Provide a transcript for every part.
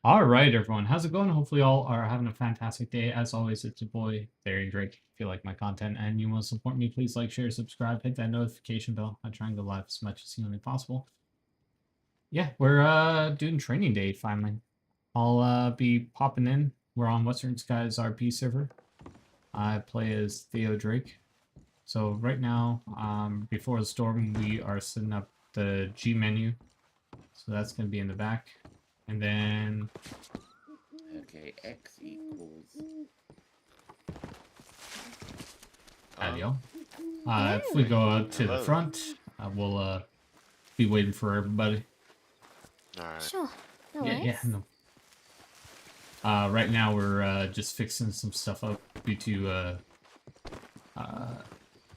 All right, everyone. How's it going? Hopefully, all are having a fantastic day. As always, it's your boy, Barry Drake. If you like my content and you want to support me, please like, share, subscribe, hit that notification bell. I try and go live as much as humanly possible. Yeah, we're doing training day finally. I'll be popping in. We're on Western Skies RP server. I play as Theo Drake. So right now, before the storm, we are setting up the G menu. So that's going to be in the back. And then Okay, X equals. Adio. If we go out to the front, we'll be waiting for everybody. Alright. Sure. No Yeah, worries. yeah, no. Right now we're just fixing some stuff up due to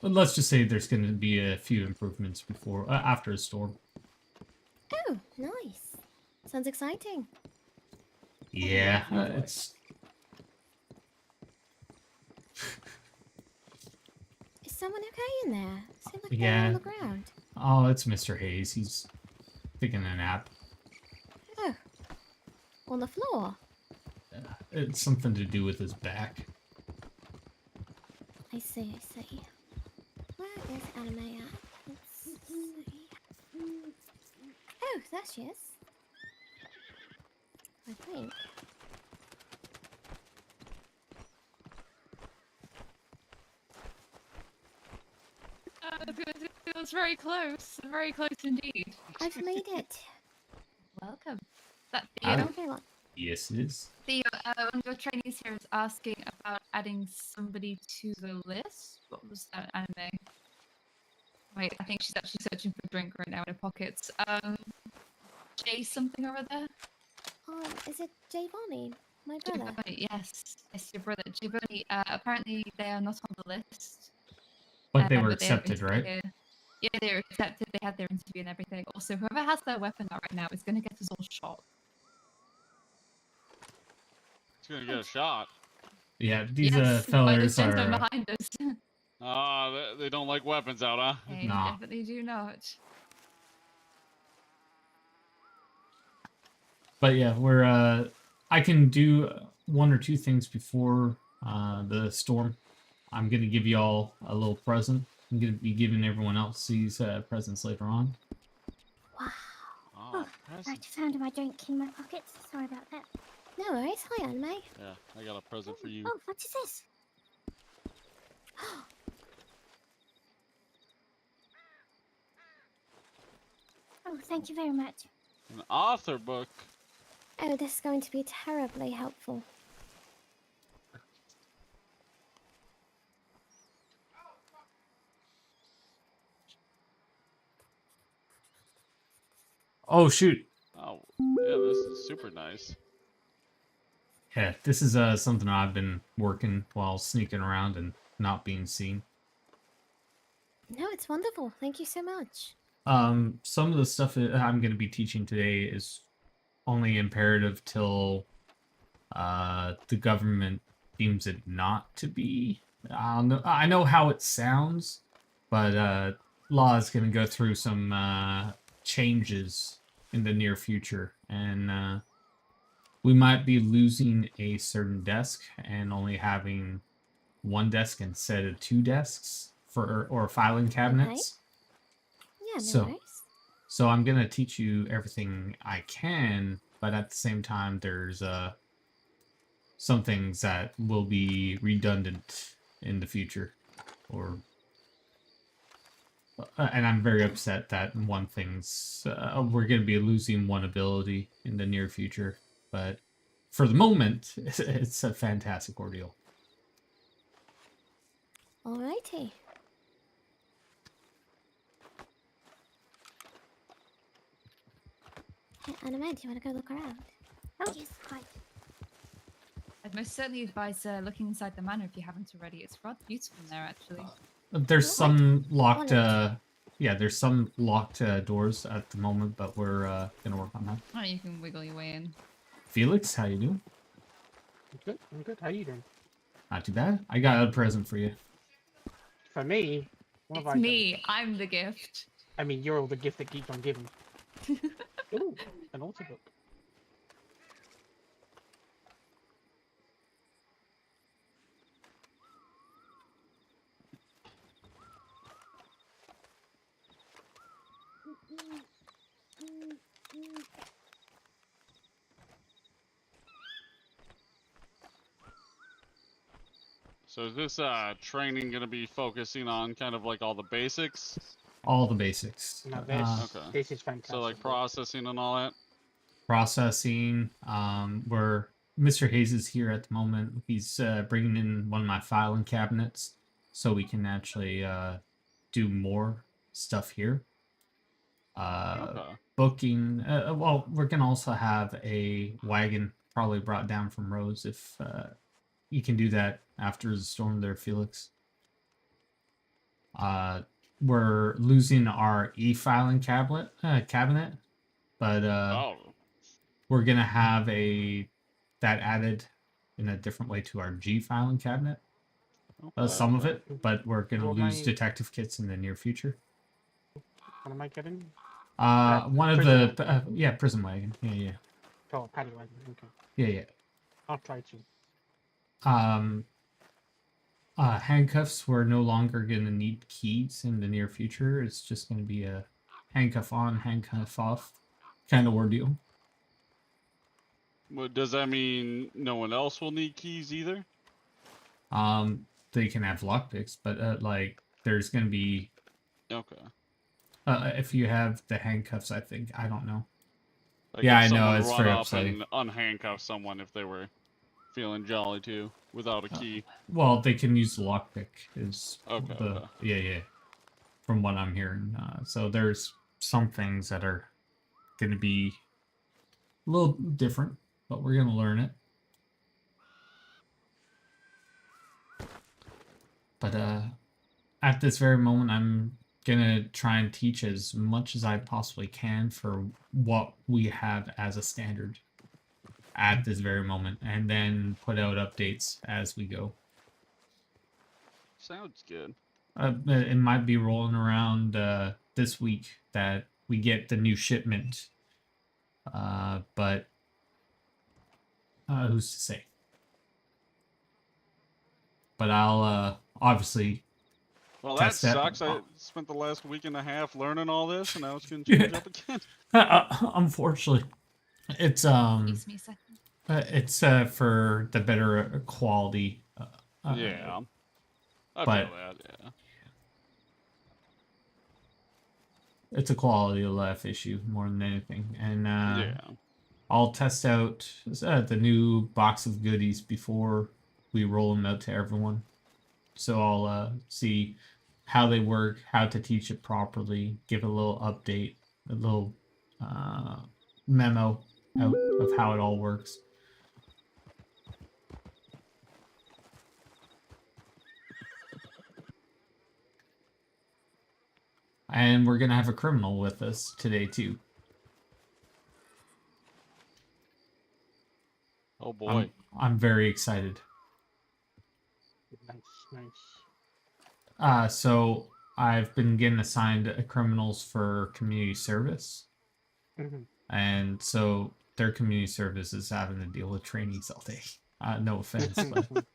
let's just say there's going to be a few improvements before after a storm. Oh, nice. Sounds exciting. Yeah, it's. Is someone okay in there? Seems like they're Yeah. on the ground. Oh, it's Mr. Hayes. He's taking a nap. Oh. On the floor. It's something to do with his back. I see, I see. Where is Anime at? Let's see. Oh, there she is. I think. It was very close indeed. I've made it. Welcome. That Hi. Theo? Okay, what? Yes, it is. Theo, one of your trainees here is asking about adding somebody to the list. What was that anime? Wait, I think she's actually searching for a drink right now in her pockets. Jay something or other? Oh, is it Giovanni? My brother? Giovanni, yes. Yes, your brother. Giovanni, apparently they are not on the list. But they were are accepted, right? here. Yeah, they were accepted. They had their interview and everything. Also, whoever has their weapon out right now is going to get us all shot. It's gonna get a shot. Yeah, these Yes, by this fellers gentleman are. behind us. They don't like weapons out, huh? They Nah. definitely do not. But yeah, we're I can do one or two things before the storm. I'm gonna give you all a little present. I'm gonna be giving everyone else these presents later on. Wow. Oh, I present. just found my drink in my pockets. Sorry about that. No worries. Hi, Anime. Yeah, I got a present for you. Oh, what is this? Oh, thank you very much. An author book. Oh, this is going to be terribly helpful. Oh shoot! Oh, yeah, this is super nice. Yeah, this is something I've been working while sneaking around and not being seen. No, it's wonderful. Thank you so much. Some of the stuff that I'm gonna be teaching today is only imperative till the government deems it not to be. I know how it sounds, but law is gonna go through some changes in the near future, and we might be losing a certain desk and only having one desk instead of two desks or filing cabinets. Yeah, no So- worries. So I'm gonna teach you everything I can, but at the same time, there's some things that will be redundant in the future, or and I'm very upset that one thing's we're gonna be losing one ability in the near future, but for the moment, it's a fantastic ordeal. Alrighty. Hey, Anime, do you want to go look around? Oh, yes, hi. I'd most certainly advise looking inside the manor if you haven't already. It's rather beautiful in there, actually. There's Oh, some locked. Wallet. Yeah, there's some locked doors at the moment, but we're gonna work on that. Oh, you can wiggle your way in. Felix, how you doing? I'm good. I'm good. How you doing? Not too bad. I got a present for you. For me, what have It's I done? me. I'm the gift. I mean, you're all the gift that keeps on giving. Ooh, an auto book. So is this training gonna be focusing on kind of like all the basics? All the basics. No, this Okay. this is fantastic. So like processing and all that? Processing. Where Mr. Hayes is here at the moment. He's bringing in one of my filing cabinets so we can actually do more stuff here. Okay. Booking. Well, we're gonna also have a wagon probably brought down from Rose if you can do that after the storm there, Felix. We're losing our e-filing cabinet, but Oh. we're gonna have that added in a different way to our G filing cabinet. Okay, Some of okay. it, but we're gonna Well, lose my- detective kits in the near future. What am I getting? One of prison the yeah, prison wagon. Yeah. Oh, paddy wagon. Okay. Yeah. I'll try to. Handcuffs, we're no longer gonna need keys in the near future. It's just gonna be a handcuff on, handcuff off kind of ordeal. Well, does that mean no one else will need keys either? They can have lockpicks, but like there's gonna be Okay. if you have the handcuffs, I think I don't know. Like Yeah, if I know, someone it's run very up upsetting. and unhandcuff someone if they were feeling jolly too without a key. Well, they can use the lockpick. Is Okay, the okay. yeah. From what I'm hearing, so there's some things that are gonna be a little different, but we're gonna learn it. But at this very moment, I'm gonna try and teach as much as I possibly can for what we have as a standard at this very moment, and then put out updates as we go. Sounds good. It might be rolling around this week that we get the new shipment, but who's to say? But I'll obviously. Well, that Test that. sucks. I spent the last week and a half learning all this, and now it's going to change up again. Unfortunately, it's Excuse me a second. it's for the better quality. Yeah. I but- feel that, yeah. It's a quality of life issue more than anything, and Yeah. I'll test out the new box of goodies before we roll them out to everyone. So I'll see how they work, how to teach it properly, give a little update, a little memo out of how it all works. And we're gonna have a criminal with us today too. Oh boy. I'm very excited. Nice. So I've been getting assigned criminals for community service, Mhm. and so their community service is having to deal with trainees all day. No offense, but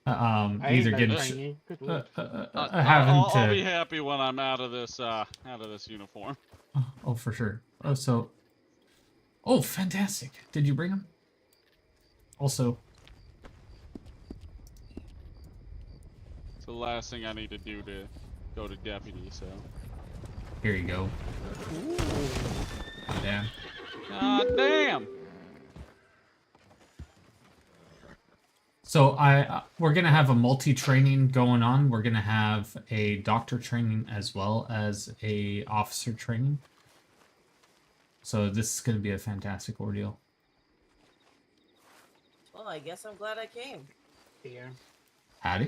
I ain't either no getting trainee. Good lord. having I'll be to. happy when I'm out of this uniform. Oh, for sure. Oh, fantastic! Did you bring them? Also, It's the last thing I need to do to go to deputy, so. here you go. Damn. God damn! So we're gonna have a multi-training going on. We're gonna have a doctor training as well as a officer training. So this is gonna be a fantastic ordeal. Well, I guess I'm glad I came. Yeah. Howdy.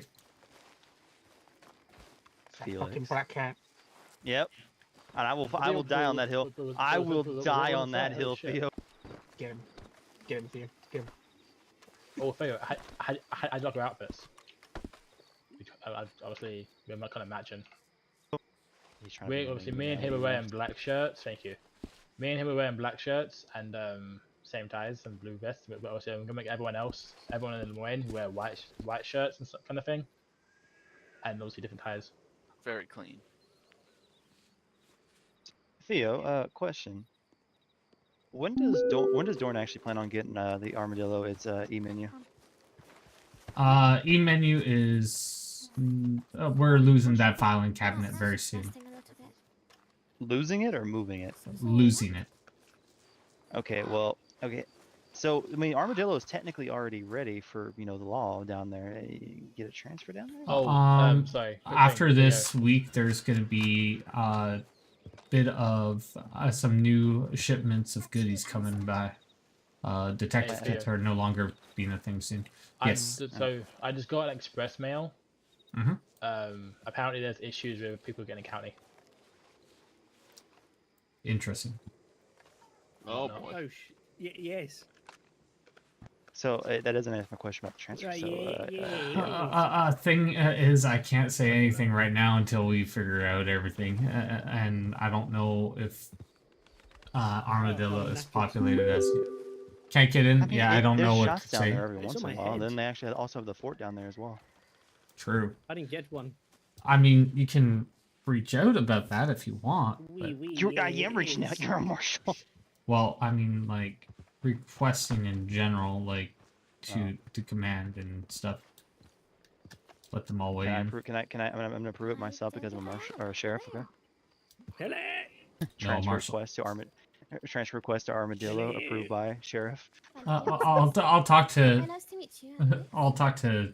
That Felix. fucking black cat. Yep. And I will die on that hill. I will die on that hill, Theo. Get him. Get him, Theo. Get him. Oh, Theo, how do you like your outfits? Obviously, we're not kind of matching. He's trying to be Obviously, mean, me and yeah, him are he wearing is. black shirts. Thank you. Me and him are wearing black shirts and same ties and blue vests. But obviously, I'm gonna make everyone in the lane who wear white shirts and kind of thing, and obviously different ties. Very clean. Theo, question. When does Dorn actually plan on getting the armadillo its e-menu? E-menu is... we're losing that filing cabinet Oh, very that's soon. interesting a little bit. Losing it or moving it? Losing it. Okay, well, okay. So, I mean, Armadillo is technically already ready for, you know, the law down there. Get it transferred down there? Oh, sorry. quick After thing, Theo. this week, there's going to be a bit of some new shipments of goodies coming by. Detective Theo. kits are no longer being a thing soon. Yes. So I just got an express mail. Mhm. Apparently there's issues with people getting county. Interesting. Oh No. boy. Oh, yes. So, that doesn't answer my question about the transfer. Right, So, Thing is, I can't say anything right now until we figure out everything, and I don't know if Armadillo is populated as yet. Can't get in. I mean, Yeah, I don't there's know what shots to down say. there every It's once on in a my while. head. Then they actually also have the fort down there as well. True. I didn't get one. I mean, you can reach out about that if you want. Wee, But, wee, I am reaching out. You're a marshal. well, I mean, like requesting in general, like to command and stuff. Let them all weigh in. I'm gonna prove it myself because I'm a marshal or a sheriff. Okay. Hello. Transfer Marshal. request to Transfer request to Armadillo approved by sheriff. I'll talk Hi, to nice to meet you. I'll talk to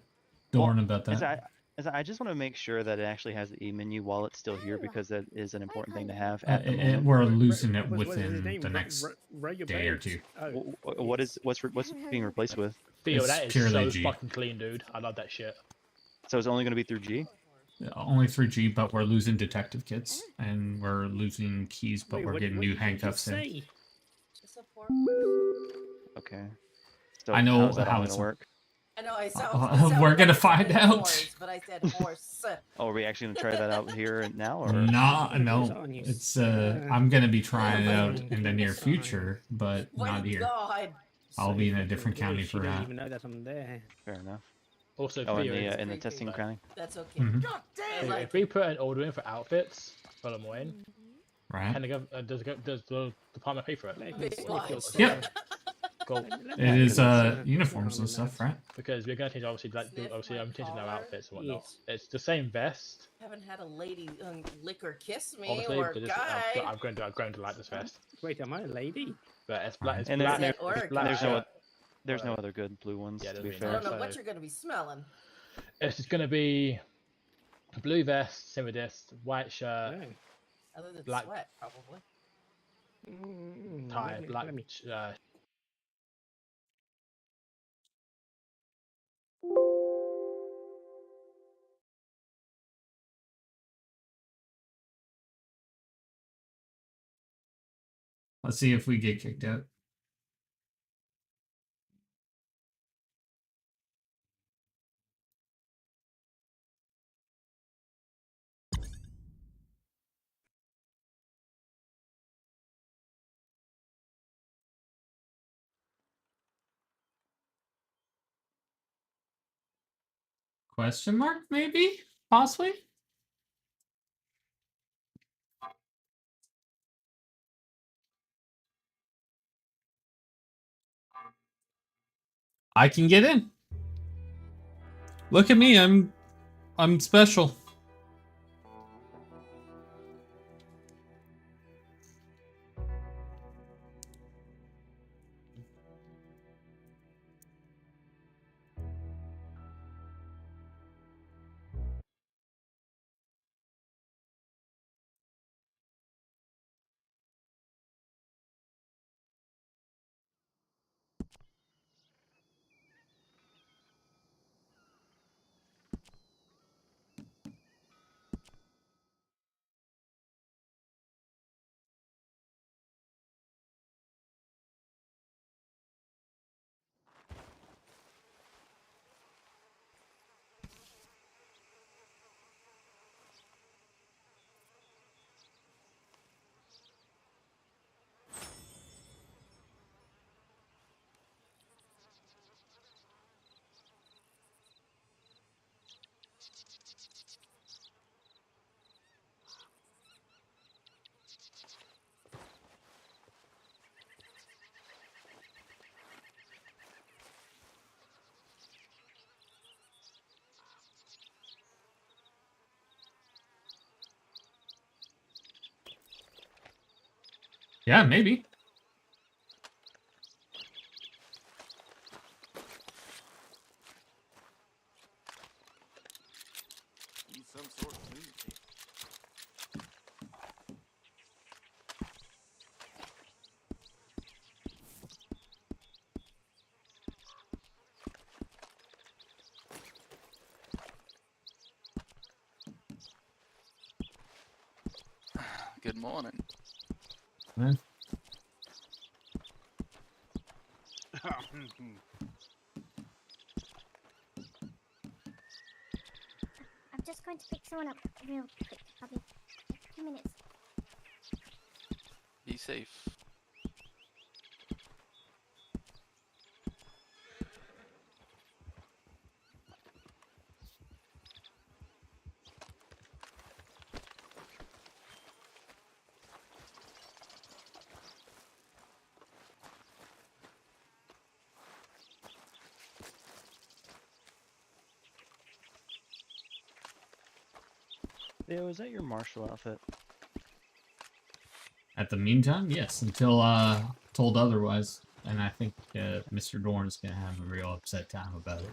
Dorn about that. I just want to make sure that it actually has the e-menu while it's still here because that is an important thing to have Uh, at the it- moment. we're losing it What's his within name? the next day or two. Oh, What's being replaced with? Theo, It's that is purely so G. fucking clean, dude. I love that shit. So it's only going to be through G. Only through G, but we're losing detective kits and we're losing keys, but wait, we're what- getting what new did you handcuffs in. say? Okay. So I know how is that all how going it's to work? I know I Uh, sound. we're gonna like find something out. Horse, but I said horse. Oh, are we actually going to try that out here and now, or? No. It's I'm gonna be trying it out in the near future, but My not here. God. I'll be in a different county She for didn't that. even know that I'm there. Fair enough. Also, Oh, Theo, in the testing county. That's okay. Mhm. God damn. Theo, if we put an order in for outfits for Lemoyne, Right? can does the department pay for it? Yep. Cool. It is uniforms and stuff, right? Because we're gonna change obviously I'm changing our outfits and whatnot. It's the same vest, Haven't had a lady liquor kiss me obviously, or but guy. I'm going to like this vest. Wait, am I a lady? But it's black. It's And black. there- It's or black there's no shirt. there's no other good blue ones Yeah, to be there's I fair. don't know what So- you're gonna be smelling. It's just gonna be blue vest, same with this, white shirt, No. Other than black- sweat, probably. tie, black. Let me. Let's see if we get kicked out. Question mark, maybe? Possibly? I can get in. Look at me, I'm special. Yeah, maybe. He's some sort of lunatic. Good morning. Man. I'm just going to pick someone up real quick. I'll be 2 minutes. Be safe. Theo, is that your Marshal outfit? At the meantime, yes, until told otherwise. And I think Mr. Dorn's gonna have a real upset time about it.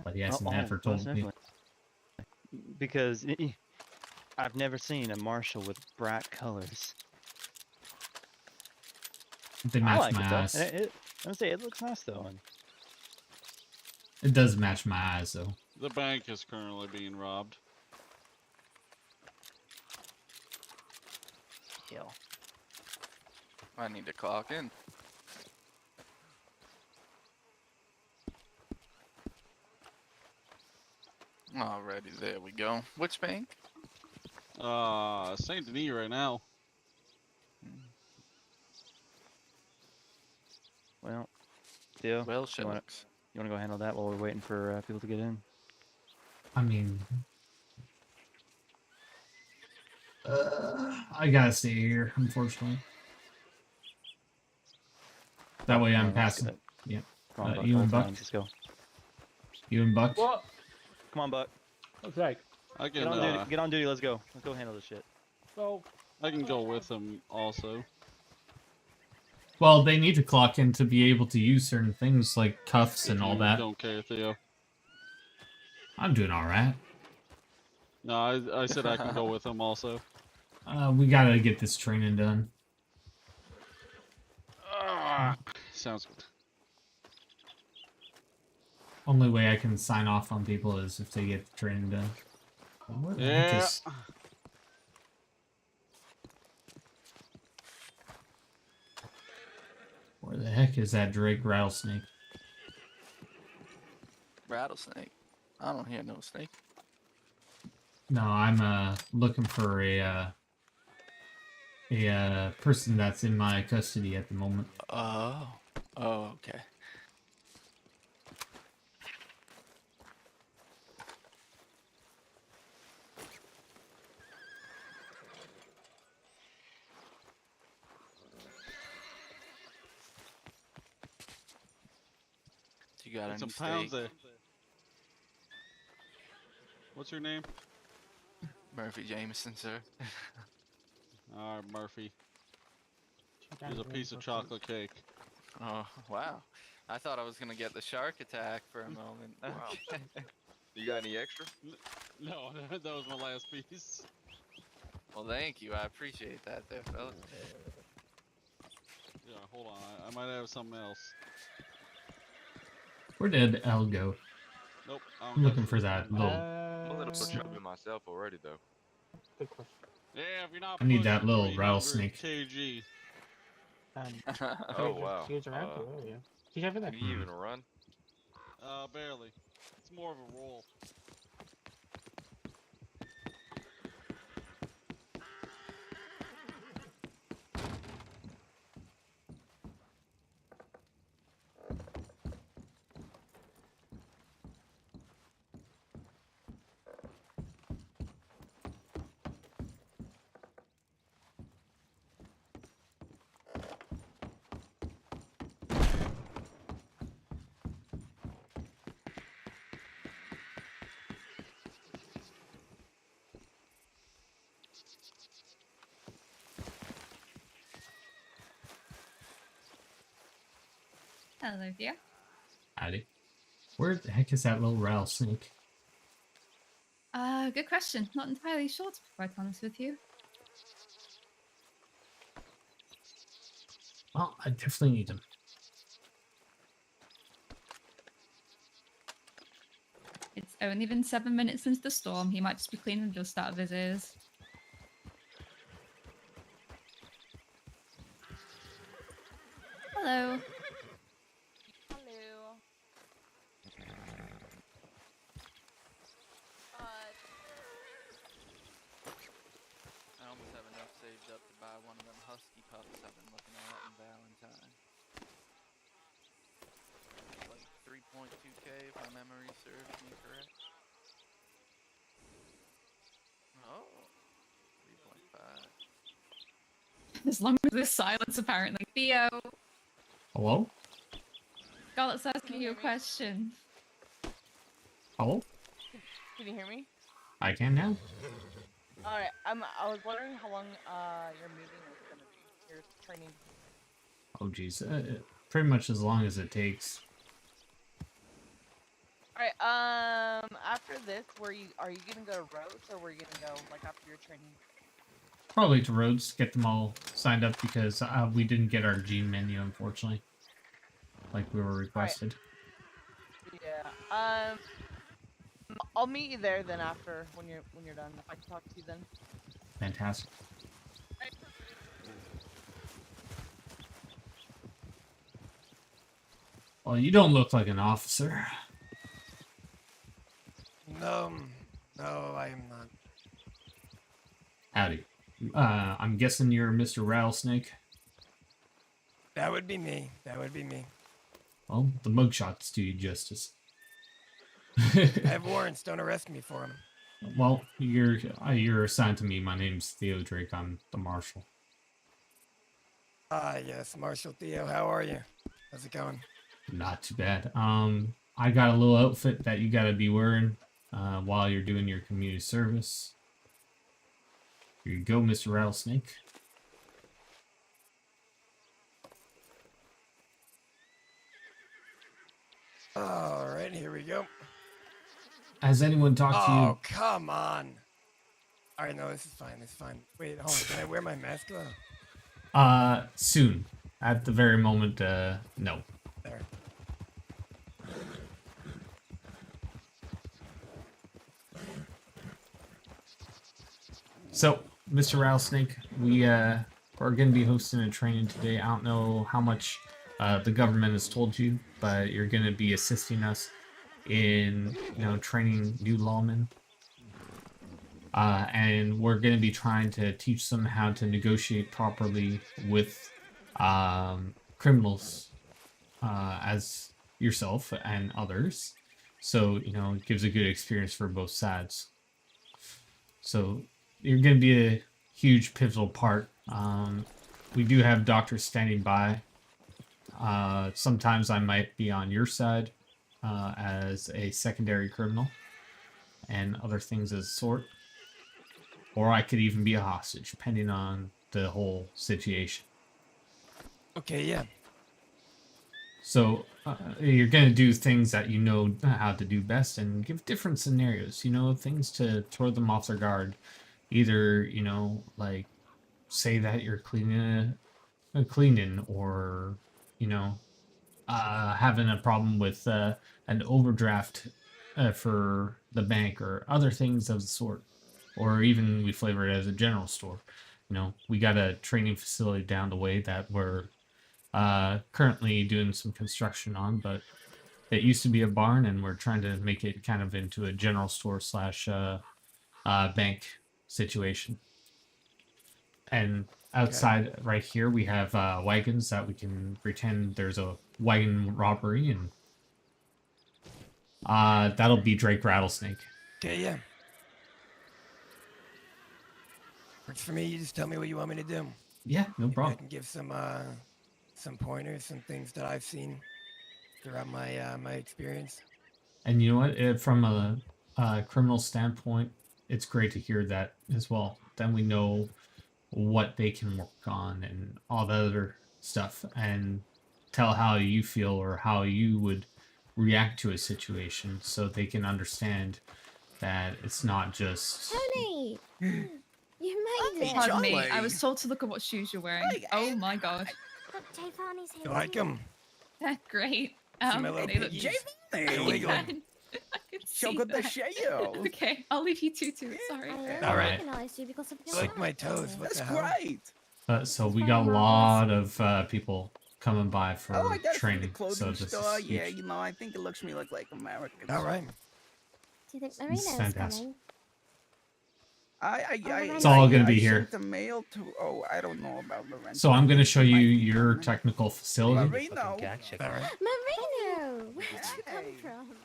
But he hasn't ever most told me. definitely. Because I've never seen a Marshal with bright colors. They I match like my it though. eyes. And I'm gonna say it looks nice though. And It does match my eyes, though. The bank is currently being robbed. hell, I need to clock in. Alrighty, there we go. Which bank? Saint Denis right now. well, Theo, Well, you wanna shucks. go handle that while we're waiting for people to get in? I mean, I gotta stay here, unfortunately. That way I'm Come on, let's passing. get it. Yeah. Come on, Buck. you and hold Buck? hands, let's go. You and Buck? What? Come on, Buck. Looks like. I Get can on duty. Get on duty. Let's go. Let's go handle this shit. Well, I can go with him also. Well, they need to clock in to be able to use certain things like cuffs and all You that. Don't care, Theo. I'm doing alright. No, I said I can go with him also. We gotta get this training done. Sounds good. Only way I can sign off on people is if they get the training done. Where the heck Yeah. is... Where the heck is that Drake rattlesnake? Rattlesnake. I don't hear no snake. No, I'm looking for a person that's in my custody at the moment. Oh. Oh, okay. You got Got any some pounds steak? there. What's your name? Murphy Jameson, sir. Alright, Murphy. Here's a piece of chocolate cake. Oh, wow. I thought I was gonna get the shark attack for a moment. Wow. Okay. You got any extra? No, that was my last piece. Well, thank you. I appreciate that there, fella. Yeah, hold on. I might have something else. Where did L go? Nope. I don't I'm got looking for that little... I'm a little chubby myself already, though. good question. Yeah, if you're not I need pushing that little 300 rattlesnake. kg. Oh, wow. She was around for earlier. Did you have it there? Can you even run? Barely. It's more of a roll. Hello, dear. Howdy. Where the heck is that little rattlesnake? Good question. Not entirely sure, to be quite honest with you. Well, I definitely need him. It's only been 7 minutes since the storm. He might just be cleaning dust out of his ears. Hello. Hello. I almost have enough saved up to buy one of them husky pups I've been looking at in Valentine. Like 3.2k if my memory serves me correct. Oh, 3.5. As long as there's silence, apparently. Theo, Hello? Scarlett's asking you a question. Hello? Can you hear me? I can now. Alright, I was wondering how long your meeting was gonna be. Your training. Oh, geez. Pretty much as long as it takes. Alright, after this, are you gonna go to roads or were you gonna go like after your training? Probably to Rhodes, get them all signed up because we didn't get our Gene menu, unfortunately. Like we were requested. Yeah. I'll meet you there then after when you're done. If I can talk to you then. Fantastic. Well, you don't look like an officer. No, I am not. Howdy. I'm guessing you're Mr. Rattlesnake? That would be me. That would be me. Well, the mugshots do you justice. I have warrants. Don't arrest me for them. Well, you're assigned to me. My name's Theo Drake. I'm the Marshal. Ah, yes, Marshal Theo. How are you? How's it going? Not too bad. I got a little outfit that you gotta be wearing while you're doing your community service. Here you go, Mr. Rattlesnake. All right, here we go. Has anyone talked to you? Oh, come on. All right, no, this is fine. This is fine. Wait, hold on. Can I wear my mask though? Soon. At the very moment, no. There. So, Mr. Rattlesnake, we are going to be hosting a training today. I don't know how much the government has told you, but you're going to be assisting us in, training new lawmen. And we're going to be trying to teach them how to negotiate properly with criminals as yourself and others. So, it gives a good experience for both sides. So, you're going to be a huge pivotal part. We do have doctors standing by. Sometimes I might be on your side as a secondary criminal and other things of the sort. Or I could even be a hostage, depending on the whole situation. Okay, yeah. So you're going to do things that you know how to do best and give different scenarios, things to throw them off their guard. Either, like say that you're cleaning or, having a problem with an overdraft for the bank or other things of the sort. Or even we flavor it as a general store. We got a training facility down the way that we're currently doing some construction on, but it used to be a barn and we're trying to make it kind of into a general store slash bank situation. And outside right here we have wagons that we can pretend there's a wagon robbery, and that'll be Drake Rattlesnake. Okay, yeah. Works for me. You just tell me what you want me to do. Yeah, no problem. I can give some pointers, some things that I've seen throughout my my experience. And you know what? From a criminal standpoint, it's great to hear that as well. Then we know what they can work on and all the other stuff. And tell how you feel or how you would react to a situation, so they can understand that it's not just. Tony! You made it! Pardon me, I was told to look at what shoes you're wearing. Oh my god. Look, Giovanni's here. You like them? They're great. See my little They look piggies? I They're wiggling. can see that. Okay, I'll leave you two to it. Sorry. I only All right. recognized you because of your Lick my toes. What the hell? So we got a lot of people coming by for Oh, I got it from the training. clothing So this store. is Yeah, huge. you know, I think it looks to me like American. All right. Do you think It's Marina's fantastic. coming? It's all gonna be here. Sent the mail to. Oh, I don't know about Lorenzo. So I'm going to show you your technical facility. Marino. All right. Marino! Where did you come from?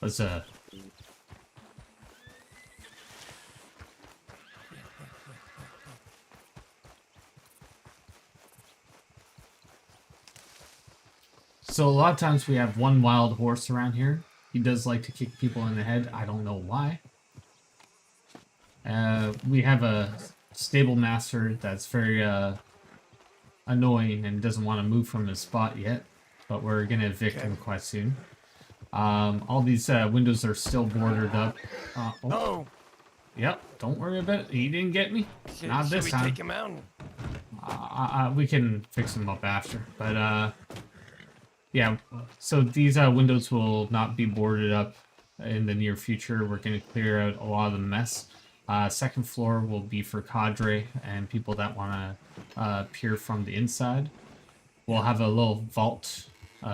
Let's So a lot of times we have one wild horse around here. He does like to kick people in the head. I don't know why. We have a stable master that's very annoying and doesn't want to move from his spot yet, but we're gonna evict him quite soon. All these windows are still boarded up. Oh. Yep, don't worry about it. He didn't get me. Not Should this we time. take him out? We can fix them up after, but yeah. So these windows will not be boarded up in the near future. We're going to clear out a lot of the mess. Second floor will be for cadre and people that want to peer from the inside. We'll have a little vault,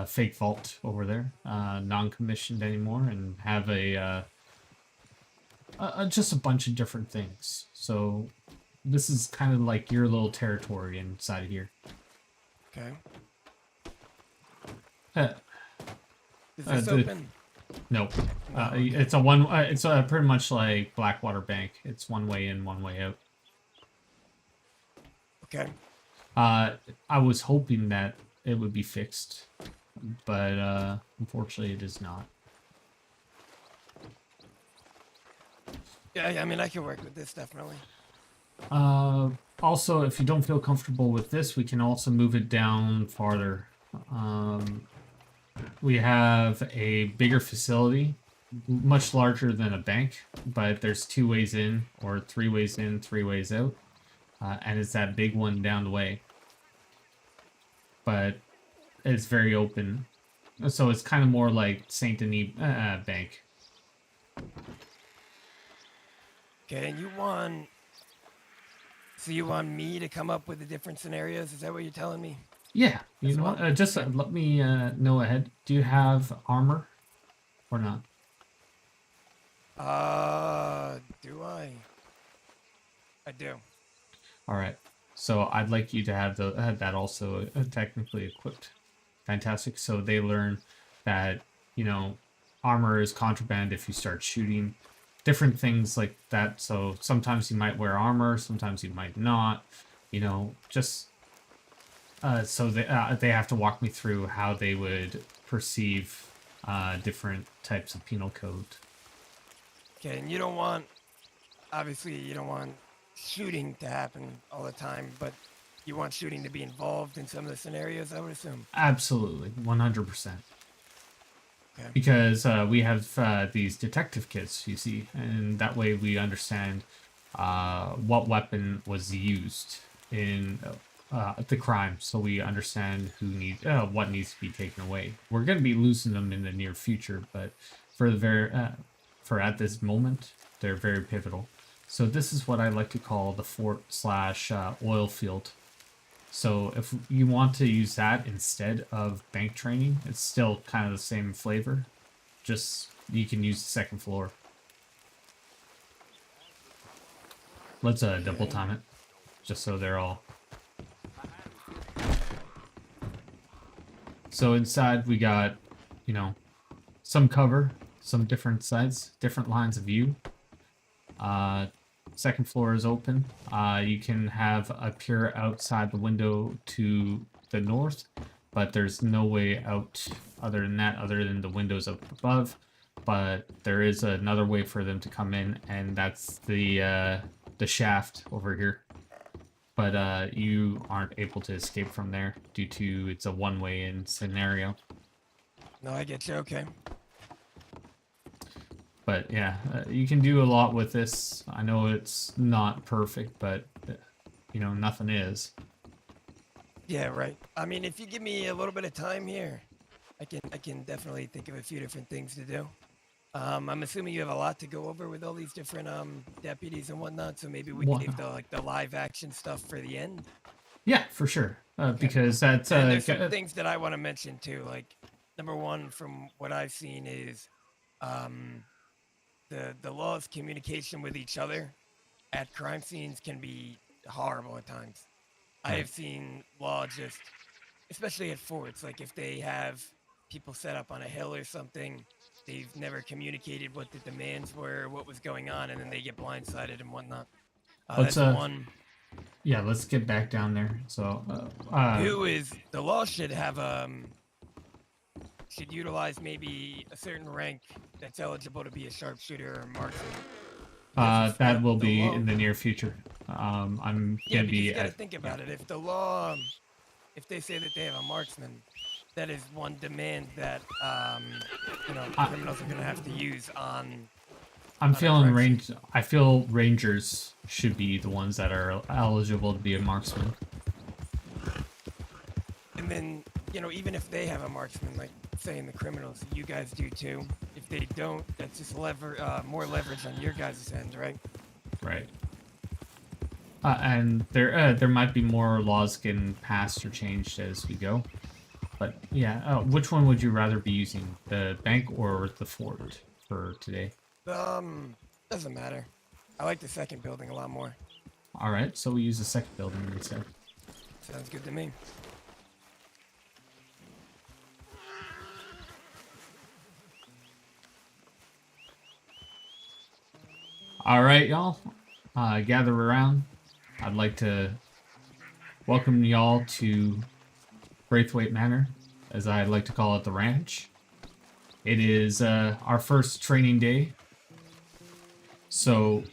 fake vault over there, non-commissioned anymore, and have just a bunch of different things. So this is kind of like your little territory inside of here. Okay. Is this open? Nope. It's a one. It's pretty much like Blackwater Bank. It's one way in, one way out. Okay. I was hoping that it would be fixed, but unfortunately, it is not. Yeah, I mean, I can work with this definitely. Also, if you don't feel comfortable with this, we can also move it down farther. We have a bigger facility, much larger than a bank, but there's 2 ways in, or 3 ways in, 3 ways out, and it's that big one down the way. But it's very open, so it's kind of more like Saint Denis Bank. Okay, and you want... So you want me to come up with the different scenarios? Is that what you're telling me? Yeah, you know what? Just let me know ahead. Do you have armor or not? Do I? I do. All right. So I'd like you to have that also technically equipped. Fantastic. So they learn that, you know, armor is contraband if you start shooting. Different things like that. So sometimes you might wear armor, sometimes you might not. You know, just... so they have to walk me through how they would perceive different types of penal code. Okay, and you don't want... Obviously, you don't want shooting to happen all the time, but you want shooting to be involved in some of the scenarios, I would assume. Absolutely, 100%. Okay. Because we have these detective kits, you see, and that way we understand what weapon was used in the crime, so we understand what needs to be taken away. We're going to be losing them in the near future, but for for at this moment, they're very pivotal. So this is what I like to call the fort/oil field. So if you want to use that instead of bank training, it's still kind of the same flavor. Just you can use the second floor. Let's double time it, just so they're all. So inside we got, you know, some cover, some different sides, different lines of view. Second floor is open. You can have a peer outside the window to the north, but there's no way out other than that, other than the windows up above. But there is another way for them to come in, and that's the shaft over here. but you aren't able to escape from there due to it's a one-way in scenario. No, I get you. Okay. But yeah, you can do a lot with this. I know it's not perfect, but you know, nothing is. Yeah, right. I mean, if you give me a little bit of time here, I can definitely think of a few different things to do. I'm assuming you have a lot to go over with all these different deputies and whatnot, so maybe we can leave the live action stuff for the end. Yeah, for sure. Because that's And there's some things that I want to mention too. Like, number one, from what I've seen is, the law's communication with each other at crime scenes can be horrible at times. I have seen law just, especially at forts, like if they have people set up on a hill or something, they've never communicated what the demands were, what was going on, and then they get blindsided and whatnot. let's That's one. Yeah, let's get back down there. So Two is the law should have should utilize maybe a certain rank that's eligible to be a sharpshooter or marksman. that will be in the near future. I'm Yeah, gonna but be you gotta at, think about it. If the law, if they say that they have a marksman, that is one demand that you know, criminals are gonna have to use on. I'm feeling I feel rangers should be the ones that are eligible to be a marksman. And then, you know, even if they have a marksman, like saying the criminals, you guys do too. If they don't, that's just more leverage on your guys' end, right? Right. And there might be more laws getting passed or changed as we go. But yeah, which one would you rather be using, the bank or the fort for today? Doesn't matter. I like the second building a lot more. All right, so we use the second building instead. Sounds good to me. All right, y'all. Gather around. I'd like to welcome y'all to Braithwaite Manor, as I like to call it, the ranch. It is our first training day. So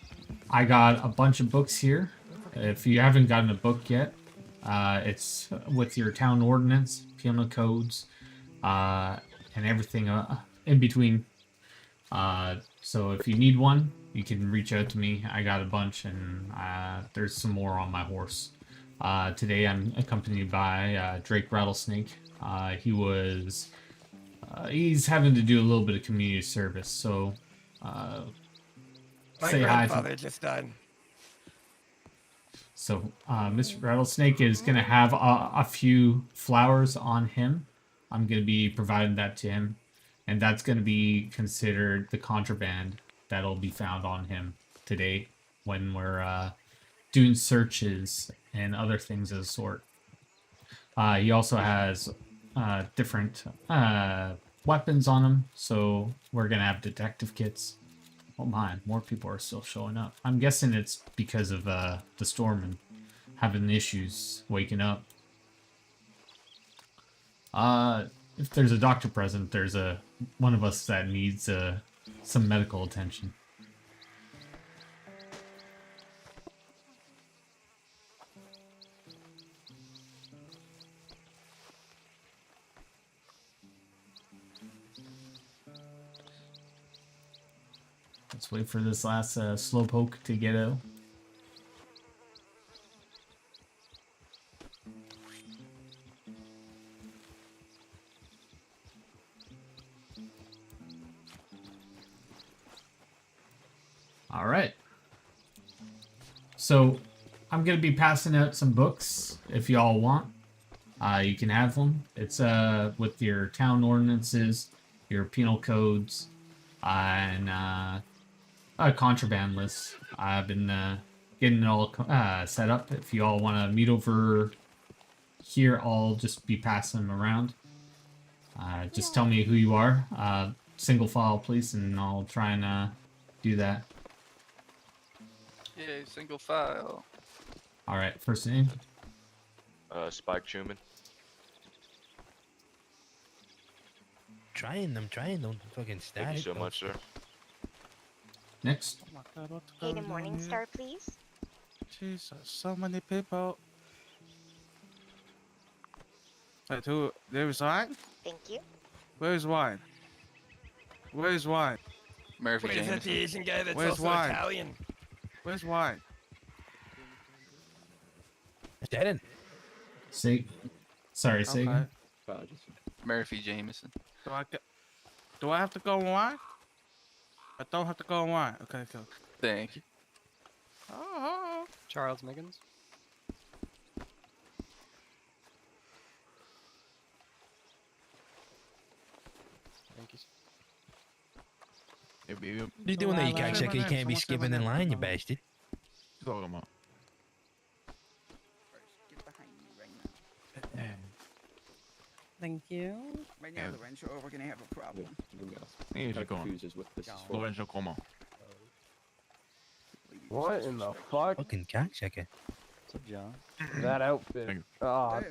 I got a bunch of books here. If you haven't gotten a book yet, it's with your town ordinance, penal codes, and everything in between. So if you need one, you can reach out to me. I got a bunch, and there's some more on my horse. Today I'm accompanied by Drake Rattlesnake. He's having to do a little bit of community service, so My say hi. grandfather just died. So Mr. Rattlesnake is going to have a few flowers on him. I'm going to be providing that to him, and that's going to be considered the contraband that'll be found on him today when we're doing searches and other things of the sort. He also has different weapons on him, so we're going to have detective kits. Oh my, more people are still showing up. I'm guessing it's because of the storm and having issues waking up. If there's a doctor present, there's one of us that needs some medical attention. Let's wait for this last slowpoke to get out. All right. So I'm going to be passing out some books if y'all want. You can have them. It's with your town ordinances, your penal codes, and a contraband list. I've been getting it all set up. If you all want to meet over here, I'll just be passing them around. Just tell me who you are. Single file, please, and I'll try and do that. Yay, single file. All right, first name. Spike Truman. Trying them, fucking static. Thank you so much, sir. Next. Hayden Morningstar, please. Jesus, so many people. Wait, who? There's wine? Thank you. Where's wine? Where's wine? Murphy Wait, is that the Jameson. Asian guy that's Where's also wine? Italian? Where's wine? Darren. Say, sorry, say Okay. again. Apologies. Murphy Jameson. Do I have to go on wine? I don't have to go on wine. Okay, go. Thank you. Oh. Charles Miggins. Thank you. What are you doing there, you cocksucker? You can't be skipping in line, you bastard. Talking about. Get behind me right now. Thank you. Right now, Lorenzo, we're gonna have a problem. Confuses with this. Lorenzo, come on. What in the fuck? Fucking cocksucker. What's up, John? That outfit. Oh, I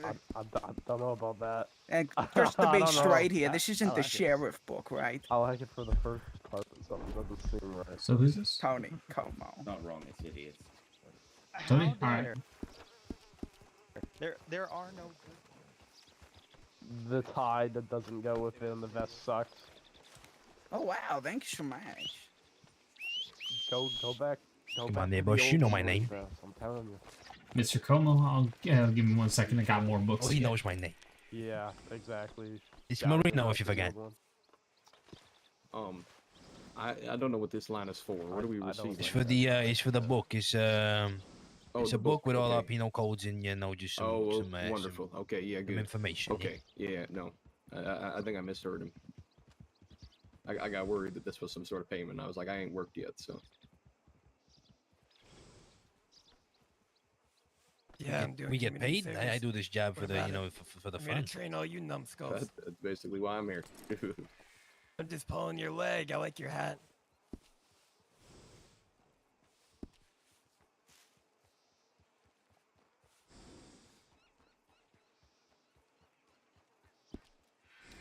don't know about that. And just to I be don't know. straight here, this isn't I the like it. sheriff book, right? I like it for the first part, but something doesn't seem right. So who's this? Tony, come on. Not wrong, it's idiots. Tony? Alright. There are no. The tie that doesn't go with it and the vest sucks. Oh wow, thank you so much. Go back. Go Come back on there, to the boss, you old know my source name. dress, I'm telling you. Mr. Como, I'll give me 1 second. I got more books. Oh, he knows my name. Yeah, exactly. It's Gotta Marino go if you back to the forget. old one. I don't know what this line is for. What do we receive? It's for the book. It's it's the a book with all our okay. penal codes and just some Wonderful. Okay, yeah, some good. information. yeah. Okay, yeah, no, I think I misheard him. I got worried that this was some sort of payment. I was like, I ain't worked yet, so. Yeah, I'm doing We get community paid. service. I do this job for What the about you know it? for the I'm here fun. to train all you numbskulls. That's basically why I'm here. I'm just pulling your leg. I like your hat.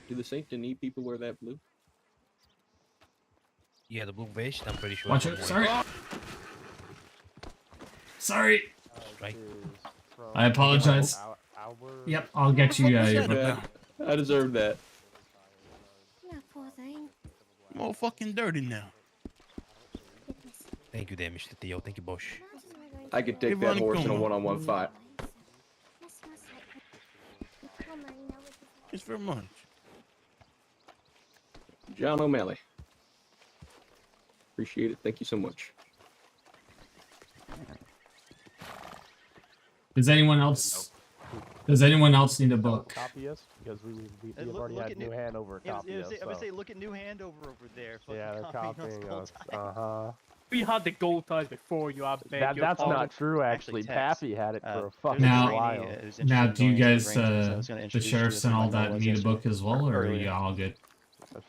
Do the Saint Denis people wear that blue? Yeah, the blue vest. I'm pretty sure. Watch it's it. one. Sorry. Sorry. Right. I apologize. Yep, I'll get you your book. I deserve that. No, poor thing. I'm all fucking dirty now. Thank you there, Mr. Theo. Thank you, Bosch. I could take that horse in a one-on-one fight. Thanks very much. John O'Malley. Appreciate it. Thank you so much. Does anyone else need a book? Copyist? Because we've Look- already look had at New Hanover Yeah, I was copyist. gonna say, so- look at New Handover over there. Yeah, they're copying us. Uh-huh. We had the gold ties before you. I beg your That's pardon. not true, actually. text. Pappy had it for a there's fucking Now, while. now, do you guys, so I was gonna the introduce you sheriffs to and all my that knowledge need a yesterday. book as well, or are Earlier. you all good?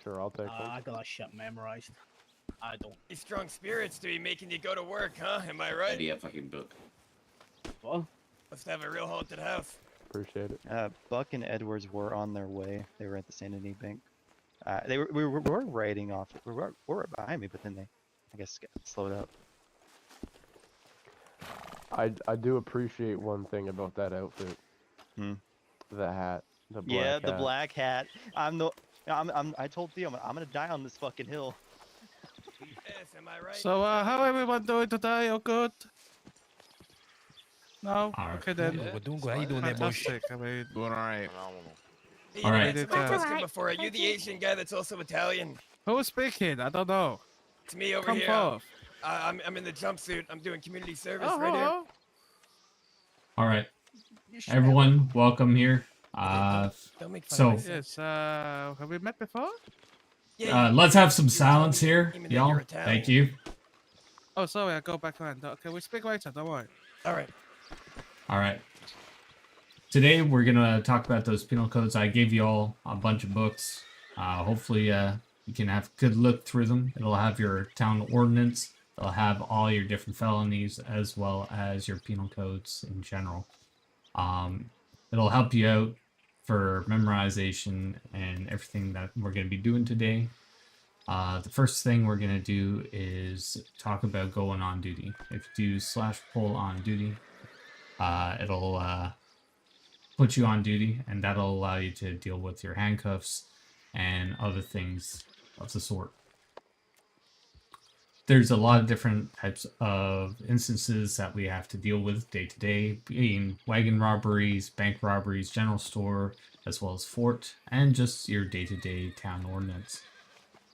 Sure, I'll take one. I got shit memorized. I don't. These strong spirits to be making you go to work, huh? Am I right? Idea fucking book. What? Must have a real haunted house. Appreciate it. Buck and Edwards were on their way. They were at the Saint Denis Bank. We were riding off. We were behind me, but then they, I guess, got slowed up. I do appreciate one thing about that outfit. The hat. The black Yeah, hat. the black hat. I told Theo, I'm gonna die on this fucking hill. Yes, am I right? So, how everyone doing today? All good? No? Alright. Okay then. We're doing good. How you doing there, Bosch? Fantastic. I mean, doing alright. Hey, All right. I've That's asked him before. Are you the Asian guy that's also Italian? Who's speaking? I don't know. It's me over Come here. forth. I'm in the jumpsuit. I'm doing community service right here. Oh, All right, everyone, welcome here. Don't make fun So of myself. yes, have we met before? let's have some silence here, Even though y'all. you're Italian. Thank you. Oh, sorry, I go back on. Okay, we speak later, don't worry. Alright. All right. Today we're gonna talk about those penal codes. I gave you all a bunch of books. Hopefully, you can have a good look through them. It'll have your town ordinance. It'll have all your different felonies as well as your penal codes in general. It'll help you out for memorization and everything that we're going to be doing today. The first thing we're going to do is talk about going on duty. If you do /pull on duty, it'll put you on duty, and that'll allow you to deal with your handcuffs and other things of the sort. There's a lot of different types of instances that we have to deal with day to day, being wagon robberies, bank robberies, general store, as well as fort, and just your day-to-day town ordinance.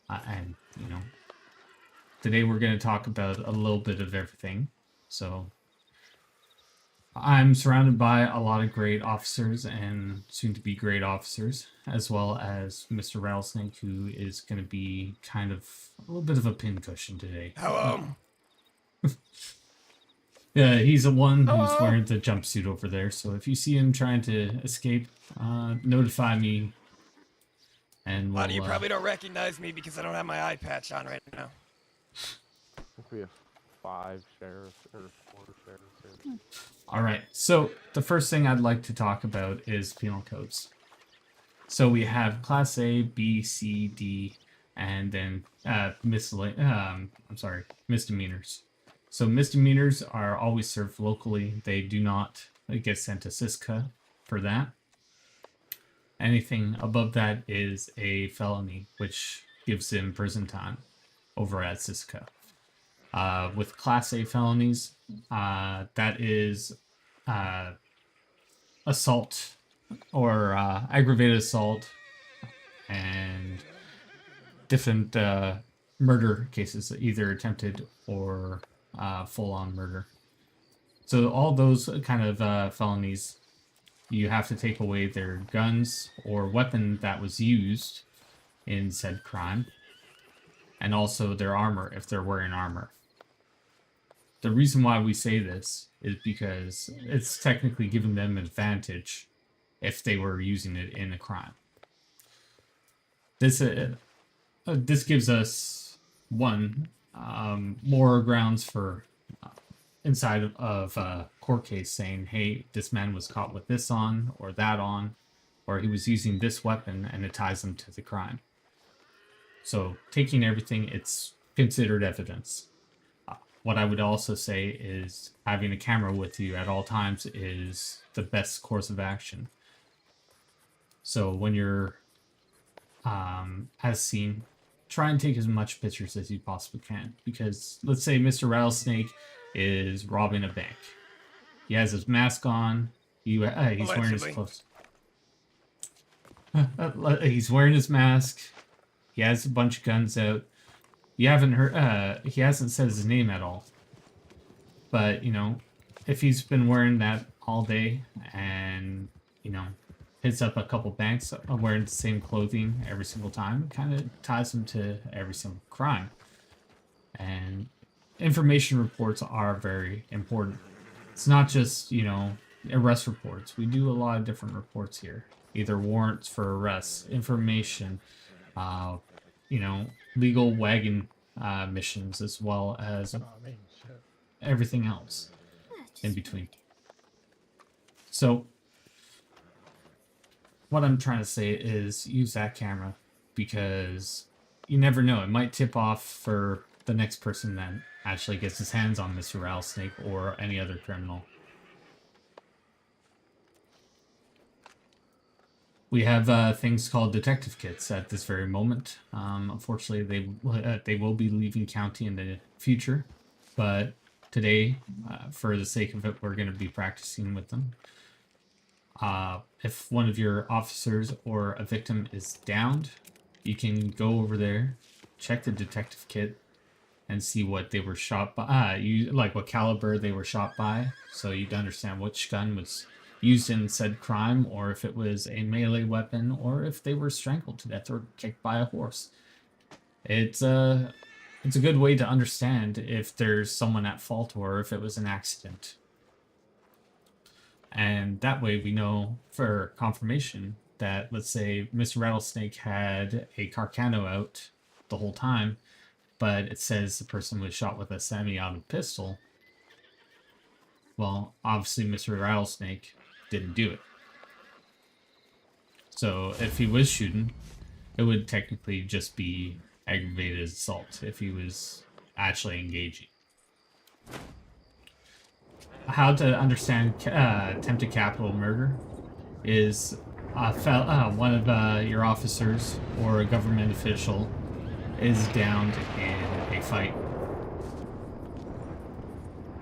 And, you know, today we're going to talk about a little bit of everything. So I'm surrounded by a lot of great officers and soon-to-be great officers, as well as Mr. Rattlesnake, who is going to be kind of a little bit of a pincushion today. Hello. Yeah, he's the one who's Hello? wearing the jumpsuit over there, so if you see him trying to escape, notify me. And Why do you we'll, probably don't recognize me because I don't have my eye patch on right now? I think we have 5 sheriffs or 4 sheriffs here. All right, so the first thing I'd like to talk about is penal codes. So we have Class A, B, C, D, and then misdemeanors. So misdemeanors are always served locally. They do not get sent to Siska for that. Anything above that is a felony, which gives them prison time over at Siska. With Class A felonies, that is assault or aggravated assault and different murder cases, either attempted or full-on murder. So all those kind of felonies, you have to take away their guns or weapon that was used in said crime, and also their armor if they're wearing armor. The reason why we say this is because it's technically giving them an advantage if they were using it in a crime. This gives us, one, more grounds for inside of a court case saying, hey, this man was caught with this on, or that on, or he was using this weapon, and it ties them to the crime. So taking everything, it's considered evidence. What I would also say is having a camera with you at all times is the best course of action. So when you're as seen, try and take as much pictures as you possibly can. Because let's say Mr. Rattlesnake is robbing a bank. He has his mask on. He's wearing his clothes. He's wearing his mask. He has a bunch of guns out. You haven't heard. He hasn't said his name at all. But you know, if he's been wearing that all day and you know hits up a couple banks wearing the same clothing every single time, it kind of ties him to every single crime. And information reports are very important. It's not just, you know, arrest reports. We do a lot of different reports here. Either warrants for arrests, information, you know, legal wagon missions, as well as everything else in between. So what I'm trying to say is use that camera, because you never know. It might tip off for the next person that actually gets his hands on Mr. Rattlesnake or any other criminal. We have things called detective kits at this very moment. Unfortunately, they will be leaving county in the future, but today, for the sake of it, we're going to be practicing with them. If one of your officers or a victim is downed, you can go over there, check the detective kit, and see what they were shot by, like what caliber they were shot by, so you'd understand which gun was used in said crime, or if it was a melee weapon, or if they were strangled to death or kicked by a horse. It's a good way to understand if there's someone at fault or if it was an accident. And that way we know for confirmation that, let's say Mr. Rattlesnake had a Carcano out the whole time, but it says the person was shot with a semi-auto pistol. Well, obviously Mr. Rattlesnake didn't do it. So if he was shooting, it would technically just be aggravated assault if he was actually engaging. How to understand attempted capital murder is one of your officers or a government official is downed in a fight.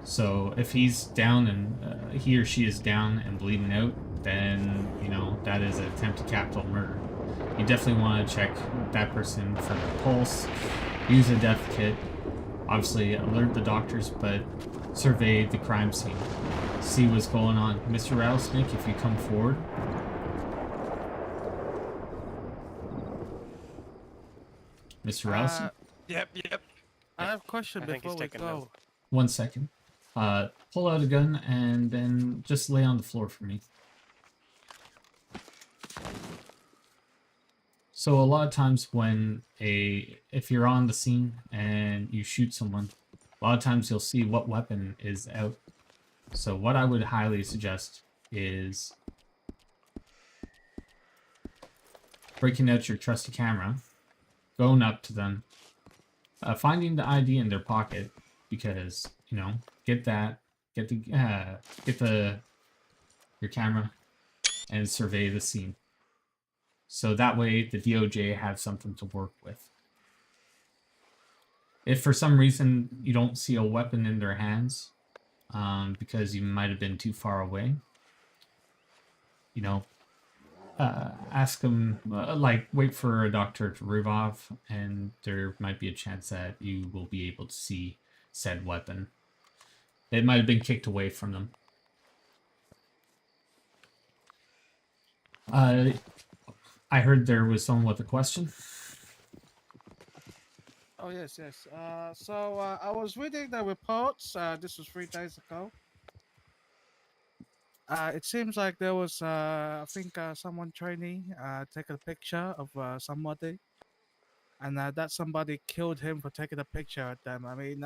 So if he's down and he or she is down and bleeding out, then, you know, that is an attempted capital murder. You definitely want to check that person for their pulse, use a death kit, obviously alert the doctors, but survey the crime scene. See what's going on. Mr. Rattlesnake, if you come forward. Mr. Rattlesnake? Yep. I have a question before we go. 1 second. Pull out a gun and then just lay on the floor for me. So a lot of times if you're on the scene and you shoot someone, a lot of times you'll see what weapon is out. So what I would highly suggest is breaking out your trusty camera, going up to them, finding the ID in their pocket, because, you know, get your camera and survey the scene. So that way the DOJ have something to work with. If for some reason you don't see a weapon in their hands, because you might have been too far away, you know, ask them, wait for a doctor to revive, and there might be a chance that you will be able to see said weapon. It might have been kicked away from them. I heard there was someone with a question. Oh yes. So I was reading the reports. This was 3 days ago. It seems like there was, I think, someone trainee taking a picture of somebody, and that somebody killed him for taking a picture of them. I mean,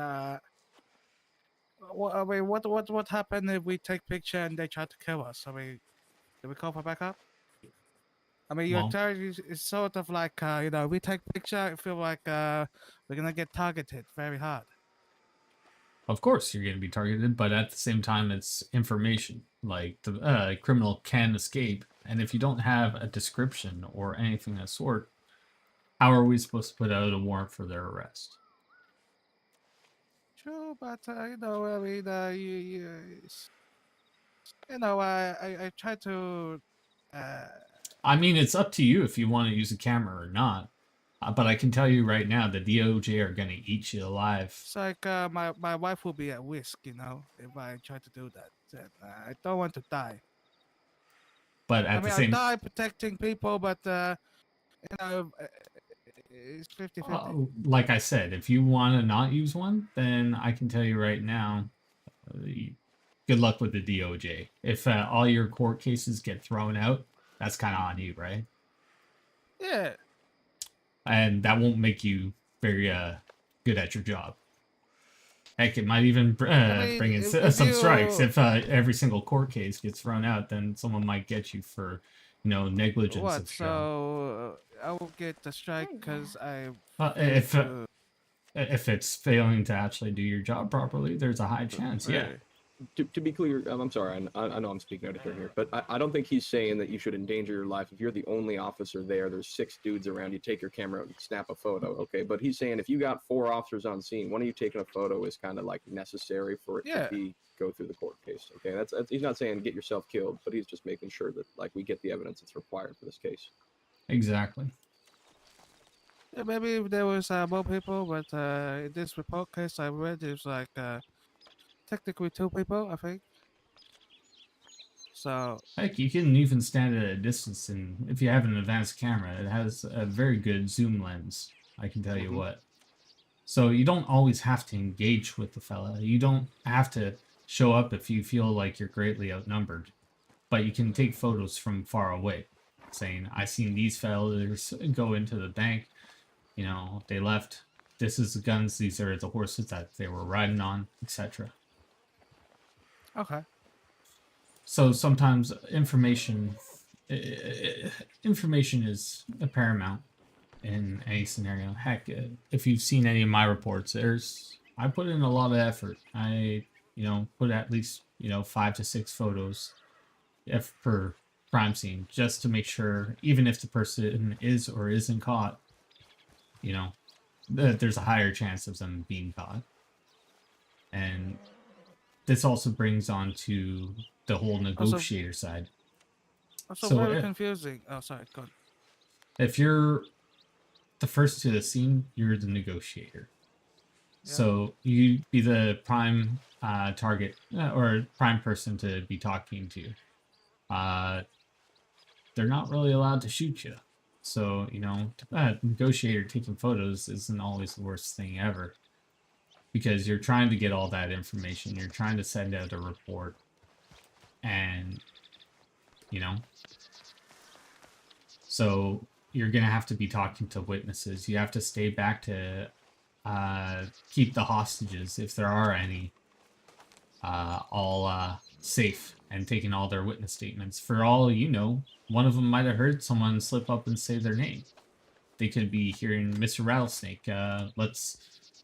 what happened if we take picture and they try to kill us? I mean, do we call for backup? I mean, your target is sort of like, you know, we take picture, I feel like we're gonna get targeted very hard. Of course you're going to be targeted, but at the same time it's information. Like, the criminal can escape, and if you don't have a description or anything of the sort, how are we supposed to put out a warrant for their arrest? True, but you know, I mean, you know, I try to. I mean, it's up to you if you want to use a camera or not. But I can tell you right now, the DOJ are going to eat you alive. It's like my wife will be at risk, you know, if I try to do that. And, I don't want to die. But at the same, I die protecting people, but you know, it's 50-50. Like I said, if you want to not use one, then I can tell you right now, good luck with the DOJ. If all your court cases get thrown out, that's kind of on you, right? Yeah. And that won't make you very good at your job. Heck, it might even bring in some strikes. If every single court case gets thrown out, then someone might get you for, you know, negligence. What? So I will get the strike because I. If it's failing to actually do your job properly, there's a high chance. Yeah. To be clear, I'm sorry, I know I'm speaking out of turn here, but I don't think he's saying that you should endanger your life. If you're the only officer there, there's 6 dudes around, you take your camera out and snap a photo, okay? But he's saying if you got 4 officers on scene, one of you taking a photo is kind of like necessary for it to go through the court case, okay? That's he's not saying get yourself killed, but he's just making sure that, like, we get the evidence that's required for this case. Exactly. Yeah, maybe if there was more people, but in this report case I read, it was like technically 2 people, I think. So heck, you can even stand at a distance, and if you have an advanced camera, it has a very good zoom lens. I can tell you what. So you don't always have to engage with the fella. You don't have to show up if you feel like you're greatly outnumbered, but you can take photos from far away, saying, "I seen these fellas go into the bank. You know, they left. This is the guns. These are the horses that they were riding on, etc." Okay. So sometimes information is paramount. in any scenario. Heck, if you've seen any of my reports, I put in a lot of effort. I, put at least 5 to 6 photos, if per crime scene, just to make sure, even if the person is or isn't caught, that there's a higher chance of them being caught. And this also brings on to the whole negotiator side. Also, So very confusing. Oh, sorry. Go on. If you're the first to the scene, you're the negotiator. Yeah. So you be the prime target or prime person to be talking to. They're not really allowed to shoot you. So, negotiator taking photos isn't always the worst thing ever. Because you're trying to get all that information. You're trying to send out a report. And, so you're going to have to be talking to witnesses. You have to stay back to keep the hostages, if there are any, all safe and taking all their witness statements. For all you know, one of them might have heard someone slip up and say their name. They could be hearing Mr. Rattlesnake, let's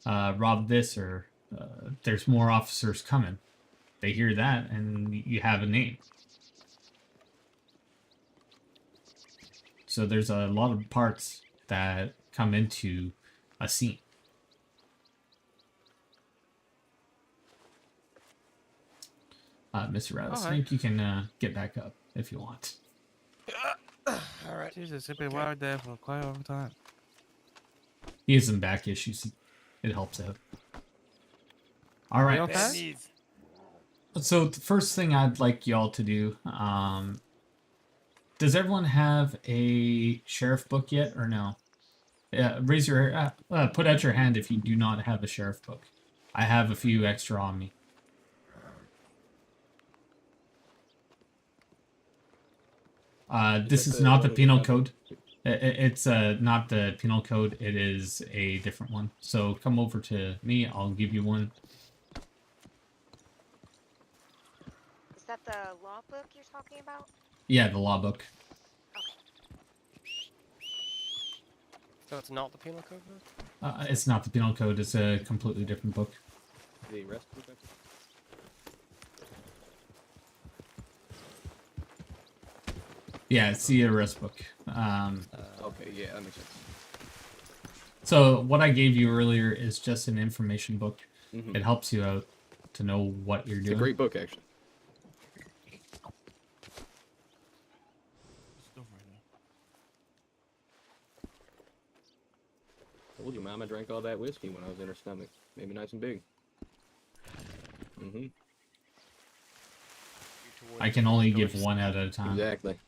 rob this, or there's more officers coming. They hear that and you have a name. So there's a lot of parts that come into a scene. Mr. Rattlesnake, you can get back up if you want. All right. Jesus, he's been wired there for quite a long time. He has some back issues. It helps out. All right. Okay? So the first thing I'd like y'all to do, does everyone have a sheriff book yet or no? Yeah, raise your put out your hand if you do not have a sheriff book. I have a few extra on me. This is not the penal code. It's not the penal code. It is a different one. So come over to me. I'll give you one. Is that the law book you're talking about? Yeah, the law book. So it's not the penal code book? It's not the penal code. It's a completely different book. The arrest book. Yeah, it's the arrest book. Okay, yeah, that makes sense. So what I gave you earlier is just an information book. Mhm. It helps you out to know what you're It's doing. a great book, actually. Told you, Mama drank all that whiskey when I was in her stomach. Maybe nice and big. Mm-hmm. I can only give one out at a time. Exactly.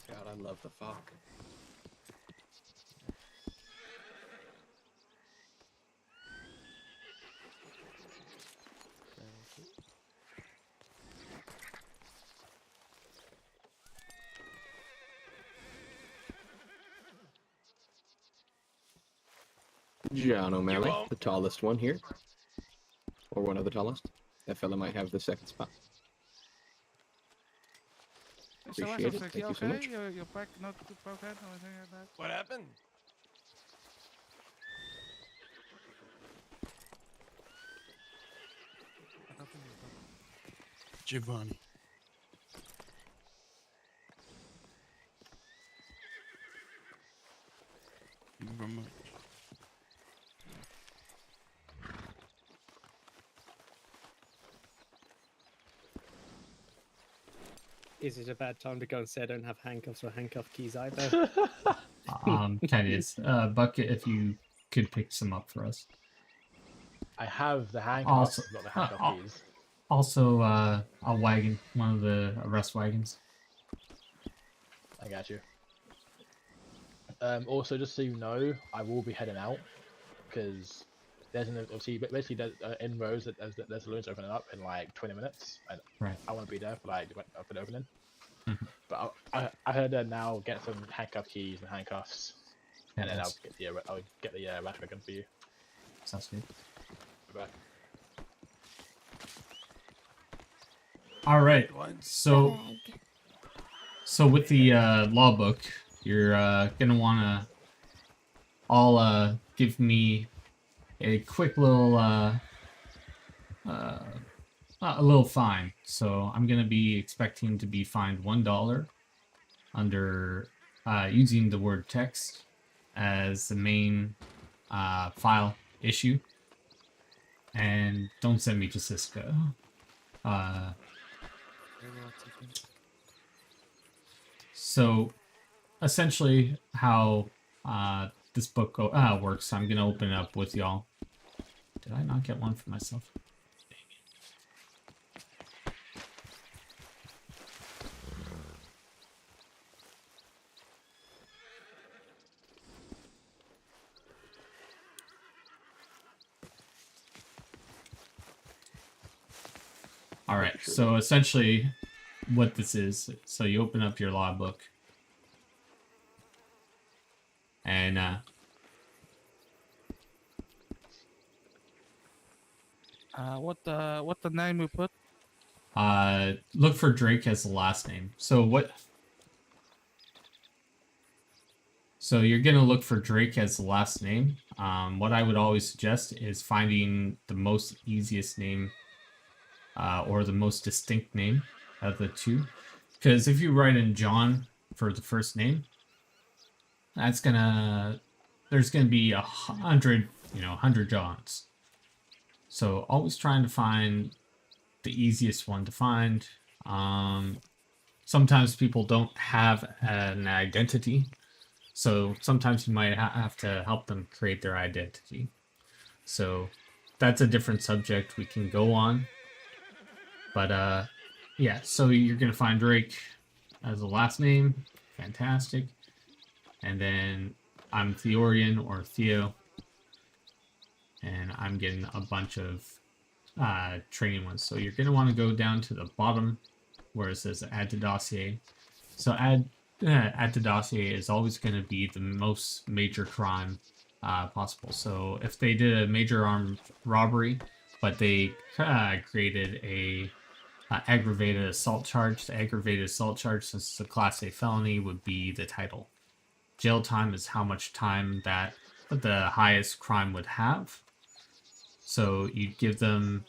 God, I love the fog. John O'Malley, the tallest one here. Or one of the tallest. That fella might have the second spot. So what's Appreciate up, it. Six? Thank You you so okay? much. Your back not too broken or anything like that? What happened? Giovanni. Thank you very much. Is it a bad time to go and say I don't have handcuffs or handcuff keys either? Kind of is. Bucket, if you could pick some up for us. I have the handcuffs, Also, not the handcuff keys. Also, a wagon, one of the arrest wagons. I got you. Also, just so you know, I will be heading out because there's an obviously basically there's, in rows that there's saloons opening up in like 20 minutes. And Right. I want to be there for like for the opening. Mhm. But I heard that now get some handcuff keys and handcuffs, and then Fantastic. I'll get the rat gun for you. Sounds good. Bye. All right. So with the law book, you're gonna wanna all give me a quick little a little fine. So I'm gonna be expecting to be fined $1 under using the word text as the main file issue, and don't send me to Cisco. So essentially how this book works, I'm gonna open it up with y'all. Did I not get one for myself? All right, so essentially what this is, so you open up your law book and what the name we put? look for Drake as the last name. So you're gonna look for Drake as the last name. What I would always suggest is finding the most easiest name or the most distinct name of the two. Because if you write in John for the first name, there's gonna be 100 Johns. So always trying to find the easiest one to find. Sometimes people don't have an identity, so sometimes you might have to help them create their identity. So that's a different subject we can go on. But yeah, so you're gonna find Drake as the last name. Fantastic. And then I'm Theorian or Theo, and I'm getting a bunch of training ones. So you're going to want to go down to the bottom where it says add to dossier. So add to dossier is always going to be the most major crime possible. So if they did a major armed robbery, but they created a aggravated assault charge, the aggravated assault charge, since it's a Class A felony, would be the title. Jail time is how much time that the highest crime would have. So you give them,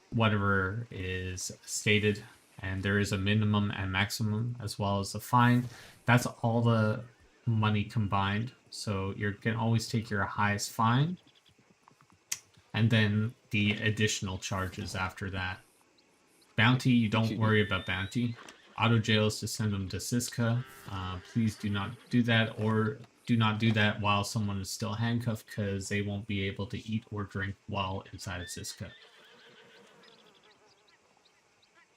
whatever is stated, and there is a minimum and maximum as well as a fine. That's all the money combined. So you can always take your highest fine and then the additional charges after that. Bounty, you don't worry about bounty. Auto jails to send them to Siska. Please do not do that, or do not do that while someone is still handcuffed, because they won't be able to eat or drink while inside of Siska.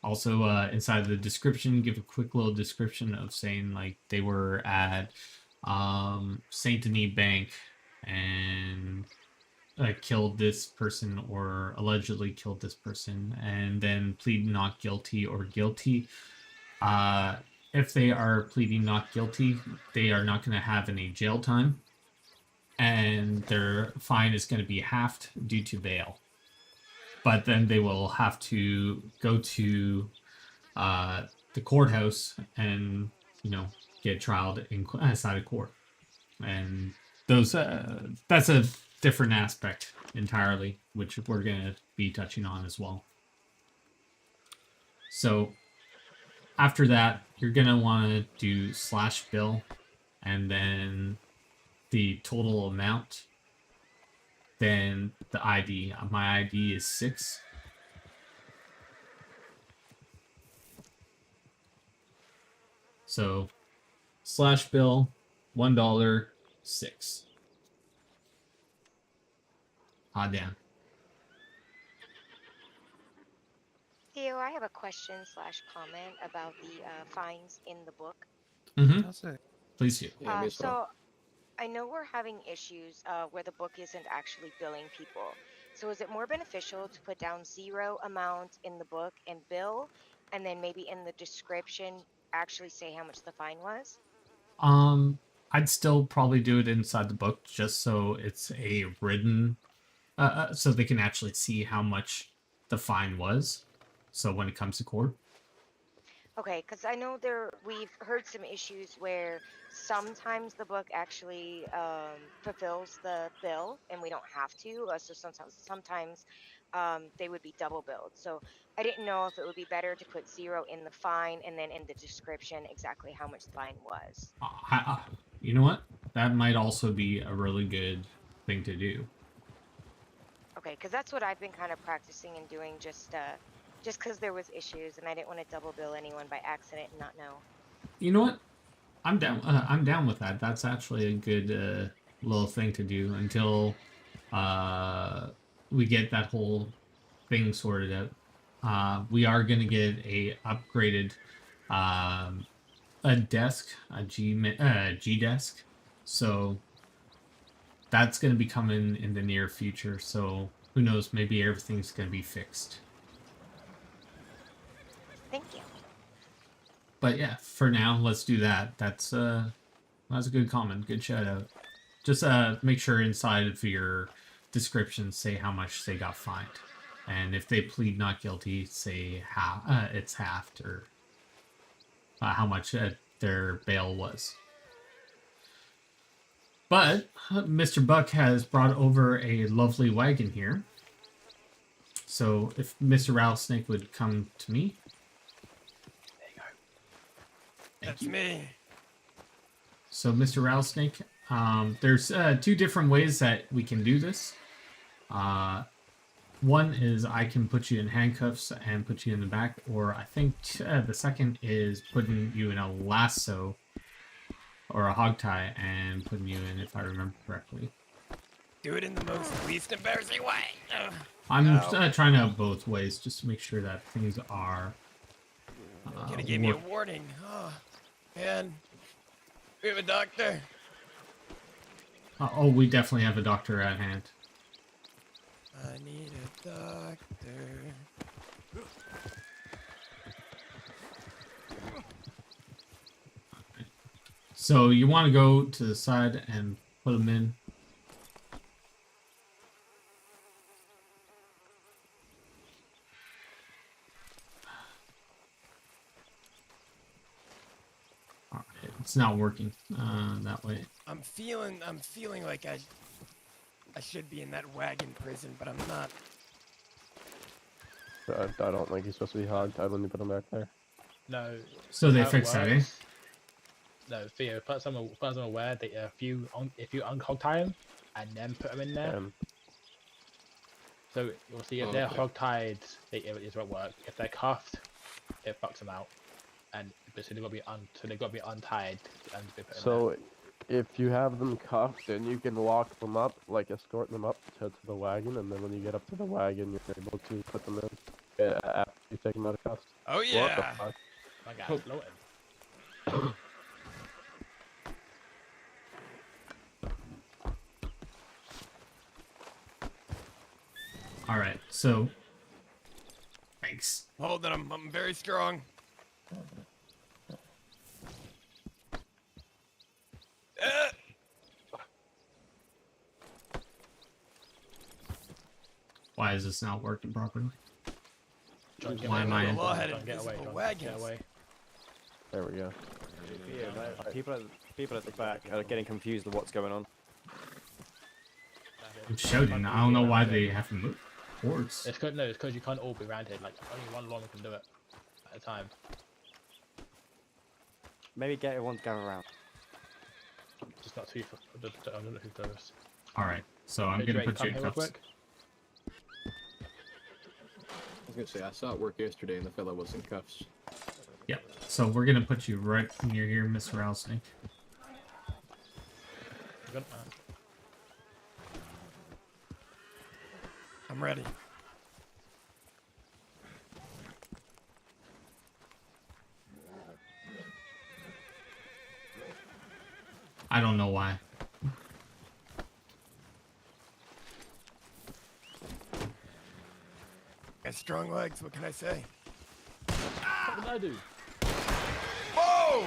Also, inside the description, give a quick little description of saying like they were at Saint Denis Bank and killed this person or allegedly killed this person, and then plead not guilty or guilty. If they are pleading not guilty, they are not going to have any jail time, and their fine is going to be halved due to bail. But then they will have to go to the courthouse and get trialed inside of court, and those that's a different aspect entirely, which we're going to be touching on as well. So after that, you're going to want to do /bill and then the total amount, then the ID. My ID is 6. So /bill, $1, 6. Damn. Theo, I have a question/comment about the fines in the book. Mm-hmm. Please do. So I know we're having issues where the book isn't actually billing people. So is it more beneficial to put down 0 amount in the book and bill, and then maybe in the description actually say how much the fine was? I'd still probably do it inside the book just so it's a written, so they can actually see how much the fine was. So when it comes to court. Okay, because I know we've heard some issues where sometimes the book actually fulfills the bill and we don't have to. So sometimes they would be double billed. So I didn't know if it would be better to put 0 in the fine and then in the description exactly how much the fine was. You know what? That might also be a really good thing to do. Okay, because that's what I've been kind of practicing and doing just because there was issues and I didn't want to double bill anyone by accident and not know. You know what? I'm down. I'm down with that. That's actually a good little thing to do until we get that whole thing sorted out. We are gonna get a upgraded a desk, a G desk. So that's gonna be coming in the near future. So who knows? Maybe everything's gonna be fixed. Thank you. But yeah, for now, let's do that. That's a good comment. Good shout out. Just make sure inside of your description say how much they got fined, and if they plead not guilty, say half. It's halved or how much their bail was. But Mr. Buck has brought over a lovely wagon here. So if Mr. Rattlesnake would come to me. There you go. That's me. So Mr. Rattlesnake, there's 2 different ways that we can do this. One is I can put you in handcuffs and put you in the back, or I think the second is putting you in a lasso or a hog tie and putting you in, if I remember correctly. Do it in the most least embarrassing way. I'm trying out both ways just to make sure that things are. Could have gave me a warning. Oh, man. We have a doctor. Oh, we definitely have a doctor at hand. I need a doctor. So you want to go to the side and put them in. Alright, it's not working that way. I'm feeling like I should be in that wagon prison, but I'm not. I don't think he's supposed to be hog-tied when you put him back there. No. So they fixed that, eh? No, Theo, put someone aware that if you unhog tie him and then put him in there. So you'll see if they're hog tied, it won't work. If they're cuffed, it fucks them out. And so they've got to be untied and be put in So if you have them cuffed, then you can lock them up, like escort them up to the wagon, and then when you get up to the wagon, you're able to put them in after you take them out of cuffs. Oh yeah. What the fuck? My guy's floating. All right, so thanks. Hold on, I'm very strong. Why is this not working properly? Why am I in? Get away. There we go. People at the back are getting confused with what's going on. I'm shouting. I don't know why they have to move towards. It's because you can't all be around here. Like only one lawman can do it at a time. Maybe get everyone to gather around. Just not too. I don't know who does. All right, so I'm gonna put you in cuffs. I was gonna say I saw it work yesterday, and the fellow was in cuffs. Yep. So we're gonna put you right near here, Mr. Rattlesnake. I'm ready. I don't know why. strong legs. What can I say? What did I do? Whoa!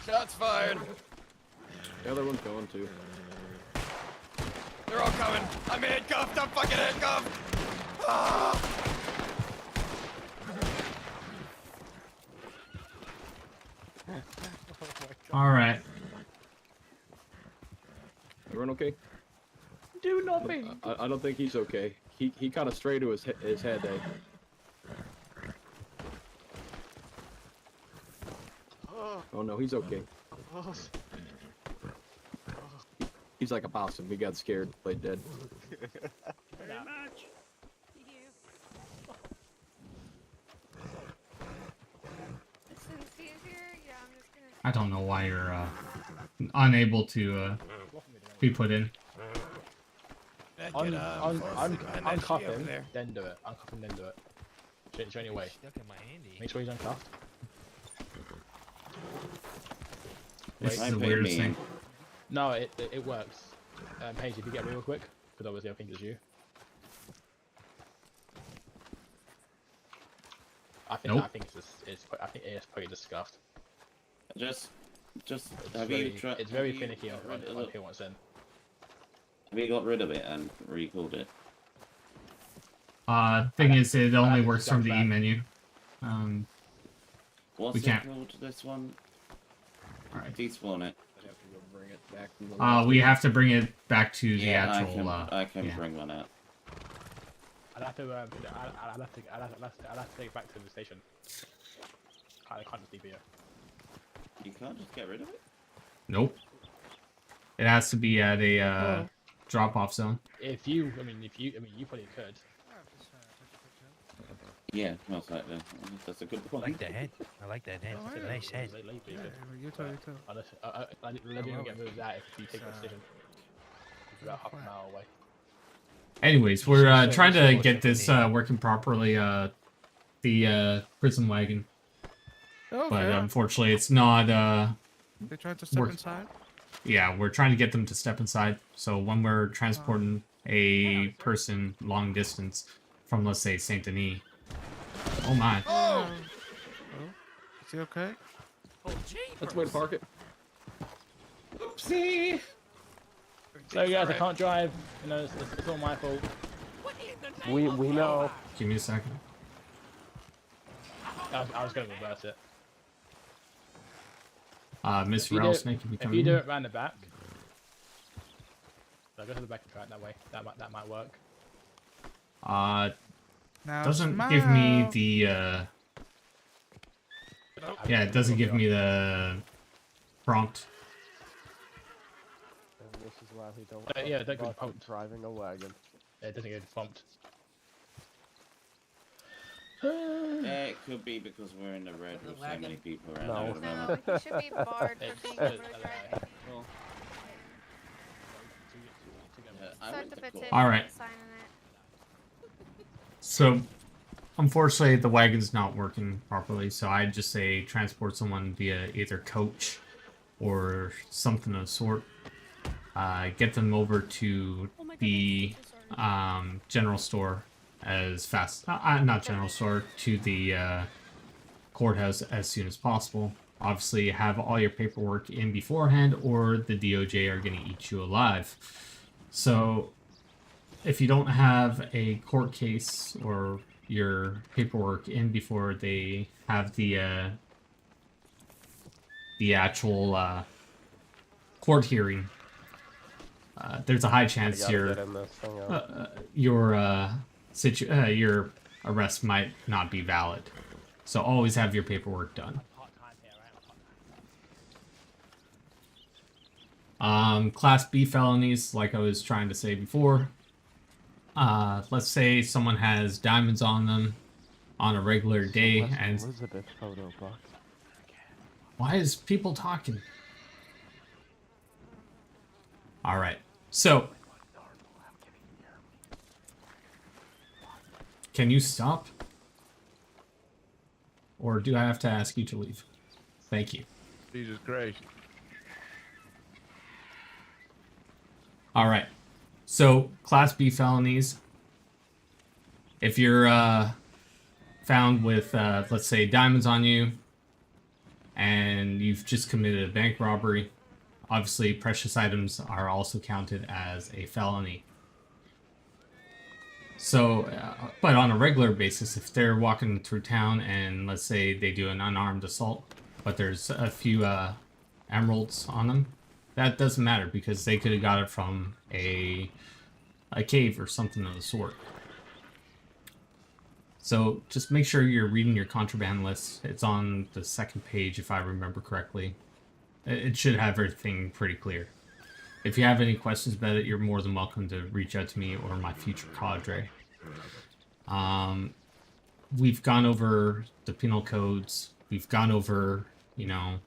Shots fired. The other one's going too. They're all coming. I'm handcuffed. I'm fucking handcuffed. Ah! All right. Everyone okay? Do nothing. I don't think he's okay. He kind of strayed to his head, eh? Oh no, he's okay. He's like a possum. He got scared, played dead. Very much. Since he's here, yeah, I'm just gonna. I don't know why you're unable to be put in. Uncuff him, then do it. Uncuff him, then do it. Is there any way? Make sure he's uncuffed. This is the weirdest thing. No, it works. Paige, if you get real quick, because obviously I think it's you. I think Nope. I think it is pretty discussed. Just It's have very, you tried? it's very finicky on who wants in. Have you got rid of it and recalled it? Thing is, it only to works from the jump E back. menu. What's we it can't. called? This one. Alright. Despawn it. Bring it back from the We have to bring it back to the Yeah, actual. I can yeah. bring one out. I'd have to take it back to the station. I can't just leave it here. You can't just get rid of it. Nope. It has to be at a drop-off zone. If you probably could. Yeah, most likely. That's a good I point. like that head. I like that head. It's a nice head. You too, you too. Unless let me get moved out if you take the decision. It's about half a mile away. Anyways, we're trying to get this working properly. The prison wagon, Okay. but unfortunately, it's not. They tried to step work- inside. Yeah, we're trying to get them to step inside. So when we're transporting a person long distance from, let's say, Saint Denis. Oh my. Oh! Is he okay? That's the way to park it. Oopsie! So guys, I can't drive. You know, it's all my fault. We know. Give me a second. I was going to reverse it. Miss If you do- Rattlesnake, if you If come you in. do it round the back, so go to the back and try it that way. That might work. Now Doesn't give me smile. the. Yeah, it doesn't give me the prompt. And this is why we don't. Yeah, don't go fuck prompt. driving a wagon. Yeah, it doesn't get prompt. It could be because we're in the red with so many people around No. at the moment. No, you should be barred for being road driving. I Start went the to court. petition. Alright. Sign on it. So, unfortunately, the wagon's not working properly, so I'd just say transport someone via either coach or something of the sort. Get them over to the general store as fast, not general store, to the courthouse as soon as possible. Obviously, have all your paperwork in beforehand, or the DOJ are going to eat you alive. So, if you don't have a court case or your paperwork in before they have the actual court hearing, there's a high chance gotta get in this thing out. your arrest might not be valid. So always have your paperwork done. Class B felonies, like I was trying to say before. Let's say someone has diamonds on them on a regular day, West and Elizabeth photo book. why is people talking? All right, so can you stop, or do I have to ask you to leave? Thank you. Jesus Christ. All right. So, Class B felonies. if you're found with, let's say, diamonds on you, and you've just committed a bank robbery, obviously precious items are also counted as a felony. So, but on a regular basis, if they're walking through town and let's say they do an unarmed assault, but there's a few emeralds on them, that doesn't matter because they could have got it from a cave or something of the sort. So just make sure you're reading your contraband list. It's on the second page, if I remember correctly. It should have everything pretty clear. If you have any questions about it, you're more than welcome to reach out to me or my future cadre. We've gone over the penal codes. We've gone over, you know,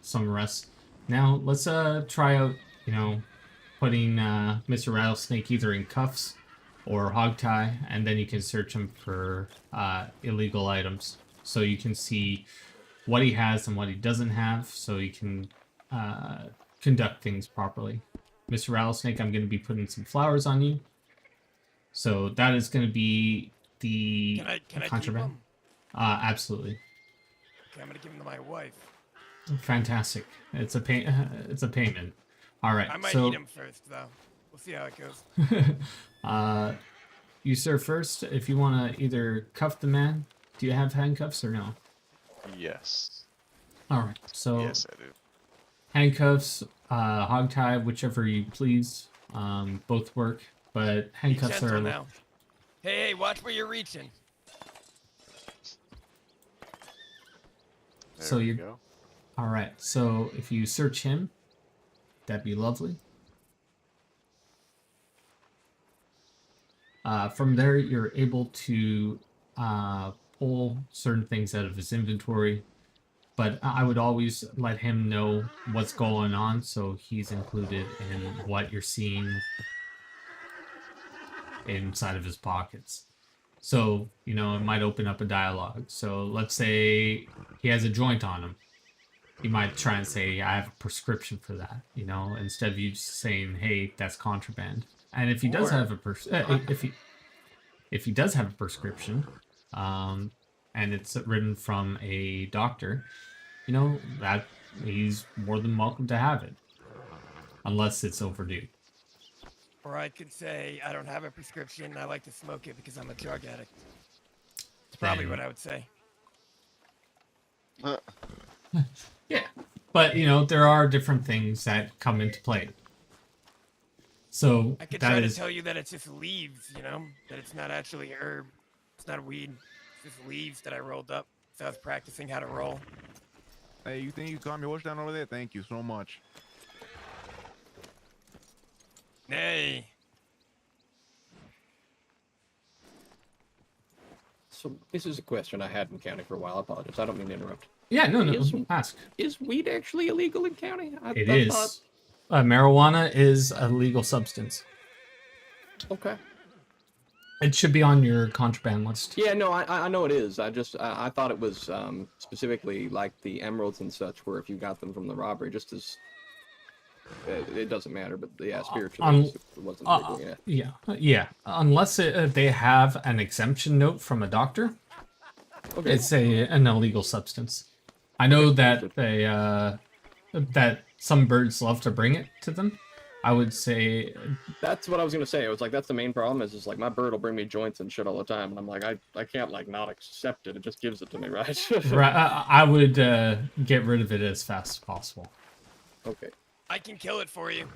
some arrests. Now let's try out, you know, putting Mr. Rattlesnake either in cuffs or hogtie, and then you can search him for illegal items. So you can see what he has and what he doesn't have, so you can conduct things properly. Mr. Rattlesnake, I'm going to be putting some flowers on you. So that is going to be the Can I contraband. keep 'em? Absolutely. Okay, I'm gonna give them to my wife. Fantastic. It's a payment. All right. I might so eat them first, though. We'll see how it goes. You sir first. If you want to either cuff the man, do you have handcuffs or no? Yes. All right. So Yes, I do. handcuffs, hogtie, whichever you please. Both work, but Be handcuffs gentle are. now. Hey, watch where you're reaching. So There we you. go. All right. So if you search him, that'd be lovely. From there, you're able to pull certain things out of his inventory, but I would always let him know what's going on, so he's included in what you're seeing inside of his pockets. So, you know, it might open up a dialogue. So let's say he has a joint on him. You might try and say, I have a prescription for that, you know, instead of you just saying, hey, that's contraband. And if he does have a if he does have a prescription, and it's written from a doctor, you know, that he's more than welcome to have it, unless it's overdue. Or I could say, I don't have a prescription. I like to smoke it because I'm a drug addict. It's probably what I would say. Yeah, but you know, there are different things that come into play. So I could that try is to tell you that it's just leaves, you know, that it's not actually herb. It's not a weed. It's just leaves that I rolled up. So I was practicing how to roll. Hey, you think you calm your horse down over there? Thank you so much. Nay. So this is a question I had in county for a while. I apologize. I don't mean to interrupt. Yeah, no, ask. Is weed actually illegal in county? It is. Marijuana is a legal substance. Okay. It should be on your contraband list. Yeah, no, I know it is. I thought it was specifically like the emeralds and such, where if you got them from the robbery, just as it doesn't matter. But yeah, spiritually, it wasn't legal. Yeah. Yeah. Unless they have an exemption note from a doctor, Okay. it's an illegal substance. I know that they that some birds love to bring it to them. I would say That's what I was gonna say. I was like, that's the main problem. Is like my bird will bring me joints and shit all the time, and I'm like, I can't like not accept it. It just gives it to me, right? I would get rid of it as fast as possible. Okay. I can kill it for you.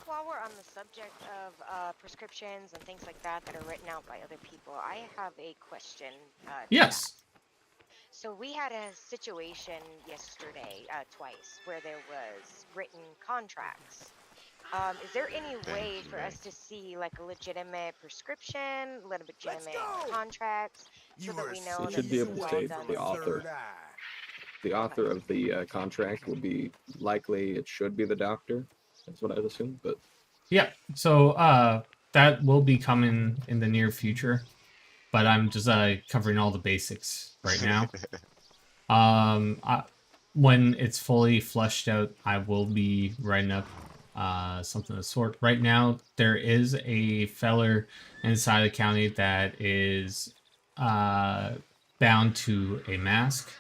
While we're on the subject of prescriptions and things like that that are written out by other people, I have a question. To Yes. ask. So we had a situation yesterday, twice, where there was written contracts. Is there any way for us to see like a legitimate prescription, legitimate contracts, so that we know It that should be this able is to well say done? the author. The author of the contract would be likely. It should be the doctor. That's what I'd assume. But Yeah. So that will be coming in the near future, but I'm just covering all the basics right now. When it's fully fleshed out, I will be writing up something of the sort. Right now, there is a feller inside the county that is bound to a mask,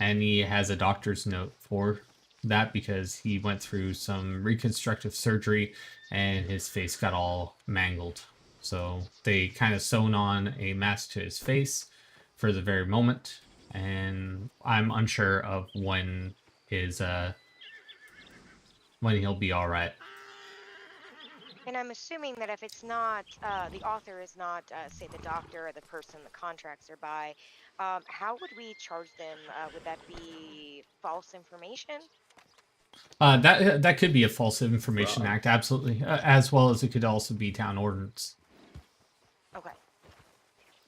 and he has a doctor's note for that because he went through some reconstructive surgery and his face got all mangled. So they kind of sewn on a mask to his face for the very moment, and I'm unsure of when he'll be all right. And I'm assuming that if it's not, the author is not, say, the doctor or the person the contracts are by, how would we charge them? Would that be false information? That could be a false information Fraud. act, absolutely, as well as it could also be town ordinance. Okay.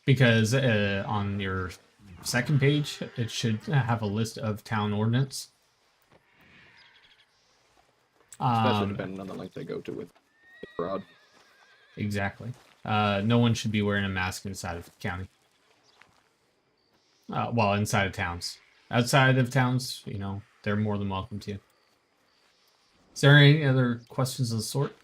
Because on your second page, it should have a list of town ordinance. Especially depending on the length they go to with fraud. Exactly. No one should be wearing a mask inside of the county. Well, inside of towns. Outside of towns, you know, they're more than welcome to. Is there any other questions of the sort?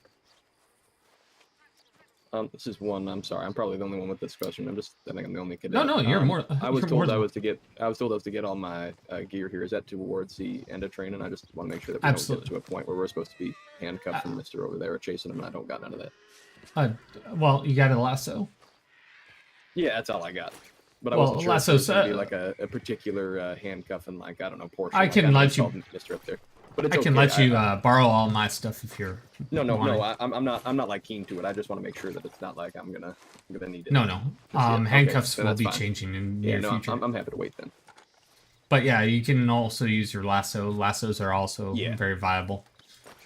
This is one. I'm sorry. I'm probably the only one with this question. I think I'm the only cadet. No, you're more. I was you're told more than I was to get all my gear here. Is that towards the end of training? I just want to make sure that we don't get to a point where we're supposed to be handcuffed from Mister over there or chasing him, and I don't got none of that. Well, you got a lasso. Yeah, that's all I got. But I Well, wasn't sure if lassos, there's gonna be like a particular handcuffing, like, I don't know, portion. I like can let you. Mister up there. But it's I can okay. let you borrow all my stuff if you're. No. wanting. I'm not like keen to it. I just want to make sure that it's not like I'm gonna need it. No. Handcuffs then will that's be fine. changing in Yeah, near no, future. I'm happy to wait then. But yeah, you can also use your lasso. Lassos are also very viable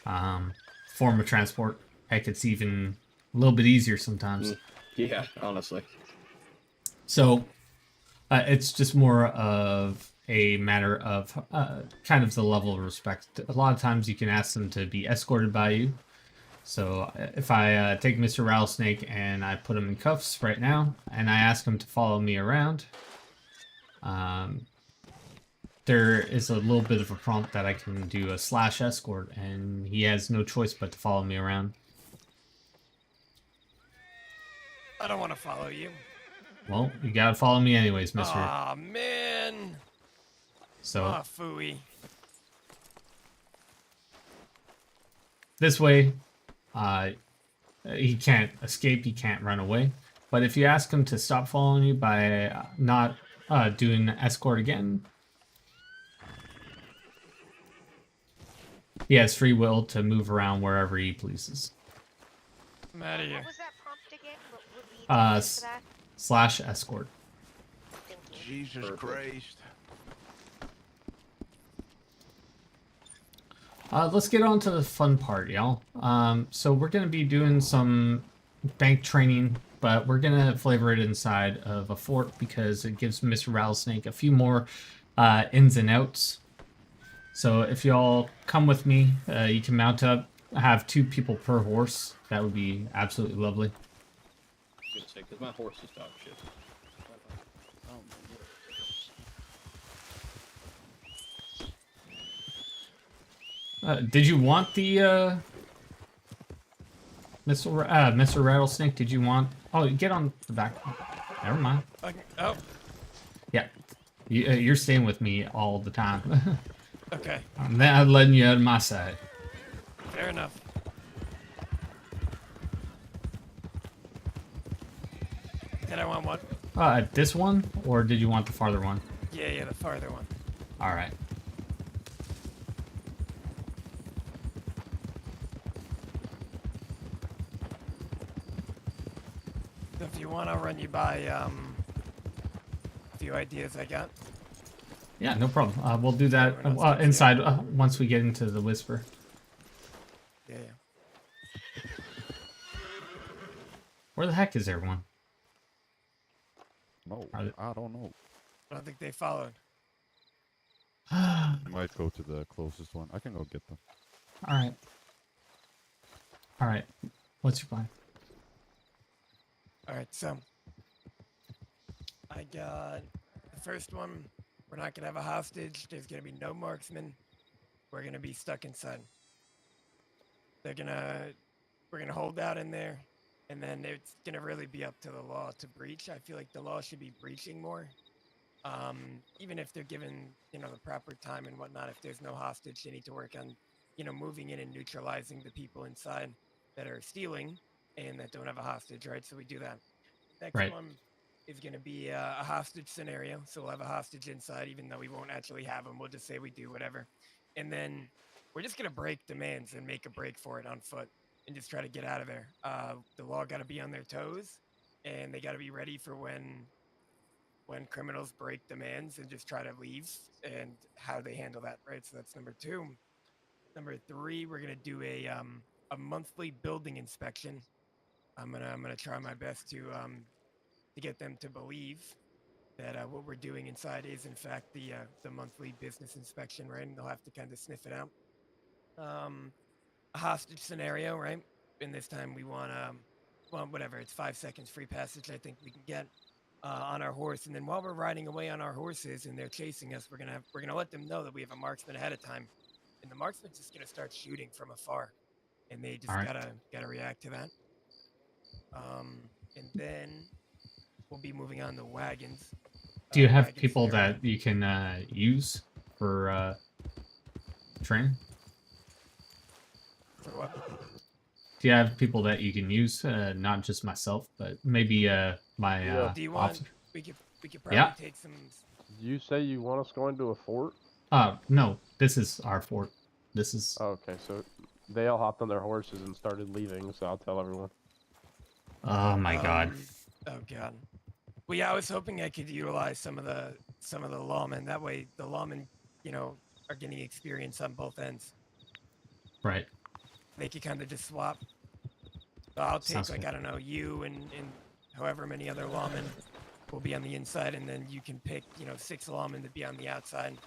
form of transport. Heck, it's even a little bit easier sometimes. Yeah, honestly. So it's just more of a matter of kind of the level of respect. A lot of times you can ask them to be escorted by you. So if I take Mr. Rattlesnake and I put him in cuffs right now, and I ask him to follow me around, there is a little bit of a prompt that I can do a / escort, and he has no choice but to follow me around. I don't want to follow you. Well, you gotta follow me anyways, mister. Aw, man. So Aw, phooey. this way, he can't escape, he can't run away. But if you ask him to stop following you by not doing the escort again, he has free will to move around wherever he pleases. I'm out of here. What was that prompt again? What would be the prompt for that? / escort. Jesus Christ. Let's get on to the fun part, y'all. So we're going to be doing some bank training, but we're going to flavor it inside of a fort because it gives Mr. Rattlesnake a few more ins and outs. So if y'all come with me, you can mount up, have 2 people per horse. That would be absolutely lovely. Because my horse is dog shit. Did you want the Mr. Rattlesnake? Did you want? Oh, get on the back. Never mind. Oh. Yeah, you're staying with me all the time. Okay. I'm not letting you out of my sight. Fair enough. Did I want what? This one, or did you want the farther one? Yeah, the farther one. All right. So if you want, I'll run you by a few ideas I got. Yeah, no problem. We'll do that inside once we get into the whisper. Yeah. Where the heck is everyone? No, Are they- I don't know. I don't think they followed. Might go to the closest one. I can go get them. All right. All right. What's your plan? All right, so I got the first one. We're not gonna have a hostage. There's gonna be no marksman. We're gonna be stuck inside. we're gonna hold out in there, and then it's gonna really be up to the law to breach. I feel like the law should be breaching more. Even if they're given, the proper time and whatnot, if there's no hostage, they need to work on, moving in and neutralizing the people inside that are stealing and that don't have a hostage, right? So we do that. Next Right. one is going to be a hostage scenario. So we'll have a hostage inside, even though we won't actually have them. We'll just say we do, whatever. And then we're just going to break demands and make a break for it on foot and just try to get out of there. The law got to be on their toes, and they got to be ready for when criminals break demands and just try to leave, and how they handle that, right? So that's number 2. Number 3, we're gonna do a monthly building inspection. I'm gonna try my best to get them to believe that what we're doing inside is in fact the monthly business inspection, right? And they'll have to kind of sniff it out. A hostage scenario, right? And this time we want well, whatever, it's 5 seconds free passage. I think we can get on our horse, and then while we're riding away on our horses and they're chasing us, we're gonna let them know that we have a marksman ahead of time, and the marksman's just gonna start shooting from afar, and they just All right. gotta react to that. And then we'll be moving on to wagons. Do you have wagon people scenario. that you can use for training? For what? Do you have people that you can use, not just myself, but maybe my Do you want? officer? We could probably Yeah. take some. You say you want us going to a fort? No, this is our fort. This is. Okay, so they all hopped on their horses and started leaving, so I'll tell everyone. Oh my god. Oh god. Well, yeah, I was hoping I could utilize some of the lawmen. That way, the lawmen, are getting experience on both ends. Right. They could kind of just swap. So I'll take Sounds like good. I don't know, you and however many other lawmen will be on the inside, and then you can pick 6 lawmen to be on the outside,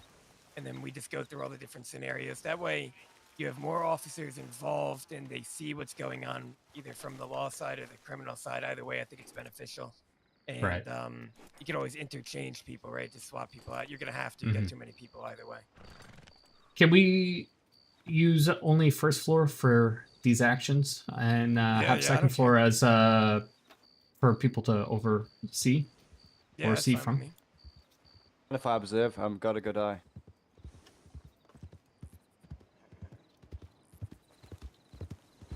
and then we just go through all the different scenarios. That way, you have more officers involved, and they see what's going on either from the law side or the criminal side. Either way, I think it's beneficial. And Right. You can always interchange people, right? Just swap people out. You're gonna have to get Mhm. too many people either way. Can we use only first floor for these actions and Yeah, have I second don't floor as for people to oversee Yeah, or that's see fine with from? me. If I observe, got a good eye.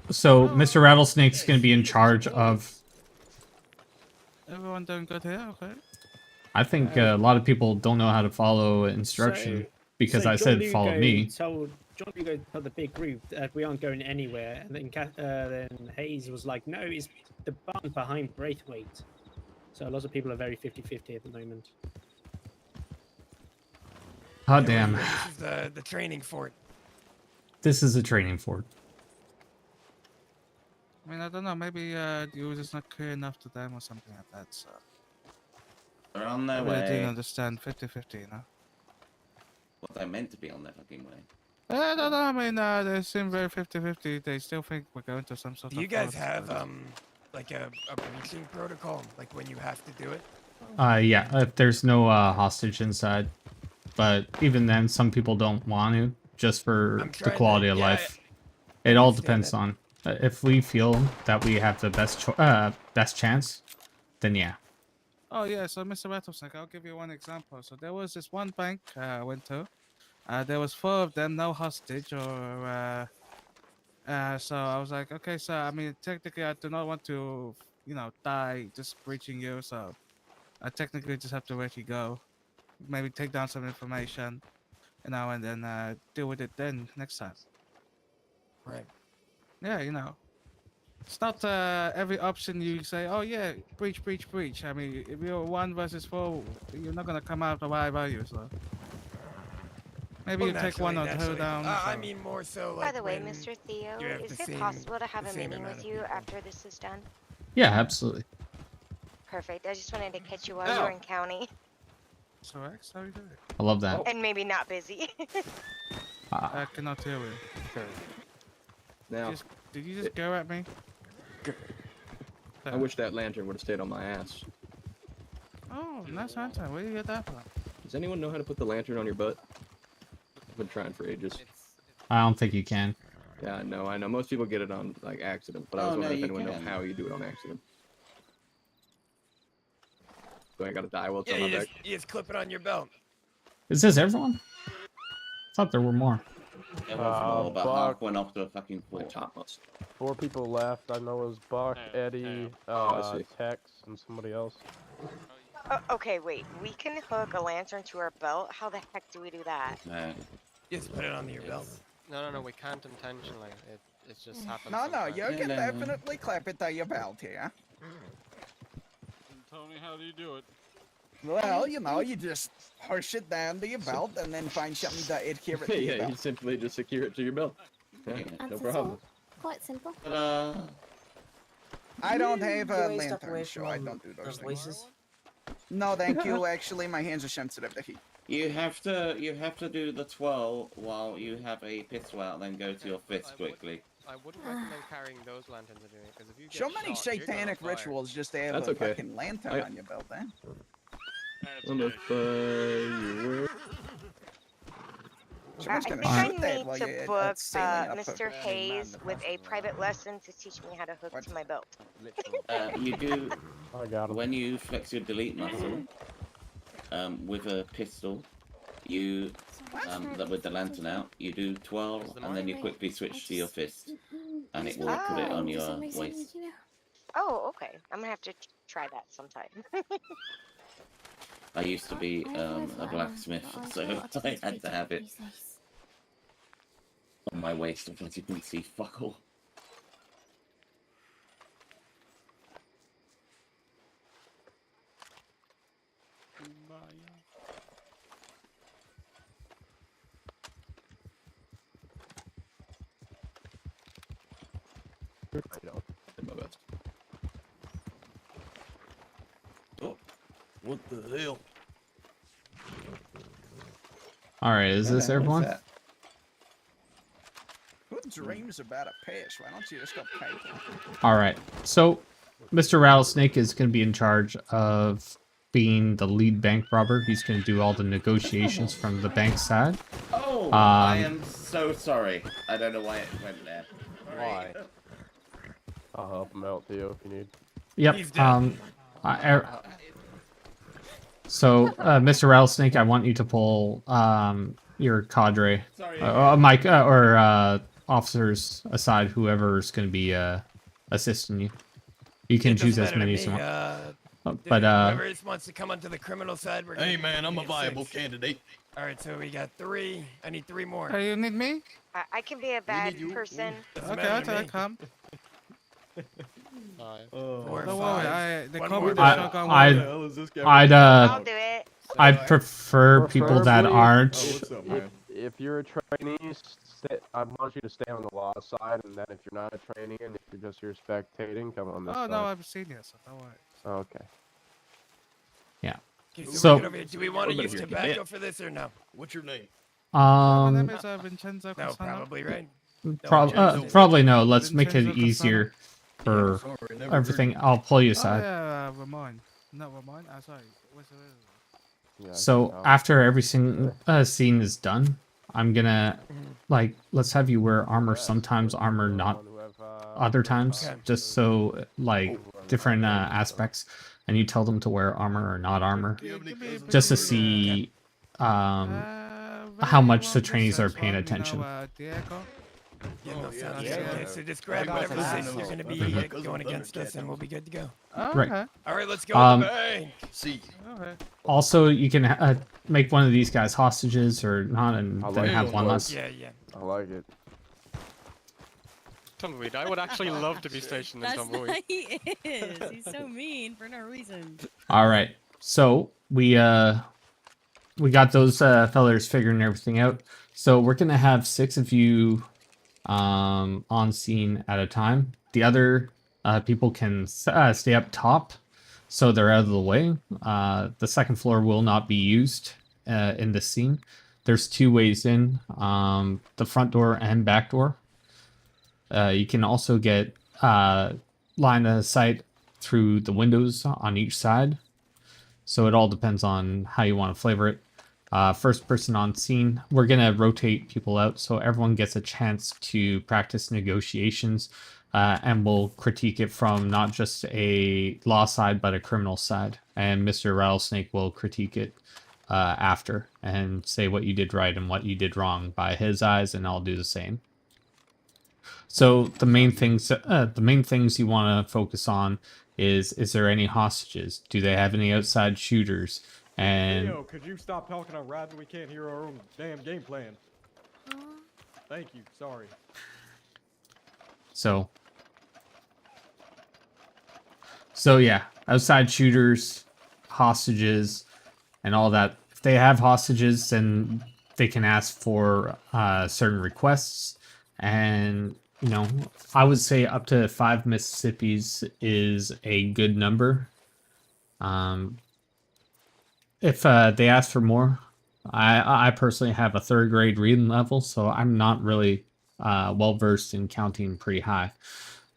So Mr. Rattlesnake's going to be in charge of. Everyone doing good here? Okay. I think a lot of people don't know how to follow instruction because I said follow me. Told John Lugo told the big group that we aren't going anywhere, and then then Hayes was like, "No, it's the barn behind Braithwaite." So lots of people are very 50-50 at the moment. Hot damn. This is the training fort. This is a training fort. I mean, I don't know. Maybe the rules is not clear enough to them or something like that. So They're on their I really didn't way. understand 50-50, What they're meant to be on their fucking way. I don't know. I mean, they seem very 50-50. They still think we're going to some sort Do of. you guys fort, have but- like a breaching protocol, like when you have to do it? Yeah, if there's no hostage inside. But even then, some people don't want to, just for I'm the trying to- quality of yeah, life. It all understand depends that. on. If we feel that we have the best chance, then yeah. Oh yeah, so Mr. Rattlesnake, I'll give you one example. So there was this one bank I went to. There was 4 of them, no hostage or. So I was like, okay, so I mean, technically, I do not want to, die just breaching you. So I technically just have to let you go. Maybe take down some information, and then deal with it then next time. Right. Yeah, it's not every option you say, oh yeah, breach. I mean, if you're 1 versus 4, you're not gonna come out alive, are you? So maybe Well, you take 1 or 2 naturally. down. I so- mean, more so By like the way, when Mr. Theo, you have is the it same- possible to have the a same meeting amount with of you people. after this is done? Yeah, absolutely. Perfect. I just wanted to catch you while you were in county. So X, how you doing? I love that. And maybe not busy. I cannot hear you. Now, Did you just go at me? I wish that lantern would have stayed on my ass. Oh, nice answer. Where did you get that from? Does anyone know how to put the lantern on your butt? I've been trying for ages. I don't think you can. Yeah, no, I know. Most people get it on like accident, but I was Oh, no, wondering if you anyone knows can. how you do it on accident. So I gotta die while it's Yeah, on my you back. just clip it on your belt. Is this everyone? I thought there were more. There was more, but Buck, half went off to a fucking My four. top must. 4 people left. I know it was Buck, Eddie, I see. Tex, and somebody else. Oh, okay, wait. We can hook a lantern to our belt. How the heck do we do that? Just put it on your belt. No, we can't intentionally. It just happens. No, sometimes. you can definitely clip it to your belt here. Tony, how do you do it? Well, you just push it down to your belt and then find something to adhere it to your Yeah, you belt. simply just secure it to your belt. Yeah, no That's problem. quite simple. I don't have a Go step away lantern, so I from don't do those things. voices. No, thank you. Actually, my hands are sensitive to heat. You have to do the twirl while you have a pistol out, then go to your fist quickly. I wouldn't recommend carrying those lanterns or doing it because if you get So many shot, you're gonna satanic fire. rituals just to have That's a okay. fucking lantern on your belt, eh? On the fire. I Someone's think gonna I shoot that need while to you're book sailing up Mr. a- Hayes with a private lesson to teach me how to hook to my belt. You do I got him. when you flex your delete muscle with a pistol. You with the lantern out, you do twirl, and then you quickly switch to your fist, and it will put it on your waist. Oh, okay. I'm gonna have to try that sometime. I used to be a blacksmith, so I had to have it on my waist, but you can see fuck all. My best. Oh, what the hell? All right, is this everyone? Who dreams about a piss? Why don't you just go pay? All right. So, Mr. Rattlesnake is going to be in charge of being the lead bank robber. He's going to do all the negotiations from the bank side. Oh, I am so sorry. I don't know why it went there. Why? I'll help him out, Theo, if you need. Yep. So, Mr. Rattlesnake, I want you to pull your cadre, Mike, or officers aside, whoever's going to be assisting you. You can choose as many as you want. But whoever just wants to come onto the criminal side, we're Hey, gonna man, I'm a get viable 6. candidate. All right, so we got 3. I need 3 more. Hey, you need me? I can be a bad person. Okay, I'll come. Four, Don't five. worry, they One call me more. the shotgun warrior. I'll do it. I'd prefer people that Preferably, aren't. If you're a trainee, I want you to stay on the law side, and then if you're not a trainee and if you're just here spectating, come on this Oh, side. no, I'm a senior, so don't worry. Okay. Yeah. Okay, So- we're good over here. Do we want to use tobacco for this or no? What's your name? My name Um, is Vincenzo No, Cassano. probably right. probably no. Let's make it easier for sorry, never heard everything. I'll pull you Oh, aside. yeah, Ramon. Not Ramon. Sorry. What's the So after every single scene is done, I'm gonna let's have you wear armor sometimes, armor not other times, just so different aspects, and you tell them to wear armor or not armor, just to see how much the trainees are paying attention. Diego? Yeah, no, sounds yeah. good. Okay, so just grab whatever position you're going to be going against us, and we'll be good to go. Oh, Right. okay. All right, let's go to the bank. See. Okay. Also, you can make one of these guys hostages or not, and then have one less. Yeah, yeah. I like it. Tumbleweed, I would actually love to be stationed in That's Tumbleweed. not, he is. He's so mean for no reason. All right, so we got those fellers figuring everything out. So we're gonna have 6 of you on scene at a time. The other people can stay up top, so they're out of the way. The second floor will not be used in this scene. There's 2 ways in, the front door and back door. You can also get line of sight through the windows on each side. So it all depends on how you want to flavor it. First person on scene. We're gonna rotate people out so everyone gets a chance to practice negotiations, and we'll critique it from not just a law side but a criminal side. And Mr. Rattlesnake will critique it after and say what you did right and what you did wrong by his eyes, and I'll do the same. So the main things you want to focus on is there any hostages? Do they have any outside shooters? And Theo, could you stop talking on rap? We can't hear our own damn game plan. Thank you. Sorry. So yeah, outside shooters, hostages, and all that. If they have hostages, then they can ask for certain requests, and you know, I would say up to 5 Mississippis is a good number. If they ask for more, I personally have a 3rd grade reading level, so I'm not really well versed in counting pretty high.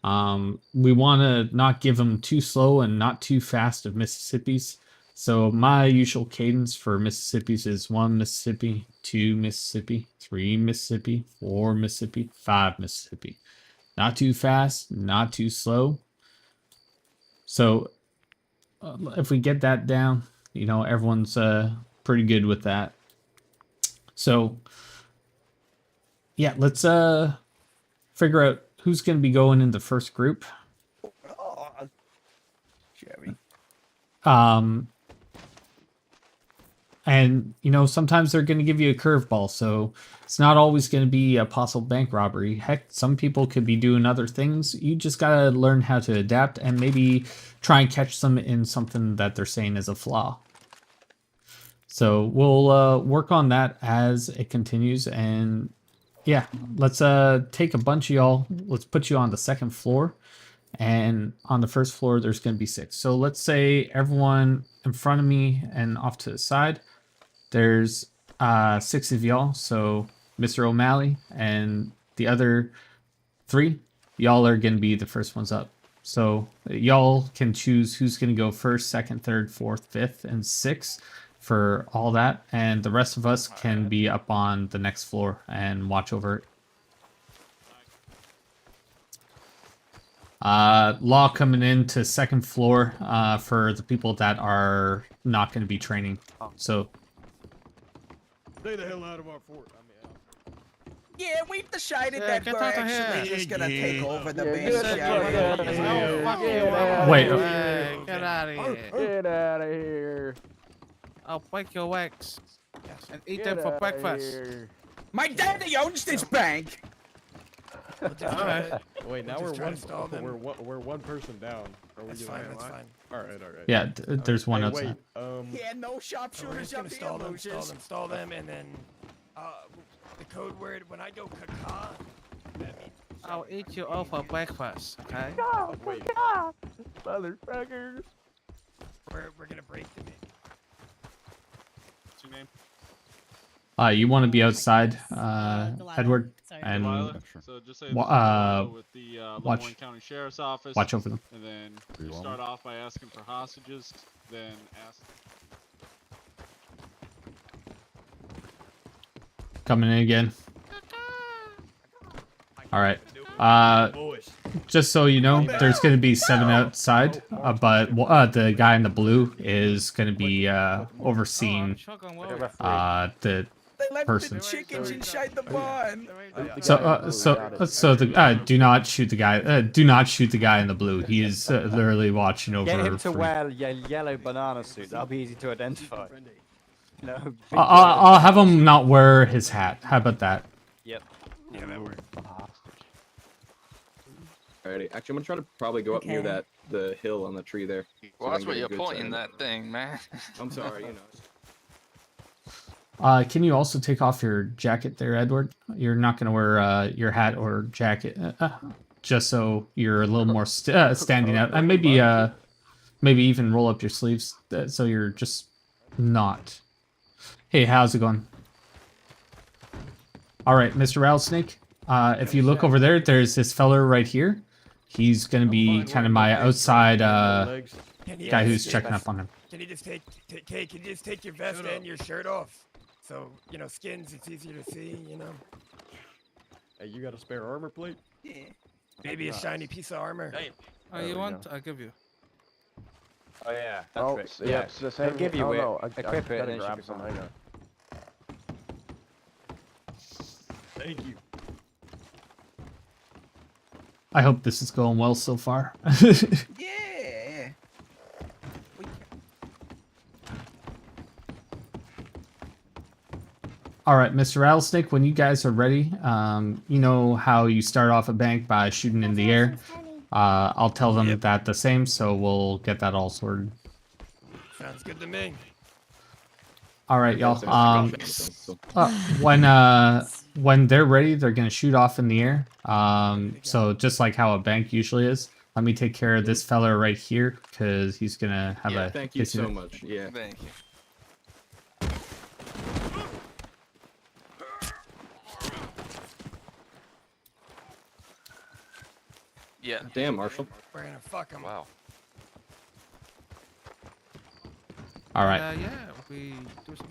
We want to not give them too slow and not too fast of Mississippis. So my usual cadence for Mississippis is 1 Mississippi, 2 Mississippi, 3 Mississippi, 4 Mississippi, 5 Mississippi. Not too fast, not too slow. So if we get that down, you know, everyone's pretty good with that. So yeah, let's figure out who's going to be going in the first group. Jerry. And you know, sometimes they're going to give you a curveball, so it's not always going to be a possible bank robbery. Heck, some people could be doing other things. You just got to learn how to adapt and maybe try and catch them in something that they're saying is a flaw. So we'll work on that as it continues. And yeah, let's take a bunch of y'all. Let's put you on the 2nd floor. And on the 1st floor, there's going to be 6. So let's say everyone in front of me and off to the side, there's 6 of y'all. So Mr. O'Malley and the other 3, y'all are going to be the first ones up. So y'all can choose who's going to go 1st, 2nd, 3rd, 4th, 5th, and 6th for all that. And the rest of us can be up on the next floor and watch over it. Law coming in to 2nd floor for the people that are not going to be training. So Stay the hell out of our fort. Yeah, we've decided that get we're out of actually here. just gonna take over the base. Get out of here. Wait. Get out of here. Get out of here. I'll break your legs and eat them for breakfast. My daddy owns this bank. Alright. Wait, now We're just trying to stall them. we're one person down. Are we That's doing fine, that? that's fine. All right. Yeah, there's one Hey, outside. wait, Yeah, no sharpshooters We're up just here, gonna losers. stall them, and then the code word when I go caca, that means I'll eat you all for breakfast, okay? Oh, wait. Motherfuckers. we're gonna break them in. What's your name? You want to be outside, Edward, Sorry. and So just say with the watch- Lemoyne County Sheriff's Office. watch over them. And then you start off by asking for hostages, then ask. Coming in again. All right. Just so you know, there's going to be 7 outside, but the guy in the blue is going to be overseeing the They left person. the chickens inside the barn. So the do not shoot the guy. Do not shoot the guy in the blue. He is literally watching over. Get him to for- wear a yellow banana suit. That'll be easy to identify. No. big I'll have him not wear his hat. How about that? Yep. Yeah, that works. Alrighty, actually, I'm gonna try to probably go up near Okay. the hill on the tree there. so I Watch can where get a you're good pointing sight. that thing, man. I'm sorry, you know. Can you also take off your jacket there, Edward? You're not going to wear your hat or jacket, just so you're a little more standing out, and maybe even roll up your sleeves so you're just not. Hey, how's it going? All right, Mr. Rattlesnake. If you look over there, there's this feller right here. He's going to be kind of my outside guy who's checking up on him. Can you just take your vest and your shirt off? So, you know, skins, it's easier to see, you know. Hey, you got a spare armor plate? Yeah. Maybe a shiny piece of armor. Oh, you want? I'll give you. Oh yeah, that's Oh, right. yeah, it's the same. He'll give you oh, it. no, I Equip it, gotta and then grab should be some. fine. Hang on. Thank you. I hope this is going well so far. Yeah. All right, Mr. Rattlesnake, when you guys are ready, you know how you start off a bank by shooting in the air. I'll tell them that the same, so we'll get that all sorted. Sounds good to me. All right, y'all. So. When they're ready, they're gonna shoot off in the air. So just like how a bank usually is. Let me take care of this fella right here because he's gonna have a. Thank you so much. Yeah. Thank you. Yeah. Damn, Marshal. We're gonna fuck him. Wow. All right. Yeah, we do some.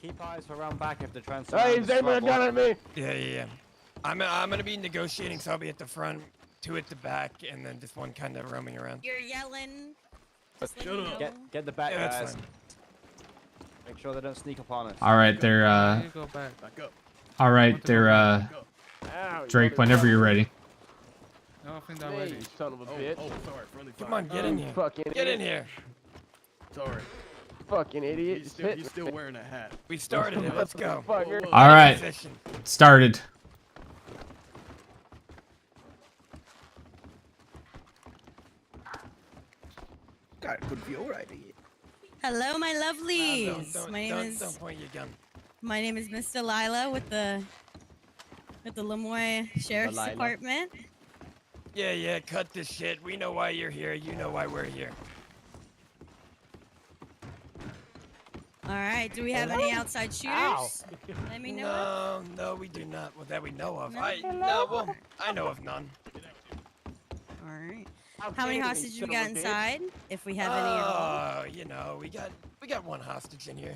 Keep eyes around back if they're trying to. Hey, he's aiming a gun at me. Yeah. I'm gonna be negotiating, so I'll be at the front, 2 at the back, and then just 1 kind of roaming around. You're yelling. Shut up. Get the back, Yeah, that's guys. fine. Make sure they don't sneak up on us. All right, they're. You go back. Back up. All right, they're. Ow, Drake, whenever you're ready. No, I think that Hey, way. you son of a bitch. Oh, sorry, friendly Come fire. on, get in here. Fucking Get in idiot. here. Sorry. Fucking idiot. He's still wearing a hat. We started it. Let's go. Fucker. All right, Position. started. Got a good view right here. Hello, my lovelies. Don't point your gun. My name is Miss Delilah with the Lemoyne Sheriff's Delilah. Department. Yeah, cut this shit. We know why you're here. You know why we're here. All right. Do we have any outside shooters? Let me know. No, we do not. Well, that we know of. No? I know of none. All right. How many hostages we got inside? If we have any at all. Oh, you know, we got 1 hostage in here.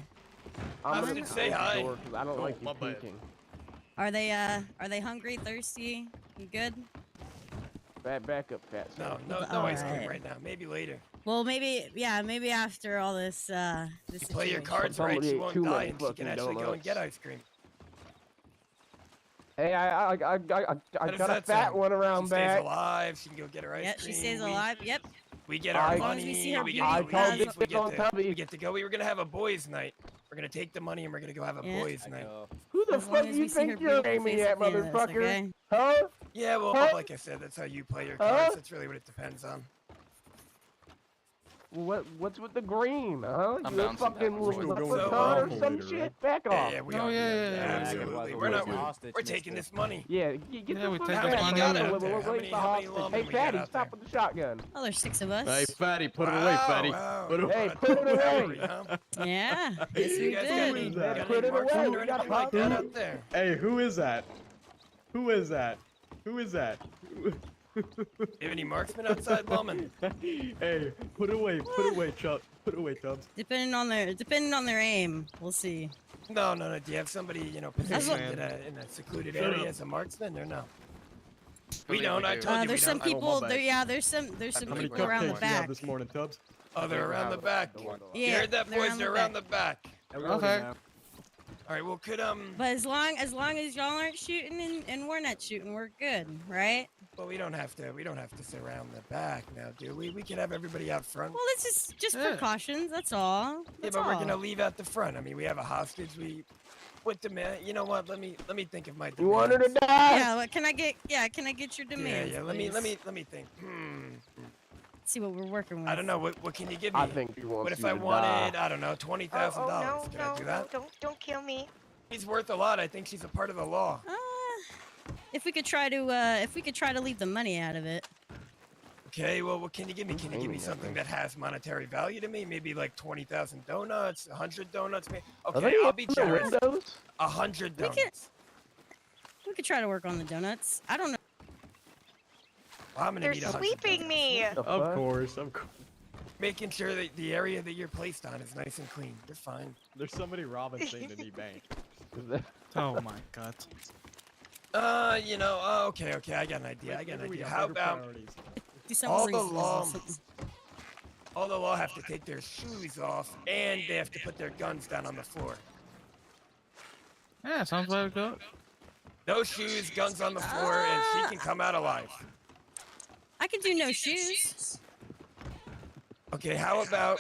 I'm Hostage, say hi. I don't like you my bad. peeking. Are they hungry, thirsty, you good? Back up, fat. No All ice cream right. right now. Maybe later. Well, maybe after all this this Play your situation. cards right. Somebody She ate won't too die, many and she can fucking actually go and donuts. get ice cream. Hey, I How got does a that fat sound? one around She stays back. alive. She can go get her ice Yep, cream. she stays alive. Yep. We get our As long money. as we see her we beauty, get I told we this get on to, Tubby. we get to go. We were gonna have a boys' night. We're gonna take the money and we're gonna go have a Yeah. boys' night. Who the As long fuck as do you we see her think you're beautiful aiming face at, at the end of this, motherfucker? okay? Huh? Yeah, well, Huh? like I said, that's how you play your Huh? cards. That's really what it depends on. What's with the green, huh? I'm You a bouncing fucking backwards. We're still going leprechaun to or the some later, shit? right? Back off. Yeah, we Oh, are. yeah. Absolutely. Yeah. We're not. Hostage, We're taking mister. this money. Yeah, get Yeah, the we fuck take out the of money. here. How many We'll got waste the out hostage. there? Hey, We got Fatty, out stop there? with the shotgun. Oh, there's 6 of us. Hey, fatty, put it away, fatty. Wow. Put it away. Hey, put it away. Huh? Yeah. Yes, You we guys did. got any, that? got Put any it away. marksmen or We got anything like that pop. out there? Hey, who is that? Who is that? Who is that? You have any marksmen outside, Lawman? Hey, put away, Chuck. Put away, Tubbs. Depending on their aim, we'll see. No. Do you have somebody, positioned in a secluded Shut area up. as a marksman or no? We We don't. I do. told you we There's some don't. people. my There, bad. yeah, there's some How many people around the cupcakes do you have back. this morning, Tubbs? Oh, they're around the back. Yeah, You heard that, they're boys? They're around the back. Okay. All right. Well, could But as long as y'all aren't shooting and we're not shooting, we're good, right? Well, we don't have to. We don't have to surround the back now, do we? We can have everybody out front. Well, this is just Yeah. precautions. That's all. Yeah, That's but we're all. gonna leave out the front. I mean, we have a hostage. What demand? You know what? Let me think of my demands. You want her to die? Yeah. What can I get? Yeah. Can I get your demands? Yeah. Let me think. See what we're working with. I don't know. What can you give me? I think he wants What if you I to wanted? die. I don't know, $20,000. Oh, Can I do that? don't kill me. She's worth a lot. I think she's a part of the law. If we could try to leave the money out of it. Okay, well, what can you give me? Can you give me something that has monetary value to me? Maybe like 20,000 donuts, 100 donuts. Okay, I'll be generous. 100 donuts. We could try to work on the donuts. I don't know. Well, I'm gonna They're need 100 sweeping me. Of course. making sure that the area that you're placed on is nice and clean. You're fine. There's somebody robbing Saint Denis Bank. Oh my god. You know, okay, I got an idea. How about Do some all the reasons or law, something. all the law have to take their shoes off, and they have to put their guns down on the floor. Yeah, sounds very good. No shoes, guns on the floor, and she can come out alive. I can do no shoes. Okay, how about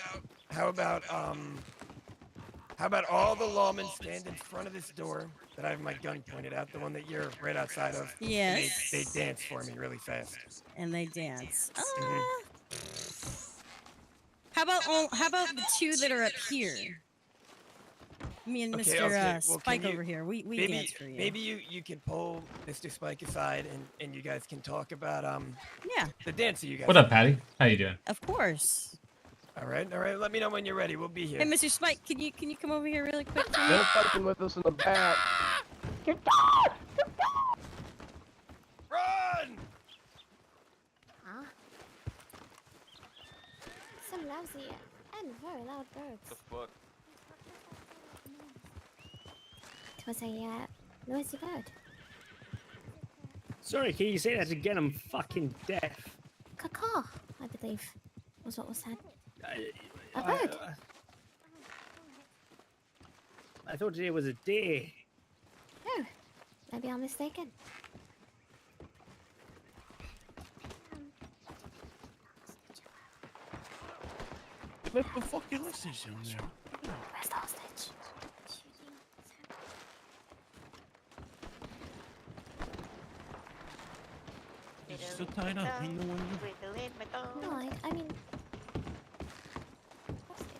all the lawmen stand in front of this door that I have my gun pointed out, the one that you're right outside of. and Yes. They dance for me really fast. And they dance. Mhm. How about the two that are up here? Me and Okay, Mr. okay, well, Spike can you- over here. We maybe, dance for you. Maybe you can pull Mr. Spike aside and you guys can talk about Yeah. the dance that you guys. What up, Patty? How you doing? Of course. All right. Let me know when you're ready. We'll be here. Hey, Mr. Spike, can you come over here really quick? For me? They're fighting with us in the back. Run! Huh? Some lousy and very loud birds. The fuck? It was a noisy bird. Sorry, can you say that again? I'm fucking deaf. Caw, I believe, was what was said. A bird. I thought today was a day. Oh, maybe I'm mistaken. Lift the fucking message on there. Where's the hostage? It's still tied up. Ain't no one. No, I mean.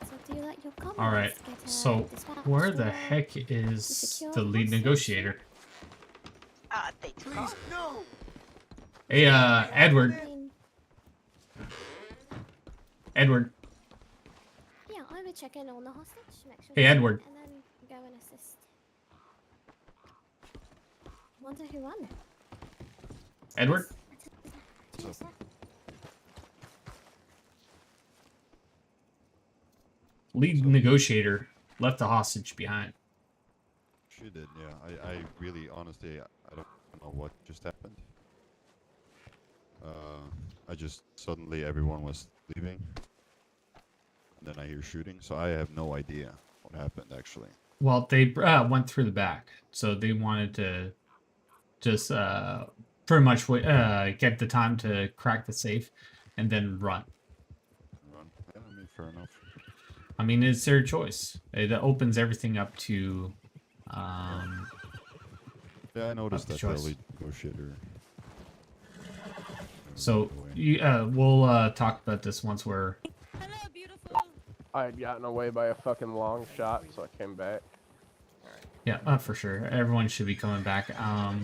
So do you let your comrades All right. get, So dispatched where the or heck is secure the lead hostage? negotiator? Please, no! Hey, Edward. I mean, Edward. yeah, I would check in on the hostage, make sure. Hey, he's Edward. fine, and then go and assist. Wonder who won. Edward. Lead negotiator left the hostage behind. She did, yeah. I really, honestly, I don't know what just happened. I just, suddenly everyone was leaving. And then I hear shooting, so I have no idea what happened, actually. Well, they went through the back, so they wanted to just pretty much get the time to crack the safe and then run. Run. Yeah, I mean, fair enough. I mean, it's their choice. It opens everything up to. Yeah, I noticed the that the choice. lead negotiator. So we'll talk about this once we're. I had gotten away by a fucking long shot, so I came back. Yeah, for sure. Everyone should be coming back.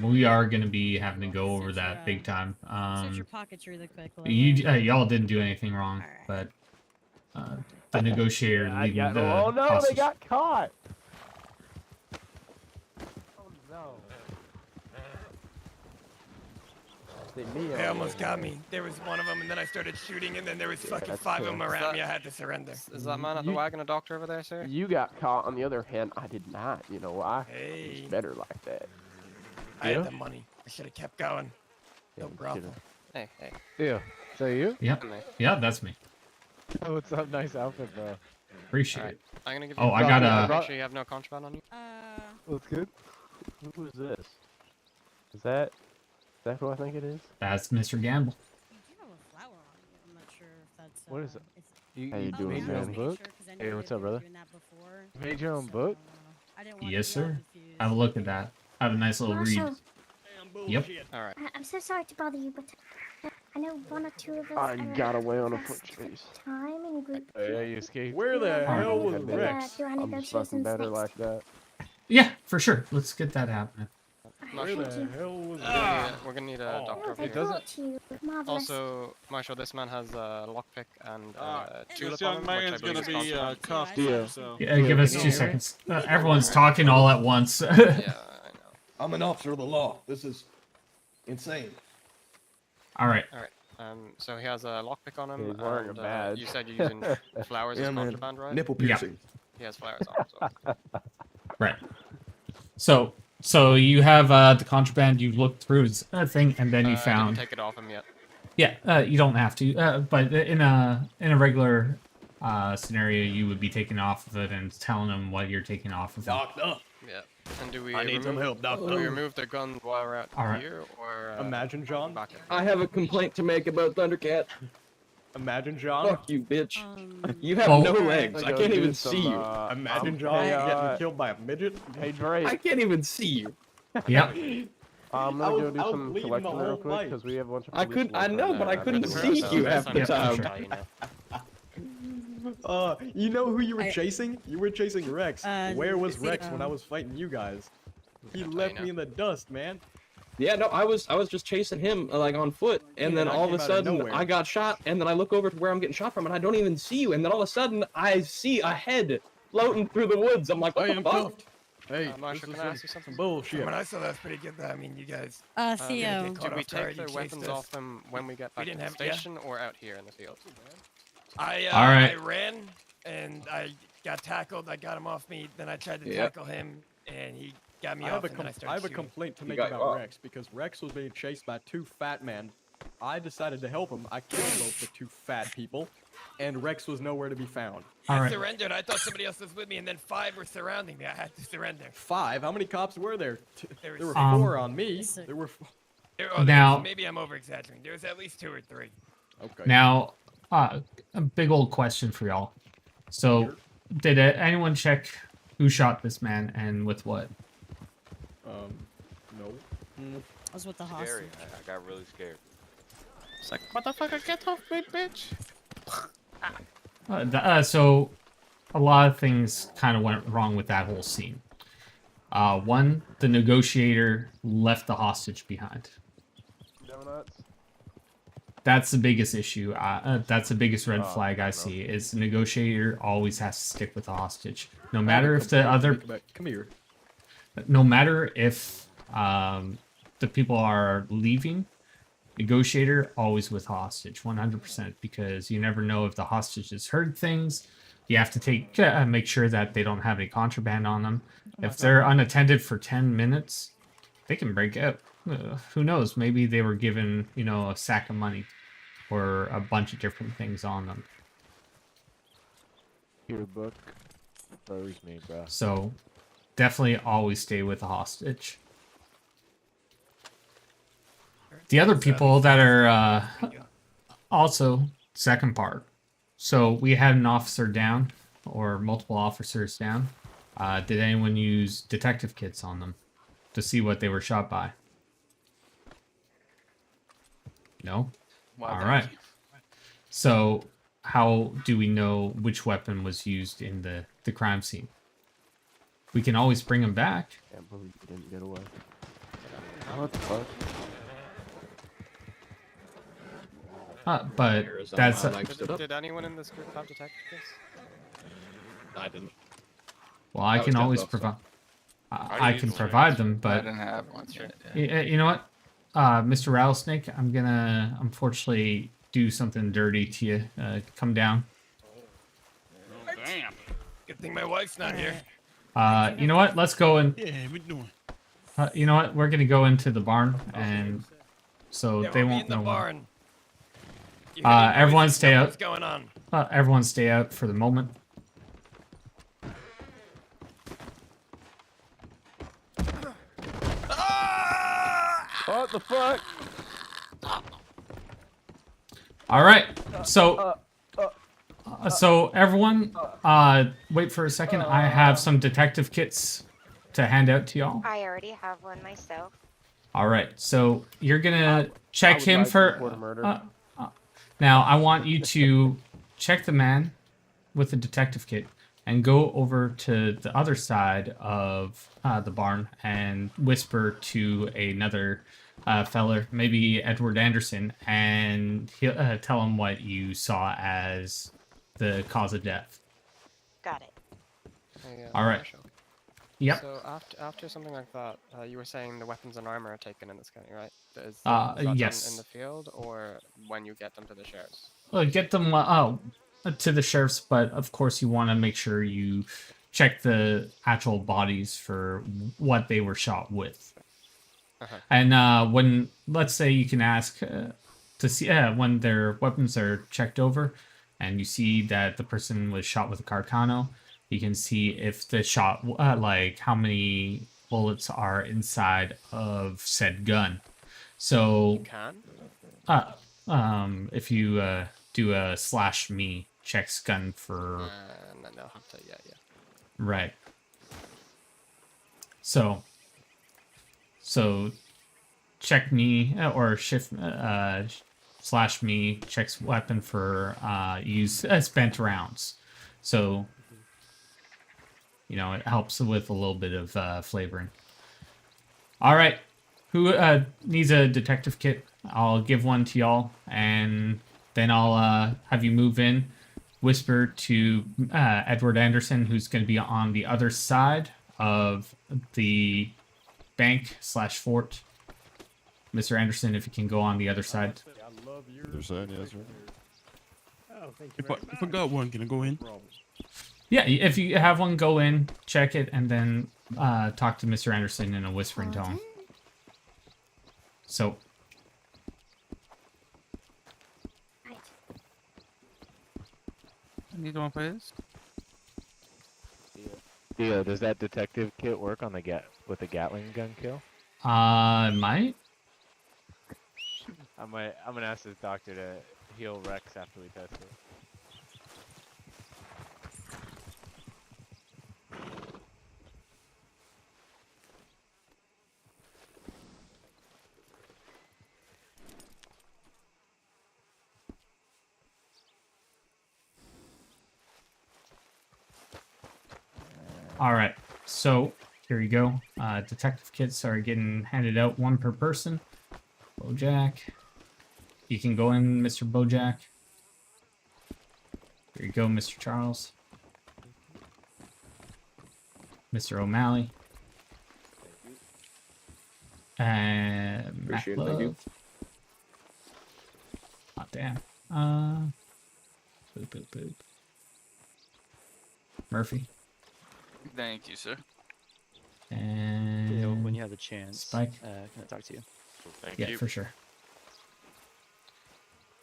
We are going to be having to go over that big time. Search your pockets really quick. Y'all didn't do anything wrong, but the negotiator I leading got, the oh no, hostage. they got caught! Oh no. They almost got me. There was one of them, and then I started shooting, and then there was fucking that's 5 of them fair. around me. I had to surrender. Is that man at the wagon a doctor over there, sir? You got caught. On the other hand, I did not. You know why? Hey. It's better like that. I Yeah? had the money. I should have kept going. No brothel. Hey, hey. Theo, is that you? Yep. Yeah, that's me. Oh, what's up? Nice outfit, bro. Appreciate Alright, it. I'm gonna give you Oh, I got Make sure you have no contraband on you. Looks good. Who is this? Is that who I think it is? That's Mr. Gamble. I'm not sure if that's. What is it? You, How you doing, made your own man? book? Hey, what's up, brother? You made your own book? Yes, sir. Have a look at that. Have a nice little read. Marshal. Yep. Alright. I'm so sorry to bother you, but I know one or two of us I got away on a pressed foot chase. time in group. Yeah, you escaped. Where the hell was I'm Rex? Do our I'm just fucking negotiations better next. like that. Yeah, for sure. Let's get that happening. Where the hell was We're gonna need a doctor over They here. caught you. Marvelous. Also, Marshal, this man has a lockpick and tulip This on young him, which I man's believe gonna is be contraband. cuffed. Theo. So. Yeah, give us 2 seconds. Everyone's talking all at once. Yeah, I know. I'm an officer of the law. This is insane. All right. Alright. So he has a lockpick on him. He's wearing a and, badge. You said you're using flowers Yeah, as man. contraband, right? Nipple Yeah. piercing. He has flowers on as well. Right. So you have the contraband. You looked through his thing, and then you I found. didn't take it off him yet. Yeah, you don't have to. But in a regular scenario, you would be taking off of it and telling them what you're taking off of. Doctor. Yeah. And do we I need some help, doctor. Do we remove the gun while we're out All right. here, or Imagine, John. back in? I have a complaint to make about Thundercat. Imagine, John. Fuck you, bitch. You have Well- no legs. I can't even some, see you. Imagine, John, getting killed by a midget. Hey, Drake. I can't even see you. Yep. I'm I gonna was- go do I was some bleeding the collection whole real quick fight. because we have a bunch of I police could. I work know, right but now. I couldn't That's see fair, you so half based on the your time. picture, you know. You know who you were chasing? You were chasing Rex. Where was Theo. Rex when I was fighting you guys? He That's how left you know. me in the dust, man. Yeah, no, I was just chasing him like on foot, and Yeah, then and I all of came a out of sudden nowhere. I got shot, and then I look over to where I'm getting shot from, and I don't even see you, and then all of a sudden I see a head floating through the woods. I'm like, what Hey, the I'm fuck? cuffed. Hey, Marshal, this can I is ask you something? some bullshit. When I saw that was pretty good. Though. I mean, you guys. Theo. Did Did we take the weapons off them when we get back to didn't the have- yeah. station, or out here in the field? All right. I ran and I got tackled. I got him off me. Then I tried to Yeah. tackle him, and he got me I off. have a And then I I started have a shooting. complaint to You make got about off. Rex because Rex was being chased by two fat men. I decided to help him. I killed both the two fat people, and Rex was nowhere to be found. All I right. surrendered. I thought somebody else was with me, and then 5 were surrounding me. I had to surrender. 5? How many cops were there? There was There were six. 4 on me. There were. Now- maybe I'm over exaggerating. There was at least 2 or 3. Okay. Now, a big old question for y'all. So, did anyone check who shot this man and with what? No. I was with the hostage. I got really scared. It's like, motherfucker, get off me, bitch. So, a lot of things kind of went wrong with that whole scene. One, the negotiator left the hostage behind. Donuts. That's the biggest issue. That's the biggest red flag I see. Is the negotiator always has to stick with the hostage, no matter if the other. Come here. No matter if the people are leaving, negotiator always with hostage, 100%, because you never know if the hostage has heard things. You have to make sure that they don't have any contraband on them. If they're unattended for 10 minutes, they can break out. Who knows? Maybe they were given, a sack of money or a bunch of different things on them. Your book. Throws me, bro. So, definitely always stay with the hostage. The other people that are also second part. So we had an officer down, or multiple officers down. Did anyone use detective kits on them to see what they were shot by? No? Why, All thank right. you. So how do we know which weapon was used in the crime scene? We can always bring them back. Can't believe you didn't get away. What the fuck? But that's Did anyone in this group have detective kits? I didn't. well, I That can was always Death provide. I I used can one. provide them, I but didn't have one. Sure. you know what, Mr. Rattlesnake, I'm gonna unfortunately do something dirty to you. Come down. Damn. Good thing my wife's not here. You know what? Let's go and. Yeah, we doing. You know what? We're gonna go into the barn, and so Yeah, they we'll be won't in the know. barn. You hear any Everyone noises? stay Know out. What's going on? Everyone stay out for the moment. What the fuck? All right. So, everyone, wait for a second. I have some detective kits to hand out to y'all. I already have one myself. All right. So you're gonna check would him like to for. report a murder. Now I want you to check the man with the detective kit and go over to the other side of the barn and whisper to another feller, maybe Edward Anderson, and he'll tell him what you saw as the cause of death. Got it. Hey, All right. Marshal, Yep. So after something like that, you were saying the weapons and armor are taken in this county, right? Is that done Yes. in the field or when you get them to the sheriff's? Get them to the sheriff's, but of course you want to make sure you check the actual bodies for what they were shot with. And when, let's say, you can ask to see when their weapons are checked over, and you see that the person was shot with a Carcano, you can see if the shot, like how many bullets are inside of said gun. So You can? if you do a /me checks gun for No, they'll have to, yeah. right. So check me or shift /me checks weapon for use spent rounds. So it helps with a little bit of flavoring. All right, who needs a detective kit? I'll give one to y'all, and then I'll have you move in. Whisper to Edward Anderson, who's going to be on the other side of the bank/fort. Mr. Anderson, if you can go on the other side. Other side, yes, sir. Oh, thank you. If I got one, can I go in? Yeah, if you have one, go in, check it, and then talk to Mr. Anderson in a whispering tone. So. I need one, please. Yeah, does that detective kit work on the with the Gatling gun kill? Might. I'm gonna ask this doctor to heal Rex after we test it. All right, so here you go. Detective kits are getting handed out, one per person. Bojack. You can go in, Mr. Bojack. Here you go, Mr. Charles. Mr. O'Malley. And Appreciate it, Mac thank you. Love. Oh, damn. Boop, boop, boop. Murphy. Thank you, sir. And Theo, when you have the chance, Spike. can I talk to you? Thank yeah, you. for sure.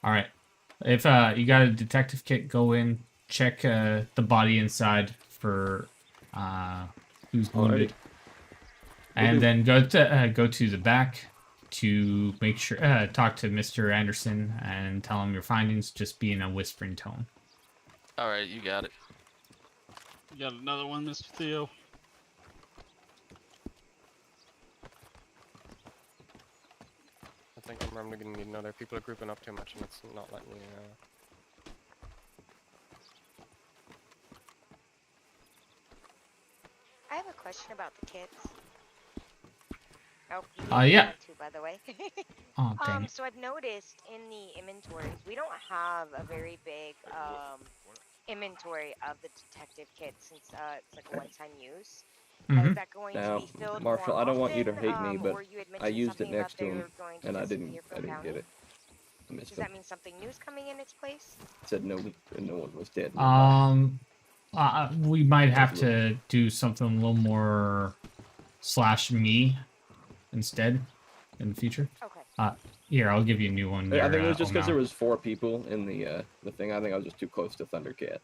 All right. If you got a detective kit, go in, check the body inside for who's wounded, and then go to the back to make sure talk to Mr. Anderson and tell him your findings. Just be in a whispering tone. All right, you got it. You got another one, Mr. Theo? I think I'm gonna need another. People are grouping up too much and it's not letting me. I have a question about the kits. Oh, you yeah. want to, by the way. Oh, dang it. So I've noticed in the inventories, we don't have a very big inventory of the detective kit since it's like a one-time use. Is that going to be filled Marshal, more I don't want you to often, hate me, but or you had I mentioned used it something next about to they him, were going to and I disappear didn't from get county? it. I missed Does him. that mean something new's coming in its place? Said no one was dead. We might have to do something a little more /me instead in the future. Okay. Here, I'll give you a new one. I think it was just because there O'Malley. was 4 people in the thing. I think I was just too close to Thundercat.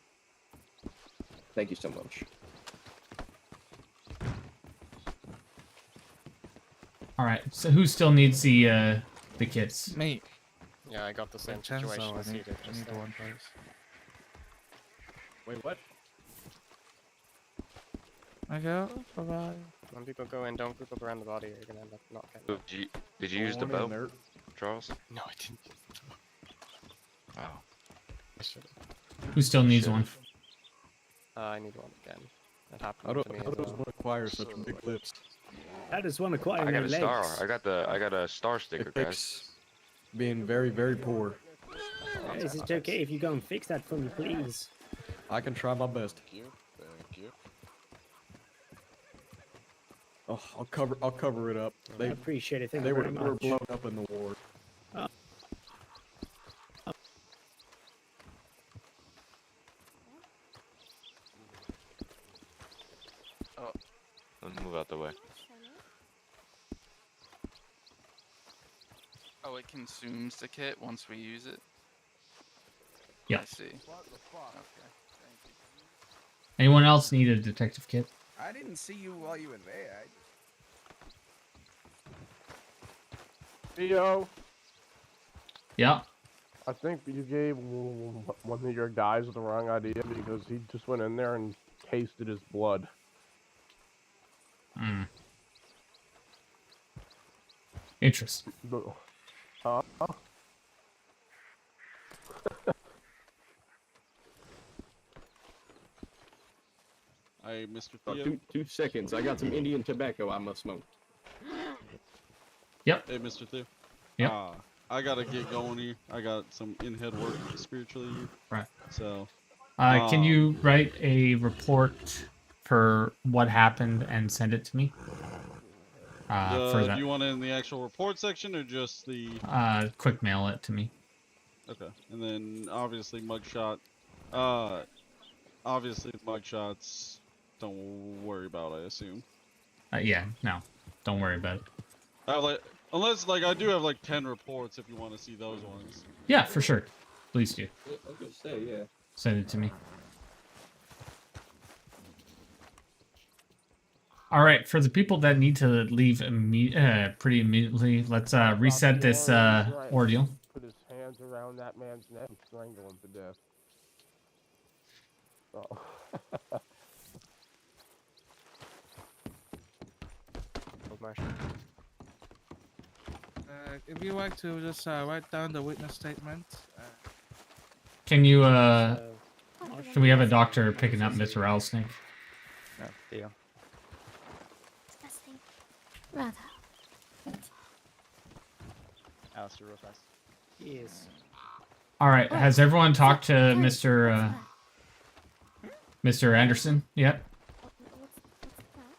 Thank you so much. All right. So who still needs the kits? Me. Yeah, I got the same Chainsaw, situation as I you need, did I just need now. one, please. Wait, what? I go. Bye-bye. When people go in, don't group up around the body or you're gonna end up not getting it. Did you use the bow, Charles? No, I didn't use the bow. Oh. I should have. Who still needs one? I need one again. That happened How to me does as well. one acquire such big lips? How does one acquire I got no a legs? star. I got a star sticker, It guys. takes being very, very poor. Is it okay if you go and fix that for me, please? I can try my best. Thank you. Oh, I'll cover it up. I appreciate it. Thank They you were very they were much. blown up in the war. Oh. Let's move out the way. Oh, it consumes the kit once we use it? Yeah. I see. Okay, thank you. Anyone else need a detective kit? I didn't see you while you were there. Theo, Yeah. I think you gave one of your guys the wrong idea because he just went in there and tasted his blood. Hmm. Interesting. Huh? Hey, Mr. Oh, Theo. 2 seconds. I got some Indian tobacco I must smoke. Yep. Hey, Mr. Theo. Yep. I gotta get going here. I got some in-head work spiritually here. Right. So. Can you write a report for what happened and send it to me? For that. Do you want it in the actual report section or just the? Quick mail it to me. Okay, and then obviously mugshot. Obviously mugshots. Don't worry about. I assume. Yeah. No. Don't worry about it. Unless I do have 10 reports if you want to see those ones. Yeah, for sure. Please do. I was gonna say, yeah. Send it to me. All right, for the people that need to leave pretty immediately, let's reset this ordeal. Put his hands around that man's neck and strangle him to death. Oh. Marshal. If you like to just write down the witness statement. Can you can we have a doctor picking up Mr. Rattlesnake? No, Theo. Disgusting. Rather. Alistair, real fast. Yes. All right. Has everyone talked to Mr. Anderson yet?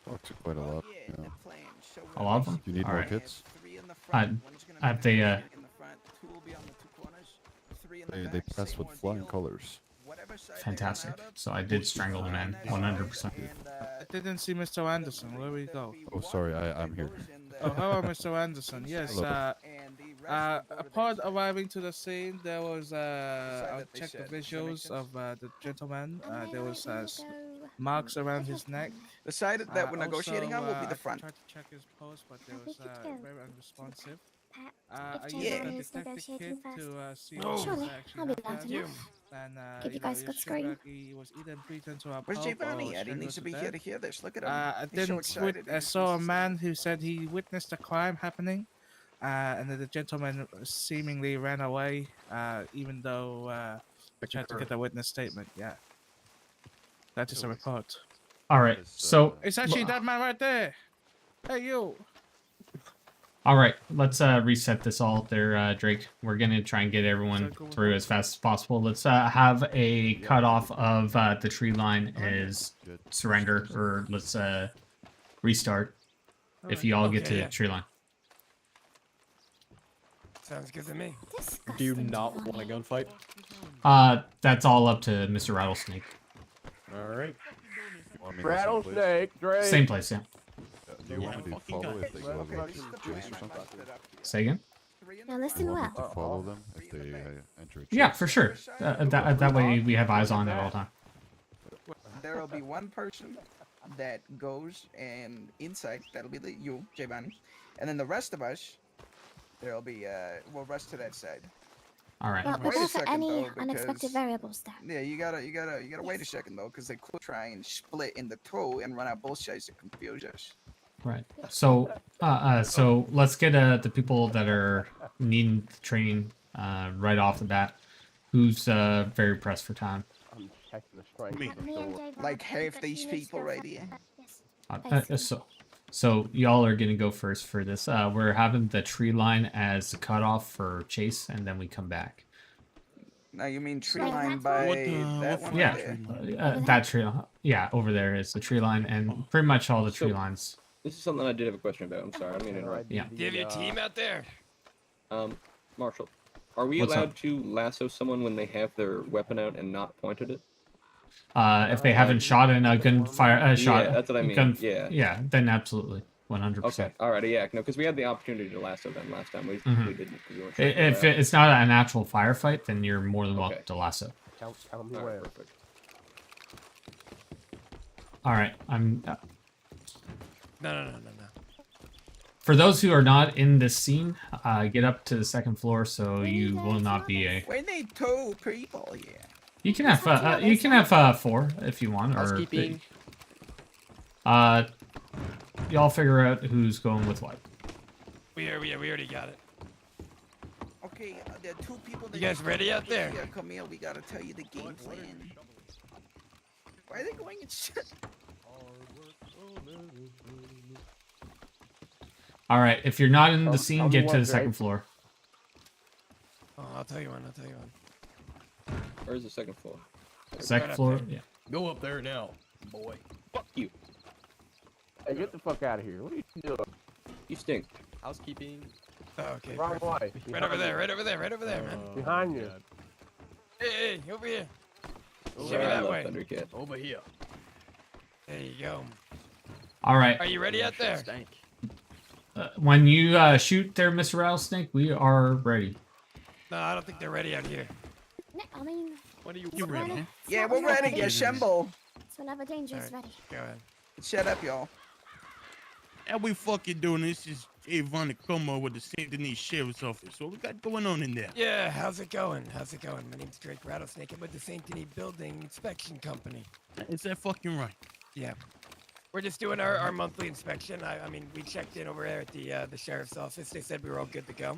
Talked to quite a lot. Yeah. A lot of them. Do you need All more right. kits? Have they They passed with flying colors. Fantastic. So I did strangle the man, 100%. I didn't see Mr. Anderson. Where we go? Oh, sorry, I'm here. Oh, hello, Mr. Anderson. Yes. Hello. Upon arriving to the scene, there was I'll check the visuals of the gentleman. There was marks around his neck. The side that we're negotiating on will be the front. I tried to check his pulse, but there was very unresponsive. If I used Jason the is detective negotiating kit to see Oh, what surely, actually I'll be loud happened. enough. And Give you guys a good screen. He was either beaten to a Where's pulp Giovanni? or Eddie needs to strangled be death. here to hear this. Look at him. I He's so didn't. excited. I saw a man who said he witnessed a crime happening, and that the gentleman seemingly ran away, even though I tried to get a witness statement. Yeah, that is a report. All right. So It's actually that man right there. Hey, you. all right, let's reset this all there, Drake. We're gonna try and get everyone through as fast as possible. Let's have a cutoff of the tree line as surrender, or let's restart if you all get to the tree line. Sounds good to me. Do you not want a gunfight? That's all up to Mr. Rattlesnake. All right. Rattlesnake, Drake. Same place, yeah. Do you want me to follow if they go like chase or something? Say again? Now listen Do you want me well. to follow them if they enter a chase? Yeah, for sure. That way we have eyes on at all time. There will be one person that goes and inside. That'll be you, Giovanni, and then the rest of us. There'll be we'll rush to that side. All right. Well, Wait a prepare for second, any though, unexpected because- variables there. Yeah, you gotta wait a second though, because they could try and split in the two and run out both sides to confuse us. Right. So, so let's get the people that are needing the training right off the bat. Who's very pressed for time? I'm checking the strength. Like half these people right here. So y'all are gonna go first for this. We're having the tree line as the cutoff for chase, and then we come back. Now you mean tree line by that one? Yeah, right there? that tree. Yeah, over there is the tree line, and pretty much all the tree lines This is something I did have a question about. I'm sorry, I don't mean to interrupt. Yeah. Do you have your team out there? Marshal, are we What's allowed up? to lasso someone when they have their weapon out and not pointed it? If they haven't shot in a gunfire, shot. Yeah, that's what I mean. Yeah, then absolutely, 100%. Okay, alright, yeah, no, because we had the opportunity to lasso them last time. We didn't. 'Cause we weren't sure If it's not an actual firefight, then you're more than welcome to lasso. Count me away. Perfect. All right, I'm. No. For those who are not in this scene, get up to the second floor so you will not be a. We need 2 people here. You can have 4 if you want, or Housekeeping. y'all figure out who's going with what. We already got it. Okay, there are 2 people. You guys ready out there? Yeah, come here. We gotta tell you the game plan. Why are they going and shit? All right, if you're not in the scene, get to the second floor. Oh, I'll tell you one. Where's the second floor? Second floor, yeah. Go up there now, boy. Fuck you. Hey, get the fuck out of here. What are you doing? You stink. Housekeeping. Oh, okay. Wrong way. Right over there, man. Behind you. Hey, over here. Over Shoot me that way. Thundercat. Over here. There you go. All right. Are you ready out there? When you shoot there, Mr. Rattlesnake, we are ready. No, I don't think they're ready out here. No, I mean, What are you ready? Yeah, we're ready. Yeah, Shembo. it's whenever danger is ready. Go ahead. Shut up, y'all. And we fucking doing this is Avon Como with the St. Denis Sheriff's Office. What we got going on in there? Yeah, how's it going? My name's Drake Rattlesnake. I'm with the St. Denis Building Inspection Company. Is that fucking right? Yeah. We're just doing our monthly inspection. I mean, we checked in over there at the sheriff's office. They said we were all good to go.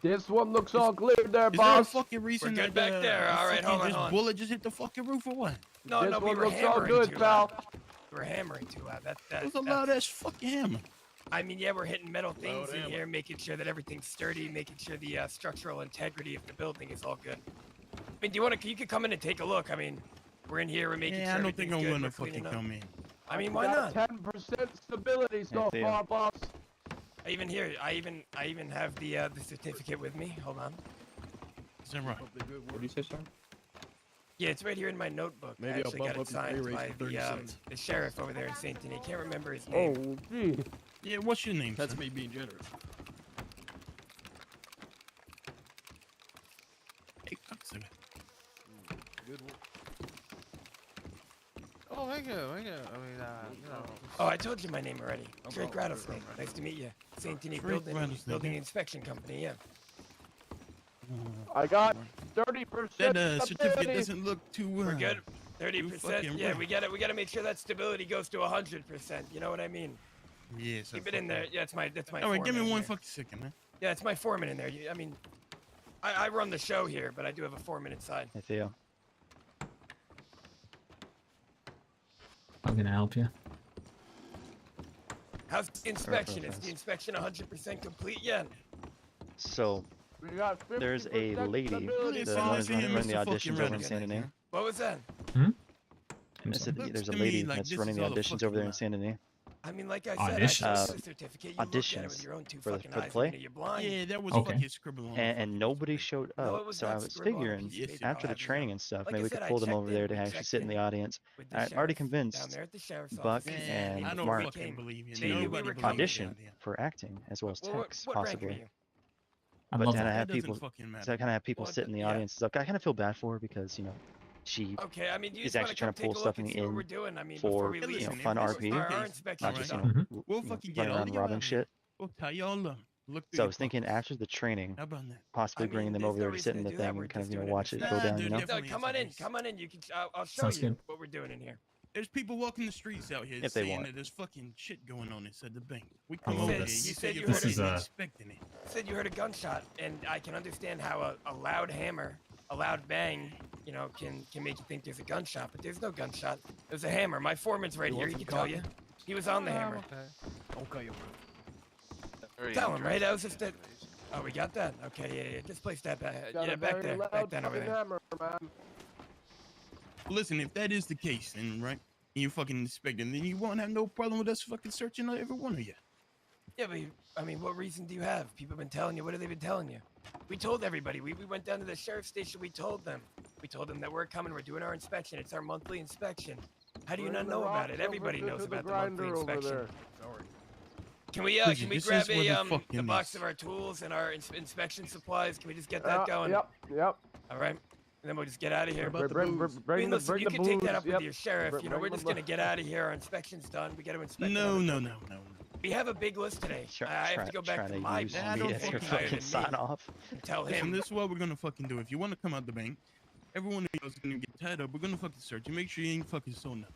This one looks all clear there, Is there a boss. fucking reason We're good that back there. All right, hold on. bullet just hit the fucking roof or what? No, This we one were looks all hammering good, too pal. loud. We were hammering too loud. That was a loud ass fucking hammer. I mean, yeah, we're hitting metal things in here, making sure that everything's sturdy, making sure the structural integrity of the building is all good. I mean, you could come in and take a look. I mean, we're in here, we're making sure I don't think everything's I'm good, gonna we're fucking cleaning up. come in. I mean, We why got not? 10% stability so far, boss. I even have the certificate with me. Hold on. Is that right? What did you say, sir? Yeah, it's right here in my notebook. Maybe I I'll actually bump got up it your pay signed rate by to 30 cents. the sheriff over there in St. Denis. Can't remember his name. Oh, gee. Yeah, what's your name, That's son? me being generous. Hey, come to me. Good one. Oh, thank you. I mean, Oh, I told you my name already. No Drake problem. Rattlesnake. Nice to meet you. St. Denis Drake Rattlesnake, Building yeah. Inspection Company, yeah. I got 30% That certificate stability. doesn't look too We're good. 30%. fucking Yeah, right. we gotta make sure that stability goes to 100%. You know what I mean? Yes. Keep it in there. Yeah, that's my All right, give me foreman in one there. fucking second, man. Yeah, it's my foreman in there. I mean, I run the show here, but I do have a foreman inside. Hey, Theo. I'm gonna help you. How's the inspection? Is the inspection 100% complete yet? So, We got there's a 50% lady, stability. the one who's running the auditions over in San Denis. What was that? I said Looks there's a to me lady like that's this running is the all a auditions over there in fucking San Denis. I mean, like I said, I Auditions? showed you the certificate. You looked at it with Auditions your own two for the fucking play. eyes. I mean, you're blind. Yeah, that was Okay. fucking scribble on. And nobody showed No, up, it was so I not was scribble on a figuring piece of Yes, paper. after I'll the have you training know. and stuff, Like maybe I we said, could I pull them checked over in, there to we actually checked sit in the in audience. with the I'm already sheriff down convinced there at the sheriff's Buck office. and I don't Mark fucking believe you. Maybe we Nobody were believes coming you. audition for acting as well as What text, rank are possibly. you? I But love then I that. have That doesn't people, fucking so matter. I kind of have people Well, sit in the yeah. audience. So I kind of feel bad for her because she Okay, I mean, you is just want actually to trying come to pull take a look something and see what in we're doing. I mean, before for we leave, listen, fun if this RP, is our okay, inspection not just is right. done. We'll fucking get running all around of you robbing out shit. We'll tie y'all up. Look through So I your was thinking pockets. after the training, How about that? possibly I mean, bringing them there's over no there to sit reason in to the do that. thing We're and kind just of doing watch it an go down. dude, You know. definitely Come is on a in, waste. come on in. You can. I'll show Sounds you good. what we're doing in here. There's people walking the streets out here If they saying want. that there's fucking shit going on inside the bank. We I come love over this. here. You said you you're This heard is fucking a- expecting it. You said you heard a gunshot, and I can understand how a loud hammer, a loud bang, you know, can make you think there's a gunshot, but there's no gunshot. There's a hammer. My foreman's right You here. want He some can tell you. He was on the hammer. Okay. Tell him, right? I was just at. Oh, we got that. Okay, yeah. Just place that back. Got Yeah, a back very there. loud Back down over fucking there. hammer, man. Listen, if that is the case, then right, you fucking inspect them, then you won't have no problem with us fucking searching every one of you. Yeah, but I mean, what reason do you have? People have been telling you. What have they been telling you? We told everybody. We went down to the sheriff's station. We told them. We told them that we're coming. We're doing our inspection. It's our monthly inspection. How do you not know about it? Everybody knows about the monthly inspection. Can we Listen, grab this is where the the fucking box is. of our tools and our inspection supplies? Can we just get that going? Yep. All right. And then we'll just get out of here. What about the booze? I mean, listen, bring you the can take that booze, up with yep. your sheriff. You know, we're Bring just the gonna get out of here. Our inspection's done. We got to inspect. No. We have a big list today. I have to go back to my boss. I don't fucking fucking sign off. and tell Listen, him. this is what we're gonna fucking do. If you want to come out the bank, everyone of you is gonna get tied up. We're gonna fucking search you. Make sure you ain't fucking sold nothing.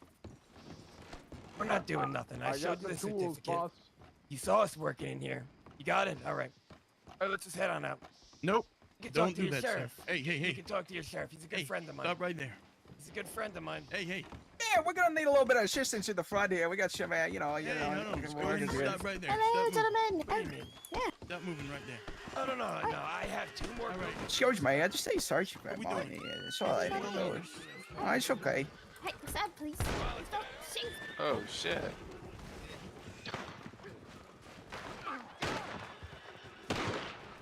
We're not doing nothing. I I showed got you the the tools, certificate. boss. You saw us working in here. You got it? All right. All right, let's just head on out. Nope. You can Don't talk to do your that, sir. sheriff. Hey. You can talk to your sheriff. He's a good friend of mine. Stop right there. He's a good friend of mine. Hey. Yeah, we're gonna need a little bit of assistance in the front here. We got some, you know. Stop right there. Hello, Stop gentlemen. What do you mean? Yeah. Stop moving right there. Oh, no. I have two more. Excuse me, I just say sorry for my money. It's all right. It's okay. Hey, stand, please. Stop. Sing. Oh shit.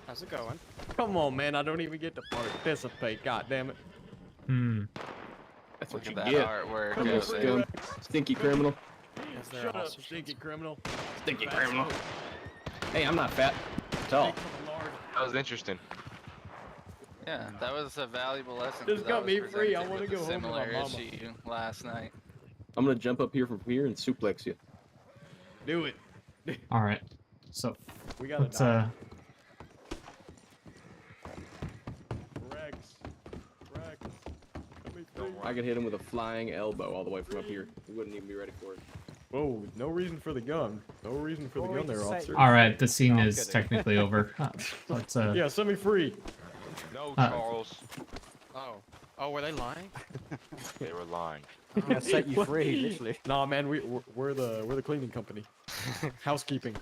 How's it going? Come on, man. I don't even get to participate. God damn it. That's Look what you at that get. artwork. Criminal Over there. scum. Stinky criminal. Is there Shut a up, hostage? stinky criminal. Stinky criminal. Hey, I'm not fat. Tall. That was interesting. Yeah, that was a valuable lesson. Just 'cause got was me free. I presented wanna with go a home to my similar mama. issue last night. I'm gonna jump up here from here and suplex you. Do it. All right. So We gotta let's die. Rex. Let me free. I could hit him with a flying elbow all the way from up here. He wouldn't even be ready for it. Whoa, no reason for the gun. No reason for the gun there, officer. all right. The scene is technically over. Let's Yeah, set me free. No, Uh, Charles. Oh, were they lying? They were lying. Gonna set you free, literally. Nah, man, we're the cleaning company. Housekeeping.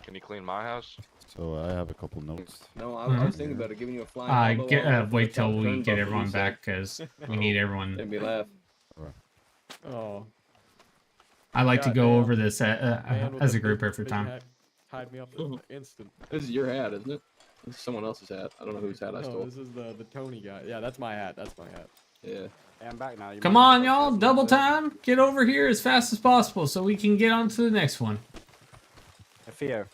Can you clean my house? So I have a couple notes. No, I was thinking about it, giving you a flying elbow. Wait till we get everyone back because we need everyone. Made me laugh. Oh. I like to go Goddamn. over this Man with as the a group big- every big time. hat tied me up in an instant. This is your hat, isn't it? This is someone else's hat. I don't know whose hat I No, stole. this is the Tony guy. Yeah, that's my hat. That's my hat. Yeah. I'm back now. You Come might on, as well y'all! test Double it. time! Get over here as fast as possible so we can get on to the next one. Theo.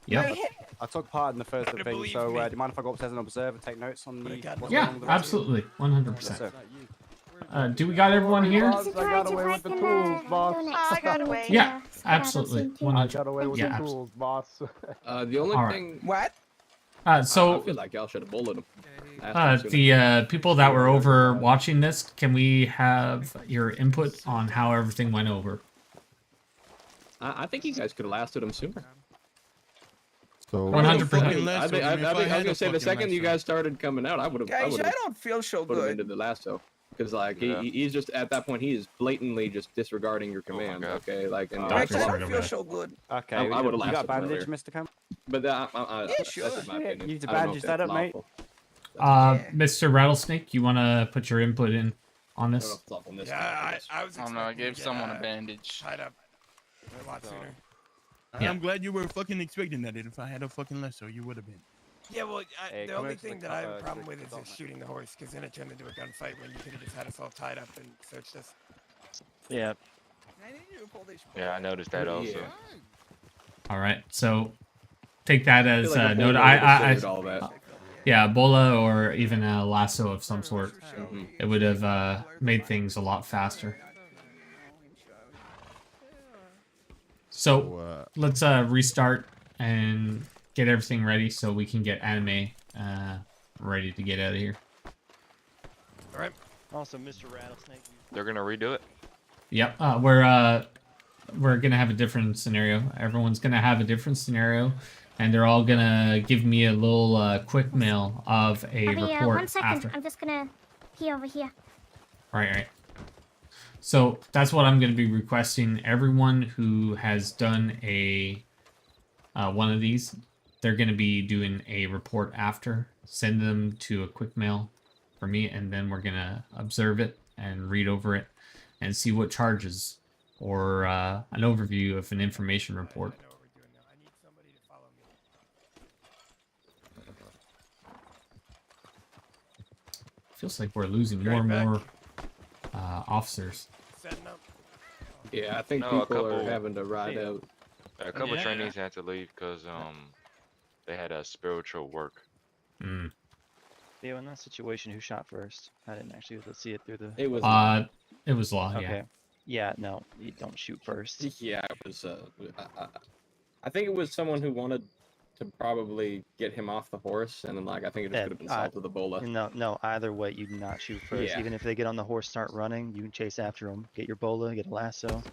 Yep. I took part in the first Better thing, believe so me. do you mind if I go upstairs and observe and take notes on the? what's going Yeah, on with the rest of you? absolutely, 100%. Yes, sir. Do we got everyone here? Boss, I got away with the tools, boss. I got away. Yeah, absolutely. I got away with Yeah, the tools, boss. The only All right. thing. What? I So feel like Al should have bullied him. Asked him sooner. the people that were over watching this, can we have your input on how everything went over? I think you guys could have lasted him sooner. So 100%. I think I was gonna say the second you guys started coming out, I would have. Guys, I don't feel so put him good. into the lasso. Because like he's just at that point he is blatantly just disregarding your commands. Okay, like and Guys, that's I why- don't feel so good. Okay, I would have you lasted got a bandage, earlier. Mr. Cam? But Yeah, that's sure. just my Yeah, opinion. you need to I don't know bandage if that that's up, mate. lawful. Mr. Rattlesnake, you want to put your input in on I don't know this? if it's lawful in this Yeah, case. I was I don't know. I expecting gave to get, someone a bandage. tied up a lot sooner. Yeah. I'm glad you were fucking expecting that. If I had a fucking lasso, you would have been. Yeah, well, Hey, the come only over to thing the that I have a car, problem Rick, with is don't just shooting the horse, because then it turned into a gunfight when you could have just had us all tied up and searched us. Yeah. Yeah, I noticed that also. All right, so take that I feel as like a note. bullet I would've saved all that. yeah, a bola or even a lasso of some sort. Mhm. It would have made things a lot faster. So let's restart and get everything ready so we can get anime ready to get out of here. All right. Also, Mr. Rattlesnake. They're gonna redo it. Yep, we're gonna have a different scenario. Everyone's gonna have a different scenario, and they're all gonna give me a little quick mail of a Abby, report 1 second. after. I'm just gonna pee over here. Right. So that's what I'm going to be requesting. Everyone who has done a one of these, they're going to be doing a report after. Send them to a quick mail for me, and then we're gonna observe it and read over it and see what charges or an overview of an information report. Feels like we're losing more and more officers. Yeah, I think No, a people are couple- having to ride out. A couple Yeah. trainees had to leave because they had a spiritual work. Theo, in that situation, who shot first? I didn't actually get to see it through the. It was it was Law. Okay. Yeah. Yeah, no, you don't shoot first. Yeah, it was. I think it was someone who wanted to probably get him off the horse, and then like I think it just could have been Salt of the Bola. No, either way, you do not shoot first. Yeah. Even if they get on the horse, start running, you can chase after them. Get your bola, get a lasso.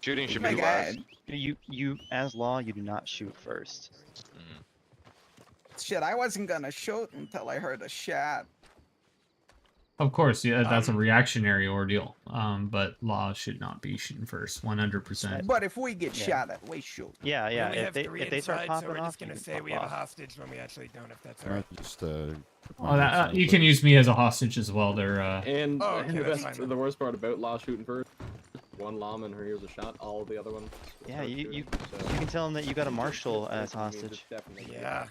Shooting should Oh be my last. You, as Law, you do not shoot first. Shit, I wasn't gonna shoot until I heard a shot. Of course, yeah, that's a reactionary ordeal. But Law should not be shooting first, 100%. But if we get shot at, we shoot. Yeah, yeah. We If have they three if they start inside, popping so we're off, just gonna you can say pop we have a off. hostage when we actually don't, if that's I alright. just put Oh, my boots on you quick. can use me as a hostage as well. They're And, Oh, okay, and that's fine. the worst part about Law shooting first, one lawman who hears a shot, all the other ones. Yeah, start you shooting, so- you can tell them that you got a Marshal as Definitely means hostage. it's definitely- Yeah.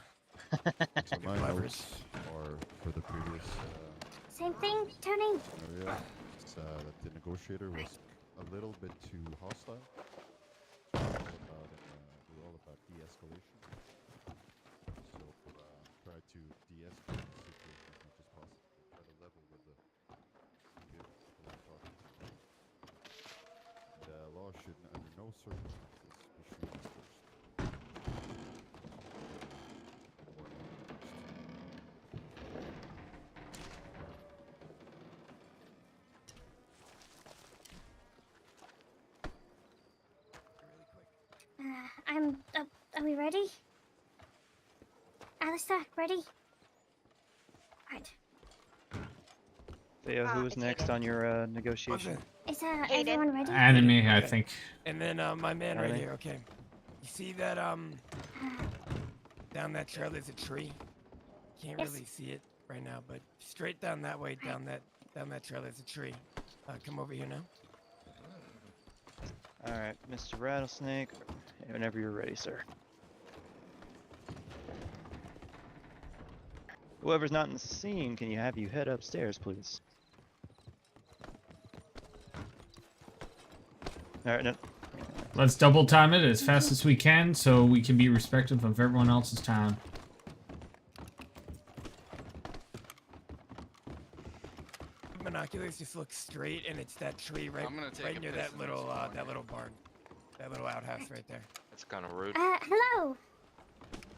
So my Leverage. notes are for the previous Same thing, Tony. scenario. It's that the negotiator was a little bit too hostile. We're all about de-escalation. So try to de-escalate the situation as much as possible. Try to level with the talking. The law should, under no circumstances, be shooting first. Are we ready? Alistair, ready? Right. Theo, who was next on your negotiation? Is everyone ready? Anime, I think. And then my man right Alright. here, okay. You see that down that trail there's a tree? Can't Yes. really see it right now, but straight down that way, down that trail there's a tree. Come over here now. All right, Mr. Rattlesnake, whenever you're ready, sir. Whoever's not in the scene, can you have you head upstairs, please? All right, no. Let's double time it as fast as we can so we can be respectful of everyone else's time. Binoculars just look straight, and it's that tree right, I'm gonna take right a near piss that in little this that little barn, that little outhouse right there. That's kind of rude. Hello.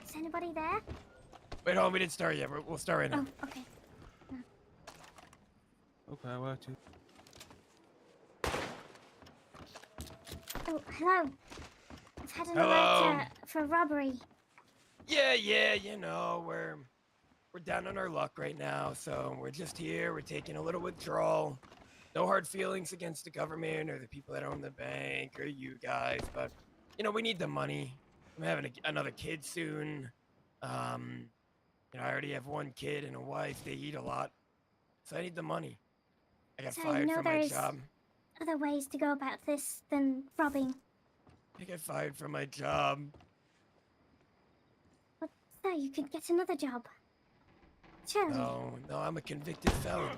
Is anybody there? Wait, hold on, we didn't start yet. We'll start right now. Oh, okay. Okay, I want to. Oh, hello. I've had an Hello. alert for robbery. Yeah, you know, we're down on our luck right now, so we're just here. We're taking a little withdrawal. No hard feelings against the government or the people that own the bank or you guys, but you know, we need the money. I'm having another kid soon. You know, I already have one kid and a wife. They eat a lot, so I need the money. I got So fired from my there's job. other ways to go about this than robbing. I got fired from my job. But so you could get another job. Surely. No, I'm a convicted felon.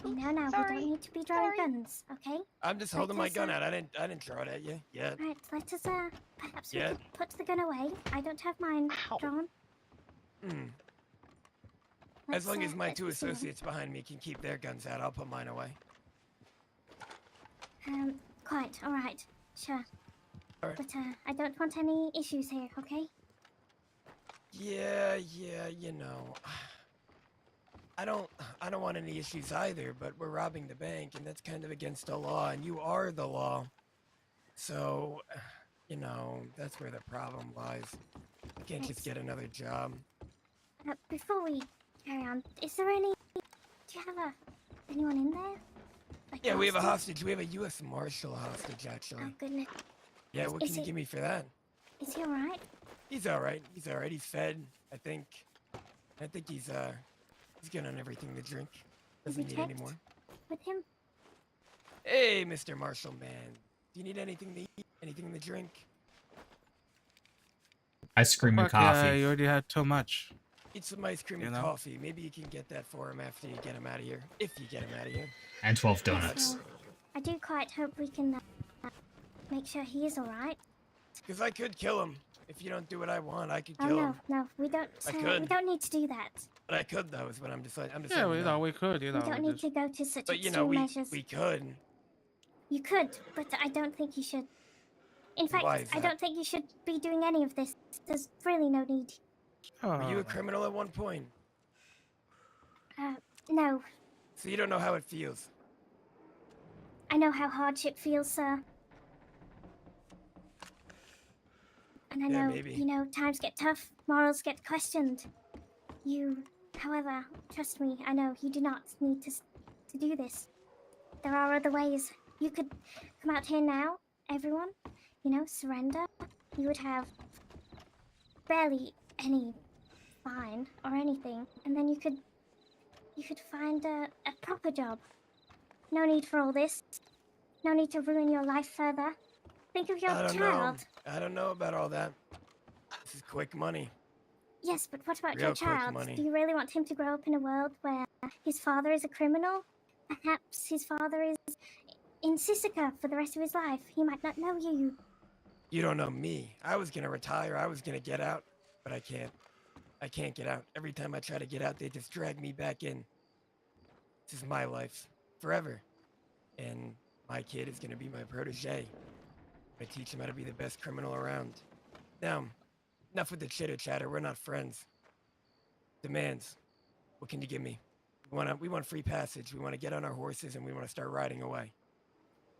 No, we don't need to be drawing guns, okay? I'm just holding my gun out. I didn't draw it at you yet. Right, let us perhaps we Yeah. could put the gun away. I don't have mine drawn. Hmm. Let's, As long as my let's two proceed on. associates behind me can keep their guns out, I'll put mine away. Quite, alright. Sure. Alright. But I don't want any issues here, okay? Yeah, you know. I don't want any issues either, but we're robbing the bank and that's kind of against the law and you are the law. So, you know, that's where the problem lies. I can't just get another job. Before we carry on, is there any... Do you have anyone in there? Like Yeah, we have a hostage. We have a U.S. Marshal hostage, actually. Oh, goodness. Yeah, what Is can you he- give me for that? Is he alright? He's alright. He's fed, I think. I think he's good on everything to drink. Doesn't need any checked more. with him? Hey, Mr. Marshal, man. Do you need anything to eat? Anything to drink? Ice cream and coffee. You already had too much. Eat some ice cream You and know? coffee. Maybe you can get that for him after you get him out of here. If you get him out of here. And 12 Yes, donuts. well, I do quite hope we can make sure he is alright. Because I could kill him. If you don't do what I want, I could Oh kill no, him. no, we don't. I We could. don't need to do that. But I could, though, is what I'm just like. I'm just Yeah, letting you know. we could, We don't need to go to such But, you extreme know, measures. we could. You could, but I don't think you should. In fact, Why is I that? don't think you should be doing any of this. There's really no need. Were you a criminal at one point? No. So you don't know how it feels. I know how hardship feels, sir. And I Yeah, know, maybe. you know, times get tough, morals get questioned. However, trust me, I know you do not need to do this. There are other ways. You could come out here now, everyone, you know, surrender. You would have barely any fine or anything, and then you could find a proper job. No need for all this. No need to ruin your life further. Think of your I don't child. know. I don't know about all that. This is quick money. Yes, but what about Real your quick child? money. Do you really want him to grow up in a world where his father is a criminal? Perhaps his father is in Sisika for the rest of his life. He might not know you. You don't know me. I was gonna retire. I was gonna get out, but I can't. I can't get out. Every time I try to get out, they just drag me back in. This is my life, forever. And my kid is gonna be my protege. I teach him how to be the best criminal around. Now, enough with the chitter chatter. We're not friends. Demands. What can you give me? We want free passage. We want to get on our horses and we want to start riding away.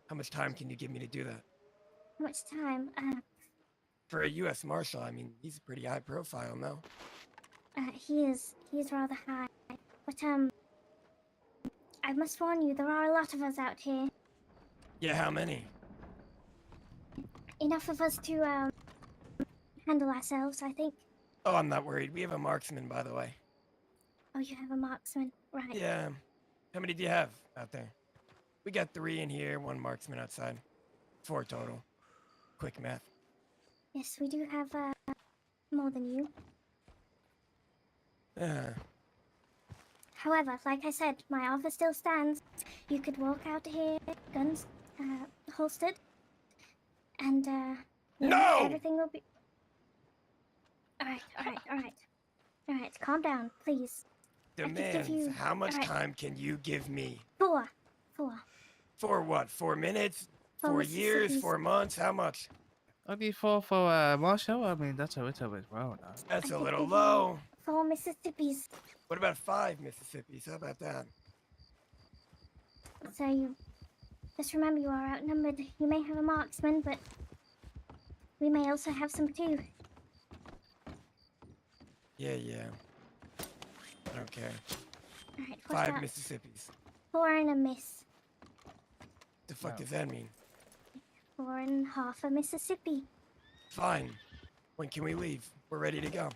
How much time can you give me to do that? How much time? For a U.S. Marshal, I mean, he's pretty high profile, no? He is rather high. But, I must warn you, there are a lot of us out here. Yeah, how many? Enough of us to, handle ourselves, I think. Oh, I'm not worried. We have a marksman, by the way. Oh, you have a marksman, right? Yeah. How many do you have out there? We got 3 in here, 1 marksman outside. 4 total. Quick math. Yes, we do have, more than you. However, like I said, my offer still stands. You could walk out here, guns, holstered, and, you know, No! everything will be... Alright, calm down, please. I could give Demands. you- How much alright. time can you give me? 4. For what? 4 minutes? 4 4 years? Mississippis. 4 months? How much? Only for Marshall? I mean, that's a little bit low now. That's I a could little give you low. 4 Mississippis. What about 5 Mississippis? How about that? So you... Just remember you are outnumbered. You may have a marksman, but... we may also have some too. Yeah. I don't care. Alright, what's 5 that? Mississippis. 4 and a miss. The fuck does that mean? 4 and half a Mississippi. Fine. When can we leave? We're ready to go.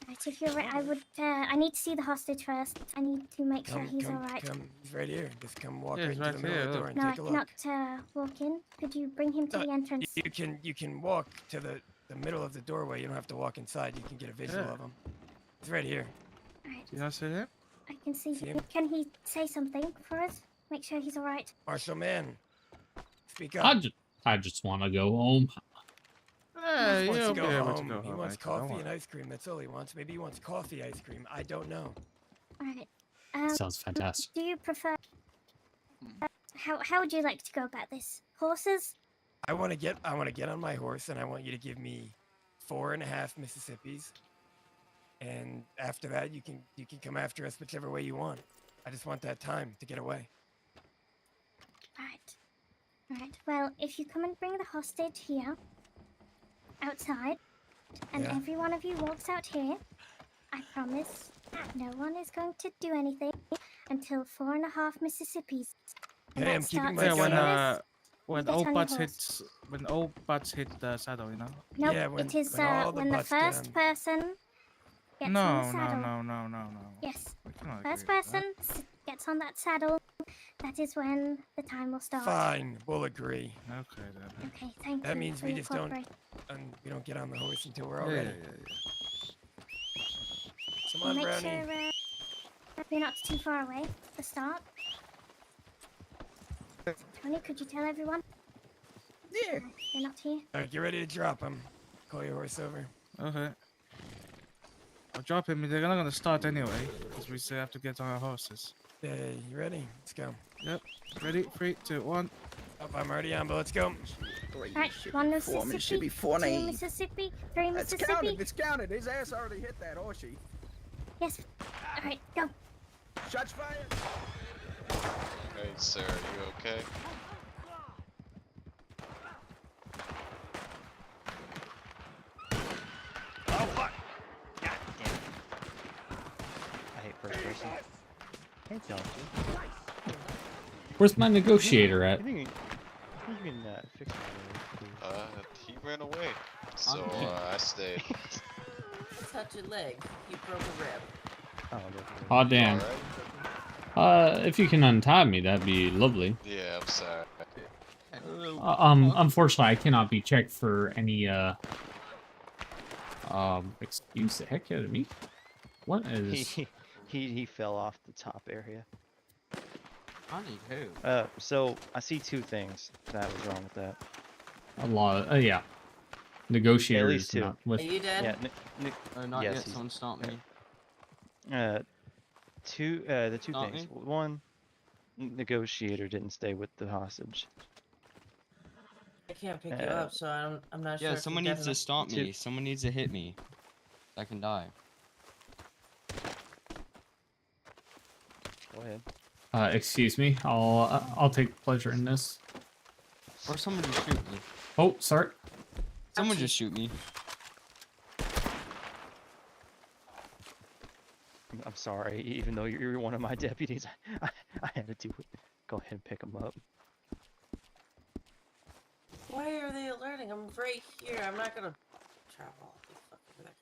Right, if you're right, I need to see the hostage first. I need to make sure he's alright. Come. He's right here. Just come walk Yeah, right he's into right the middle of the here, door and No, I take a look. cannot walk in. Could you bring him to the entrance? You can walk to the middle of the doorway. You don't have to walk inside. You can get a visual Yeah. of him. He's right here. Alright, You not see him? I can see See him. him? Can he say something for us? Make sure he's alright. Marshal man, speak up. I just want to go home. Yeah, He wants you'll to be go able to home. go He home. wants Mike, don't coffee worry. and ice cream. That's all he wants. Maybe he wants coffee ice cream. I don't know. Alright. Sounds fantastic. Do you prefer... How would you like to go about this? Horses? I want to get on my horse, and I want you to give me 4.5 Mississippis. And after that, you can come after us whichever way you want. I just want that time to get away. Alright, well, if you come and bring the hostage here, outside, and Yeah. every one of you walks out here, I promise no one is going to do anything until 4.5 Mississippis. And Hey, that I'm keeping starts my Yeah, as when soon as when you get old on your butts horse. hit the saddle, you know. Nope, Yeah, when- it is when all the when the butts get first on. person gets on No, the no, saddle. no. Yes. We cannot First agree with that. person gets on that saddle. That is when the time will start. Fine, we'll agree. Okay then. Okay, thank That you means for we your just don't, cooperation. we don't get on the horse until we're all Yeah, ready. yeah. Come We'll on, make Brownie. sure you're not too far away at the start. Tony, could you tell everyone? Yeah. They're not here. All right, get ready to drop him. Call your horse over. Okay. I'll drop him. They're not gonna start anyway, because we still have to get on our horses. Hey, you ready? Let's go. Yep. Ready? 3, 2, 1. Oh, I'm already on, but let's go. Alright, 1 Mississippi, 2 Mississippi, 3 It's Mississippi. counted. It's counted. His ass already hit that horsey. Yes. Alright, go. Shots fired. Hey, sir, are you okay? Oh fuck! God damn it. I hate first person. Hey, Johnson. Where's my negotiator at? You can fix it. He ran away. So, I stayed. Touch your leg. You broke a rib. Aw, damn. If you can untie me, that'd be lovely. Yeah, I'm sorry. Unfortunately, I cannot be checked for any, excuse the heck out of me. What is... He fell off the top area. I need who? So I see two things that was wrong with that. A lot of, yeah. Negotiators, At least two. not with... Are you dead? Yeah, not yes, yet. he's- Someone stop me. the two Not things. me? One, negotiator didn't stay with the hostage. I can't pick you up, so I'm not sure. Yeah, if someone you're needs to dead stomp me. Someone needs to hit me. I can die. Go ahead. Excuse me. I'll take pleasure in this. Or someone just shoot me. Oh, sorry. Someone just shoot me. I'm sorry, even though you're one of my deputies, I had to do it. Go ahead and pick him up. Why are they alerting? I'm right here. I'm not gonna travel all the fuck over there.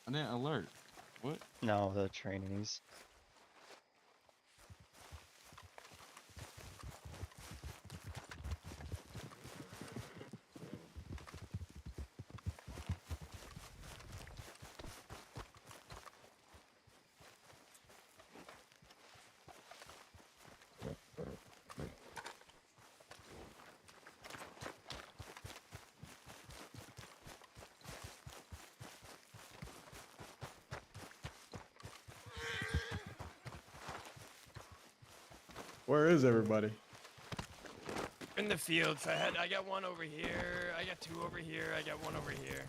I didn't alert. What? No, the trainees. Where is everybody? In the fields. I got one over here. I got two over here. I got one over here.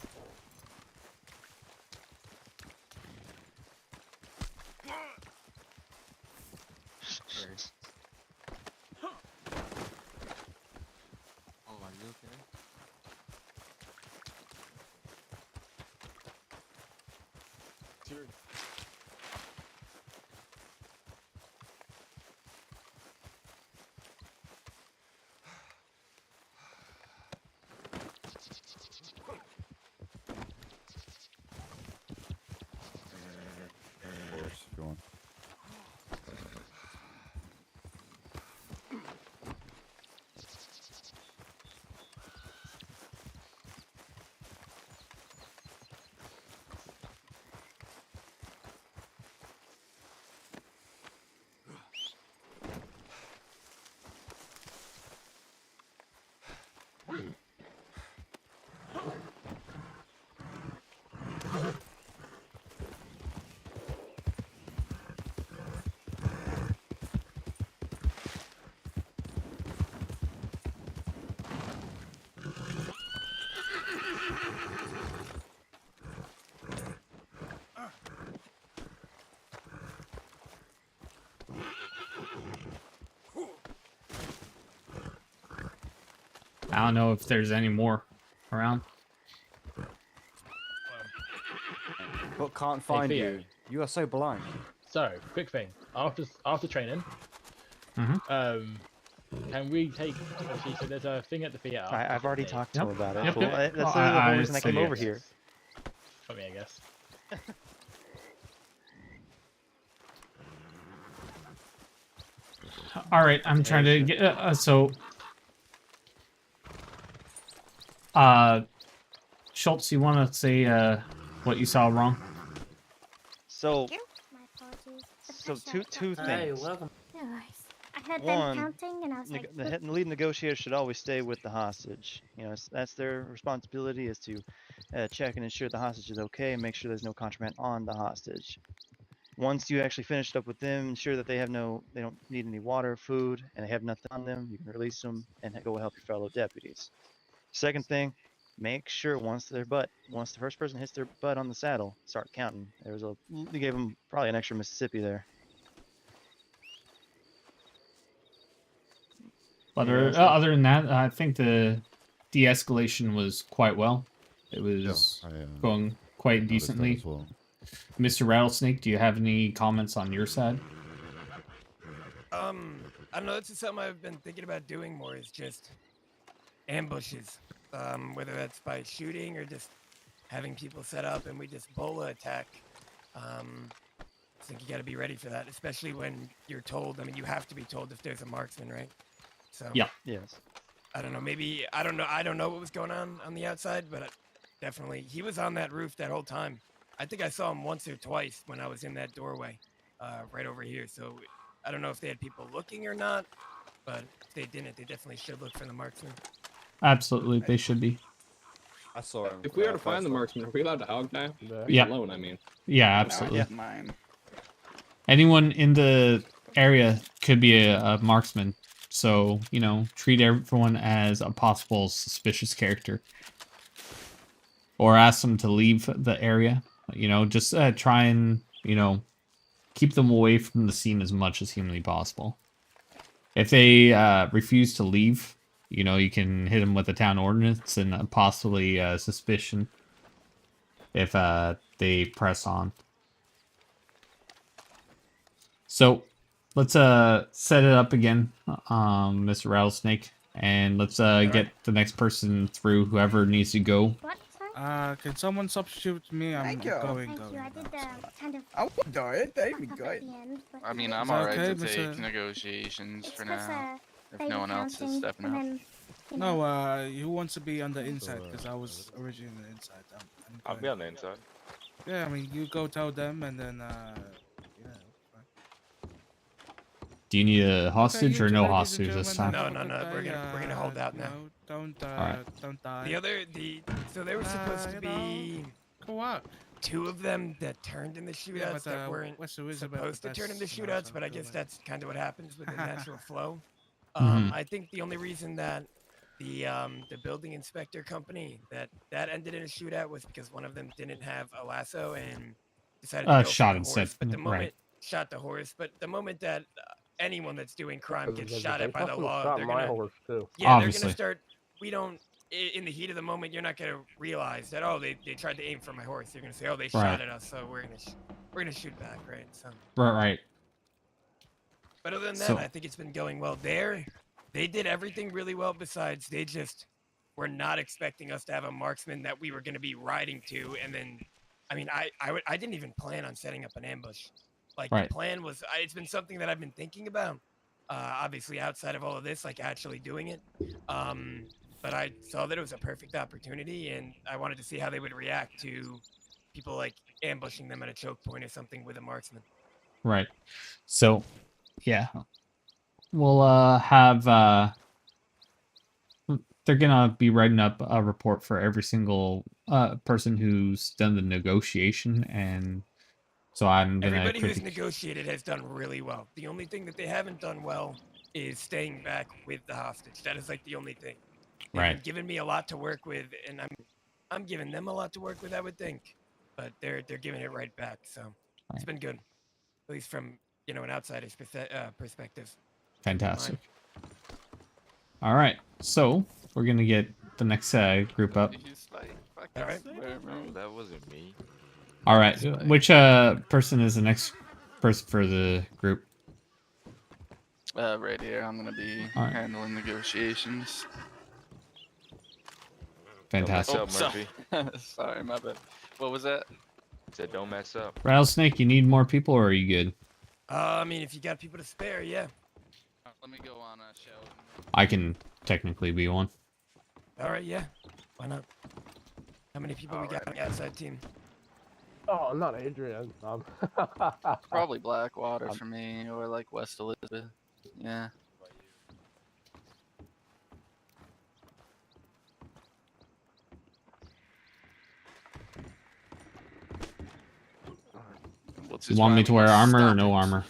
Oh, are you okay? Horse going. I don't know if there's any more around. But can't find Theo. you. You are so blind. So, quick thing. After training, Can we take? Obviously, so there's a thing at the theater. I've already talked to him about it. Yep, Cool. yep. That's Well, literally the whole I reason I said came over yes. here. For me, I guess. All right, I'm trying to get so. Schultz, you want to say what you saw wrong? So, My apologies. The so pressure two got to me. Hey, things. welcome. No worries. I heard them One, counting, and I was like, the lead negotiator should always stay with the hostage. You know, that's their responsibility is to check and ensure the hostage is okay and make sure there's no contraband on the hostage. Once you actually finished up with them, ensure that they don't need any water, food, and they have nothing on them. You can release them and go help your fellow deputies. Second thing, make sure once the first person hits their butt on the saddle, start counting. They gave them probably an extra Mississippi there. But Yeah, other than that, I think the de-escalation was quite well. It was going quite noticed that decently. as well. Mr. Rattlesnake, do you have any comments on your side? I don't know. That's just something I've been thinking about doing more. Is just ambushes. Whether that's by shooting or just having people set up and we just bola attack. I think you got to be ready for that, especially when you're told. I mean, you have to be told if there's a marksman, right? So yeah. Yes. I don't know. Maybe I don't know. I don't know what was going on the outside, but definitely he was on that roof that whole time. I think I saw him once or twice when I was in that doorway, right over here. So I don't know if they had people looking or not, but if they didn't, they definitely should look for the marksman. Absolutely, they should be. I saw him. If we are to find the marksman, are we allowed to hog tie? Yeah. Alone, I mean. Yeah, absolutely. Mine. Anyone in the area could be a marksman, so treat everyone as a possible suspicious character, or ask them to leave the area. Just try and keep them away from the scene as much as humanly possible. If they refuse to leave, you can hit them with a town ordinance and possibly suspicion if they press on. So let's set it up again, Mr. Rattlesnake, and let's get the next person through, whoever needs to go. what? Can someone substitute me? I'm Thank you. going. Thank you. I did kind of. I would do it. That'd be pop up good. at the end, but I mean, it I'm was alright to okay, take Mr. negotiations It's for 'cause, now. If they no were one else is counting, stepping and up. then, you know, No, who wants to be on the inside? Because I was originally on the inside. I'll be on the inside. Yeah, I mean, you go tell them, and then Do you need a hostage you or two no ladies and hostage this time? gentlemen, No. We're gonna hold out now. Don't Alright. don't die. So there were supposed to be Go out. two of them that turned in the shootouts but, that weren't what's the reason about supposed the to turn in the best, shootouts, but I so guess like- that's kind of what happens with the natural flow. Mhm. I think the only reason that the building inspector company that ended in a shootout was because one of them didn't have a lasso and decided to go for Shot the instead, horse. But the moment right. shot the horse, but the moment that anyone that's doing crime Because gets they shot at by the fucking law, shot they're my gonna horse too. yeah, Obviously. they're gonna start. We don't. In the heat of the moment, you're not gonna realize that. Oh, they tried to aim for my horse. You're gonna say, oh, they shot Right. at us, so we're gonna shoot back, right? So. Right. But other than that, So- I think it's been going well. They did everything really well. Besides, they just were not expecting us to have a marksman that we were gonna be riding to, and then, I mean, I didn't even plan on setting up an ambush. Like Right. the plan was, it's been something that I've been thinking about. Obviously, outside of all of this, like actually doing it. But I saw that it was a perfect opportunity, and I wanted to see how they would react to people like ambushing them at a choke point or something with a marksman. Right. So, yeah. We'll have they're gonna be writing up a report for every single person who's done the negotiation, and so I'm gonna Everybody who's negotiated has done really well. The only thing that they haven't done well is staying back with the hostage. That is like the only thing. They've Right. been giving me a lot to work with, and I'm giving them a lot to work with, I would think. But they're giving it right back. So it's been good, at least from an outsider's perspective. Fantastic. All right, so we're gonna get the next group up. He's like, All right. that wasn't me. All right, which person is the next person for the group? Right here. I'm gonna be Alright. handling negotiations. Fantastic. Don't mess up, Murphy. Sorry, my bad. What was that? Said don't mess up. Rattlesnake, you need more people, or are you good? I mean, if you got people to spare, yeah. Let me go on a show. I can technically be one. All right, yeah. Why not? How many people we got on the outside team? Oh, not Adrian. Probably Blackwater for me, or like West Elizabeth. Yeah. You want me to wear armor or no armor?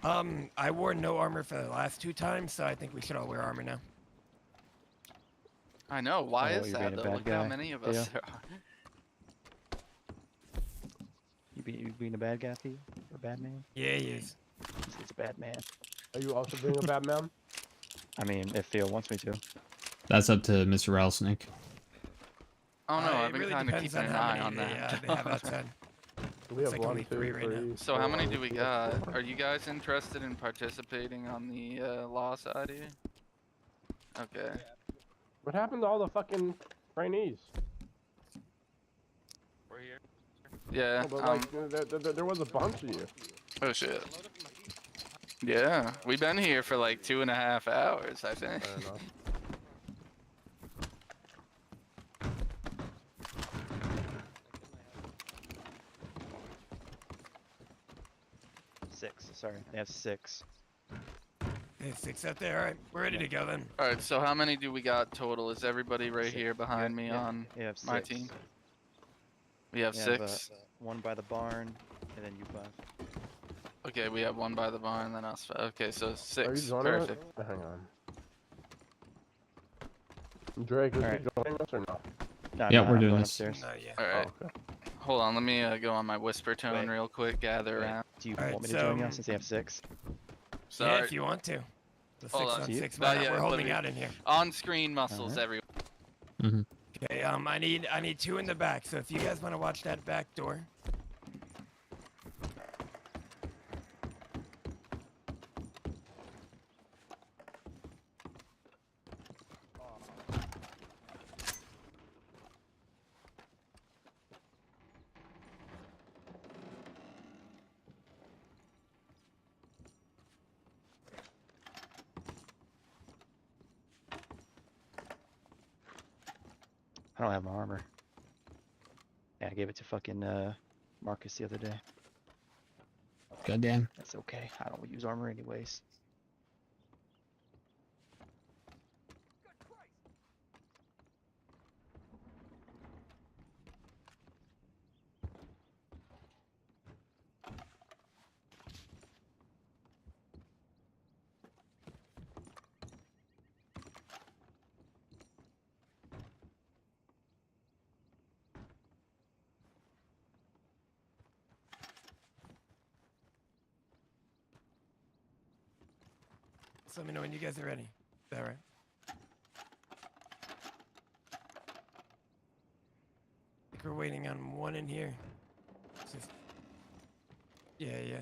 I wore no armor for the last 2 times, so I think we should all wear armor now. I know. Why Oh, is you're being that a though? bad Look how guy, many of us Theo. there are. You being a bad guy, Theo? Or a bad man? Yeah, he is. He's a bad man. Are you also being a bad man? I mean, if Theo wants me to. That's up to Mr. Rattlesnake. Oh no, It I've been really kind of depends keeping on an how eye many on that. they have outside. We have like one, only 2, 3 right now. 3, So how many 4, do we 5, got? 4. Are you guys interested in participating on the law side here? Okay. What happened to all the fucking trainees? We're here. Yeah. No, but like, there was a bunch of you. Oh shit. Yeah, we've been here for like 2.5 hours, I think. Fair enough. Six. Sorry, they have 6. There's 6 out there. All right, we're ready to go then. All right, so how many do we got total? Is everybody right here behind me on You have my 6. team? We have You 6. One by the barn, and then you 5. Okay, we have 1 by the barn, and then us. Okay, so 6. Are you joining Perfect. us? Hang on. Drake, is he joining us or no? No, Yeah, no, we're I'm doing going this. upstairs. Not yet. All right. Oh, okay. Hold on, let me go on my whisper tone real quick. Gather around. Do you All right, want me to join you so- since they have 6? Sorry. Yeah, if you want to. The 6 Hold on. on 6. Not Why not? yet, We're let holding me- out in here. On-screen muscles, Alright. everyone. Mm-hmm. Okay, I need 2 in the back. So if you guys want to watch that back door. I don't have my armor. Yeah, I gave it to fucking Marcus the other day. Goddamn. That's okay. I don't use armor anyways. So let me know when you guys are ready. Is that right? I think we're waiting on 1 in here. It's just... Yeah, yeah.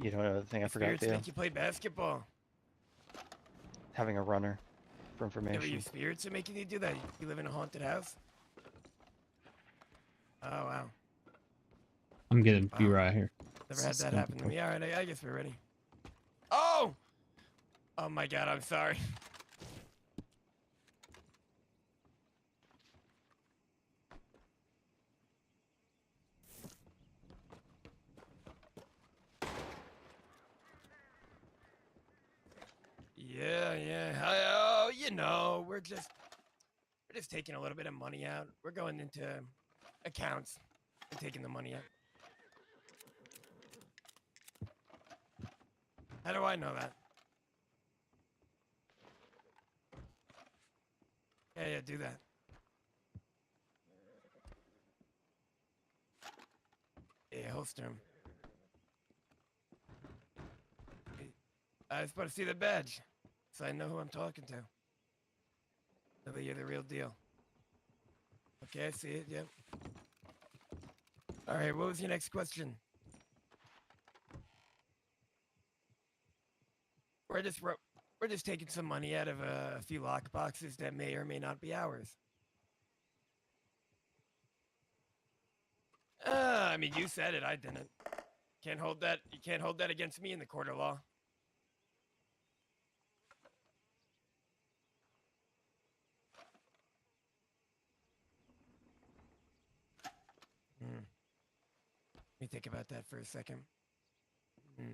You don't know the thing I forgot, Spirits Theo? make you play basketball. Having a runner for Yeah, but information. your spirits are making you do that. You live in a haunted house? Oh, wow. I'm gonna be right here. Never had that happen to me. All right, I guess we're ready. Oh! Oh my god, I'm sorry. Yeah, yeah. Oh, you know, we're just taking a little bit of money out. We're going into accounts and taking the money out. How do I know that? Yeah, yeah, do that. Yeah, holster him. I was supposed to see the badge, so I know who I'm talking to. Know that you're the real deal. Okay, I see it. Yep. All right. What was your next question? We're just taking some money out of a few lock boxes that may or may not be ours. I mean, you said it. I didn't. Can't hold that. You can't hold that against me in the court of law. Let me think about that for a second. Do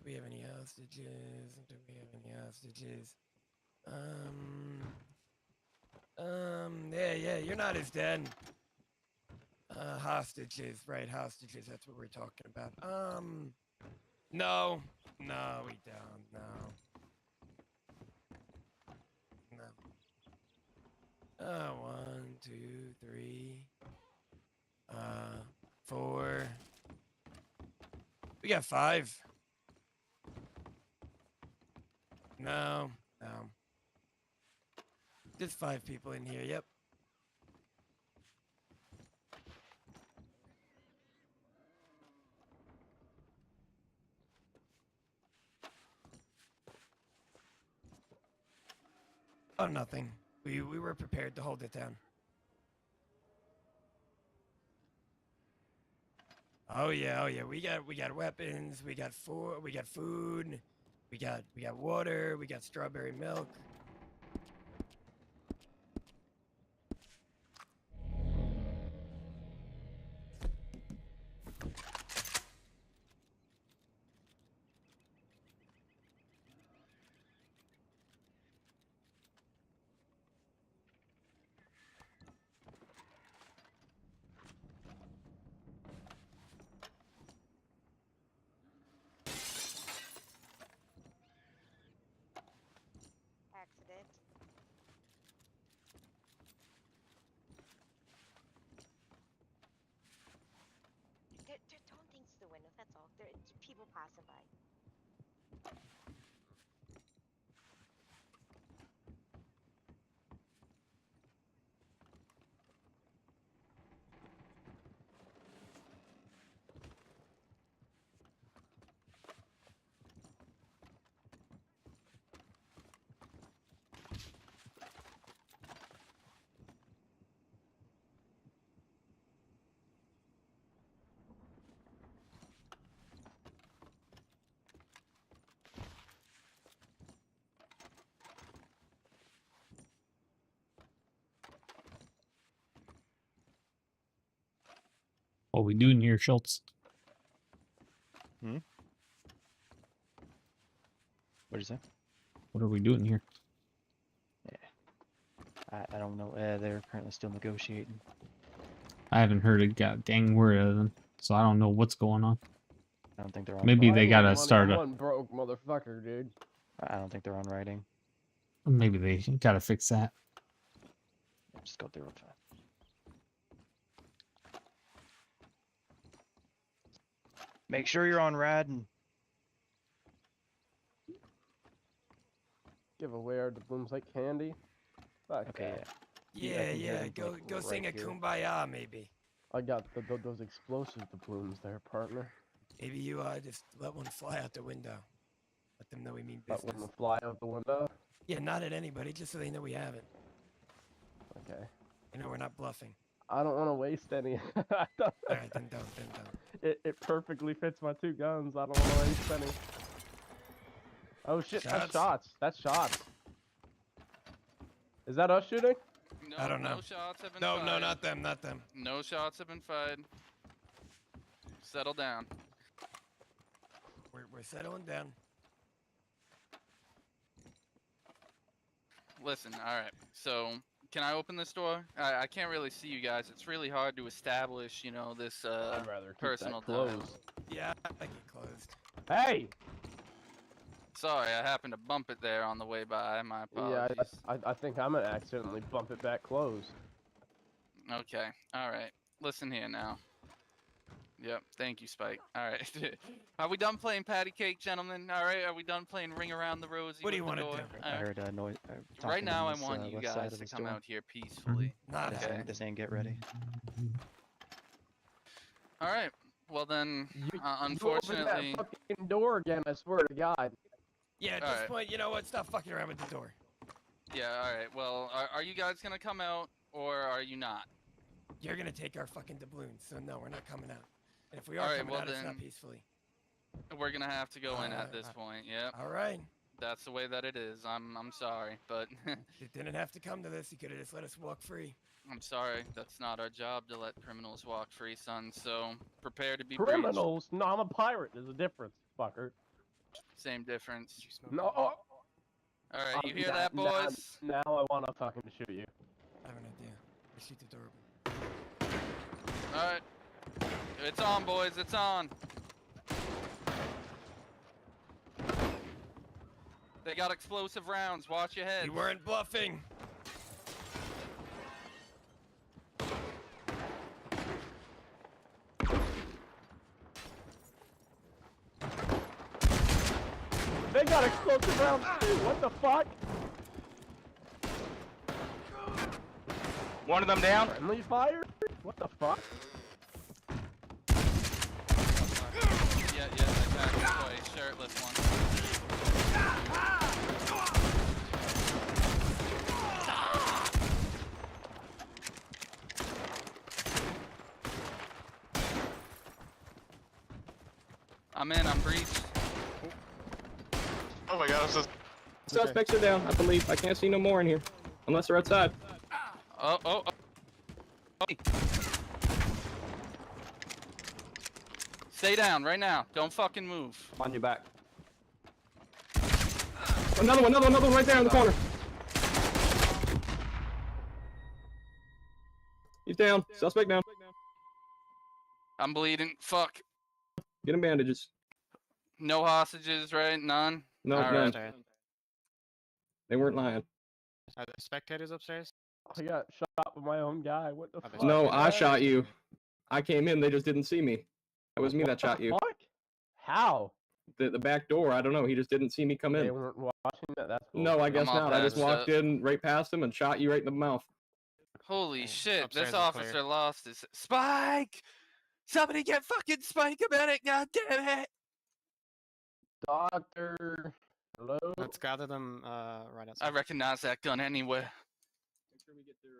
we have any hostages? Do we have any hostages? Yeah, you're not his dad. Hostages, right? Hostages. That's what we're talking about. No, we don't. No. 1, 2, 3, 4. We got 5. No. Just 5 people in here. Yep. Oh, nothing. We were prepared to hold it down. Oh yeah. We got weapons. We got food. We got water. We got strawberry milk. Accident. They're throwing things to the window, that's all. They're people passing by. What we doing here, Schultz? What'd you say? What are we doing here? I don't know. They're currently still negotiating. I haven't heard a dang word of them, so I don't know what's going on. I don't think they're on. Maybe they writing. gotta start a. One broke motherfucker, dude. I don't think they're on writing. Maybe they gotta fix that. Just go through real fast. Make sure you're on rad and Give away our doubloons like candy. Fuck okay, that. Yeah. Go sing a kumbaya, maybe. I got those explosive doubloons there, partner. Maybe you just let one fly out the window. Let them know we mean business. Let one fly out the window? Yeah, not at anybody, just so they know we have it. Okay. You know, we're not bluffing. I don't want to waste any. Alright, then don't. It perfectly fits my 2 guns. I don't want to waste any. Oh shit, that's shots. That's shots. Is that us shooting? No, I don't know. No shots have been No, fired. not them. No shots have been fired. Settle down. We're settling down. Listen, alright. So, can I open this door? I can't really see you guys. It's really hard to establish, you know, this I'd rather keep personal that closed. dialogue. Yeah, I like it closed. Hey! Sorry, I happened to bump it there on the way by. My Yeah, apologies. I think I'm gonna accidentally bump it back closed. Okay, alright. Listen here now. Yep. Thank you, Spike. All right. Are we done playing patty cake, gentlemen? All right. Are we done playing ring around the rosy? What do you want to do? I heard noise. Right now, I want you guys to come out here peacefully. Not They're Okay. saying, they're saying get ready. All right. Well then, You open unfortunately. that fucking door again, I swear to God. Yeah, at All this right. point, you know what? Stop fucking around with the door. Yeah. All right. Well, are you guys gonna come out or are you not? You're gonna take our fucking doubloons, so no, we're not coming out. And if we are All right, coming well out, it's then- not peacefully. We're gonna have to go in at this point. Yep. All right. That's the way that it is. I'm sorry, but It didn't have to come to this. You could have just let us walk free. I'm sorry. That's not our job to let criminals walk free, son. So prepare to be breached. Criminals? No, I'm a pirate. There's a difference, fucker. Same difference. No. All right, you hear that, boys? Now I want to fucking shoot you. I have an idea. Let's shoot the door. All right. It's on, boys. It's on. They got explosive rounds. Watch your head. You weren't bluffing. They got explosive rounds too. What the fuck? One of them down. Friendly fire? What the fuck? Yeah, exactly. Boy, shirtless one. I'm in. I'm breached. Oh my god, I'm so... Suspects are down, I believe. I can't see no more in here. Unless they're outside. Oh. Stay down right now. Don't fucking move. On your back. Another one right there in the corner. He's down. Suspect down. I'm bleeding. Fuck. Get him bandages. No hostages, right? None? No, All none. right. They weren't lying. Are there spectators upstairs? I got shot with my own guy. What the fuck? No, I shot you. I came in, they just didn't see me. It was me that shot you. Fuck? How? The back door, I don't know. He just didn't see me come in. They weren't watching that. That's cool. No, I guess I'm all not. I just patched walked up. in right past him and shot you right in the mouth. Holy shit. Upstairs This is officer clear. lost his... Spike! Somebody get fucking Spike a minute, god damn it! Doctor. Hello? Let's gather them right outside. I recognize that gun anywhere.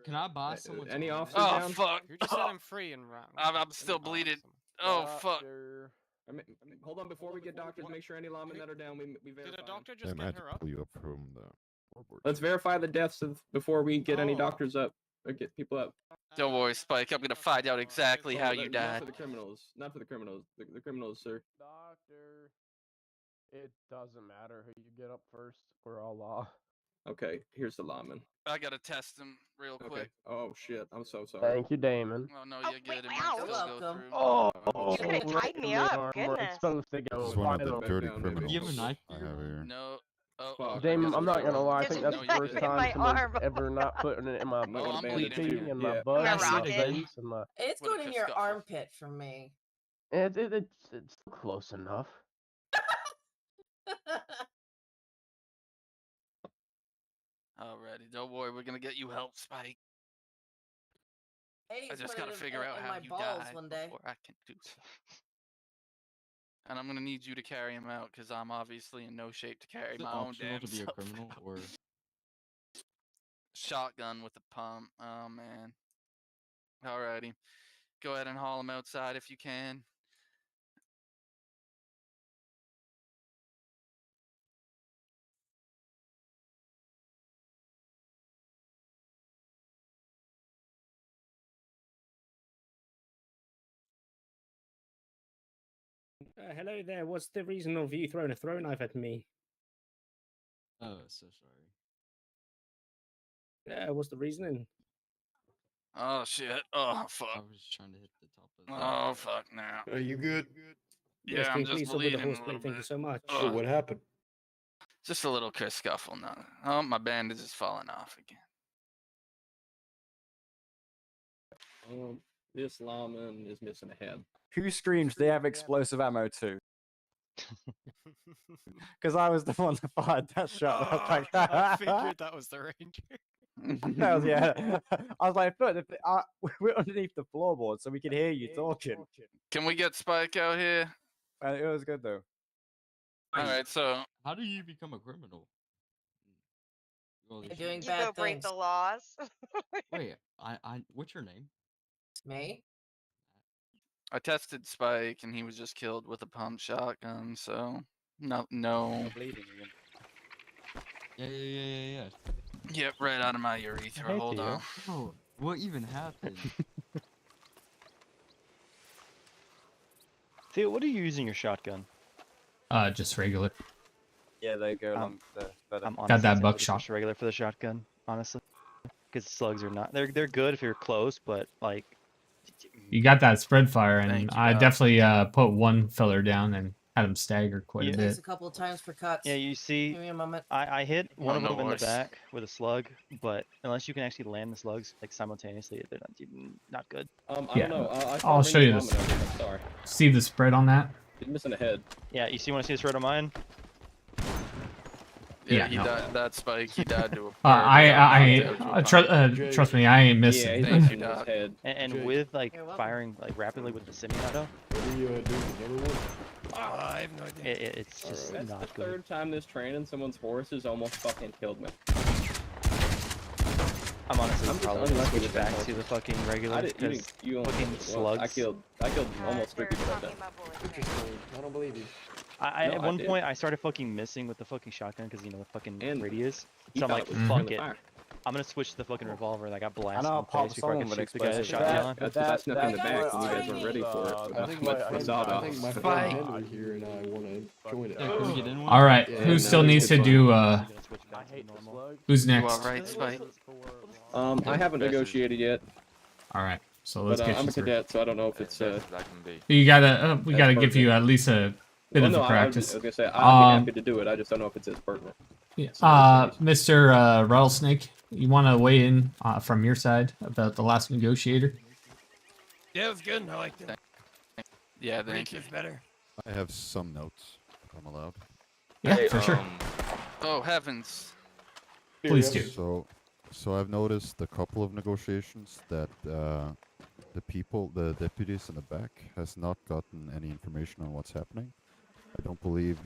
Can I buy someone? Any officer Oh, down? fuck. You just set him free and run. I'm still bleeding. Oh, fuck. Hold on, before we get doctors, make sure any lawmen that are down, we verify. Did a doctor They just might get have her to up? pull you up from the floorboard. Let's verify the deaths before we get any Oh. doctors up. Or get people up. Don't worry, Spike. I'm gonna find out exactly how you Not died. for the criminals. Not for the criminals. The criminals, sir. Doctor. It doesn't matter who you get up first. We're all law. Okay, here's the lawman. I gotta test him real Okay. quick. Oh shit, I'm so sorry. Thank you, Damon. Oh, no, you're good. It might wow. still You're go welcome. through. Oh, You could've tied me up, We're goodness. supposed to go. This is one of the final. dirty down, maybe. criminals You have a knife? I have here. No. Oh, Fuck. Damon, I'm not gonna lie. I Just think that's no, the you're first good. In my time someone's arm. ever not putting it in my I'm not Oh, gonna I'm bandage bleeding. cheek you. and my Yeah. butt, Yeah, and my rocket. face, and my. It's What a going in your scuffle. armpit for me. It's close enough. Alrighty, don't worry. We're gonna get you help, Spike. I Hades just put gotta it in- figure out in how my you balls died one day. before I can do so. And I'm gonna need you to carry him out because I'm obviously in no shape to carry Is it my own optional damn to be a self criminal out. or? Shotgun with a pump. Oh man. Alrighty, go ahead and haul him outside if you can. Hello there. What's the reason of you throwing a throw knife at me? Oh, so sorry. Yeah, what's the reasoning? Oh shit. Oh I fuck. was trying to hit the top of. Oh fuck now. Are you good? Yeah, Yes, I'm can you just please stop with the bleeding a horseplay? little Thank you bit. so much. Ugh. What happened? Just a little kerfuffle now. Oh, my bandage is falling off again. This lawman is missing a head. Who screamed they have explosive ammo too? Because I was the one that fired that shot. I was like, I figured that was the ranger. that was, yeah. I was like, look, we're underneath the floorboard, so we could hear you talking. Can we get Spike out here? And it was good though. All right, so How do you become a criminal? Well, You're this doing shit- You go bad break things. the laws. Wait, what's your name? It's me. I tested Spike, and he was just killed with a pump shotgun. So no. Bleeding again. Yeah. Yep, right out of my urethra. Hey, Hold Theo. on. Oh, what even happened? Theo, what are you using your shotgun? Just regular. Yeah, they go along better. I'm Got honestly that tempted to buckshot. push regular for the shotgun, honestly, because slugs are not. They're good if you're close, but like. You got that spread fire, and Thank you, I Doc. definitely put one filler down and had him stagger quite a Yeah. bit. Thanks a couple of times for cuts. Yeah, you see, Give me a moment. I hit one of no them in the worries. back with a slug, but unless you can actually land the slugs like simultaneously, they're not good. I Yeah, don't know. I I'll saw show you Ringo this. Domino, I'm sorry. See the spread on that? He's missing a head. Yeah, you want to see this right on mine? Yeah, Yeah, he no. died. That Spike, he died to a. Trust me, I ain't missing. Yeah, he's Thank missing you, his Doc. head. And with like firing like rapidly with the semi-auto, What are you doing? Another one? I have no idea. it's just That's not the good. third time this train and someone's horse has almost fucking killed me. I'm honestly I'm just probably gonna unlucky switch with that back horse. to the fucking I regular didn't, because you fucking well, slugs. I killed almost 3 people like that. Interesting. I don't believe you. No, At I one did. point I started fucking missing with the fucking shotgun because the fucking And radius. he So I'm thought like, it was fuck friendly it. fire. I'm gonna switch to the fucking revolver and I got blasted know in I'll the pop face before I someone could with shoot the guy that explosive shot me gas. on. That's because I snuck in the That back was when you guys weren't ready for it. I think my Spike. friend Henry here and I want to join it. Yeah, can we get in one? All right, Yeah, who no, still it's needs good to fun. do? I'm gonna switch back to normal. Who's You next? all right, Spike? I haven't negotiated yet, All right, so let's but get I'm you a through. cadet, so I don't know if it's. As I can be. You gotta, we That's gotta give perfect. you at least a bit Well, of no, a I practice. was gonna say I'd be Um, happy to do it. I just don't know if it's as pertinent. Mr. Rattlesnake, you want to weigh in from your side about the last negotiator? Yeah, it was good. I liked it. Yeah, thank you. Reach is better. I have some notes, if I'm allowed. Yeah, Hey, for sure. Oh heavens! Please do. So I've noticed a couple of negotiations that the deputies in the back has not gotten any information on what's happening. I don't believe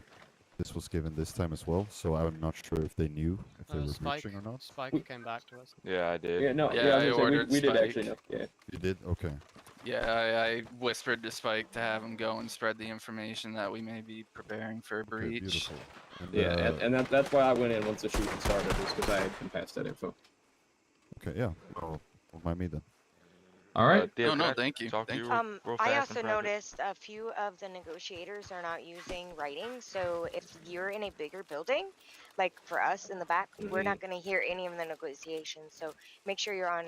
this was given this time as well, so I'm not sure if they knew if they were Spike, breaching or not. Spike came back to us. Yeah, I did. Yeah, no, Yeah, I was I gonna say, ordered we did Spike. actually know. Yeah. You did? Okay. Yeah, I whispered to Spike to have him go and spread the information that we may be preparing for a Okay, breach. beautiful. And, Yeah, and that's why I went in once the shooting started, is because I had been past that info. okay, yeah. Well, don't mind me then. All right. No, no, thank you. Talk to Thank you you. real I fast in also private. noticed a few of the negotiators are not using writing. So if you're in a bigger building, like for us in the back, we're not going to hear any of the negotiations. So make sure you're on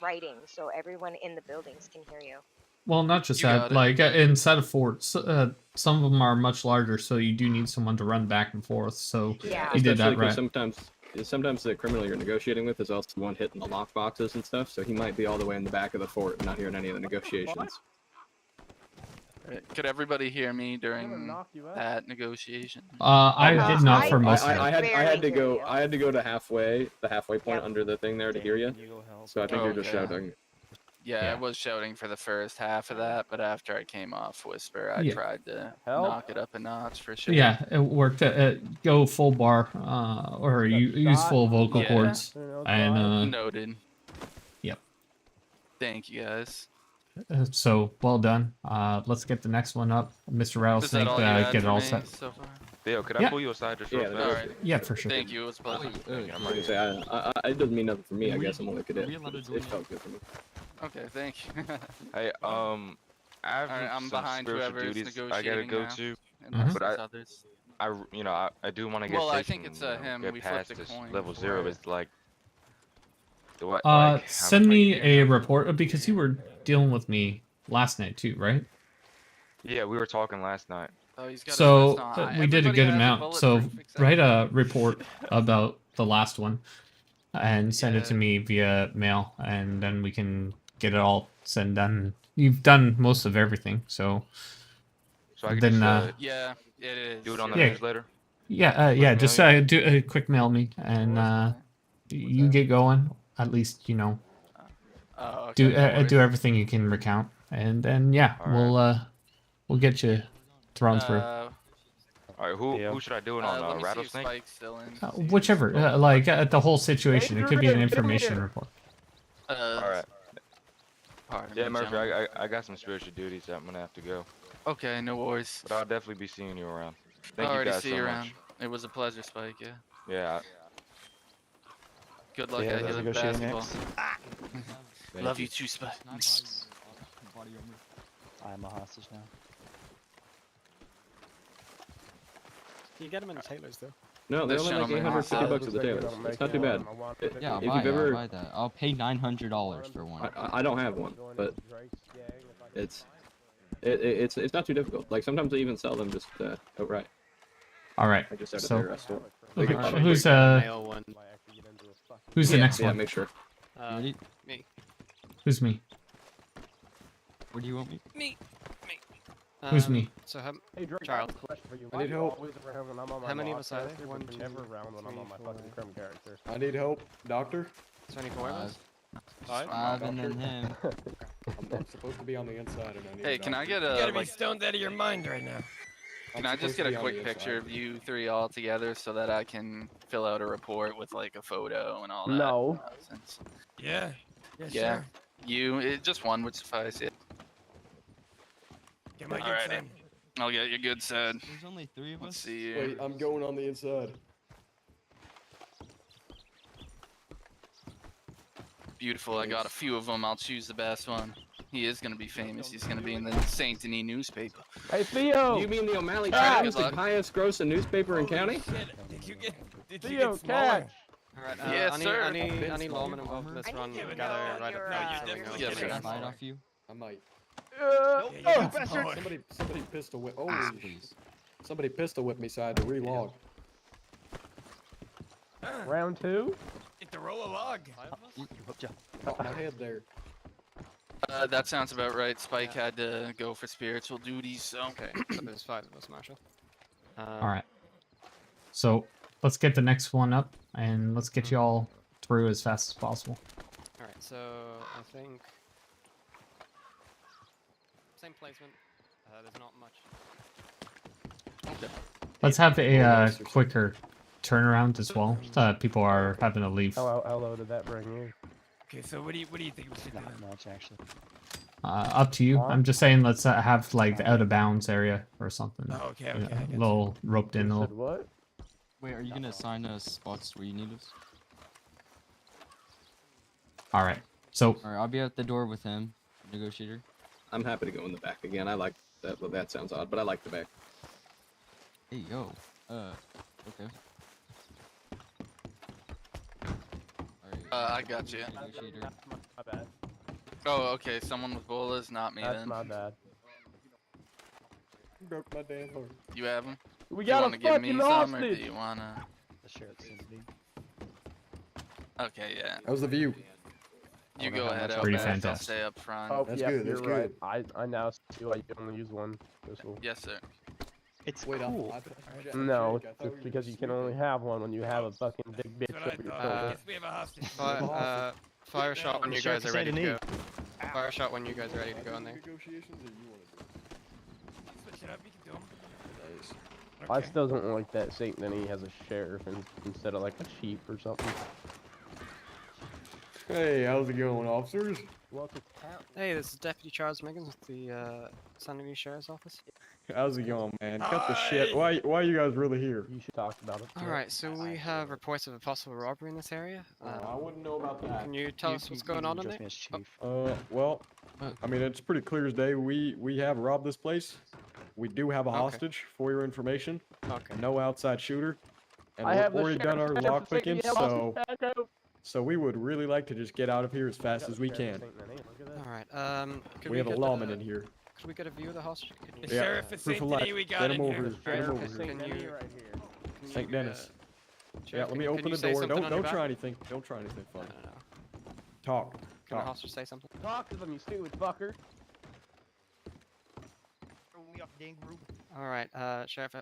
writing so everyone in the buildings can hear you. Well, not just You got that. it. Like inside of forts, some of them are much larger, so you do need someone to run back and forth. So Yeah. he did that Especially 'cause right. sometimes the criminal you're negotiating with is also the one hitting the lock boxes and stuff, so he might be all the way in the back of the fort and not hearing any of the negotiations. Could everybody hear me during that negotiation? I did not for most of it. I had to go. I had to go to the halfway point under the thing there to hear you. So I think you're just Okay. shouting. Yeah, Yeah. I was shouting for the first half of that, but after I came off Whisper, I Yeah. tried to Help. knock it up a notch for sure. Yeah, it worked. Go full bar, or you use full vocal Yeah. cords, and Noted. Yep. Thank you guys. So well done. Let's get the next one up, Mr. Is that Rattlesnake. all you had Get it for all me set. so far? Theo, could Yeah. I pull you aside just real Yeah, fast? All right. Yeah, for sure. Thank you. It was a pleasure. I'm I was right gonna here. say, it doesn't mean nothing for me. I guess I'm only a cadet. we allowed to It join felt good for me. Okay, thank you. Hey, I have Alright, I'm some behind spiritual whoever's duties I gotta negotiating go now. to, Unless but it's others. I do want to get Well, I station, think it's, him. get We flipped past a this coin level for 0. it. It's like, do I, like, Send me a report because you were dealing with me last night too, right? Yeah, we were talking last night. Oh, he's got his So vest on. we did a Everybody good has amount. So bulletproof except write me. a report about the last one and send it to Yeah. me via mail, and then we can get it all said and done. you've done most of everything. So So I can then just Yeah, it is. do it on the yeah. newsletter. Yeah, Quick just mail you? do a quick mail me, and you get going. At least Oh, okay, do no worries. do everything you can recount, and then yeah, we'll get you thrown through. All right, who should I do it on? Let me see if Rattlesnake? Spike's still in. Whichever, like the whole situation. It could be an information report. All right. Pardon Yeah, me, Murphy, gentlemen. I got some spiritual duties that I'm gonna have to go. Okay, no worries. But I'll definitely be seeing you around. Thank you Already guys see so you much. around. It was a pleasure, Spike. Yeah. Yeah. Good luck Yeah, out here let's with negotiate basketball. next. Thank Love you. you too, Spike. I'm a hostage now. You get them in the tailors though. No, they're This only like gentleman 850 bucks at the Tailors. tailors. It's not too bad. Yeah, If you've ever, buy that. I'll pay $900 for one. I don't have one, but it's not too difficult. Like sometimes they even sell them just outright. All right. I just out So at their restaurant. okay, They get who's who's the Yeah, next yeah, one? make sure. Ready? Me. Who's me? Where do you want me? Me. Who's me? So Hey, Drake, Child. I have a question for you. I Why need do you help. always around when I'm on my How many of law us are there? character, One, but you're two, never around when I'm on my three, fucking four. crim character? I need help, doctor. 24 of us. Five and then him. I'm supposed to be on the inside, and I need. Hey, a can I doctor. get You a gotta be like? stoned out of your mind right now. Can I just get a quick picture of you three all together so that I can fill out a report with like a photo and all that? No. Nonsense? Yeah. Yeah, Yeah. sure. Just one would suffice. Yeah. Get my good Alrighty. son. I'll get your good side. There's only 3 of us. Let's see. Wait, I'm going on the inside. Beautiful. I got a few of them. I'll choose the best one. He is going to be famous. He's going to be in the Saint Denis newspaper. Hey, Theo! You mean the O'Malley Ah! Times, the Good luck. highest grossing newspaper in county? Did you Theo, get smaller? catch! Alright, Yes, I need, sir. I need lawmen involved in this I need run. to We know gotta write your, up you're the definitely Yes, getting sir. Slide smaller. off you. I might. Yeah, you got bastard! smaller. Somebody pistol whip. Oh, Please. somebody pistol whipped me, so I had to relog. Round 2? Get to roll a log. Caught my head there. That sounds about right. Spike had to go for spiritual duties, so. Okay, so there's 5 of us, Marshal. All right. So let's get the next one up, and let's get you all through as fast as possible. Alright, so I think same placement. There's not much. Let's have a quicker turnaround as well. People are having to leave. How low did that bring you? Okay, so what do you think we should do? Not much, actually. Up to you. I'm just saying let's have like the out of bounds area or something. Oh, okay, You okay, know, I get a little roped in. A Said little. what? Wait, are you gonna assign us spots where you need us? All right. So. All right, I'll be at the door with him, negotiator. I'm happy to go in the back again. I like that. Well, that sounds odd, but I like the back. Hey, yo. Okay. I got you. Negotiator. My bad. Oh, okay. Someone with bolas, not me That's then. my bad. Broke my damn heart. You have them? We Do you got want a to give me fucking some, or do hostage! you wanna? Okay, yeah. How's the view? You go ahead out Pretty back. I'll fantastic. stay up front. Oh, That's yeah, good, you're that's right. good. I now see why you only use one pistol. Yes, sir. It's Wait, cool. No, it's because you can only have one when you have a fucking big bitch over your shoulder. Guess we have a hostage. Fire shot when you Sheriff guys are ready to go. Saint-Denis. Fire shot when you guys are ready to go in there. Negotiations, or you want to do? Switch it up, we can do 'em. Nice. I Okay. still don't like that Saint Denis has a sheriff instead of like a chief or something. Hey, how's it going, officers? Hey, this is Deputy Charles Meggins with the San Luis Sheriff's Office. How's it going, man? Cut the shit. Why are you guys really here? You should talk about it. Alright, so we have reports of a possible robbery in this area. I wouldn't know about that. Can you tell us what's going on in there? Well, I mean, it's pretty clear as day. We have robbed this place. We do have a hostage, for your information. Okay. No outside shooter. And I we've have the already done our sheriff's lock taking picking, the hostage so back out. so we would really like to just get out of here as fast as we can. Alright, could We have a get lawman in here. Could we get a view of the hostage? Can The Yeah, sheriff is proof Saint of Denis life. we got Get in him here. over. Get him over. Can you, St. Dennis. Yeah, let me can open you the say door. something on your Don't back? try anything. Don't try anything funny. Talk. Can the Talk. hostage say something? Talk to them, you stupid fucker. off the dang roof. All right, Sheriff,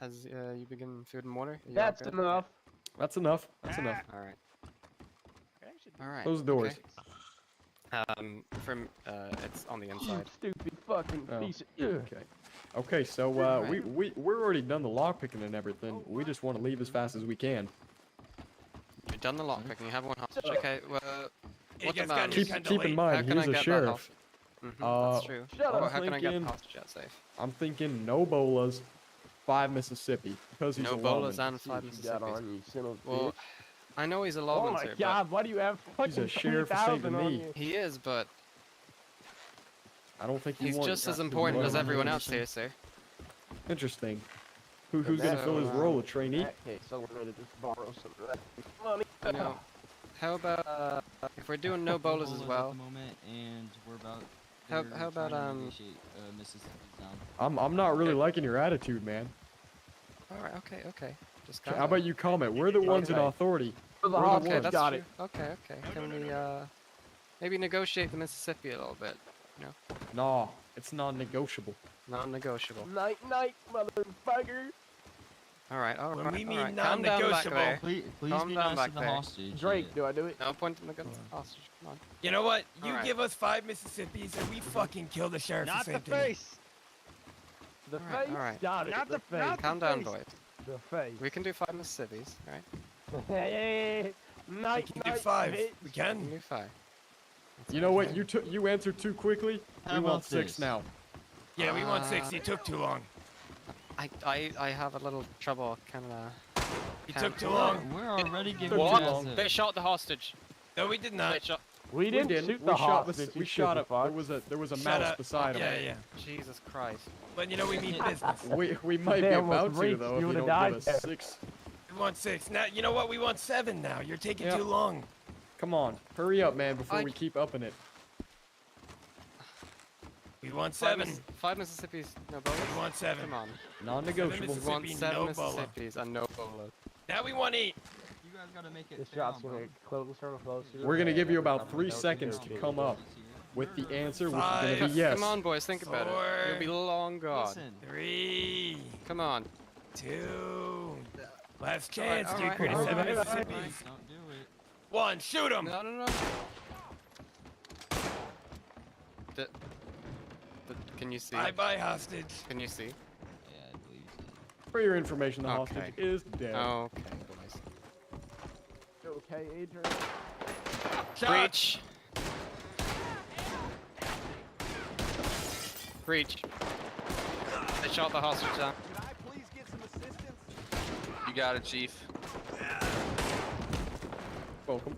has you been given food and water? Are you all That's good? enough. That's enough. That's enough. All right. All right. Close the doors. From it's on the inside. Stupid fucking Oh, piece of. okay. Okay, so we're already done the lockpicking and everything. We just want to leave as fast as we can. You've done the lockpicking. You have one hostage. Okay. Well, Hey, what guys, about? Keep in mind, he's a sheriff. That's true. I'm How can I get the thinking, hostage out safe? I'm thinking no bolas, 5 Mississippi, because he's No a bolas lawman. and 5 You Mississippi. got on, you son of a Well, bitch. I know he's a Oh lawman, my sir, god, why do you have He's a fucking sheriff of St. 20,000 on Denis. you? but he is, but I don't think you he's want just as to important run as on everyone the else here, mission. sir. Interesting. Who's In gonna that- fill his role? A trainee? In that case, I wanted to just borrow some of that money. I know. How about if we're doing no bolas as well? At the moment, and we're about. How they're about trying to negotiate, Mississippi down. I'm not really liking your attitude, man. All right. Okay. Just How about you comment? We're the ones in Okay. authority. For the We're the hostage, ones. that's got true. it. Okay. Can we maybe negotiate the Mississippi a little bit? You know, Nah, it's non-negotiable. non-negotiable. Night, motherfucker. All right. When we mean Calm down back non-negotiable, there. Please Calm be down nice back to the there. hostage. Drake, do I do it? No pointing the gun at the hostage. Come on. you know what? You Alright. give us 5 Mississippis and we fucking kill the sheriff. Not of the St. Denis. face. The Alright, face? alright. Got it. Not the the- face. not Calm the down, face. boys. The face. We can do 5 Mississippis, right? Hey, We night, can do 5. We We can. can do 5. You know what? You answered too quickly. How We want about 6 this? now. Yeah, we want 6. You took too long. I have a little trouble. You took too long. We're already giving What? you guys They shot the hostage. No, we did They not. shot. We didn't shoot the We shot. hostage. We you shot stupid up. fuck. There was a Shut mouse up. beside him. Yeah. Jesus Christ. But you know we mean business. We might be They almost about to reached, though you if you would've don't died give us there. 6. We want 6. Now you know what? We want 7 now. You're taking Yeah. too long. Come on, hurry up, man, before I- we keep upping it. We want 5 7. 5 Mississippis, no bolas. We want 7. Come on. Non-negotiable. We want Mississippi, 7 no bola. Mississippis and no bolas. Now we want 8. You guys gotta make it This fair shot's on gonna both. get closer and closer. We're gonna give you about I'm 3 gonna seconds to come up with the answer, which is gonna 5. be yes. Come on, boys, think about it. 4. You'll be long gone. Listen, 3. Come on. 2. Last chance, all dude. right, Create all 7 right, Mississippis. don't do it. 1. Shoot him. No. Can you see? Bye, hostage. Can you see? Yeah, I believe so. For your information, the Okay. hostage is dead. Okay, boys. Okay, Adrian. Shot. Breach. Breach. They shot the hostage down. Can I please get some assistance? You got it, Chief. Welcome.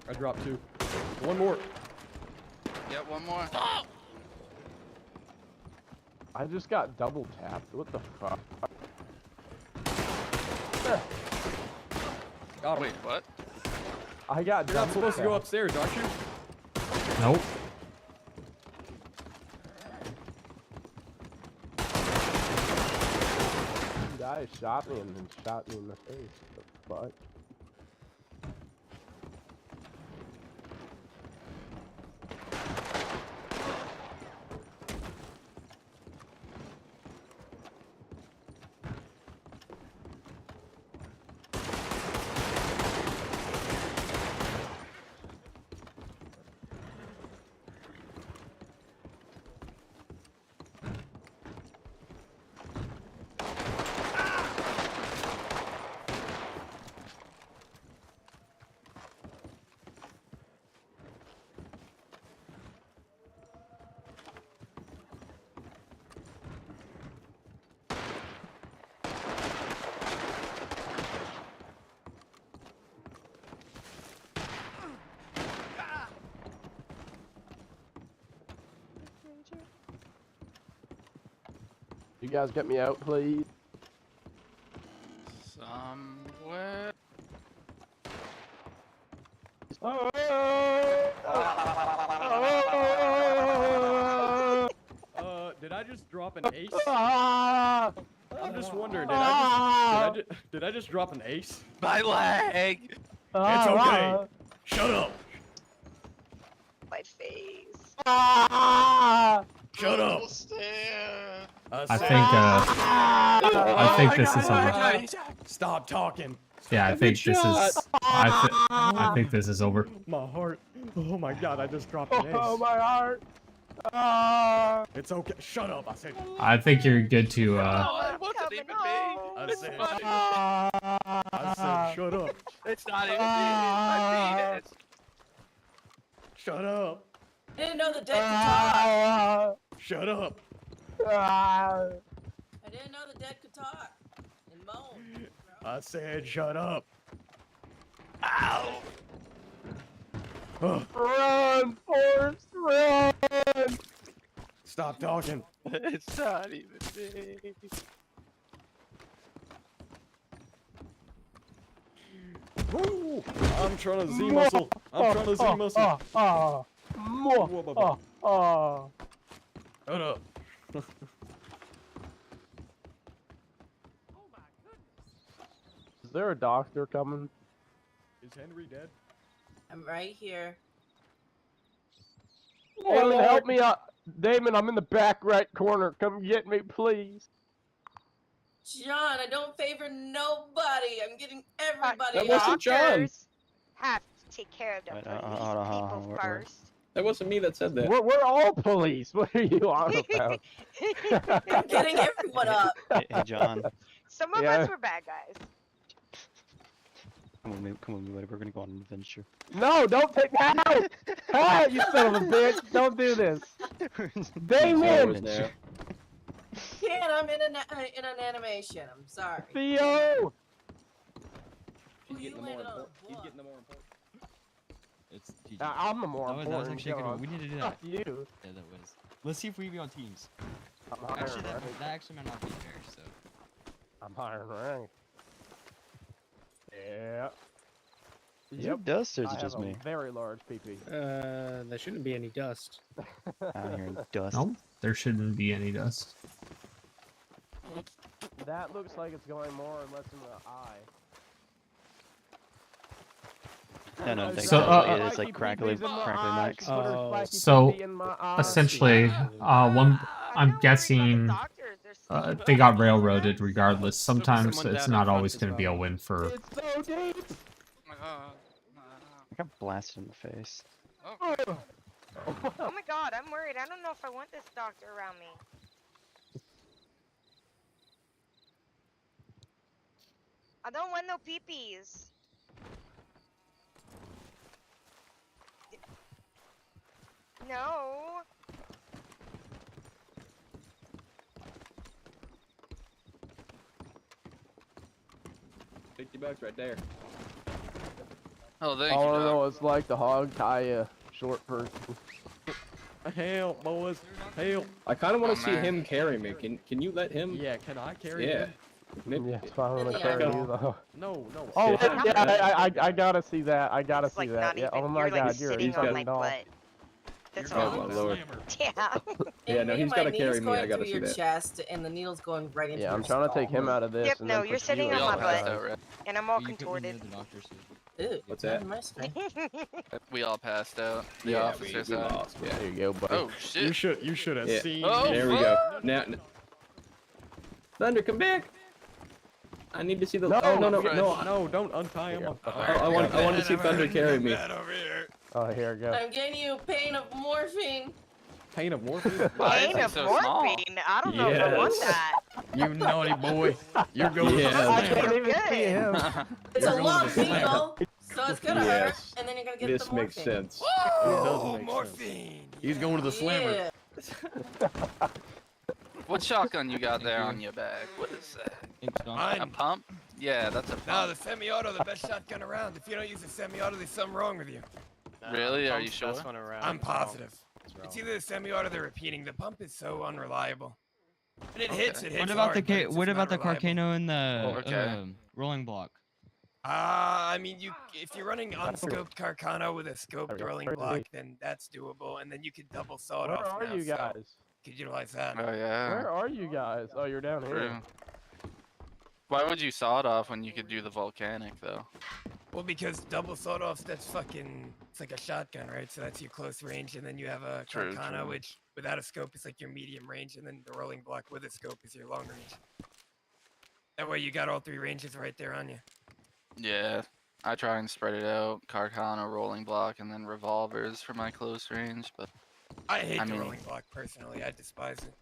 I dropped 2. One more. Yep, one more. I just got double tapped. What the fuck? Got him. Wait, what? I got You're not double supposed to go tapped. upstairs, aren't you? Nope. Some guy shot me and then shot me in the face. What the fuck? You guys get me out, please. Somewhere. Did I just drop drop an ace? I'm just wondering, did I just drop an ace? My leg! It's okay. Shut up. My face. Shut up. I think this is over. Stop talking. Yeah, I think this is. I think this is over. My heart. Oh my god, I just dropped an ace. Oh, my heart. It's okay. Shut up, I said. I think you're good to. It wasn't even me. I said shut up. It's not even me. I mean it. Shut up. I didn't know the dead could talk. Shut up. I didn't know the dead could talk and moan. I said shut up. Ow! Run, Forrest, run! Stop talking. It's not even me. Woo! I'm trying to Z muscle. I'm trying to Z muscle. Shut up. Is there a doctor coming? Is Henry dead? I'm right here. Damon, help me out. Damon, I'm in the back right corner. Come get me, please. John, I don't favor nobody. I'm getting everybody. That wasn't John. Doctors have to take care of the police people first. That wasn't me that said that. We're all police. What are you on about? I'm getting everyone up. Hey, John. Some of us were bad guys. Come on, we're gonna go on an adventure. No, don't take that out! Ah, you son of a bitch! Don't do this. Damon! Can't. I'm in an animation. I'm sorry. Theo! He's getting the more important. It's TJ. I'm the more important. That was actually a good one. We need to do that. Fuck you. Yeah, that was. Let's see if we can be on teams. I'm higher Actually, that rank. actually might not be fair. So. I'm higher rank. Yeah. Is it dust or is I it just have a me? very large PP. There shouldn't be any dust. Out here in dust. No, there shouldn't be any dust. That looks like it's going more or less in the eye. No, So, it's like crackly necks. So, essentially, I'm guessing they got railroaded regardless. Sometimes it's not always going to be a win for. It's so deep. I got blasted in the face. Oh my god, I'm worried. I don't know if I want this doctor around me. I don't want no peepees. No. 50 bucks right there. Oh, thank All you, I Doc. know is like the hog tie a short person. Help, boys. Help. I kind of want Oh, to see man. him carry me. Can you let him? Yeah, can I carry Yeah. him? Yeah, it's fine when I Yeah. carry you though. No. Oh, Yeah. yeah, I gotta see that. I gotta It's see like that. not Yeah. even. Oh my You're like god, you're sitting he's on got my it all. butt. That's Oh all. my lord. Yeah. Yeah, no, And he's my gotta needle's carry me. going I gotta through see your that. chest, and the needle's going right into Yeah, your I'm trying to take him out of this. Yep, and no, then you're put sitting you on in my all the passed butt. out, right? And I'm all You can contorted. near the doctor soon. Ew, What's not that? in my screen. We all passed out. The Yeah, officer we side. lost. Yeah. There you go, buddy. Oh shit. You should have Yeah. seen. Oh, me. There we fuck. go. Now, Thunder, come back. I need to see the. No, oh no. No, don't untie him. I want to see Thunder carry me. Oh, here we go. I'm getting you pain of morphine. Pain of morphine. Why is Pain he of so small? morphine. I don't know if I want Yes. that. You naughty boy. You're going to Yeah. I the can't slammer. even see him. It's You're a going long to the slammer. needle, so it's gonna hurt, Yes. and then you're gonna get This the morphine. makes sense. It does Oh, make morphine. sense. He's going to the slammer. Yeah. What shotgun you got there on your back? What is that? Thanks, Don. A Mine. pump? Yeah, that's a No, pump. the semi-auto, the best shotgun around. If you don't use the semi-auto, there's something wrong with you. Really? Are you sure? I'm positive. It's either the semi-auto or the repeating. The pump is so unreliable. And it hits. It hits What about hard, the but it's just what not about the reliable. Carcano and the Okay. rolling block? I mean, if you're running unscoped Carcano with a scoped rolling block, then that's doable, and then you can double saw it Where off. are now, you so- guys? Could utilize that. Oh yeah. Where are you guys? Oh, you're down True. here. Why would you saw it off when you could do the volcanic though? Well, because double sawed-offs, that's fucking, it's like a shotgun, right? So that's your close range, and then you have a True, Carcana, true. which without a scope is like your medium range, and then the rolling block with a scope is your long range. That way you got all 3 ranges right there on you. Yeah. I try and spread it out. Carcana, rolling block, and then revolvers for my close range, but I hate the mean, rolling block personally. I despise it.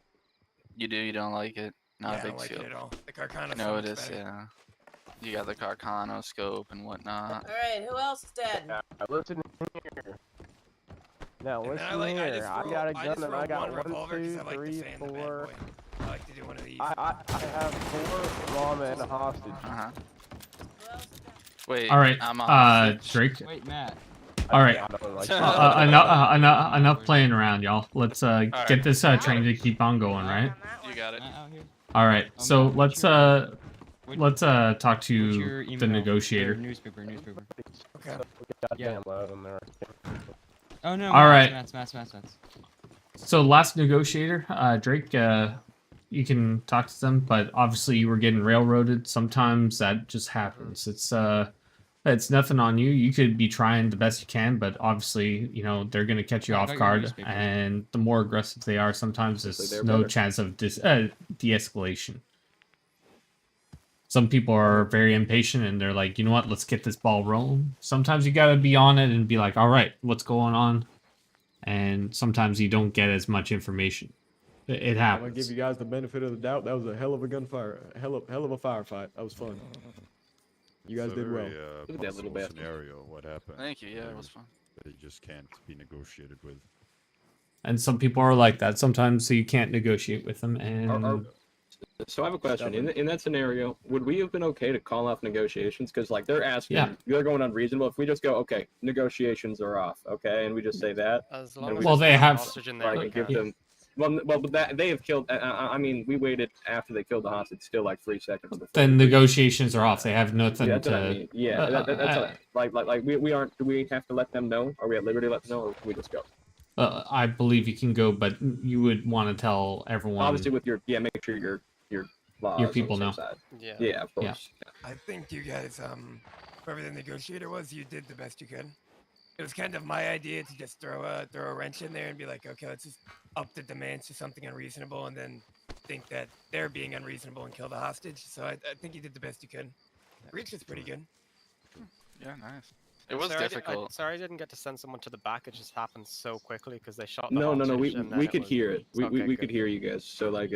you don't like it. Not Yeah, a I big don't like scope. it at all. The Carcana's No, so it much is, better. yeah. You got the Carcano scope and whatnot. All right, who else is dead? Listen here. Now And then listen I like, I here. just I roll, got a I gun just and roll I got one 1, revolver 'cause 2, I like to 3, stay in the bad 4. boy. I like to do one of these. I have 4 lawmen and a hostage. Uh-huh. Wait, All right, I'm a hostage. Drake. Wait, Matt. All right, Like, enough playing around, y'all. Let's get this train to keep on going, right? You got it. All right, so let's talk What's to your the email? negotiator. Or newspaper. Okay. Goddamn loud in there. Oh no. All right. Mats. So last negotiator, Drake, you can talk to them, but obviously you were getting railroaded. Sometimes that just happens. It's nothing on you. You could be trying the best you can, but obviously, you know, they're gonna catch you Yeah, I off got your guard, newspaper. and the more aggressive they are, sometimes there's they're no better. chance of de-escalation. Some people are very impatient and they're like, you know what, let's get this ball rolling. Sometimes you gotta be on it and be like, all right, what's going on? And sometimes you don't get as much information. It I'm happens. gonna give you guys the benefit of the doubt. That was a hell of a gunfire, hell of a firefight. That was fun. You guys It's a did well. very, Look at that little possible bastard. scenario. What happened? Thank you, yeah, it was fun. They just can't be negotiated with. And some people are like that. Sometimes you can't negotiate with them. And So I have a question. In that scenario, would we have been okay to call off negotiations? Because like they're asking, Yeah. they're going unreasonable. If we just go, okay, negotiations are off, okay, and we just say that. As and long we as Well, just they there's have- a hostage in there, like we and give can. them. Well, but that they have killed. I mean, we waited after they killed the hostage, still like 3 seconds. Before then we- negotiations are off. They have nothing Yeah, that's to. what I mean. Yeah, that's like we aren't. Do we have to let them know? Are we at liberty to let them know, or can we just go? I believe you can go, but you would want to tell everyone. Obviously, with your make sure your laws on the people same know. side. Yeah. Yeah, of Yeah. course. I think you guys, whoever the negotiator was, you did the best you could. It was kind of my idea to just throw a wrench in there and be like, okay, let's just up the demands to something unreasonable, and then think that they're being unreasonable and kill the hostage. So I think you did the best you could. Reach is pretty good. Yeah, nice. It was Sorry, difficult. Sorry, I didn't get to send someone to the back. It just happened so quickly because they shot. The No. hostage We and then we it could was- hear it. We Okay, could good. hear you guys. So like,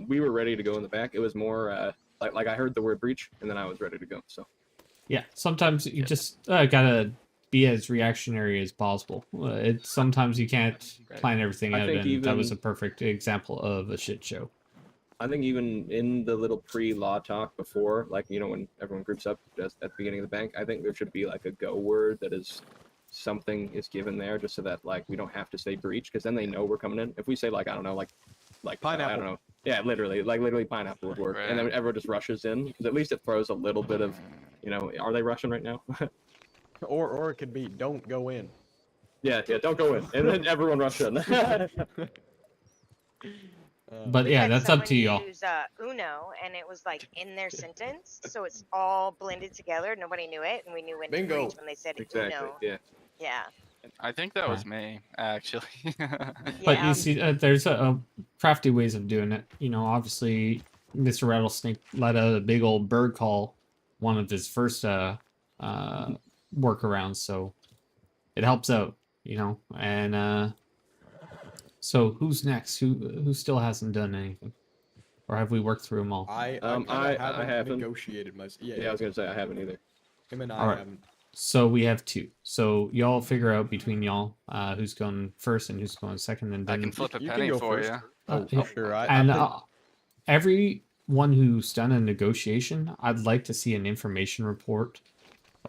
we were ready to go in the back. It was more like I heard the word breach, and then I was ready to go. So. Yeah, sometimes you just gotta be as reactionary as possible. Sometimes you can't plan everything I out, think and that was a even- perfect example of a shit show. I think even in the little pre-law talk before, like, you know, when everyone groups up just at the beginning of the bank, I think there should be like a go word that is something is given there, just so that like we don't have to say breach, because then they know we're coming in. If we say like, I don't know, like I Pineapple. don't know, yeah, literally pineapple would work, and then everyone just rushes in, because at least it throws a little bit of, you know, are they rushing right now? Or it could be don't go in. yeah, don't go in, and then everyone rush in. But yeah, that's up to y'all. Use Uno, and it was like in their sentence, so it's all blended together. Nobody knew it, and we knew when to Bingo. breach when they said Exactly. Uno. Yeah. Yeah. I think that was me, actually. But you see, there's a crafty ways of doing it. You know, obviously, Mr. Rattlesnake let out a big old bird call, one of his first workarounds, so it helps out. You know, and so who's next? Who still hasn't done anything, or have we worked through them all? I haven't negotiated myself. Yeah, I was gonna say I haven't either. Him and I All right. haven't. So we have 2. So y'all figure out between y'all who's going first and who's going second, and I then can flip a You can penny go for first. you. Oh, sure. and everyone who's done a negotiation, I'd like to see an information report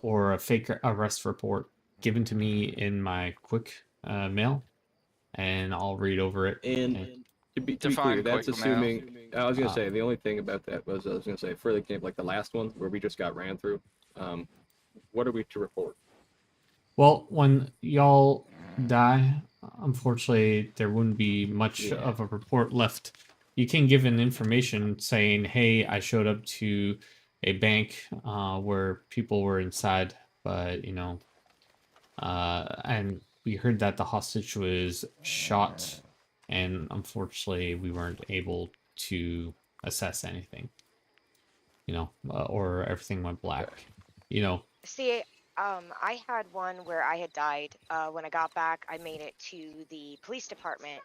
or a fake arrest report given to me in my quick mail, and I'll read over it. And to be Define clear, that's quick mail. assuming. I was gonna say the only thing about that was I was gonna say for the game like the last one where we just got ran through. What are we to report? Well, when y'all die, unfortunately, there wouldn't be much of a report left. You can give an information saying, "Hey, I showed up to a bank where people were inside, but and we heard that the hostage was shot, and unfortunately, we weren't able to assess anything. Or everything went black. See, I had one where I had died. When I got back, I made it to the police department.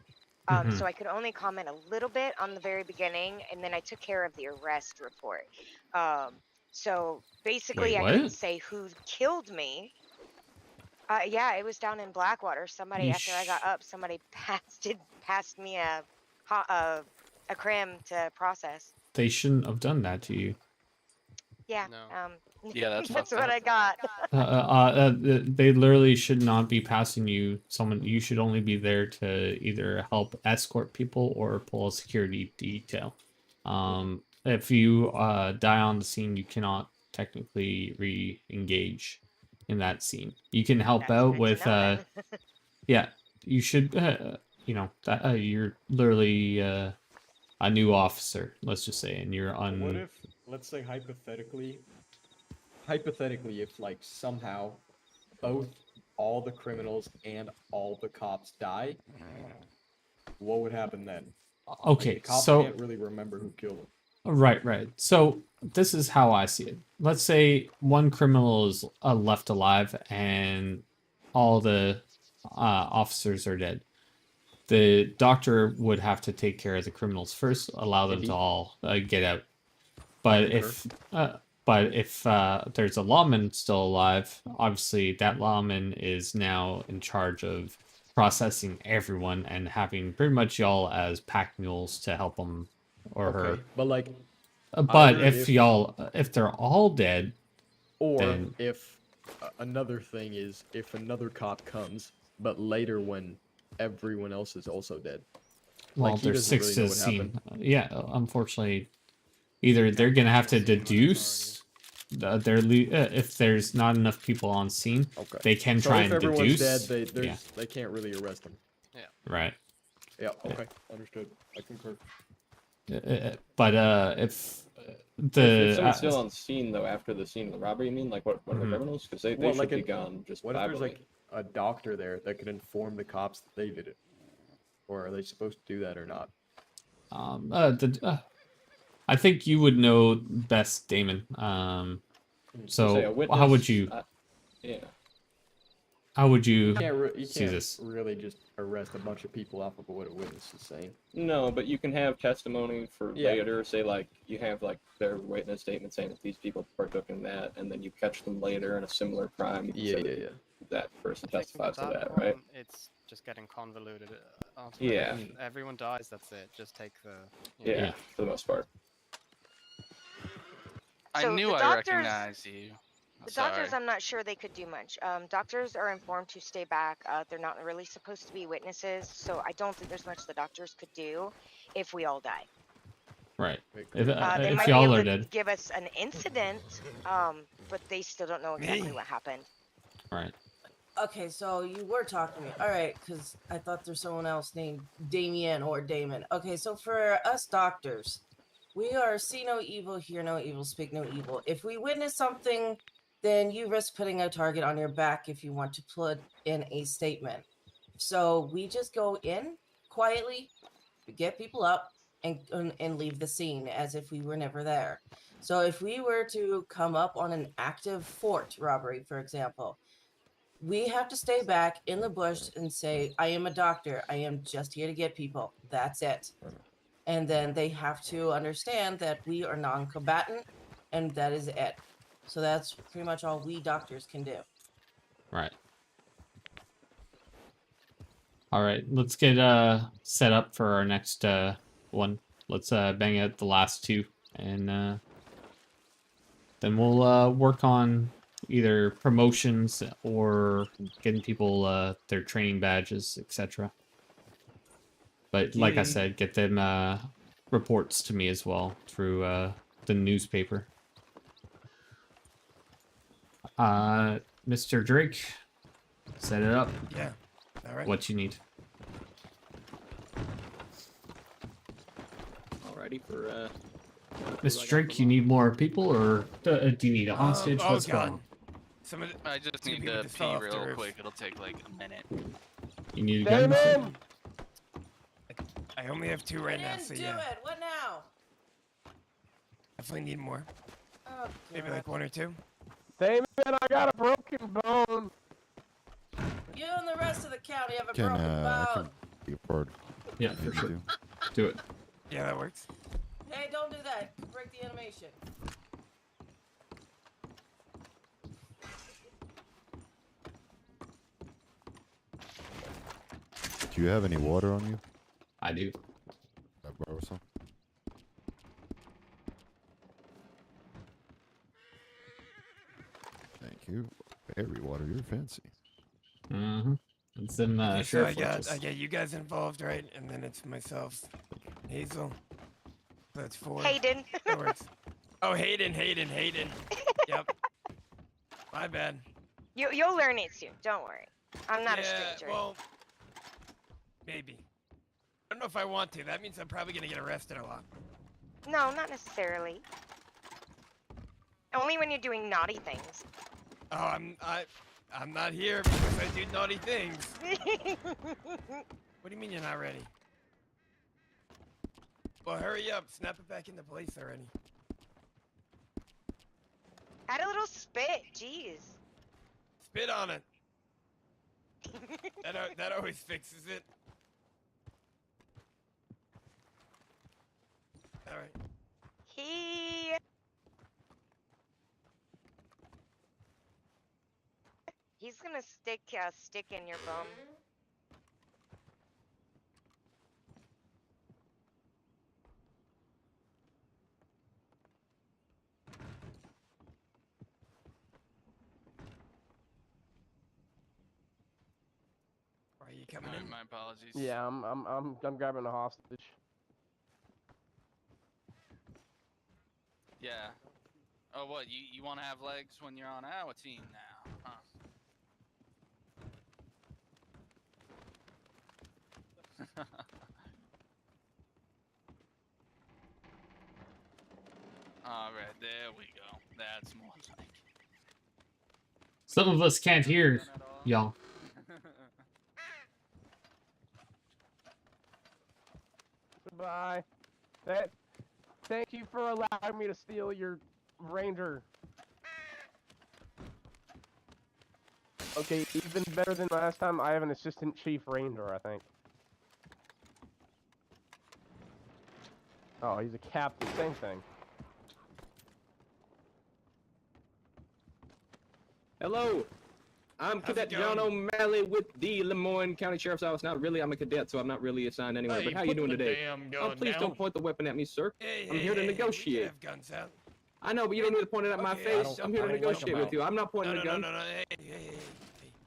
So I could only comment a little bit on the very beginning, and then I took care of the arrest report. So basically, Wait, I couldn't what? say who killed me. Yeah, it was down in Blackwater. Somebody, You after I got up, somebody passed me a crim to process. They shouldn't have done that to you. Yeah. Yeah, that's That's fucked what up. I got. They literally should not be passing you someone. You should only be there to either help escort people or pull a security detail. If you die on the scene, you cannot technically re-engage in that scene. You can help out with yeah, you should you're literally a new officer, let's just say, and you're on. What if, let's say hypothetically, if like somehow both all the criminals and all the cops die, what would happen then? Okay, Like, the cops so can't really remember who killed them. Right. So this is how I see it. Let's say one criminal is left alive and all the officers are dead. The doctor would have to take care of the criminals first, allow them to all get out. But if there's a lawman still alive, obviously that lawman is now in charge of processing everyone and having pretty much y'all as pack mules to help him or her. Okay, but like, But either if they're all dead, or then if another thing is if another cop comes, but later when everyone else is also dead. well, Like, he there's doesn't six really know to what scene. happened. Yeah, unfortunately, either they're gonna have to deduce if there's not enough people on scene, Okay. they can So try if and everyone's deduce. dead, they can't really arrest them. Yeah. Right. Yeah. Okay. Understood. I concur. But if if someone's still on scene though after the scene of the robbery, you mean like what the criminals? Because they Well, should like be gone just what if there's privately. like a doctor there that could inform the cops that they did it, or are they supposed to do that or not? I think you would know best, Damon. So Say a witness, how would you? Yeah. How would you You see can't this? really just arrest a bunch of people off of what a witness is saying. No, but you can have testimony for Yeah. later. Say like you have like their witness statement saying that these people partook in that, and then you catch them later in a similar crime. You can say that that person testifies to that, right? It's just getting convoluted. Yeah. If everyone dies, that's it. Just take the. Yeah, for the most part. I So knew the I doctors- recognized you. The Sorry. doctors, I'm not sure they could do much. Doctors are informed to stay back. They're not really supposed to be witnesses, so I don't think there's much the doctors could do if we all die. Right. They If might be y'all able are to dead. give us an incident, but they still don't know exactly what happened. Right. Okay, so you were talking to me. All right, because I thought there's someone else named Damien or Damon. Okay, so for us doctors, we are see no evil, hear no evil, speak no evil. If we witness something, then you risk putting a target on your back if you want to put in a statement. So we just go in quietly, get people up, and leave the scene as if we were never there. So if we were to come up on an active fort robbery, for example, we have to stay back in the bush and say, I am a doctor. I am just here to get people. That's it. And then they have to understand that we are non-combatant, and that is it. So that's pretty much all we doctors can do. Right. All right. Let's get set up for our next one. Let's bang out the last two, and then we'll work on either promotions or getting people their training badges, etc. But like I said, get them reports to me as well through the newspaper. Mr. Drake, set it up. Yeah. All right. What you need? ready for. Mr. Drake, you need more people, or do you need a hostage? Oh What's going God. on? Some of the, I just two need people to just pee fell off real the roof. quick. It'll take like a minute. You need a gun? Damon! I only have 2 right I now, didn't so do yeah. it. What now? Definitely need more. Oh, Maybe God. like 1 or 2. Damon, I got a broken bone. You and the rest of the county have a Can broken I bone. can be a part? Yeah, for sure. Do it. Yeah, that works. Hey, don't do that. Break the animation. Do you have any water on you? I do. I borrow some. Thank you. Berry water, you're fancy. Mm-hmm. It's in Okay, so Sheriff I got Fortress. you guys involved, right? And then it's myself, Hazel. So that's 4. Hayden. That works. Oh, Hayden. Yep. My bad. You'll learn it soon. Don't worry. I'm not a Yeah, stranger. well, maybe. I don't know if I want to. That means I'm probably gonna get arrested a lot. No, not necessarily. Only when you're doing naughty things. Oh, I'm not here because I do naughty things. What do you mean you're not ready? Well, hurry up. Snap it back into place already. Add a little spit. Jeez. Spit on it. That always fixes it. All right. He's gonna stick a stick in your bum. Are you coming in? My apologies. Yeah, I'm grabbing a hostage. Yeah. Oh, what? You want to have legs when you're on our team now, huh? All right, there we go. That's more like. Some of us can't hear y'all. Goodbye. Thank you for allowing me to steal your ranger. Okay, even better than last time, I have an assistant chief ranger, I think. Oh, he's a captain, same thing. Hello, I'm Cadet John O'Malley with the Lemoyne County Sheriff's Office. Not really, I'm a cadet, so I'm not really assigned anywhere. Hey, But how you doing put the today? damn Oh, gun please down. don't point the weapon at me, sir. Hey, I'm here to we can negotiate. have guns out. I know, but you don't need to point it at my Okay, face. I'm here to I don't like 'em negotiate with out. you. I'm not pointing No, a gun. no. Hey.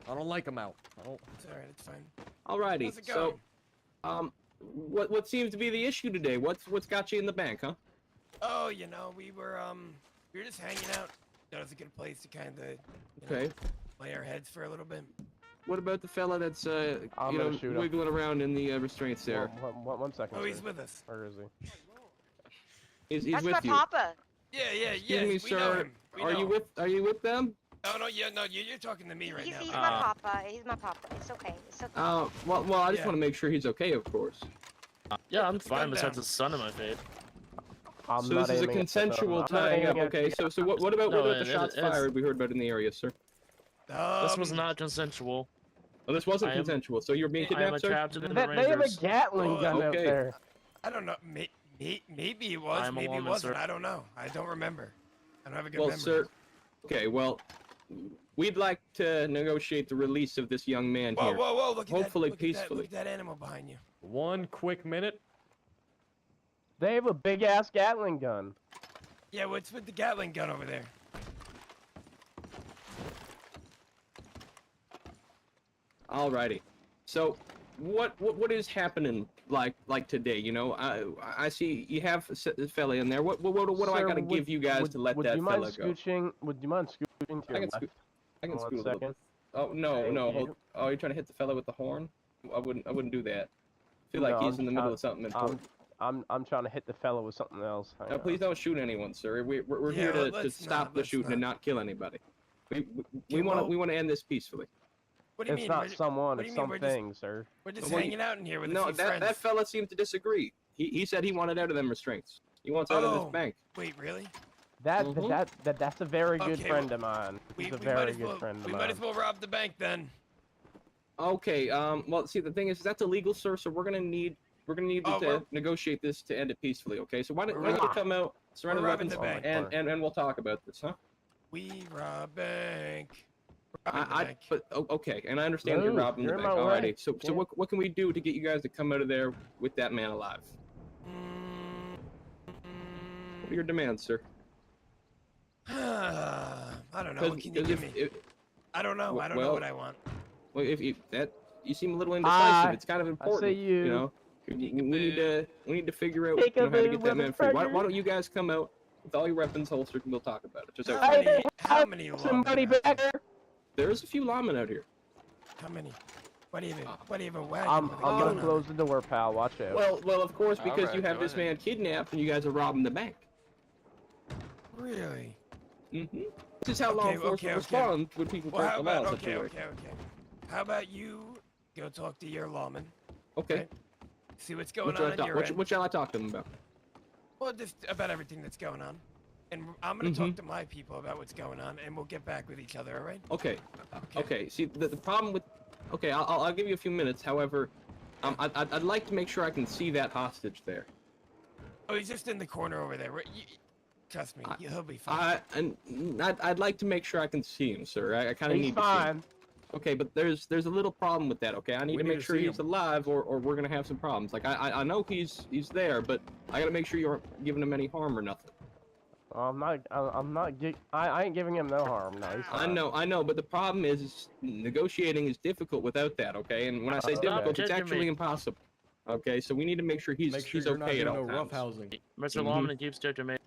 I don't like them out. I don't. It's alright, it's fine. Alrighty, How's it so, what seems to be the issue today? What's got you in the bank, huh? Oh, you know, we were just hanging out. That was a good place to kind of Okay. lay our heads for a little bit. What about the fella that's I'm gonna shoot him. wiggling around in the restraints there? One second. Oh, he's sir. with us. Where is he? He's That's with my you. papa. Yeah. Excuse me, we sir. know him. We Are know you him. with them? No, you're talking to me right He's now. my papa. He's my papa. It's okay. It's okay. Well, I just Yeah. want to make sure he's okay, of course. Yeah, I'm gun fine besides down. the sun in my face. I'm So not this is a aiming at the consensual phone. I'm not tying aiming up, at okay? the- So what about No, the shots it's- fired we heard about in the area, sir? This was not consensual. Oh, this wasn't I am- consensual. So you're being I am kidnapped, a sir? captain in the They have a Rangers. Gatling Oh, gun out okay. there. I don't know. Maybe it was. I'm a Maybe it woman, wasn't. sir. I don't know. I don't remember. I don't have a good Well, memory. sir. Okay, well, we'd like to negotiate the release of this young man Whoa, here. whoa, whoa! Look at Hopefully that. Look peacefully. at that animal behind you. 1 quick minute. They have a big ass Gatling gun. Yeah, what's with the Gatling gun over there? Alrighty. So, what is happening like today? You know, I see you have a fella in there. What do I Sir, gotta give you guys to let that fella go? Would you mind scooching to I your can left? I can One scoot a little bit. second. Oh no, Thank no. you. Oh, you're trying to hit the fella with the horn? I wouldn't do that. I feel like No, he's in the middle of something important. I'm trying to hit the fella with something else. Hang Now, on. please don't shoot anyone, sir. We're Yeah, here to let's stop not, the let's shooting and not kill anybody. We Okay, want to well- we want to end this peacefully. What do you It's mean? not We're ju- someone, what do it's you mean? something, sir. We're just Well, you- hanging out in here with a No, few that friends. fella seemed to disagree. He said he wanted out of them restraints. He wants out of this Oh, bank. wait, really? That's a very good Okay, friend well, of mine. He's a we might very as good well, friend of we mine. might as well rob the bank then. Okay. Well, see, the thing is that's illegal, sir. So we're gonna need Oh, to we're- negotiate this to end it peacefully. Okay. So why don't We're you robbing- come out, surrender we're the robbing weapons, the bank. and we'll talk about this, huh? We rob bank. Robbing the bank. But okay, and I understand that you're Move, robbing you're the in bank. my way. Alrighty. So Yeah. what can we do to get you guys to come out of there with that man alive? What are your demands, sir? I don't know. What can you give me? I don't know. I don't know what I want. Well, if you seem a little indecisive, Hi. it's kind of I important. say you. know, we need to figure out Take how a to bit get that of man free. Why pressure. don't you guys come out with all your weapons holstered and we'll talk about it. Just How outside. many? How many Somebody lawmen? back there. There's a few lawmen out here. How many? What do you have a wagon? I'm with a gonna gun on close the door, pal. Watch out. Well, of course, because you Alright, have go this ahead. man kidnapped and you guys are robbing the bank. it? Really? Mm-hmm. This is how law Okay, enforcement okay. responds when people Well, break how the about laws. okay. How about you go talk to your lawman? Okay. See what's going on your end. What shall I talk to them about? Well, just about everything that's going on. And I'm gonna talk Mhm. to my people about what's going on, and we'll get back with each other. All right? Okay. Okay. See, the problem with. Okay, I'll give you a few minutes. However, I'd like to make sure I can see that hostage there. Oh, he's just in the corner over there. Trust me, he'll be fine. I'd like to make sure I can see him, sir. I kind of He's need to see him. fine. Okay, but there's a little problem with that. Okay, I need We to need make to sure see he's him. alive, or we're gonna have some problems. Like I know he's there, but I gotta make sure you aren't giving him any harm or nothing. I'm not. I ain't giving him no harm. No, he's I fine. know, but the problem is negotiating is difficult without that. Okay, and when I say Stop difficult, it's judging actually me. impossible. Okay, so we need to make sure he's Make sure he's you're not okay at doing all no times. roughhousing. Mr. Mhm. Lawman keeps judging me.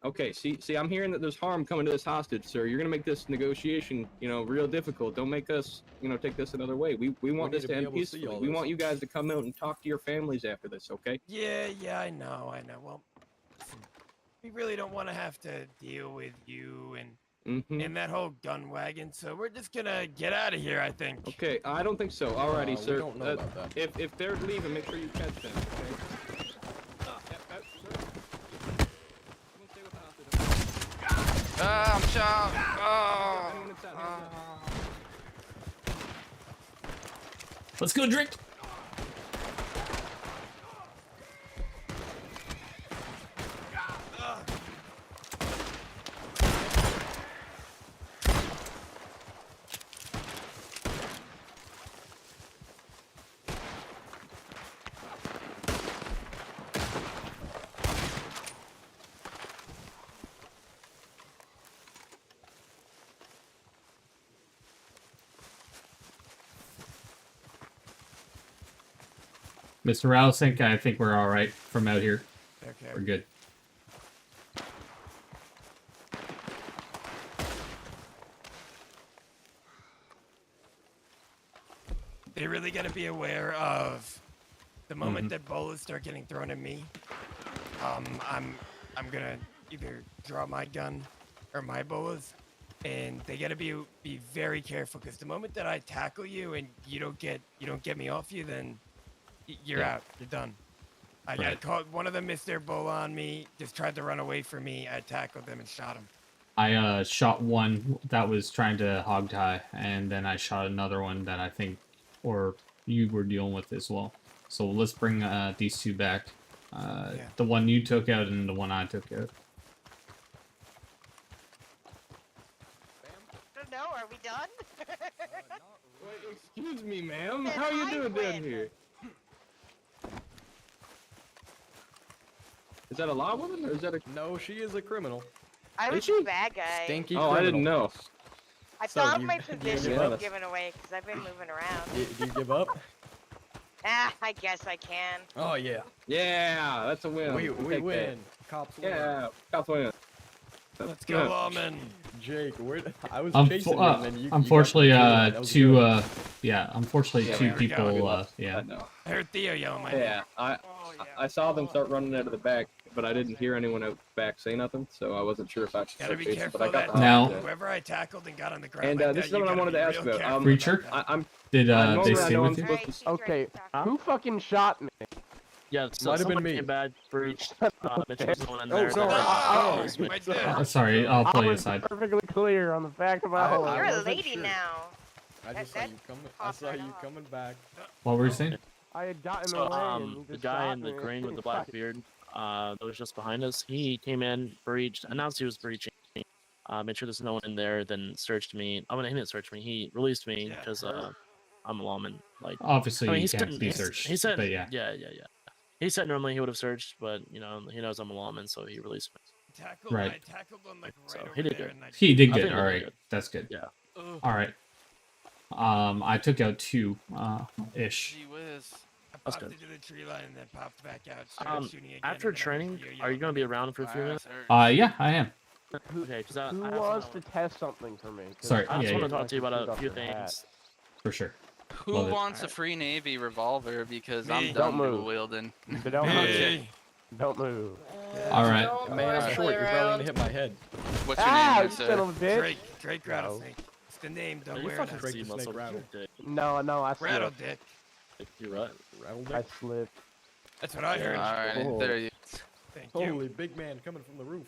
Okay, see, I'm hearing that there's harm coming to this hostage, sir. You're gonna make this negotiation, real difficult. Don't make us, take this another way. We want need this to to be end able to see peacefully. all We this. want you guys to come out and talk to your families after this, okay? Yeah, I know. Well, listen, we really don't want to have to deal with you Mm-hmm. and that whole gun wagon, so we're just gonna get out of here. I think. Okay, I don't think so. Alrighty, we sir. don't know about that. If they're leaving, make sure you catch them, okay? Sir. Someone stay with the hostage. I'm shot. Anyone inside, hands up. Let's go drink. Mr. Rousink, I think we're all right from out here. Okay. We're good. They really gotta be aware of the moment Mhm. that bullets start getting thrown at me. I'm gonna either draw my gun or my bullets, and they gotta be very careful because the moment that I tackle you and you don't get me off you, then you're Yeah. out. You're done. I Right. caught one of them missed their bull on me. Just tried to run away from me. I tackled them and shot him. I shot one that was trying to hog tie, and then I shot another one that I think, or you were dealing with as well. So let's bring these two back. The one you took out and the one I took out. Don't know. Are we done? Wait, excuse me, ma'am. Then How are you I doing win. down here? Is that a law woman or is that a? No, she is a criminal. I Is was she? a bad guy. Stinky Oh, I didn't know. I So thought you- my you position give was up? given away because I've been moving around. Do you give up? I guess I can. Oh yeah. Yeah, that's a win. We We'll take win. Cops that. win. Yeah, cops win. Let's go, lawman. Jake, I was chasing you, and then you. Unfortunately, you got that was two good. unfortunately, Yeah, two we were people, going. yeah. No. I heard Theo yelling my Yeah, name. I saw them start running out of the back, but I didn't hear anyone out back say nothing, so I wasn't sure if I should Gotta start be chasing. careful But I got that the Now- hostage. whoever I tackled and got on the ground. And like this that, is you what I gotta wanted be to ask real about. careful Preacher? about that. Did I they know stay I'm with you? supposed to. Okay, who fucking shot me? Yeah, so Might have been someone me. came back, breached, mentioned there's no one in Oh, there. sorry. then- My dad. Sorry, I'll I pull you was aside. perfectly clear on the fact of my I- whole. I You're a wasn't lady sure. now. I just saw That you coming. I popped saw right you off. coming back. What were you saying? I had gotten So, away and he the just guy shot in the me. green with the black beard, that was just behind us, he came in, breached, announced he was breaching, made sure there's no one in there, then searched me. I mean, he didn't search me, he released me because I'm a lawman. Like, Obviously, I mean, you he can't said, be he searched, said, but yeah. yeah. He said normally he would have searched, but you know, he knows I'm a lawman, so he released me. Right. I tackled him like So right he over did there, good. and I He did I good. think he All did right, good. that's good. Yeah. All right. I took out 2 ish. Gee whiz. I That's popped good. into the tree line and then popped back out. Started shooting again. After and then I training, heard you are you yelling gonna at be me. around for a few minutes? Yeah, I am. Okay, because I Who have wants to something test something for me? 'Cause Sorry, I just yeah, want to yeah. talk to you about a Shoot few off your hat. things. For sure. Who Love it. wants a free Navy revolver? Because Me. I'm Don't done move. dual wielding. Don't move. Hey. Don't move. All right. Don't Man, I'm play short. You're probably around. gonna hit my head. What's your Ah, name, you good son sir? of a bitch. Drake Rattlesnake. It's the name. Don't You wear fucking it. break see the snake muscle rattle. dick. No, I Rattle slipped. dick. You're right. Rattled I it. slipped. That's what I heard. Alright, Oh. there you Thank you. Holy big man coming from the roof.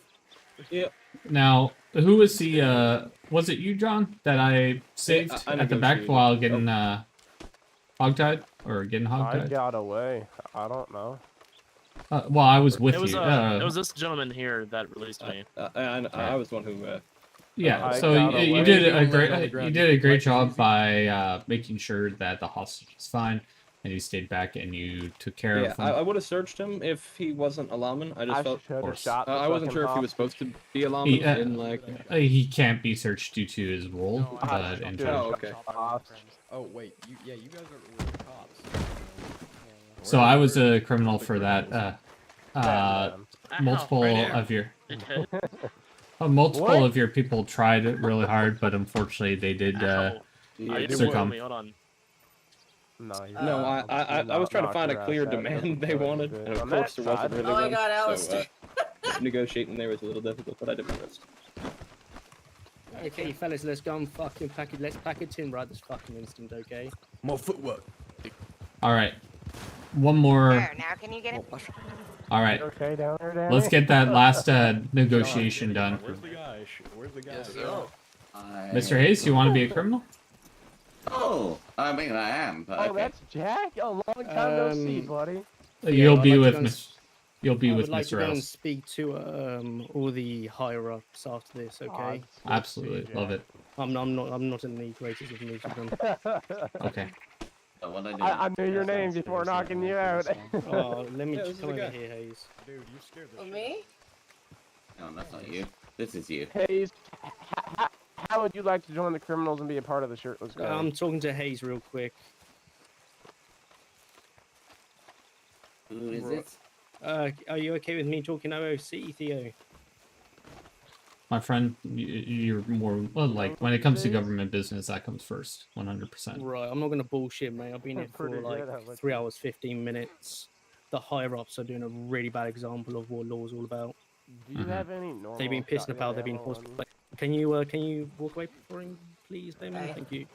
Yep. Now, who was the? Was it you, John, that I saved I at the back negotiated. while getting hogtied or getting I hogtied? got away. I don't know. Well, I was with It was you. it was this gentleman here that released me. I was the one who. Yeah, I so got you away. did a Laying on the great ground, you you did a think great life is job easy? by making sure that the hostage was fine, and you stayed back and you took care Yeah, of him. I would have searched him if he wasn't a lawman. I just I felt. should have course. shot the I wasn't fucking sure if he was hostage. supposed to be a lawman. He, in like. he can't be searched due to his role, I but in should've general. Oh, okay. shot the hostage. Oh wait, you guys were the cops. So I was a criminal for that. Batman. Multiple right here. of your What? of your people tried really hard, but unfortunately they did. Ow. You didn't succumb. kill me. Hold on. No, you're No, not. I was trying to Knock find a your clear ass out. demand they wanted, and of On course that there wasn't side. really Oh, I one. got So Alistair. negotiating there was a little difficult, but I did my best. Okay, fellas, let's go and fucking pack it. Let's pack it in right this fucking instant, okay? More footwork. All right, one more. There, now can you get it? All right, Okay, down there, Danny? let's get that last negotiation done. Where's the guy? Where's the guy? Yes, sir. Mr. Hayes, you want to be a criminal? Oh, I mean, I am. But Oh, okay. that's Jack. A long time no see, buddy. You'll I'd be like to with go and Miss. You'll be I with would like to Mr. go and Ellis. speak to all the higher ups after this, okay? Absolutely, love it. I'm not in the greatest of moods with them. Okay. So what I do? I knew your name before knocking you out. Oh, let me Yeah, just this come is the over guy. here, Hayes. Dude, you scared the Oh, shit. me? No, that's not you. This is you. Hayes, how would you like to join the criminals and be a part of the shirtless gang? I'm talking to Hayes real quick. Who is Right. it? Are you okay with me talking OOC, Theo? My friend, you're more well, like when it comes to government business, that comes first, 100%. Right, I'm not gonna bullshit, mate. I've been here for Pretty like good, I like 3 hours, 15 minutes. The higher ups are doing a really bad example of what law's all about. Do you have any normal? They've been pissing shotgun about. They've been ammo on horse. you? Can you walk away for him, please, Damon? Aye. Thank you.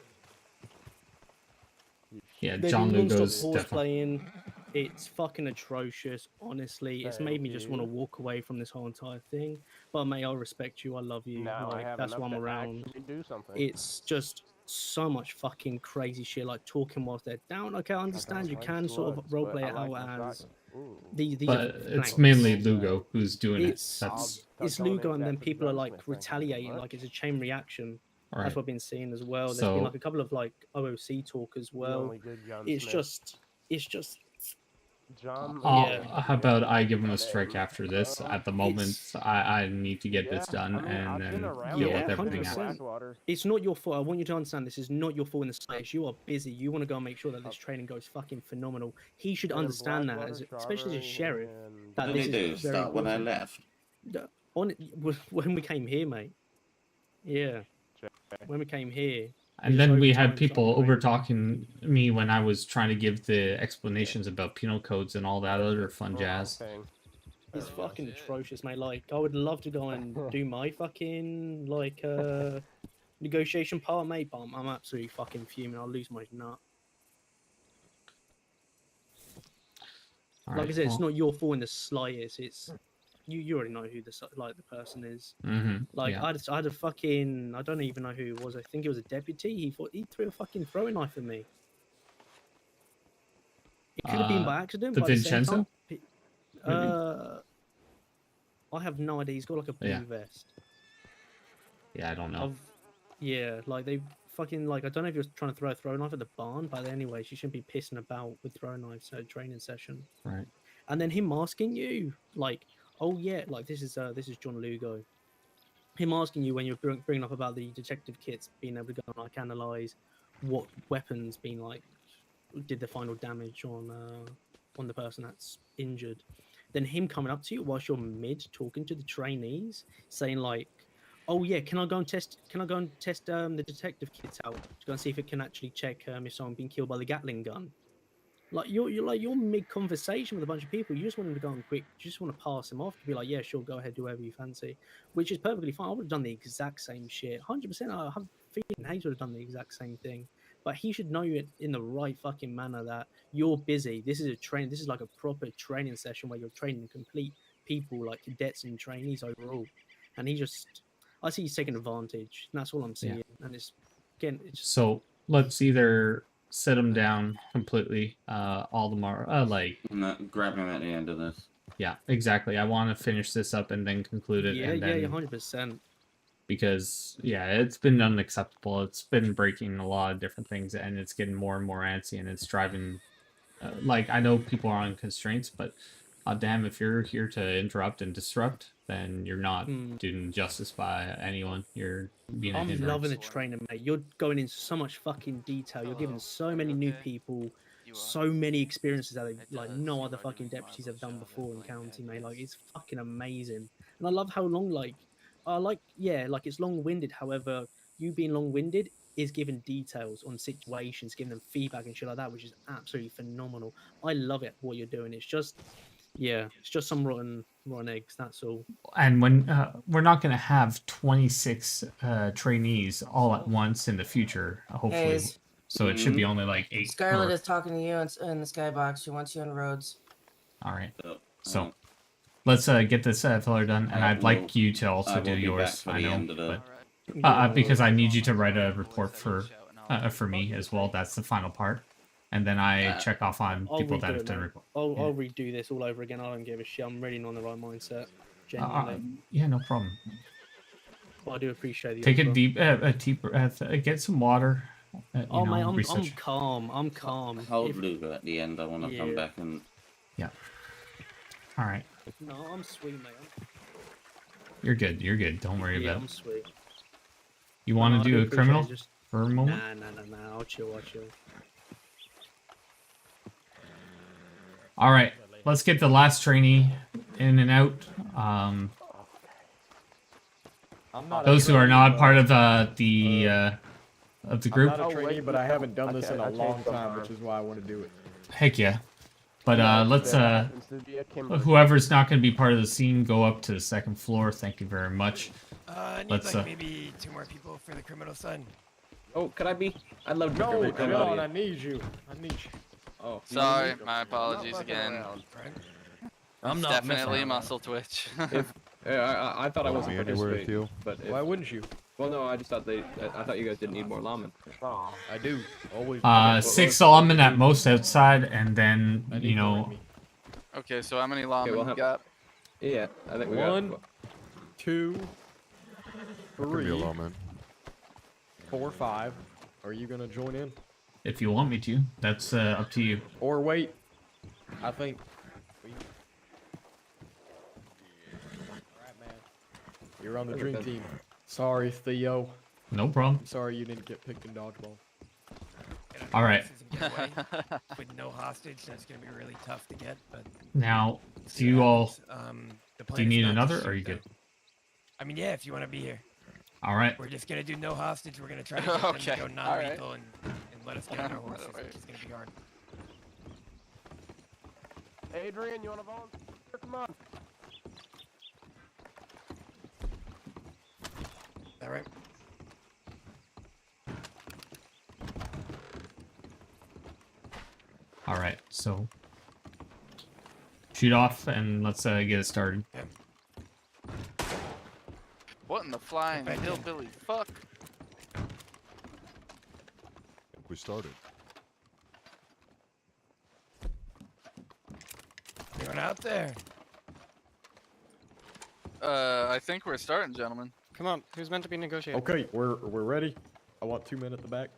Yeah, They've John been non-stop Lugo's horse definitely. playing. It's fucking atrocious, honestly. It's made me just want to walk away from this whole entire thing. But mate, I respect you. I love you. Now I like, have that's enough why I'm to around. actually do something. It's just so much fucking crazy shit, like talking whilst they're down. Okay, I understand you can sort of roleplay it out as these But are it's flanks. mainly Lugo who's doing It's it. That's it's Lugo, and then people are like retaliating, like it's a chain reaction. Right. That's what I've been seeing as well. There's So- been like a couple of like OOC talk as well. only good It's gunsmith. just John. How about I give him a strike after this? At the moment, I need to get this done and then deal with everything after. 100%. It's not your fault. I want you to understand this is not your fault in the slightest. You are busy. You want to go and make sure that this training goes fucking phenomenal. He should understand that, especially as a sheriff. That What this did they do? is very Start when I important. left. On when we came here, mate. Yeah. When we came here, And then we had people over talking me when I was trying to give the explanations about penal codes and all that other fun jazz. It's fucking atrocious, mate. Like, I would love to go and do my fucking like negotiation part, mate. But I'm absolutely fucking fuming. I'll lose my nut. Like I said, it's not your fault in the slightest. It's you already know who the person is. Like yeah. I had a fucking, I don't even know who it was. I think it was a deputy. He threw a fucking throwing knife at me. It could have been by accident, the but at the same Vincenzo? time, I have no idea. He's got like a blue vest. Yeah, I don't know. Yeah, like they fucking like, I don't know if he was trying to throw a throwing knife at the barn, but anyway, she shouldn't be pissing about with throwing knives at a training session. Right. And then him asking you, like, oh yeah, like this is John Lugo. Him asking you when you're bringing up about the detective kits, being able to go and like analyze what weapons being like did the final damage on the person that's injured. Then him coming up to you whilst you're mid talking to the trainees, saying like, "Oh yeah, can I go and test the detective kits out to go and see if it can actually check if someone's been killed by the Gatling gun?" Like you're mid conversation with a bunch of people. You just want them to go on quick. You just want to pass them off to be like, yeah, sure, go ahead, do whatever you fancy, which is perfectly fine. I would have done the exact same shit, 100%. I have a feeling Hayes would have done the exact same thing. But he should know it in the right fucking manner that you're busy. This is a train. This is like a proper training session where you're training complete people, like cadets and trainees overall. And I see he's taking advantage. And that's all I'm seeing. And it's again, it's just, So let's either sit him down completely, all the more like grab him at the end of this. Yeah, exactly. I want to finish this up and then conclude it. yeah, and then, 100%. Because it's been unacceptable. It's been breaking a lot of different things, and it's getting more and more antsy, and it's driving. Like, I know people are on constraints, but damn, if you're here to interrupt and disrupt, then you're not doing justice by anyone. You're being. I'm loving the training, mate. You're going into so much fucking detail. You're giving so many new people so many experiences that like no other fucking deputies have done before in county, mate. Like it's fucking amazing, and I love how long like it's long-winded. However, you being long-winded is giving details on situations, giving them feedback and shit like that, which is absolutely phenomenal. I love it what you're doing. It's just some rotten eggs. That's all. And when we're not going to have 26 trainees all at once in the future, hopefully. Hayes. So it should be only like 8. Scarlett is talking to you in the skybox. She wants you on Rhodes. All right. So let's get this filler done, and I'd like you to also do yours. I know, but because I need you to write a report for me as well. That's the final part, and then I check off on people that have done report. I'll redo this all over again. I don't give a shit. I'm really not in the right mindset. Genuinely. Yeah, no problem. Well, I do appreciate the Take offer. a deep breath. Get some water. Mate, I'm calm. I'm calm. Hold Lugo at the end. I want to come back and. Yeah. All right. No, I'm sweet, mate. You're good. You're good. Don't worry about it. I'm sweet. You want to do a criminal for a moment? Nah. I'll chill. All right. Let's get the last trainee in and out. Those who are not part of the group. I'm not a trainee, but I haven't done this in a long time, which is why I want to do it. Heck yeah. But let's whoever's not going to be part of the scene go up to the second floor. Thank you very much. I need like maybe 2 more people for the criminal side. Oh, could I be? I'd love to. No, John, I need you. Oh, sorry, my apologies again. I'm not definitely muscle twitch. I thought I wasn't participating, but why wouldn't you? Well, no, I just thought I thought you guys didn't need more lawmen. I do. Always. 6 lawmen at most outside, and then Okay, so how many lawmen you got? Yeah, I think we 1, got 2, Could be a 3, lawman. 4, 5. Are you gonna join in? If you want me to, that's up to you. Or wait, I think. Alright, man. You're on the dream team. Sorry, Theo. No problem. I'm sorry you didn't get picked in dodgeball. All right. With no hostage, that's gonna be really tough to get. But Now, do you all? the Do you plan is need not to another, or shoot are you them. good? I mean, yeah, if you want to be here. All right. We're just gonna do no hostage. We're gonna try to get them Okay, to go all right. non-lethal and let us get on our horses, which is gonna be hard. Adrian, you want to volunteer? Come on. All right. All right. So shoot off and let's get it started. What in the flying hillbilly fuck? We started. Anyone out there? I think we're starting, gentlemen. Come on, who's meant to be negotiating? Okay, we're ready. I want 2 men at the back.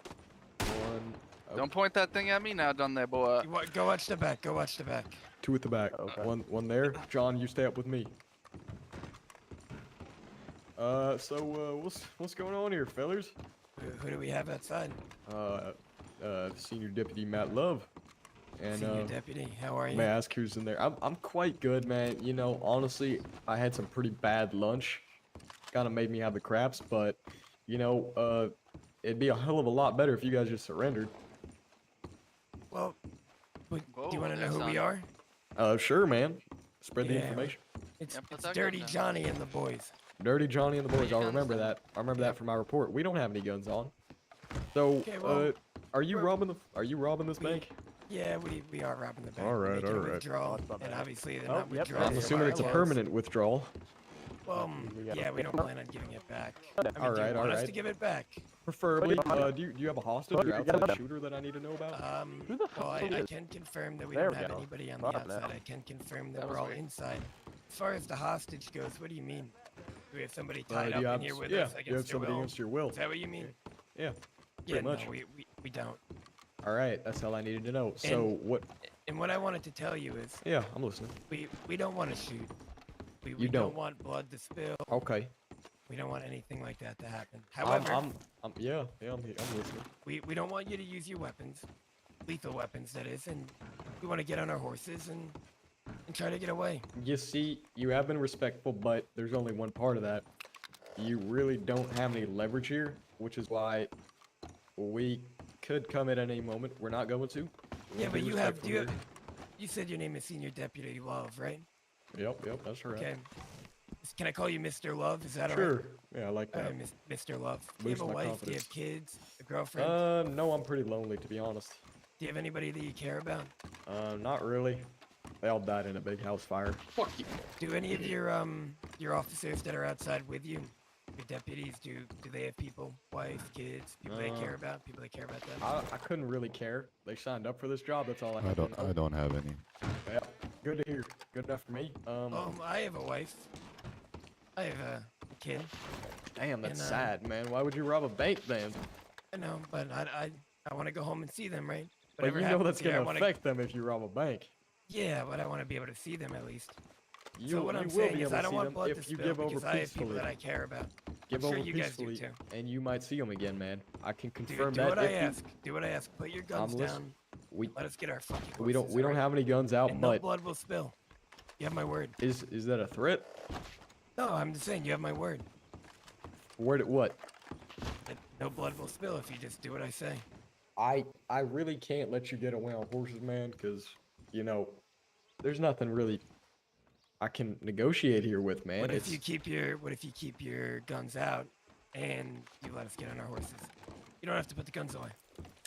One. Don't point that thing at me now, done there, boy. Go watch the back. Go watch the back. 2 at the back. Okay. One there. John, you stay up with me. What's going on here, fellas? Who do we have outside? Senior Deputy Matt Love. And Senior Deputy, how are you? may I ask who's in there? I'm quite good, man. You know, honestly, I had some pretty bad lunch. Kind of made me have the craps, but you know, it'd be a hell of a lot better if you guys just surrendered. Well, do you want to know who we are? Sure, man. Spread the Yeah, information. It's Dirty Johnny and the boys. Dirty Johnny and the boys. I'll remember that. I remember that from my report. We don't have any guns on. So, Okay, well, are you robbing this bank? Yeah, we are robbing the bank. All right, Making all a right. withdrawal, and obviously they're not withdrawing. I'm assuming it's a permanent withdrawal. Well, yeah, we don't plan on giving it back. I mean, All do right, you all want us right. to give it back? Preferably. Do you have a hostage or outside shooter that I need to know about? Well, I can confirm that we There don't we have go. anybody on the Stop now. outside. I can confirm that That we're was all weird. inside. As far as the hostage goes, what do you mean? Do we have somebody Do tied you up have in here with yeah, us you have against their somebody will? against your will. Is that what you mean? Yeah, Yeah, pretty much. no, we don't. All right, that's all I needed to know. So what? And what I wanted to tell you is, Yeah, I'm listening. we don't want to shoot. We You don't don't. want blood to spill. Okay. We don't want anything like that to happen. However, I'm listening. we don't want you to use your weapons, lethal weapons that is, and we want to get on our horses and try to get away. You see, you have been respectful, but there's only one part of that. You really don't have any leverage here, which is why we could come at any moment. We're not going to. We'll Yeah, be but you have respectful you said your name is Senior Deputy Love, right? here. Yep, that's right. Okay. Can I call you Mr. Love? Is that Sure. alright? Yeah, I like that. Alright, Mr. Love. Do you Boosts have a my wife? Do you have confidence. kids? A girlfriend? No, I'm pretty lonely, to be honest. Do you have anybody that you care about? Not really. They all died in a big house fire. Fuck you. Do any of your officers that are outside with you, your deputies, do they have people, wife, kids, people they care about, people that care about them? I couldn't really care. They signed up for this job. That's all I have. I don't have any. Yeah, good to hear. Good enough for me. I have a wife. I have a kid. Damn, that's and, sad, man. Why would you rob a bank then? I know, but I want to go home and see them, right? But Whatever you know happens that's here, I gonna wanna- affect them if you rob a bank. Yeah, but I want to be able to see them at least. You, So what you I'm will saying be is able I to don't see want them blood if to you spill give over because I have people peacefully. that I care about. Give I'm sure over you guys do peacefully, too. and you might see them again, man. I can Do, confirm do that. what I if you- ask. Do what I ask. Put your guns listening. down. Let us get our fucking horses. We don't alright? have any guns out, And no but blood will spill. You have my word. is that a threat? No, I'm just saying you have my word. What? That no blood will spill if you just do what I say. I really can't let you get away on horses, man, because you know, there's nothing really I can negotiate here with, man. What It's if you keep your guns out and you let us get on our horses? You don't have to put the guns away.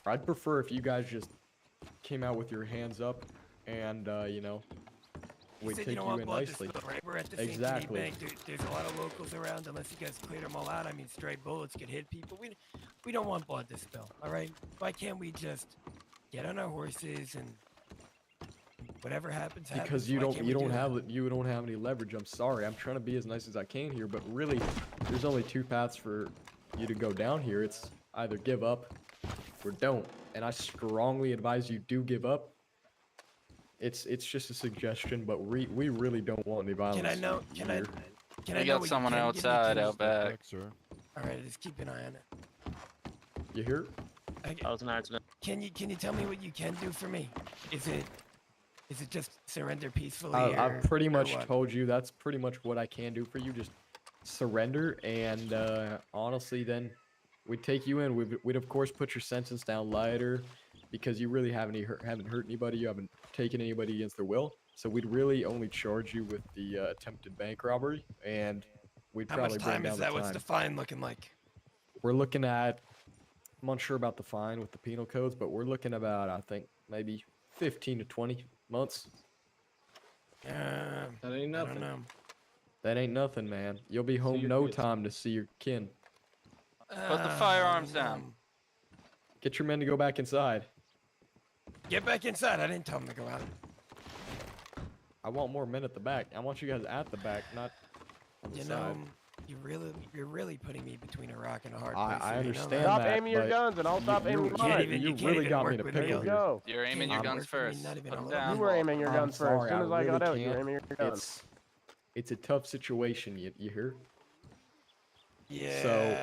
I'd prefer if you guys just came out with your hands up and you know, You we'd said take you don't you want in blood to nicely. spill, right? We're at the St. Exactly. Bank. There's a lot of locals around. Unless you guys cleared them all out, I mean, stray bullets could hit people. We don't want blood to spill. All right? Why can't we just get on our horses and whatever happens? Because happens? you Why don't can't you we don't do that? have any leverage. I'm sorry. I'm trying to be as nice as I can here, but really, there's only two paths for you to go down here. It's either give up or don't. And I strongly advise you do give up. It's just a suggestion, but we really don't want any violence. Can I know? Can I? here. Can We I know got what you someone can give me, outside please? out back. Sir. All right, just keep an eye on it. You hear? That was an accident. Can you tell me what you can do for me? Is it just surrender peacefully? I've or- pretty or much what? told you that's pretty much what I can do for you. Just surrender, and honestly, then we'd take you in. We'd of course put your sentence down lighter because you really haven't hurt anybody. You haven't taken anybody against their will. So we'd really only charge you with the attempted bank robbery, and we'd How probably much time bring is down that? the What's time. the fine looking like? We're looking at, I'm unsure about the fine with the penal codes, but we're looking about, I think, maybe 15 to 20 months. That ain't I don't nothing. know. That ain't nothing, man. You'll be home your no kids. time to see your kin. Put the firearms down. Get your men to go back inside. Get back inside. I didn't tell him to go out. I want more men at the back. I want you guys at the back, not on the You side. know, you're really putting me between a rock and a hard I place. here, you know understand that? Stop that, aiming your but guns, and I'll stop aiming mine. You really got me in a pickle here. Go. You're aiming your guns first. Put them down. You were aiming your I'm guns first. As sorry, soon as I got really out, you were can't. aiming your guns. It's a tough situation, you hear? Yeah. So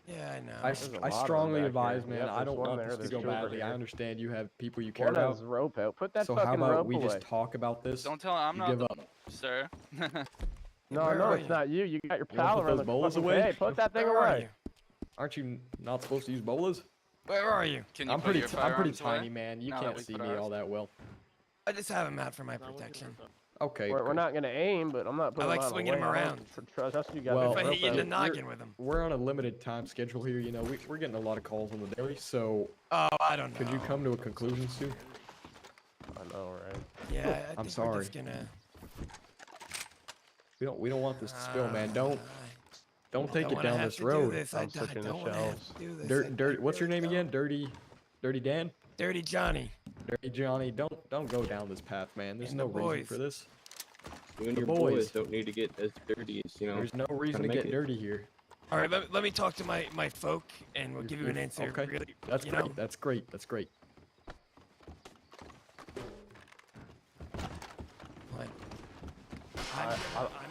Yeah, I know. I There's a lot of them strongly back advise, here. man. Yep, I there's don't one want there, this to there's go two over badly. I here. understand you have people you care One about. has rope out. Put that So fucking how about rope we away. just talk about this? Don't tell him I'm You not give the up. sir. No, Where no, are it's you? not you. You got your You wanna pal put around those the bolas fucking away? Hey, put that thing Where are away. you? Aren't you not supposed to use bolas? Where are you? Can you I'm put pretty your I'm pretty firearms away? tiny, man. You Now that can't we see put me ours? all that well. I just have him out for my protection. Okay. We're not gonna aim, but I'm not putting like them out of the swinging way. him I don't around. Trust you guys. Well, If I hit you in the we're- noggin with him. We're on a limited time schedule here. You know, we're getting a lot of calls on the daily. So Oh, I don't know. could you come to a conclusion soon? I know, right? Yeah, I think I'm we're sorry. just gonna. We don't want this to spill, man. Don't take don't it wanna down have this to do road. this. I don't wanna have to do this. Dirt. What's your name again? Dirty Dan. Dirty Johnny. Dirty Johnny. Don't go down this path, man. There's And no the reason boys. for this. You and The your boys. boys don't need to get as dirty as, you know. There's no reason to make get it. dirty here. All right, let me talk to my folk, and we'll give you an answer. Okay. Really, That's you great. know? That's great. That's great. What?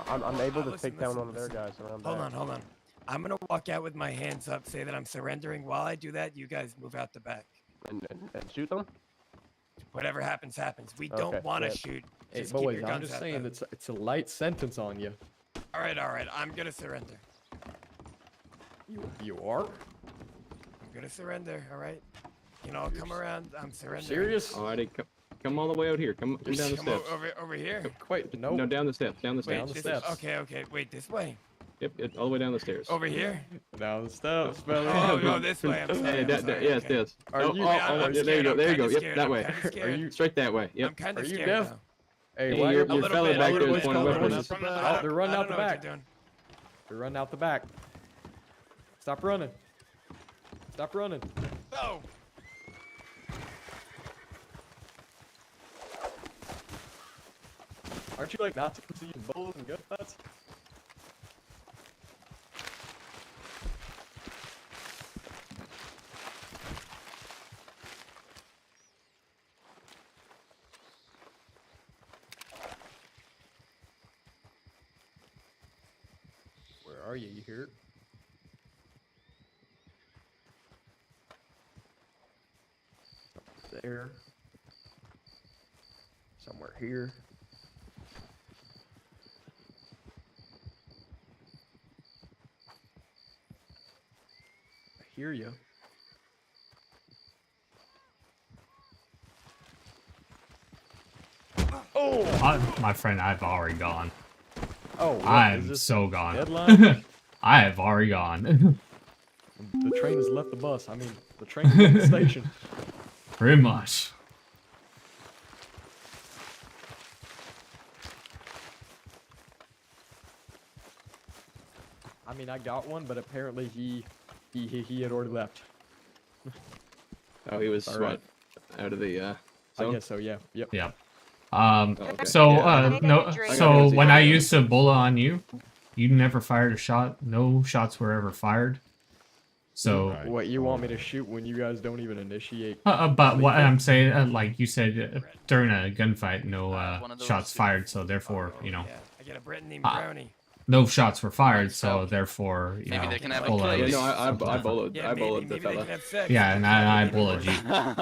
I'm able to listen, take down listen, one of their listen. guys around Hold back. on, hold on. I'm gonna walk out with my hands up, say that I'm surrendering. While I do that, you guys move out the back. And shoot them? Whatever happens, happens. We Okay, don't want to good. shoot. Hey, Just keep boys, your I'm guns just out, saying though. it's a light sentence on you. All right. I'm gonna surrender. You are? I'm gonna surrender. All right. You know, I'll come around. I'm surrendering. Serious? Alrighty, come all the way out here. Come down the Come steps. over here. Quite no. No, down the steps. Down the Wait, steps. this- Okay. Wait, this way. Yep, all the way down the stairs. Over here. Down the steps, fella. Oh, this way. I'm sorry. Yeah, I'm sorry. yes, okay. yes. Are Oh, you- oh, I'm oh, yeah, there you scared, go. I'm There you go. kinda Yep, scared, that I'm way. kinda scared. Are you Straight that way. I'm Yep. kind Are of you scared deaf? now. Hey, Hey, why your are you fella back there is pointing weapons? weapons. Oh, they're running I out don't the know what back. you're doing. They're running out the back. Stop running. Stop running. No. Aren't you like not supposed to use bullets and gunshots? Where are you? You here? There. Somewhere here. I hear you. My friend, I've already gone. Oh, what, is I'm this so gone. deadline? I have already gone. The train has left the bus. I mean, the train has left the station. Pretty much. I mean, I got one, but apparently he had already left. Oh, he was All what? right. Out of the I zone? guess so. Yeah. Yep. Yep. okay. So, Yeah. no, drink. so when I used to bullet on you, you never fired a shot. No shots were ever fired. So, What you want me to shoot when you guys don't even initiate? but what I'm saying, like you said, during a gunfight, no one of those shots two. fired. So therefore, you know, I got a Britain named Brownie. no shots were fired. So therefore, you Maybe know, they can have a bullet kill. was Yeah, no, I something bullet, different. I bullet the maybe they fella. can have sex. Yeah, and I bullet you.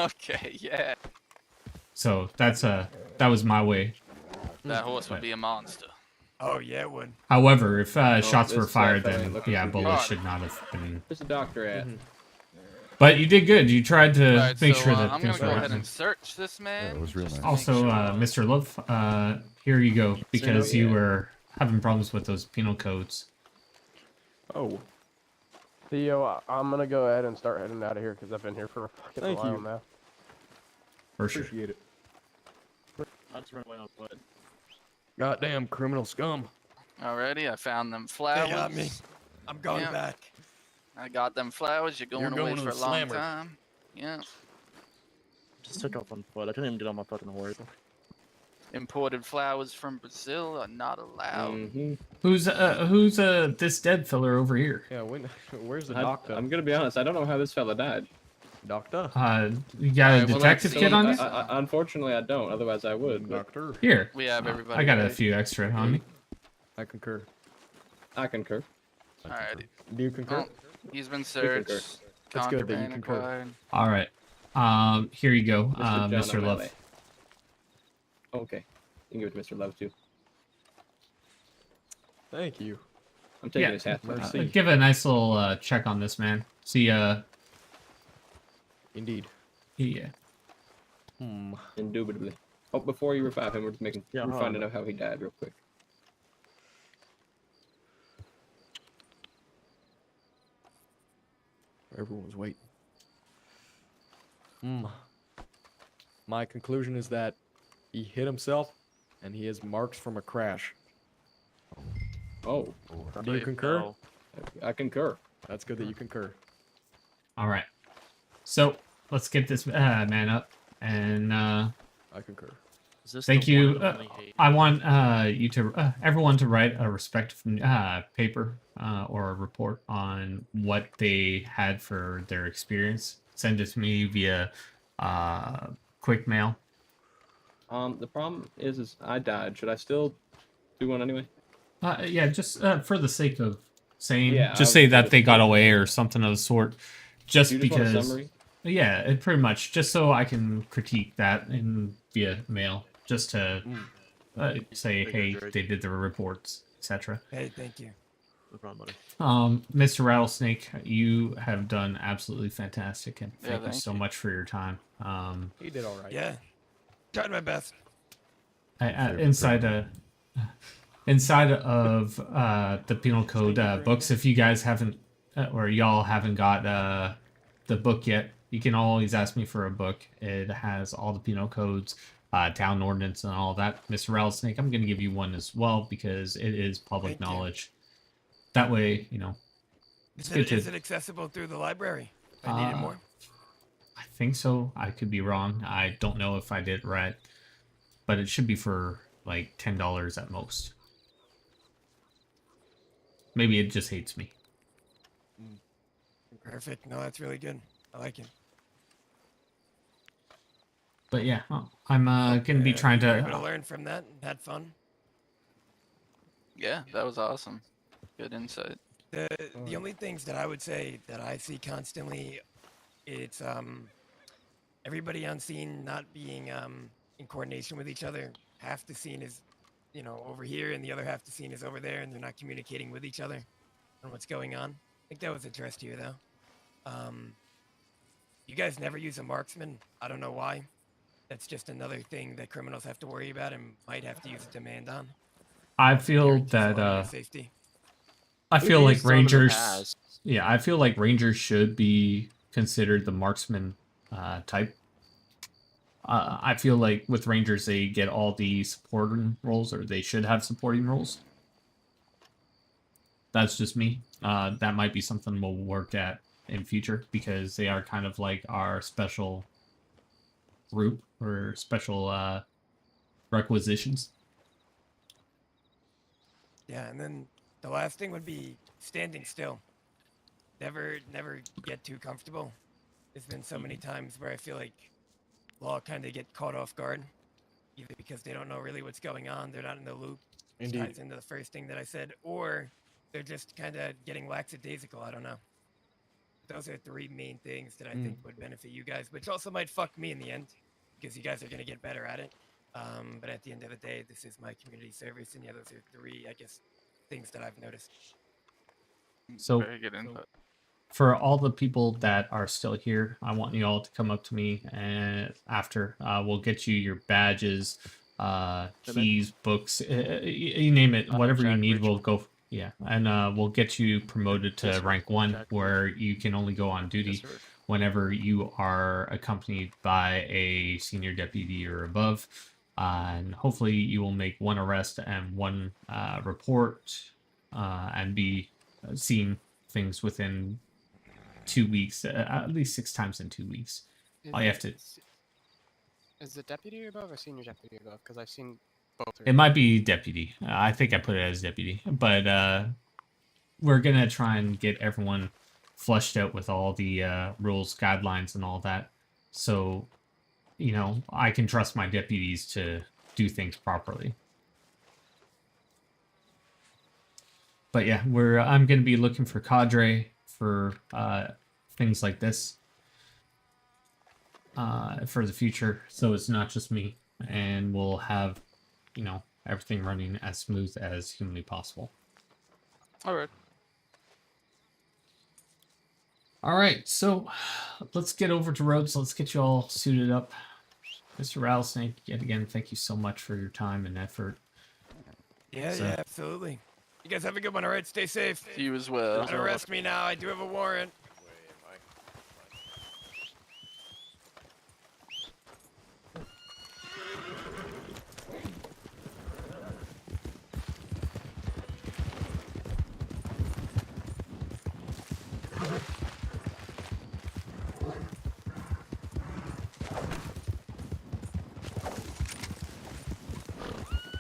Okay, yeah. So that was my way. That horse would be a monster. Oh yeah, it would. However, if Oh, shots were this fired, fellow ain't then looking yeah, too bullets good. should not have been. Where's the doctor at? But you did good. You tried to Alright, make so sure that I'm things gonna were go ahead happening. and search this man. That was real nice. Also, Mr. Love, here you go, because you yeah. were having problems with those penal codes. Oh. Theo, I'm gonna go ahead and start heading out of here because I've been here for a fucking Thank while you. now. For sure. Appreciate it. Let's run away on foot. Goddamn criminal scum. Alrighty, I found them They flowers. got me. I'm going Yeah. back. I got them flowers. You're going away going to for a the long slammer. time. Yeah. Just took off on foot. I couldn't even get on my fucking horse. Imported flowers from Brazil are not allowed. Mm-hmm. Who's this dead fella over here? Yeah, where's the doctor? I'm gonna be honest. I don't know how this fella died. Doctor? You got a Alright, well, detective let's kit see. on you? Unfortunately, I don't. Otherwise, I would. But Doctor? Here. We have everybody. I got a ready. few extra on me. I concur. I concur. Alrighty. Do you concur? Well, he's been concur. searched. That's good that you Contraband concur. acquired. All right. Here you go, John Mr. Love. O'Malley. Okay. You can give it to Mr. Love too. Thank you. I'm taking Yeah. his hat. Mercy. Give a nice little check on this man. See, Indeed. yeah. Indubitably. Oh, before you revive him, we're just making. Yeah, we're hold finding on. out how he died real quick. Everyone's waiting. My conclusion is that he hit himself, and he has marks from a crash. Oh. Do you concur? Oh. I concur. That's good that you concur. All right. So let's get this man up, and I concur. Is this thank the you. one and only hate? I want you to everyone to write a respective paper or a report on what they had for their experience. Send it to me via quick mail. The problem is I died. Should I still do one anyway? Yeah, just for the sake of saying, Yeah, just I say would that put they it- got away or something of the sort. Just You just want a because. summary? Yeah, pretty much. Just so I can critique that in via mail, just to say, hey, they did the reports, etc. Hey, thank you. No problem, buddy. Mr. Rattlesnake, you have done absolutely fantastic, and Yeah, thank you thank so you. much for your time. He did all right. Yeah. Tried my best. Inside of the penal code books, if you guys haven't or y'all haven't got the book yet, you can always ask me for a book. It has all the penal codes, town ordinance, and all that. Mr. Rattlesnake, I'm going to give you one as well because it is public Thank you. knowledge. That way, you know, it's good Is to. it accessible through the library? If I needed more. I think so. I could be wrong. I don't know if I did right, but it should be for like $10 at most. Maybe it just hates me. Perfect. No, that's really good. I like it. But yeah, I'm gonna be trying You were able to to. learn from that and had fun. Yeah, that was awesome. Good insight. The only things that I would say that I see constantly, it's everybody on scene not being in coordination with each other. Half the scene is, you know, over here, and the other half the scene is over there, and they're not communicating with each other on what's going on. I think that was addressed here though. You guys never use a marksman. I don't know why. That's just another thing that criminals have to worry about and might have to use a demand on. I feel Just that safety. I We've feel like used some in the Rangers. past. Yeah, I feel like Rangers should be considered the marksman type. I feel like with Rangers they get all the supporting roles, or they should have supporting roles. That's just me. That might be something we'll work at in future because they are kind of like our special group or special requisitions. Yeah, and then the last thing would be standing still. Never get too comfortable. There's been so many times where I feel like law kind of get caught off guard, either because they don't know really what's going on, they're not in the loop. Which Indeed. ties into the first thing that I said, or they're just kind of getting lackadaisical. I don't know. Those are three main things that I think would benefit you guys, which also might fuck me in the end, because you guys are gonna get better at it. But at the end of the day, this is my community service, and yeah, those are three, I guess, things that I've noticed. So, Very good input. for all the people that are still here, I want you all to come up to me, and after we'll get you your badges, keys, books, you name it, whatever you need. We'll go. Yeah, and we'll get you promoted to Yes, sir. rank 1, Jack where you can only go on duty Yes, sir. whenever you are accompanied by a senior deputy or above. And hopefully, you will make 1 arrest and 1 report, and be seeing things within 2 weeks, at least 6 times in 2 weeks. All you have to. Is the deputy above or senior deputy above? Because I've seen both. It might be deputy. I think I put it as deputy, but we're gonna try and get everyone flushed out with all the rules, guidelines, and all that. So, you know, I can trust my deputies to do things properly. But yeah, I'm gonna be looking for cadre for things like this for the future, so it's not just me, and we'll have, you know, everything running as smooth as humanly possible. All right. All right, so let's get over to Rhodes. Let's get you all suited up. Mr. Rattlesnake, yet again, thank you so much for your time and effort. Yeah, So- yeah, absolutely. You guys have a good one, all right? Stay safe. You as well. Don't arrest me now. I do have a warrant.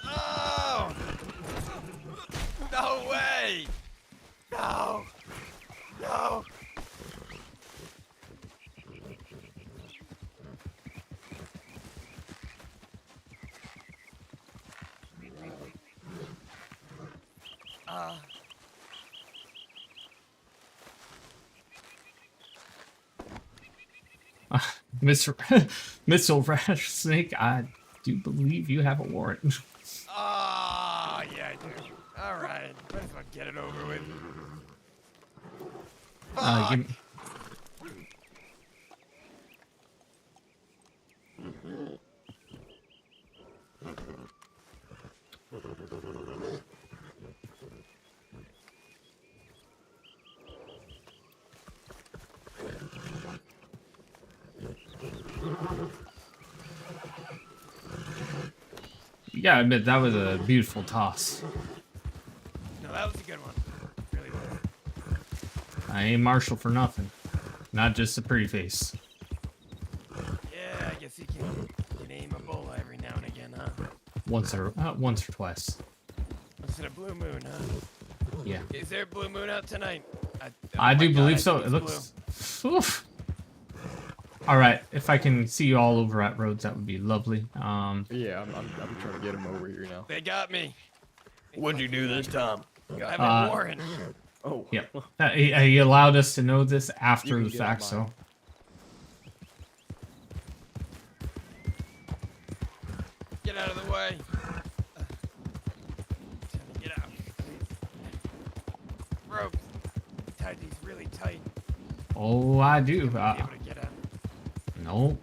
Oh! No way! No! No! Mr. Rattlesnake, I do believe you have a warrant. Ah, yeah, I do. All right, might as well get it over with. Give me... You gotta admit, that was a beautiful toss. No, that was a good one. Really was. I ain't Marshal for nothing. Not just a pretty face. Yeah, I guess you can aim a bull every now and again, huh? Once or twice. Once in a blue moon, huh? Yeah. Is there a blue moon out tonight? I do my God, believe I so. think It it's looks. Oof. All right. If I can see you all over at Rhodes, that would be lovely. Yeah, I'm trying to get him over here now. They got me. What'd you do this time? I have a warrant. Oh. Yep. He allowed us to know this after You the can get fact, on so. mine. Get out of the way. Get out. Ropes. Tied these really tight. Oh, I do. Be able to get out. No.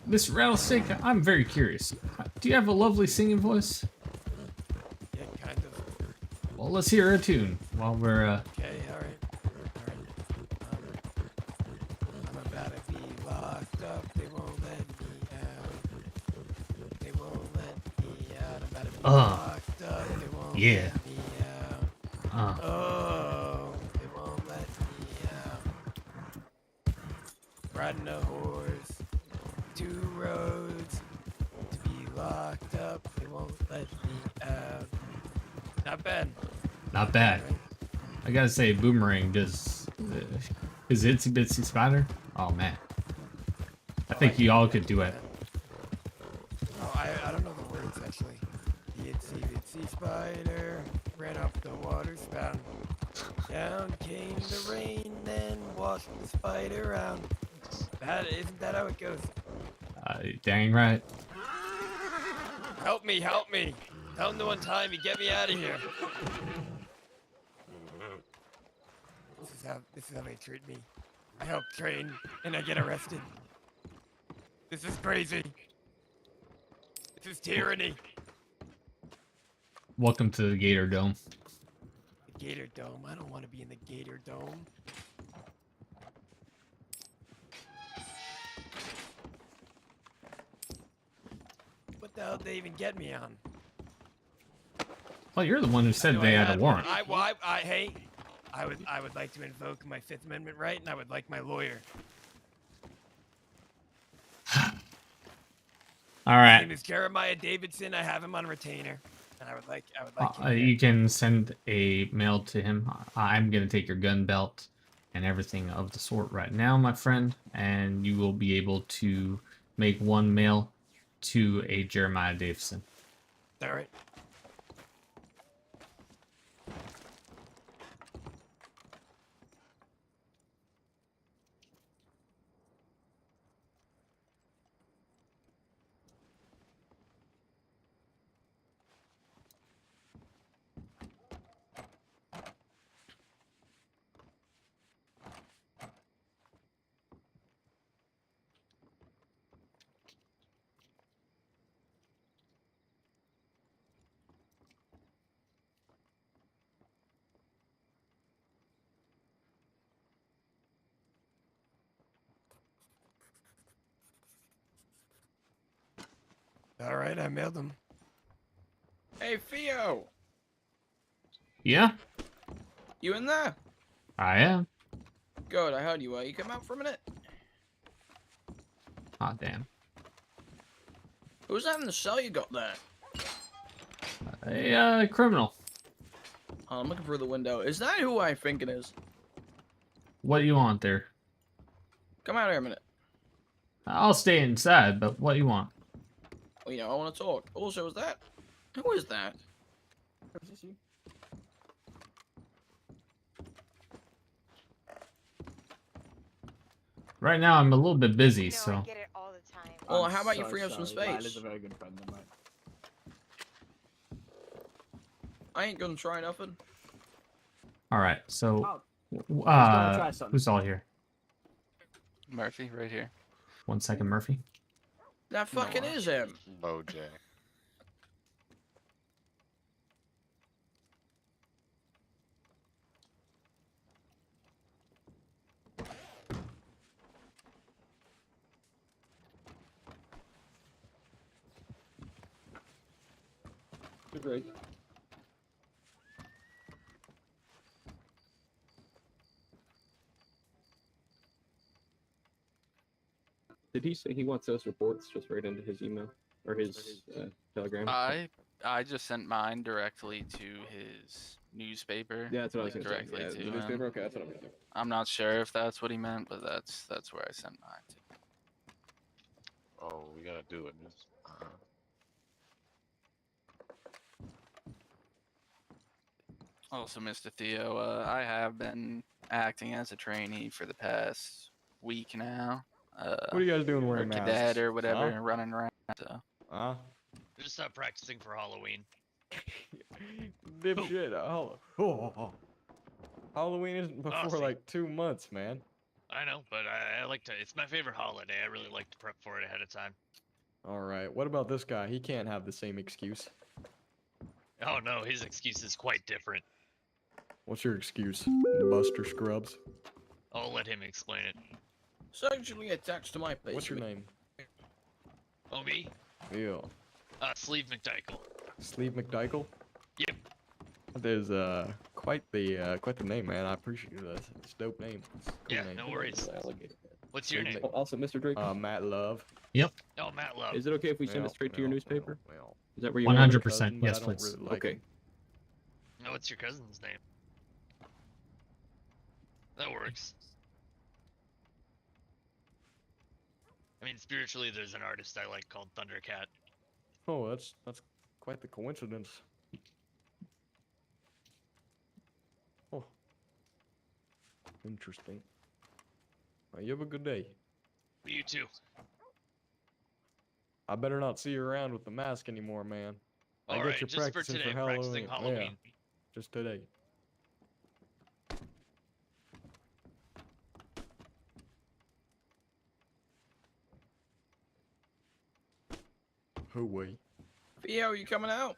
Mr. Rattlesnake, I'm very curious. Do you have a lovely singing voice? Yeah, kind of. Well, let's hear a tune while we're. Okay, alright. I'm about to be locked up. They won't let me out. They won't let me out. I'm about to be locked up. They won't Yeah. let me out. Oh, they won't let me out. Riding a horse, 2 roads. To be locked up. They won't let me out. Not bad. Not bad. I gotta say, Boomerang does. His Itsy Bitsy Spider? Oh, man. I think you all could do it. Oh, I don't know the words actually. The itsy bitsy spider ran up the water spout. Down came the rain, then washed the spider out. Isn't that how it goes? Dang right. Help me, help me. Tell him to untie me, get me out of here. This is how they treat me. I help train and I get arrested. This is crazy. This is tyranny. Welcome to the Gator Dome. The Gator Dome. I don't want to be in the Gator Dome. What the hell did they even get me on? Well, you're the one who said they had a warrant. Hey, I would like to invoke my Fifth Amendment right, and I would like my lawyer. All right. His name is Jeremiah Davidson. I have him on retainer, and I would like him. You can send a mail to him. I'm gonna take your gun belt and everything of the sort right now, my friend, and you will be able to make one mail to a Jeremiah Davidson. All right. All right, I mailed him. Hey, Theo! Yeah, You in there? I am. Good, I heard you. You come out for a minute? Ah, damn. Who's that in the cell you got there? A criminal. Oh, I'm looking through the window. Is that who I think it is? What do you want there? Come out here a minute. I'll stay inside, but what do you want? Well, I want to talk. Also, is that... Who is that? Is this you? Right now, I'm a little bit busy, I so. get it all the time. Well, how about you free up some space? Riley's a very good friend of mine. I ain't gonna try nothing. All right, so. try something. Who's all here? Murphy, right here. 1 second, Murphy. That fucking is him. OJ. Great. Did he say he wants those reports just right into his email or his telegram? I just sent mine directly to his newspaper. Yeah, that's what I was like, gonna say. directly Yeah, to the him. newspaper. Okay, that's what I'm gonna do. I'm not sure if that's what he meant, but that's where I sent mine to. Oh, we gotta do it. Also, Mr. Theo, I have been acting as a trainee for the past week now. What are you guys doing wearing or masks? cadet or whatever, Huh? running around. So. Just stop practicing for Halloween. Dipshit. Halloween isn't before see. like 2 months, man. I know, but I like to. It's my favorite holiday. I really like to prep for it ahead of time. All right. What about this guy? He can't have the same excuse. Oh no, his excuse is quite different. What's your excuse, Buster Scrubs? I'll let him explain it. Sexually attached to my face. What's your name? Oh, me? Yeah. Sleeve McDykel. Sleeve McDykel? Yep. That is quite the name, man. I appreciate it. It's a dope name. It's a cool Yeah, name. no worries. What's your name? Also, Mr. Drake. Matt Love. Yep. Oh, Matt Love. Is it okay if we send it straight to your newspaper? Is that where you 100%. Yes, please. Okay. No, what's your cousin's name? That works. I mean, spiritually, there's an artist I like called Thundercat. Oh, that's quite the coincidence. Oh, interesting. Well, you have a good day. You too. I better not see you around with the mask anymore, man. I All get right, you just for practicing today, for practicing Halloween. Halloween. Yeah, just today. Who we? Theo, you coming out?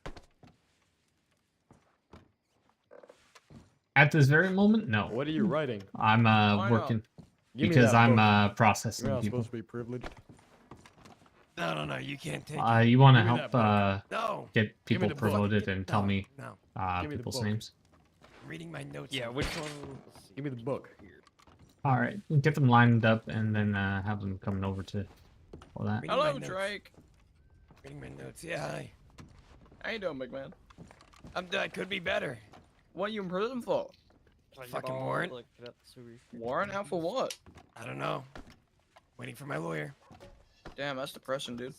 At this very moment, no. What are you writing? I'm Why not? working Give me because that I'm book. processing You're not people. supposed to be privileged. No, you can't take it. You want to Give me help that No. get Give me people the book. promoted and tell No, me no. Give me the people's book. names. I'm reading my notes. Yeah, on which this. one? Give me the book. All right, get them lined up and then have them coming over to all that. Reading my Hello, notes. Drake. Reading my notes. Yeah, hi. How you doing, big man? I could be better. What are you in prison for? Fucking warrant. Warrant out for what? I don't know. Waiting for my lawyer. Damn, that's depressing, dude.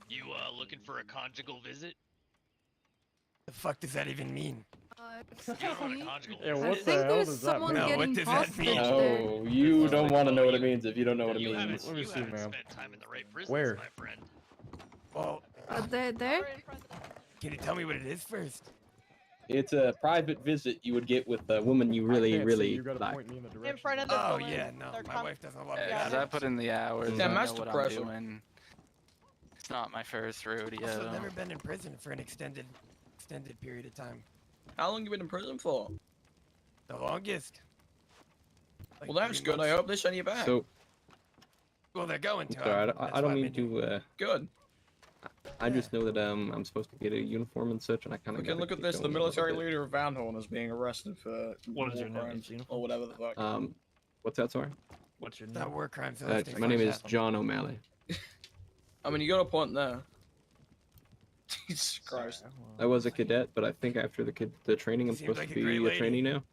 You looking for a conjugal visit? The fuck does that even mean? You don't know what a conjugal Yeah, visit what is? the hell does that mean? No, what does that mean? Oh, you don't want to know what it means if you don't know what it You haven't, means. Let me you see, haven't ma'am. spent time in the right prisons, Where? my friend. Well, There? can you tell me what it is first? It's a private visit you would get with a woman you I really, can't see. really You gotta like. point me in the direction. In front of the Oh balloon. yeah, no, They're my wife doesn't love me. Yeah, 'cause I put in the hours. Damn, I that's know what depressing. I'm doing. It's not my first rodeo. Also, I've never been in prison for an extended period of time. How long you been in prison for? The longest. Like Well, that's 3 good. I months. hope they send you back. So, Well, they're going to. sorry, that's I don't why I'm mean in here. to. Good. I just know that I'm supposed to get a uniform and such, and I kind We of. can look at this. The military leader of Van Horn is being arrested for What is your war name? crimes or whatever the fuck. What's that? Sorry. What's your It's name? not war crimes. so let's My name find is out. John O'Malley. I mean, you got a point there. Jesus Christ. I was a cadet, but I think after the training, I'm Seems supposed like to a great be a lady. trainee now.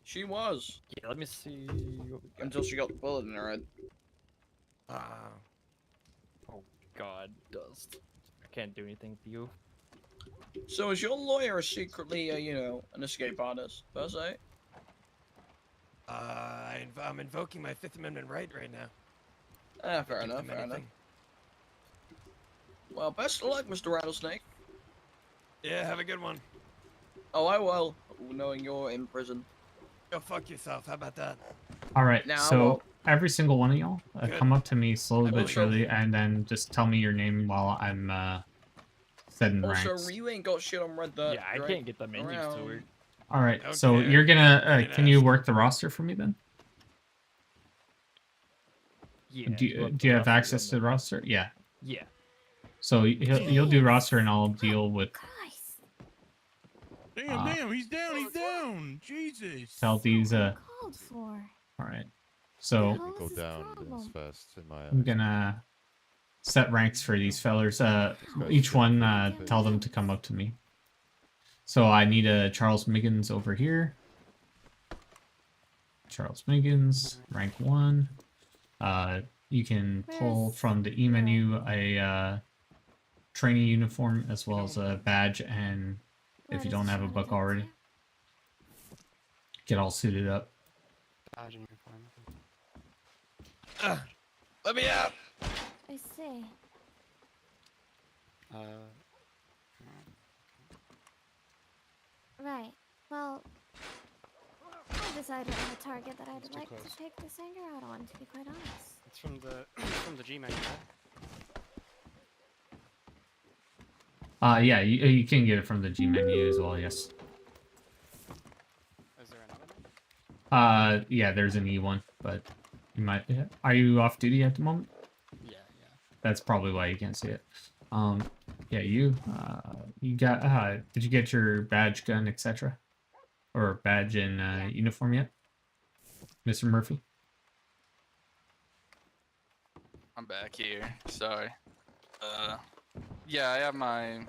She was Yeah, let me see what we got. until she got the bullet in her head. Oh God, dust. I can't do anything for you. So is your lawyer secretly, an escape artist per se? I'm invoking my Fifth Amendment right now. Fair Give enough. them Fair enough. anything. Well, best of luck, Mr. Rattlesnake. Yeah, have a good one. Oh, I will, knowing you're in prison. Go fuck yourself. How about that? All right, Now, so well- every single one of y'all Good. come up to me slowly I but will. surely, and then just tell me your name while I'm setting Also, ranks. you ain't got shit on Red Dirt. Yeah, I Drake. can't get the menus to Around. work. All right, so Okay, you're gonna didn't can you ask. work the roster for me then? Yeah. Do you have access to the roster? Yeah. Yeah. So you'll do roster, and I'll deal with. Damn, he's down, Jesus. Tell these Called for. All right. So Didn't go down as fast in my I'm gonna set ranks for these fellers. Each one tell them to come up to me. So I need a Charles Miggins over here. Charles Miggins, rank 1. You can pull from the E menu a trainee uniform as well as a badge, and if you don't have a book already, get all suited up. Let me out. I see. Right. Well, I decided on a target that I'd like to take this anger out on, to be quite honest. It's from the G menu. Yeah, you can get it from the G menu as well, yes. Is there another one? Yeah, there's an E one, but you might. Are you off duty at the moment? Yeah. That's probably why you can't see it. Yeah, you got. Did you get your badge, gun, etc., or badge and uniform yet, Mr. Murphy? I'm back here. Sorry. Yeah, I have my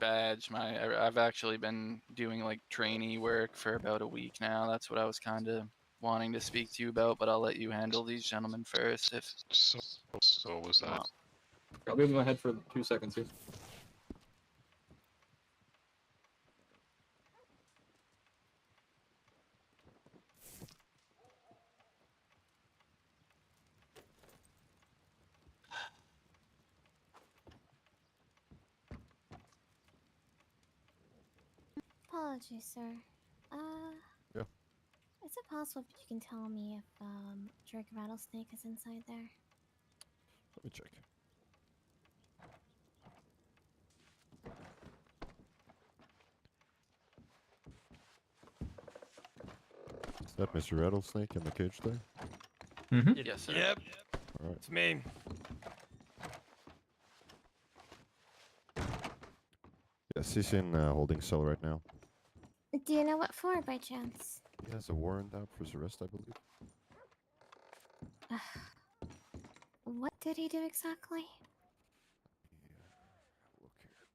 badge. I've actually been doing like trainee work for about a week now. That's what I was kind of wanting to speak to you about, but I'll let you handle these gentlemen first. If So was that? I'll be in my head for 2 seconds here. Apologies, sir. Yeah. Is it possible if you can tell me if Drake Rattlesnake is inside there? Let me check. Is that Mr. Rattlesnake in the cage there? Mm-hmm. Yes, sir. Yep. All right. It's me. Yes, he's in holding cell right now. Do you know what for, by chance? He has a warrant out for his arrest, I believe. What did he do exactly? Look here.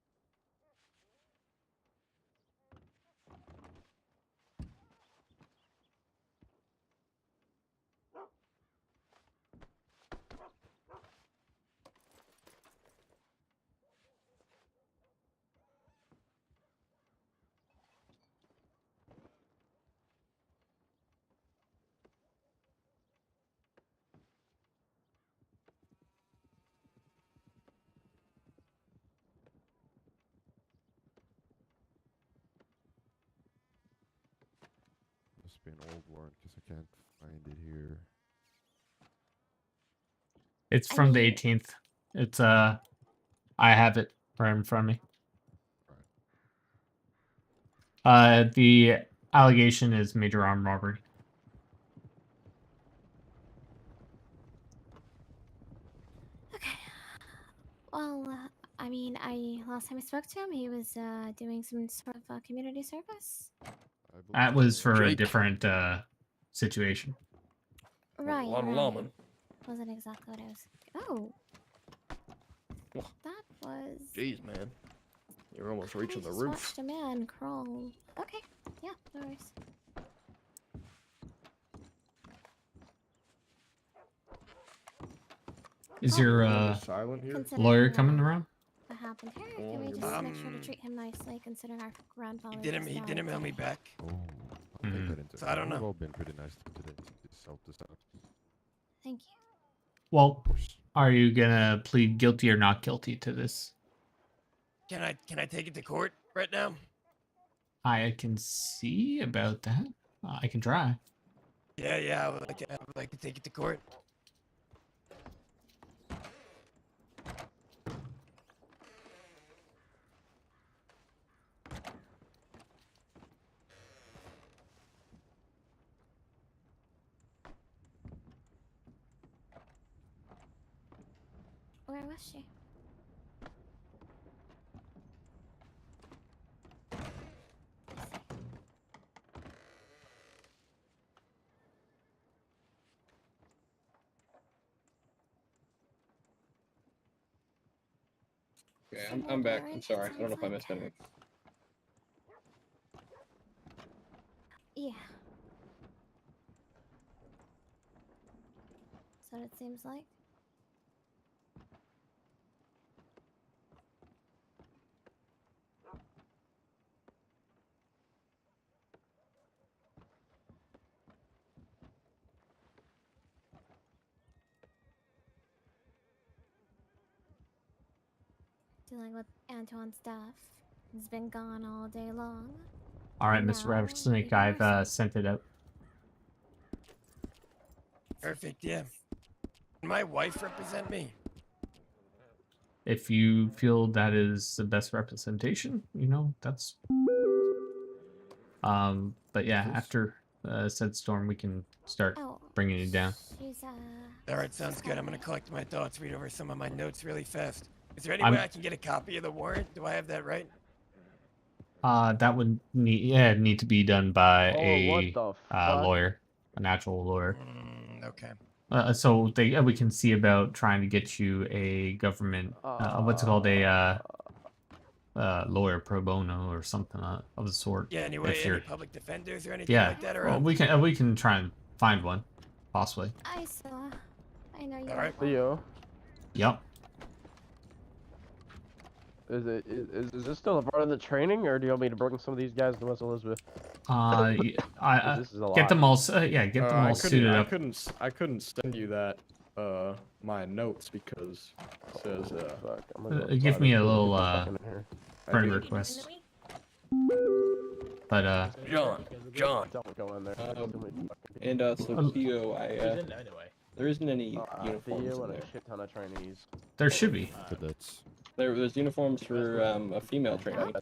Must be an old warrant because I can't find it here. It's from the 18th. It's I have it right in front of me. The allegation is major armed robbery. Well, I mean, last time I spoke to him, he was doing some sort of community service. That was for a different situation. Right. lot of right. lawmen. Wasn't exactly what I was. Oh. That was. Jeez, man. You're almost reaching the just roof. Watched a man crawl. Okay. Yeah. No worries. Is your silent here? lawyer coming around? What happened here? Can we just make sure to treat him nicely, considering our grandfather? He didn't mail me back. Oh, I'll take that into So I don't We've know. all been pretty nice to him today. Just helped us out. Thank you. Well, are you gonna plead guilty or not guilty to this? Can I take it to court right now? I can see about that. I can try. Yeah. I would like to take it to court. Where was she? Okay, I'm back. I'm sorry. I don't know if I missed anything. Yeah. That's what it seems like. Dealing with Antoine's death. He's been gone all day long. All right, And Mr. now, Rattlesnake, even I've worse. sent it out. Perfect. Yeah. Can my wife represent me? If you feel that is the best representation, you know, that's but yeah, after said storm we can start bringing you down. She's All right, sounds good. I'm gonna collect my thoughts, read over some of my notes really fast. Is there any I'm- way I can get a copy of the warrant? Do I have that right? That would need to be done by what a the fuck? lawyer, an actual lawyer. Okay. So we can see about trying to get you a government what's it called, a lawyer pro bono or something of the sort. Yeah. Anyway, if any you're public defenders or anything yeah, like that well, around? we can try and find one, possibly. I saw. I know you. All right. Theo, Yep. is this still a part of the training, or do you want me to bring some of these guys to West Elizabeth? This is a Get lot. them all. Get them all suited up. I couldn't send you that my notes because it says Fuck, I'm gonna go Give find me it. a little Fucking in here. friend request. But John, Don't go in there. There's too many fucking And so Um, Theo, there isn't any people. uniforms Theo in and there. a shit ton of trainees. there should be. Cadets. There's uniforms for a female trainee.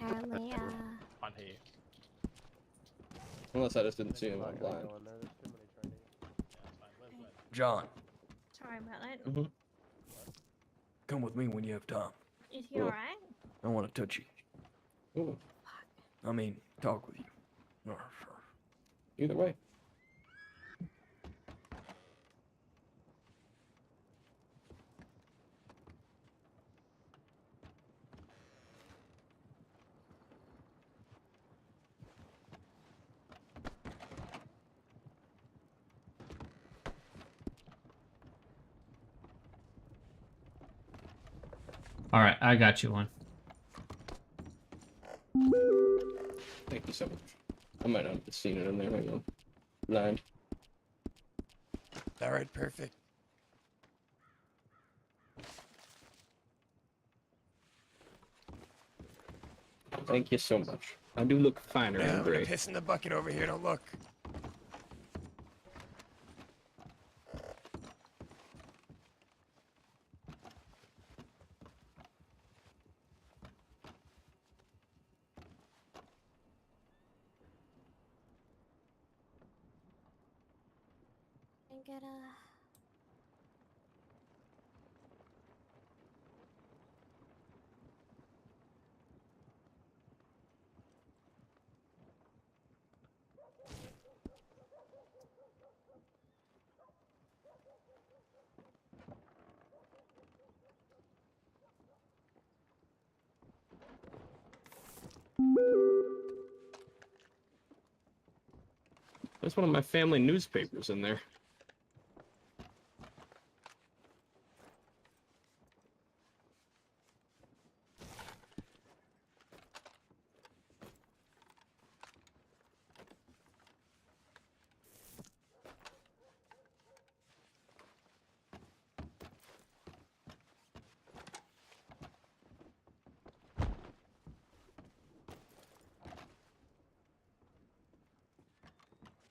Apparently, On here. Unless I just didn't see them online. John, sorry about that. Mm-hmm. come with me when you have time. Is he alright? I want to touch you. Ooh. I mean, talk with you. Either way. All right, I got you one. Thank you so much. I might not have seen it in there. Maybe I'm blind. All right, perfect. Thank you so much. I do look finer Yeah, in I'm gonna gray. piss in the bucket over here. Don't look. And get a. There's one of my family newspapers in there.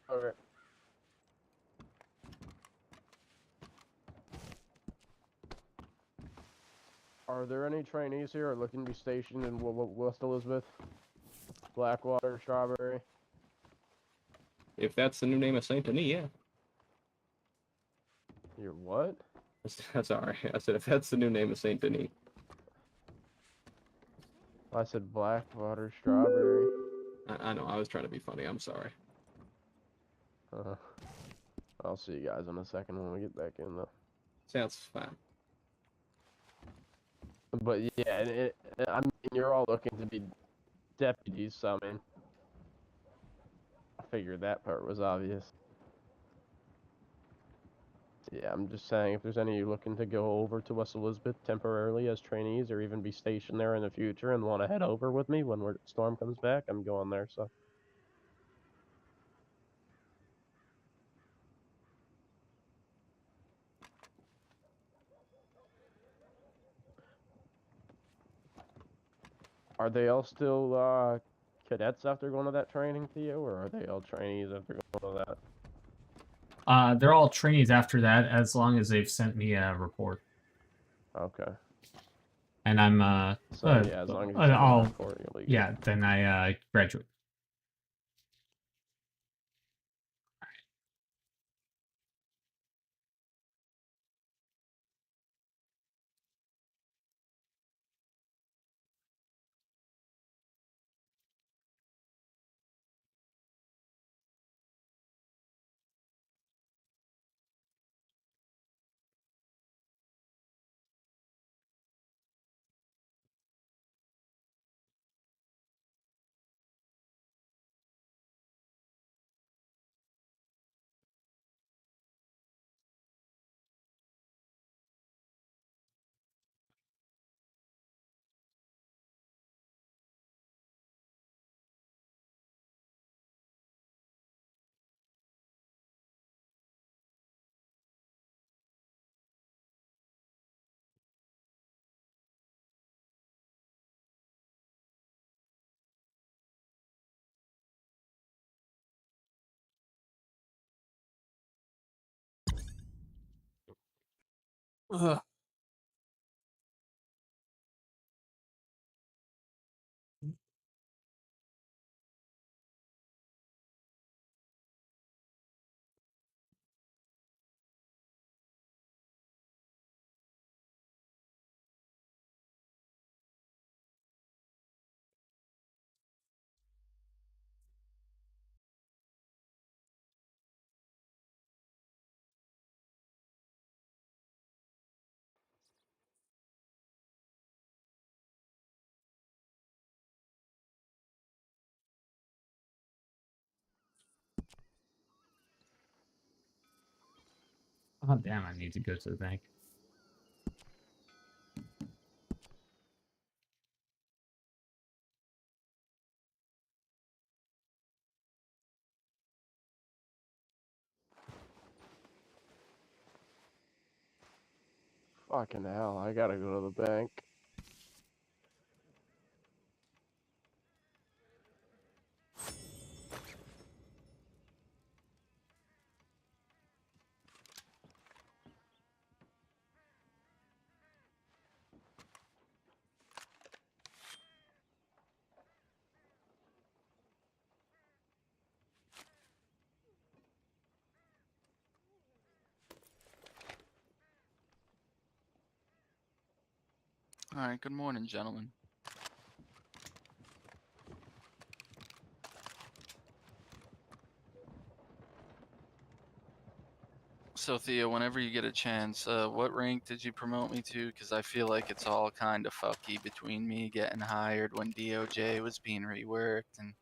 Okay. Are there any trainees here looking to be stationed in West Elizabeth? Blackwater, Strawberry? If that's the new name of Saint Denis, yeah. You're what? That's all right. I said if that's the new name of Saint Denis. I said Blackwater, Strawberry. I know. I was trying to be funny. I'm sorry. I'll see you guys in a second when we get back in though. Sounds fine. But yeah, I mean, you're all looking to be deputies, so I mean, I figured that part was obvious. Yeah, I'm just saying, if there's any looking to go over to West Elizabeth temporarily as trainees, or even be stationed there in the future and want to head over with me when Storm comes back, I'm going there, so. Are they all still cadets after going to that training, Theo, or are they all trainees after going to that? They're all trainees after that, as long as they've sent me a report. Okay. And I'm So, yeah, as long as you send me a I'll report, you'll be good. yeah, then I graduate. Ugh. Oh damn! I need to go to the bank. Fucking hell, I gotta go to the bank. Alright, good morning, gentlemen. So Theo, whenever you get a chance, what rank did you promote me to? Because I feel like it's all kind of fucky between me getting hired when DOJ was being reworked and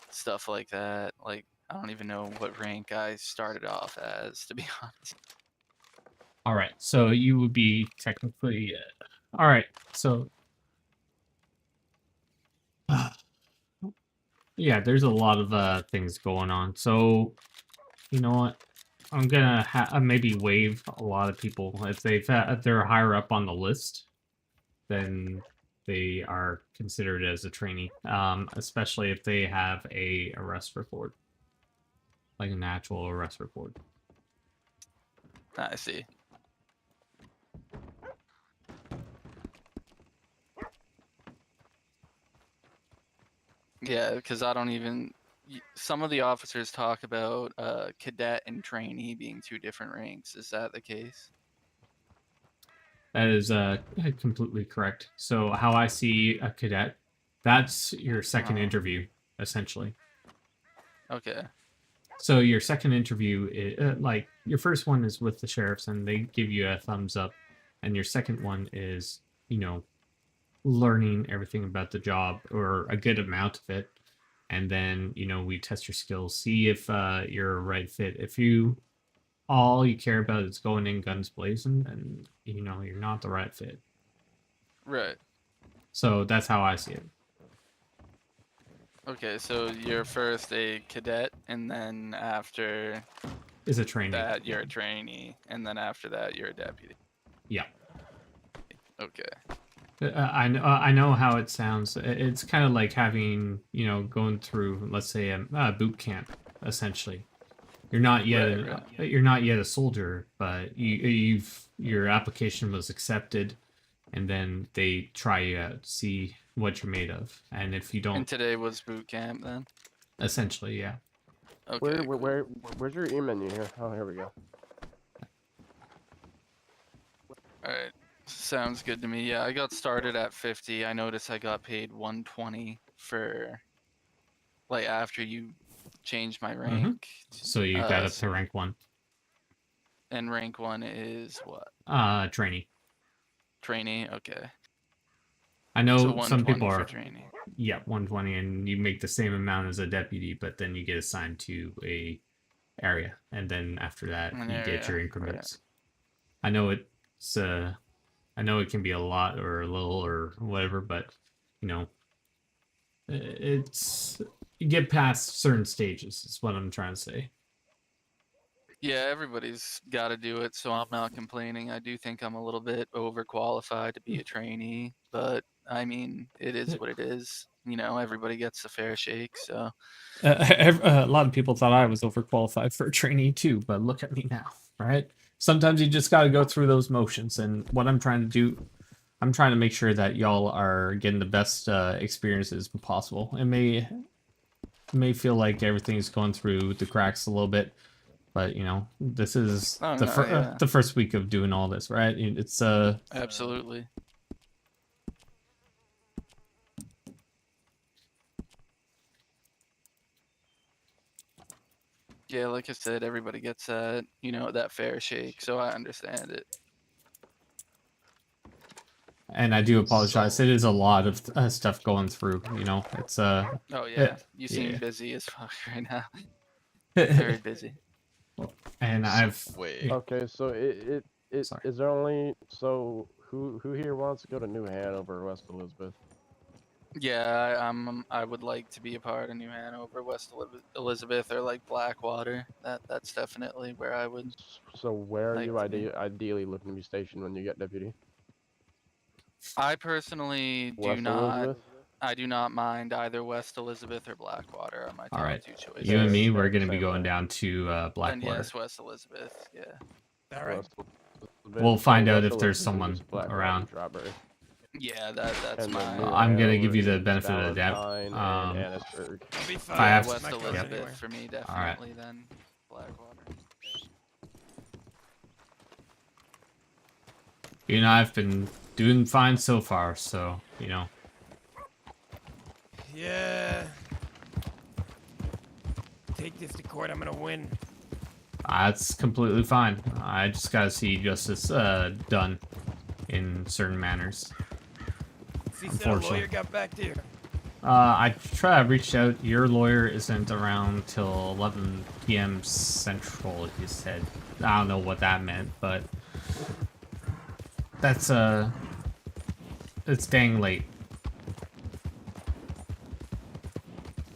stuff like that. Like, I don't even know what rank I started off as, to be honest. All right, so you would be technically. All right, so. Yeah, there's a lot of things going on. So, you know what? I'm gonna maybe waive a lot of people if if they're higher up on the list, then they are considered as a trainee. Especially if they have a arrest report, like an actual arrest report. I see. Yeah, because I don't even. Some of the officers talk about cadet and trainee being two different ranks. Is that the case? That is completely correct. So how I see a cadet, that's your second interview, essentially. Okay. So your second interview, like your first one is with the sheriffs, and they give you a thumbs up, and your second one is, you know, learning everything about the job or a good amount of it, and then we test your skills, see if you're a right fit. If all you care about is going in guns blazing, then you're not the right fit. Right. So that's how I see it. Okay, so you're first a cadet, and then after Is a trainee. that you're a trainee, and then after that you're a deputy. Yeah. Okay. I know how it sounds. It's kind of like having going through, let's say, a boot camp. Essentially, you're not yet you're not yet a soldier, but your application was accepted, and then they try you out, see what you're made of, and if you don't. And today was boot camp then. Essentially, yeah. Okay. Where's your e-menu here? Oh, here we go. Alright. Sounds good to me. Yeah, I got started at 50. I noticed I got paid 120 for, like, after you changed my rank. So you got up to rank 1. And rank 1 is what? Trainee. Trainee, okay. I know So some people 120 for are. trainee. Yeah, 120, and you make the same amount as a deputy, but then you get assigned to a area, and then after that An you get your area, increments. I know it's I know it can be a lot or a little or whatever, but it's you get past certain stages. Is what I'm trying to say. Yeah, everybody's got to do it, so I'm not complaining. I do think I'm a little bit overqualified to be a trainee, but I mean, it is what it is. Everybody gets a fair shake, so. A lot of people thought I was overqualified for a trainee too, but look at me now, right? sometimes you just got to go through those motions. And what I'm trying to do, I'm trying to make sure that y'all are getting the best experiences possible. It may feel like everything's going through the cracks a little bit, but you know, this is Oh, the no, yeah. the first week of doing all this, right? It's Absolutely. Yeah, like I said, everybody gets that, you know, that fair shake, so I understand it. and I do apologize. It is a lot of stuff going through. You know, it's Oh yeah, you seem yeah. busy as fuck right now. Very busy. And I've Okay, so is there only so who here wants to go to New Hanover or West Elizabeth? Yeah, I would like to be a part of New Hanover, West Elizabeth, or like Blackwater. That's definitely where I would. So where are like you to be. ideally looking to be stationed when you get deputy? I personally do West not. Elizabeth? I do not mind either West Elizabeth or Blackwater are my top all right. two choices. You and me, we're gonna be going down to Then Blackwater. yes, West Elizabeth. Yeah. All right. We'll find out if there's someone around. Yeah, that's And my. then New I'm gonna give you the Hanover, benefit of the doubt. Valentine, and Annisburg. If I have West to, Elizabeth for me, All right. definitely. Then Blackwater. You know, I've been doing fine so far, so you know. Yeah. Take this to court. I'm gonna win. That's completely fine. I just gotta see justice done in certain manners. See, said a lawyer got back to you. I reached out. Your lawyer isn't around till 11 p.m. Central, he said. I don't know what that meant, but that's it's dang late.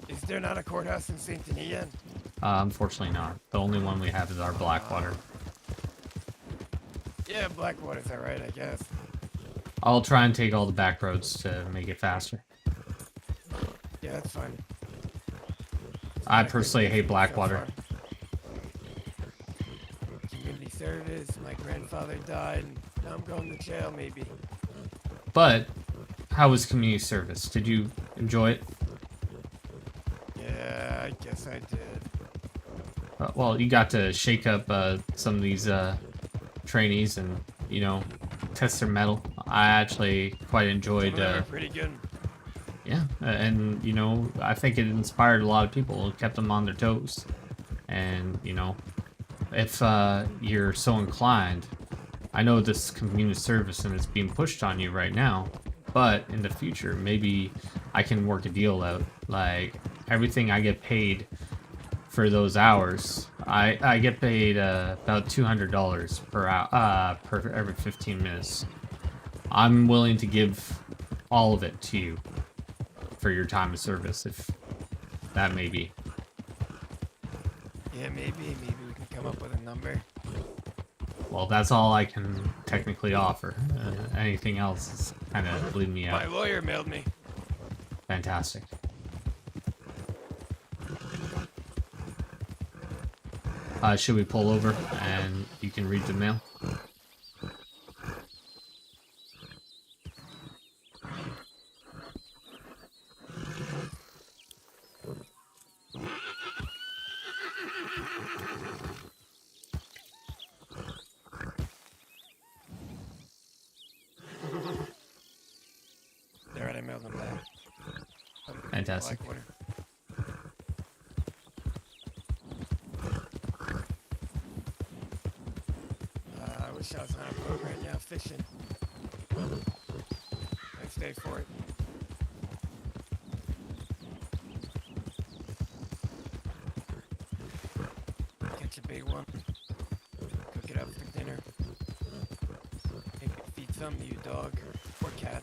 Is there not a courthouse in Saint Denis yet? Unfortunately not. The only one we have is our Blackwater. Yeah, Blackwater's alright, I guess. I'll try and take all the back roads to make it faster. Yeah, that's fine. I personally hate Blackwater. Community service, my grandfather died, and now I'm going to jail, maybe. But how was community service? Did you enjoy it? Yeah, I guess I did. Well, you got to shake up some of these trainees and, you know, test their mettle. I actually quite enjoyed. Some of them are pretty good. Yeah, and you know, I think it inspired a lot of people. It kept them on their toes. And you know, if you're so inclined, I know this community service and it's being pushed on you right now, but in the future, maybe I can work a deal out. Like everything I get paid for those hours, I get paid about $200 per hour, per every 15 minutes. I'm willing to give all of it to you for your time of service, if that may be. Yeah, maybe we can come up with a number. Well, that's all I can technically offer. Anything else is kind of bleeding me out. My lawyer mailed me. Fantastic. Should we pull over and you can read the mail? There, I mailed them back. Fantastic. Blackwater. I wish I was on a boat right now fishing. Nice day for it. Catch a big one. Cook it up for dinner. Maybe feed some to you, dog or cat.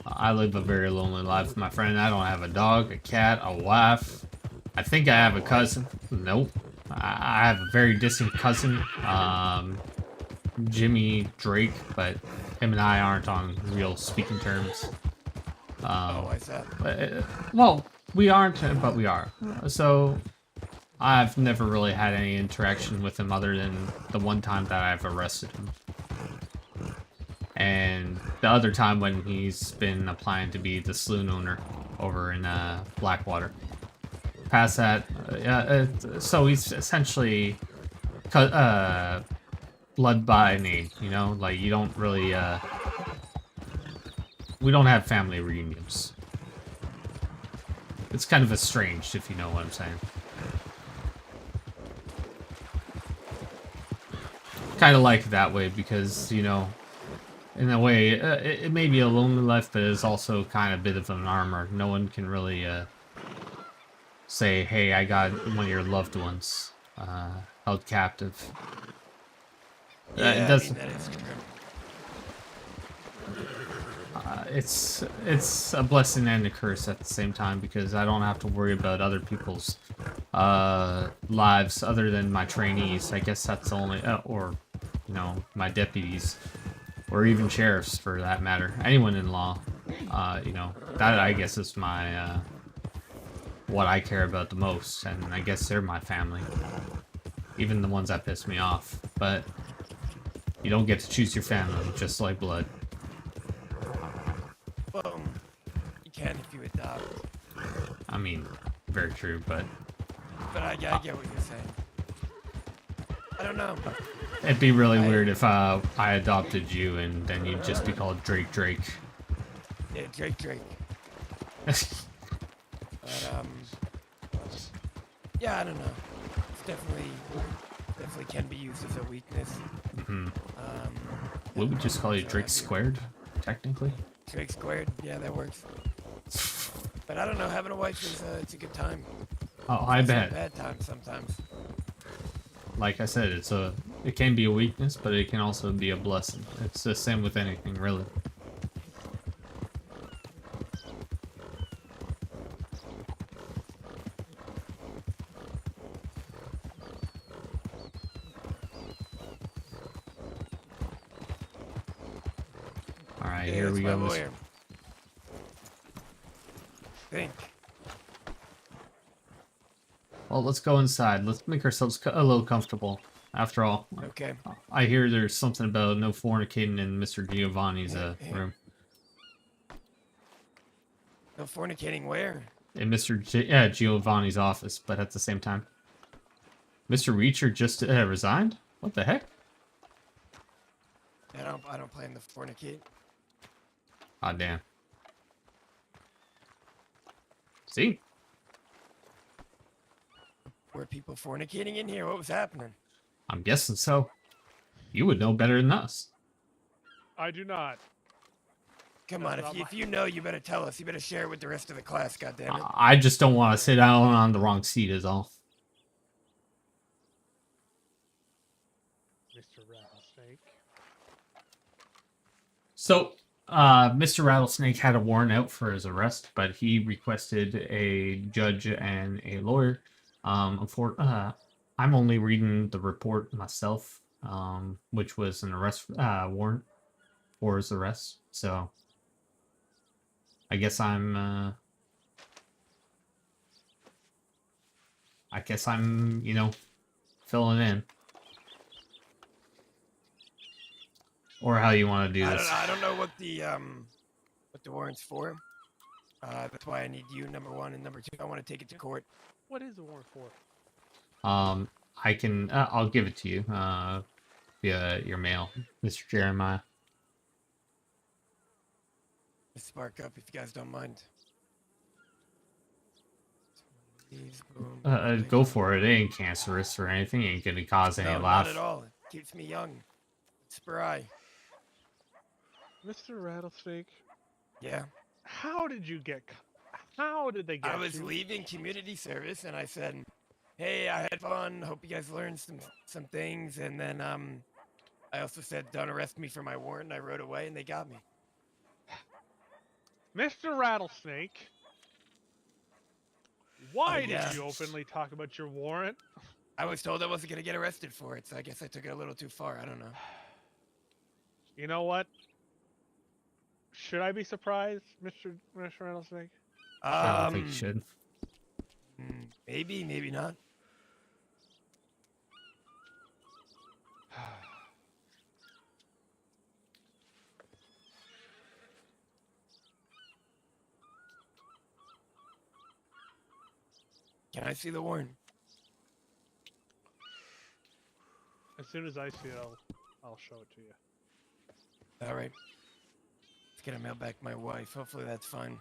I live a very lonely life, my friend. I don't have a dog, a cat, a wife. I think I have a cousin. Nope. I have a very distant cousin, Jimmy Drake, but him and I aren't on real speaking terms. Why is that? Well, we aren't, but we are. So, I've never really had any interaction with him other than the one time that I've arrested him. And the other time when he's been applying to be the saloon owner over in Blackwater. Past that, so he's essentially blood by name, you know? Like, you don't really, we don't have family reunions. It's kind of estranged, if you know what I'm saying. Kind of like it that way because, you know, in a way, it may be a lonely life, but it's also kind of a bit of an armor. No one can really say, hey, I got one of your loved ones held captive. Yeah, It doesn't. I mean, that is true. It's a blessing and a curse at the same time because I don't have to worry about other people's lives other than my trainees. I guess that's the only, or, you know, my deputies, or even sheriffs for that matter. Anyone in law, you know, that I guess is my, what I care about the most, and I guess they're my family. Even the ones that piss me off, but you don't get to choose your family, just like blood. Well, you can if you adopt. I mean, very true, but I get what you're saying. I don't know. It'd be really weird if I adopted you and then you'd just be called Drake. Yeah, Drake. But yeah, I don't know. It's definitely can be used as a weakness. Mm-hmm. What would just call you Drake squared, technically? Drake squared, yeah, that works. But I don't know, having a wife is it's a good time. Oh, I It's bet. a bad time sometimes. Like I said, it can be a weakness, but it can also be a blessing. It's the same with anything, really. Alright, Yeah, here that's we my go. lawyer. Think. Well, let's go inside. Let's make ourselves a little comfortable. After all, okay. I hear there's something about no fornicating in Mr. Giovanni's room. No fornicating where? In Mr. Giovanni's office, but at the same time. Mr. Reacher just resigned? What the heck? I don't plan to fornicate. Ah, damn. See? Were people fornicating in here? What was happening? I'm guessing so. You would know better than us. I do not. Come on, if you know, you better tell us. You better share it with the rest of the class, goddammit. I just don't want to sit down on the wrong seat is all. Mr. Rattlesnake. So, Mr. Rattlesnake had a warrant out for his arrest, but he requested a judge and a lawyer. I'm only reading the report myself, which was an arrest warrant for his arrest. So, I guess I'm, you know, filling in. Or how you want to do this. I don't know what the warrant's for. That's why I need you, number one, and number two, I want to take it to court. What is the warrant for? I can, I'll give it to you, via your mail, Mr. Jeremiah. Let's spark up if you guys don't mind. Go for it. It ain't cancerous or anything. It ain't gonna cause any No, laugh. not at all. It keeps me young. Spry. Mr. Rattlesnake? Yeah? How did you get... How did they get I was you? leaving community service, and I said, hey, I had fun. Hope you guys learned some things. And then I also said, don't arrest me for my warrant. And I rode away, and they got me. Mr. Rattlesnake? Why yeah. did you openly talk about your warrant? I was told I wasn't going to get arrested for it, so I guess I took it a little too far. I don't know. You know what? Should I be surprised, Mr. Rattlesnake? I don't think you should. Maybe, maybe not. Can I see the warrant? As soon as I see it, I'll show it to you. All right. It's gonna mail back my wife. Hopefully that's fine.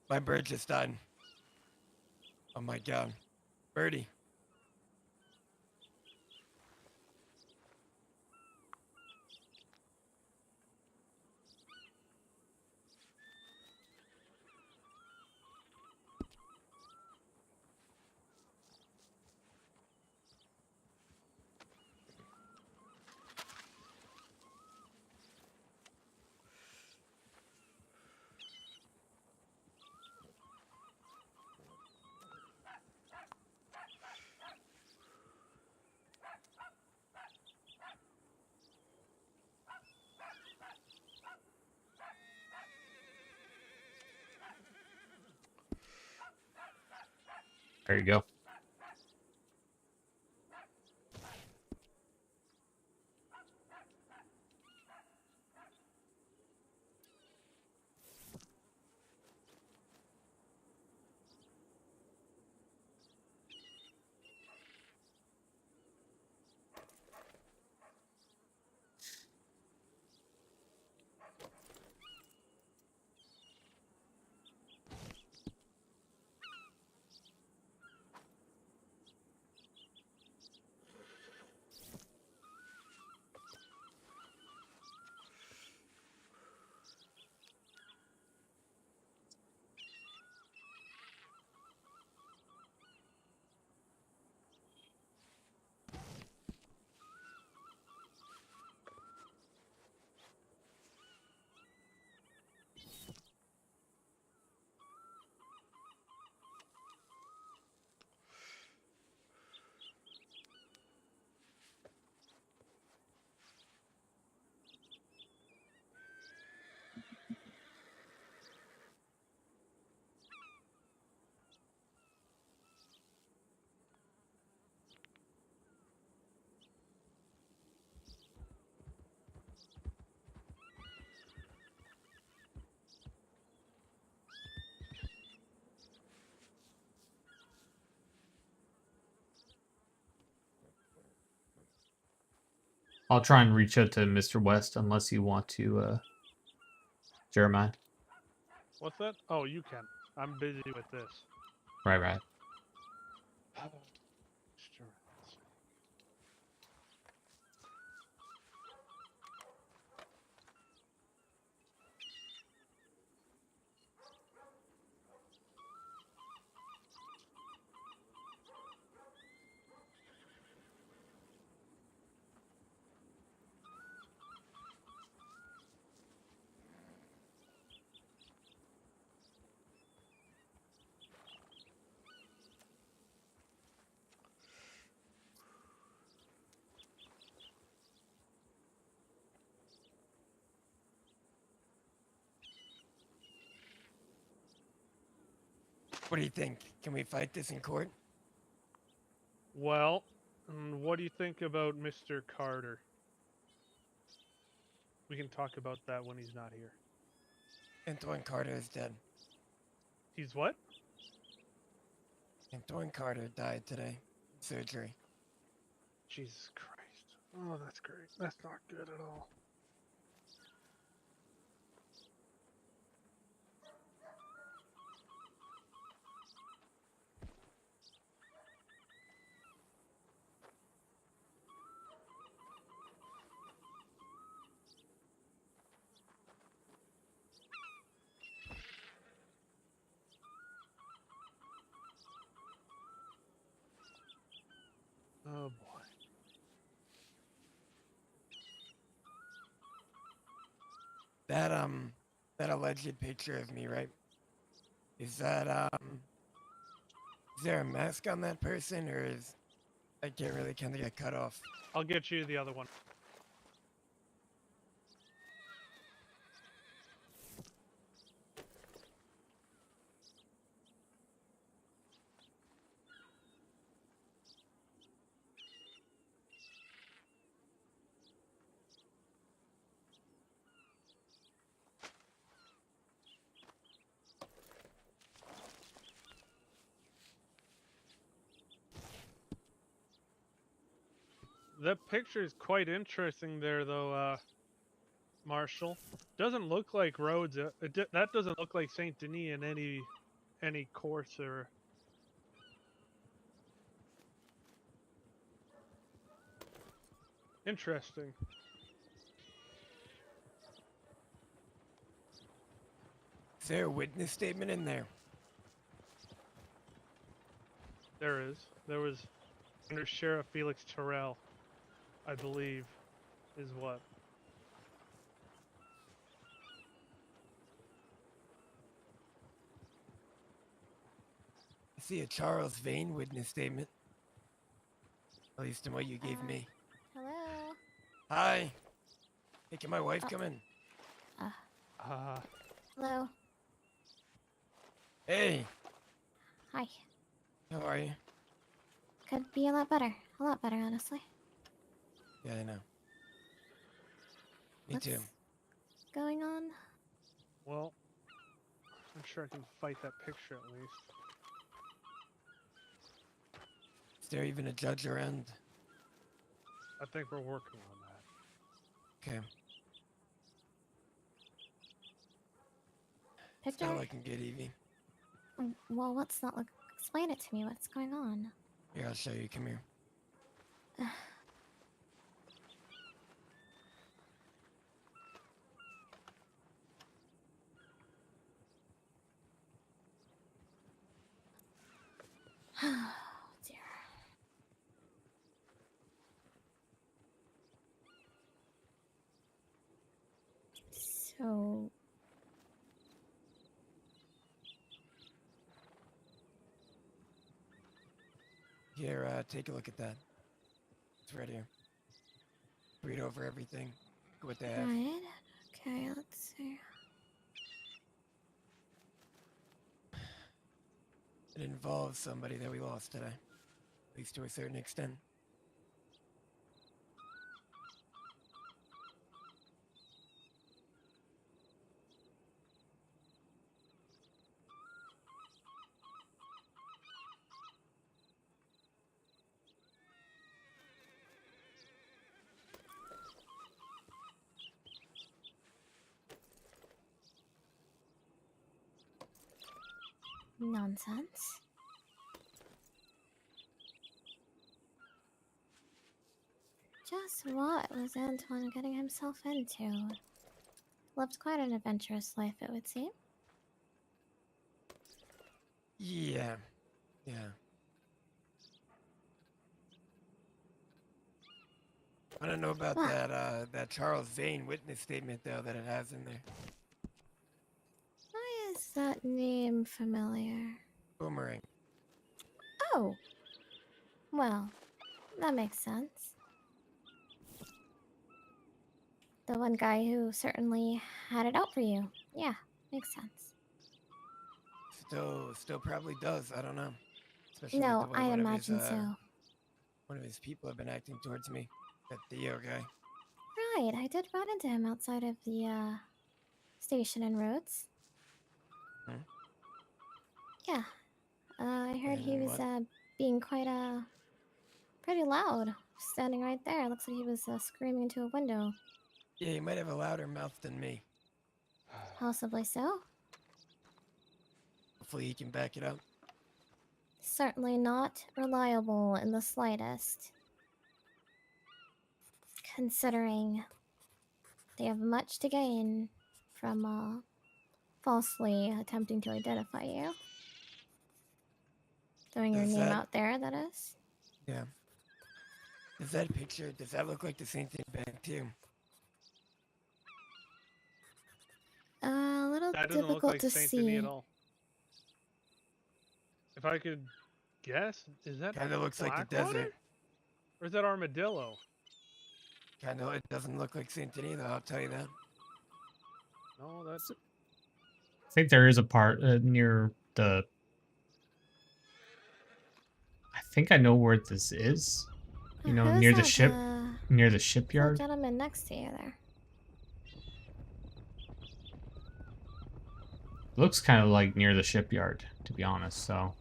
My bird just died. Oh my god. Birdie. There you go. I'll try and reach out to Mr. West unless you want to, Jeremiah. What's that? Oh, you can. I'm busy with this. Right. Sure. What do you think? Can we fight this in court? Well, what do you think about Mr. Carter? We can talk about that when he's not here. Antoine Carter is dead. He's what? Antoine Carter died today. Surgery. Jesus Christ. Oh, that's great. That's not good at all. Oh boy. That alleged picture of me, right? Is that Is there a mask on that person, or is I can't really kind of get cut off? I'll get you the other one. That picture is quite interesting there, though, Marshall. Doesn't look like roads. That doesn't look like Saint Denis in any course or. Interesting. Is there a witness statement in there? There is. There was Under Sheriff Felix Terrell, I believe, is what. I see a Charles Vane witness statement. At least in what you gave me. Hello. Hi. Hey, can my wife come in? Hello. Hey. Hi. How are you? Could be a lot better. A lot better, honestly. Yeah, I know. Me What's too. going on? Well, I'm sure I can fight that picture at least. Is there even a judge around? I think we're working on that. Okay. That's Picture? all I can get, Evie. Well, what's not look? Explain it to me. What's going on? Here, I'll show you. Come here. Oh dear. So. Here, take a look at that. It's right here. Read over everything. What they have. Right. Okay, let's see. It involves somebody that we lost today. At least to a certain extent. Nonsense. Just what was Antoine getting himself into? Lived quite an adventurous life, it would seem. Yeah. Yeah. I don't know about What? that Charles Vane witness statement though that it has in there. Why is that name familiar? Boomerang. Oh! Well, that makes sense. The one guy who certainly had it out for you. Yeah, makes sense. Still probably does. I don't know. Especially No, with the way I one imagine of his, so. one of his people have been acting towards me. That Theo guy. Right, I did run into him outside of the, station in Rhodes. Hmm? Yeah. I heard he And was, what? being quite, pretty loud. Standing right there. Looks like he was, screaming into a window. Yeah, he might have a louder mouth than me. Possibly so. Hopefully he can back it up. Certainly not reliable in the slightest. Considering they have much to gain from, falsely attempting to identify you. Throwing your Does name that- out there, that is. Yeah. Does that look like the same thing back too? A little That doesn't look difficult like to Saint see. Denis at all. If I could guess. Is that Kind of looks like the Blackwater? desert. Or is that Armadillo? Kind of. It doesn't look like Saint Denis, though. I'll tell you that. No, that's. I think there is a part near the. I think I know where this is. You know, Who's near the that, ship, near the the shipyard. gentleman next to you there? Looks kind of like near the shipyard, to be honest. So.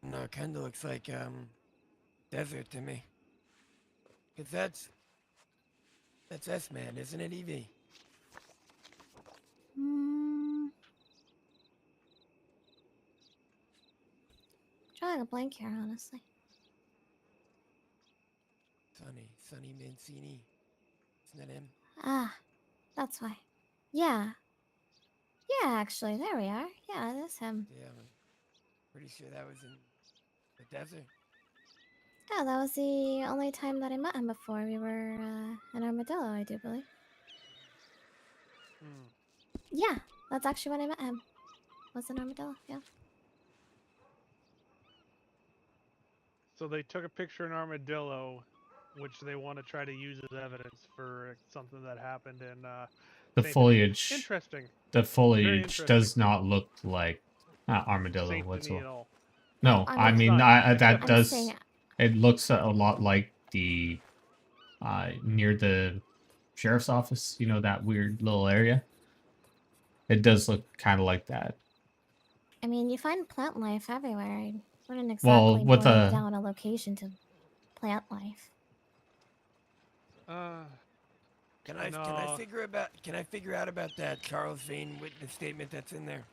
No, it kind of looks like desert to me. Cause that's S-Man, isn't it, Evie? Hmm. Drawing a blank here, honestly. Sonny Mancini. Isn't that him? Ah, that's why. Yeah. Yeah, actually, there we are. Yeah, that's him. Yeah, I'm pretty sure that was in the desert. Yeah, that was the only time that I met him before. We were in Armadillo, I do believe. Hmm. Yeah, that's actually when I met him. Was in Armadillo, yeah. So they took a picture in Armadillo, which they want to try to use as evidence for something that happened in The Saint Denis. foliage. Interesting. The Very foliage interesting. does not look like armadillo Saint Denis whatsoever. at all. No, I I mean, mean, that I'm does. saying- It looks a lot like the near the sheriff's office. You know, that weird little area. It does look kind of like that. I mean, you find plant life everywhere. I wouldn't Well, exactly with boil a- down a location to plant life. Can I No. figure out about that Charles Vane witness statement that's in there?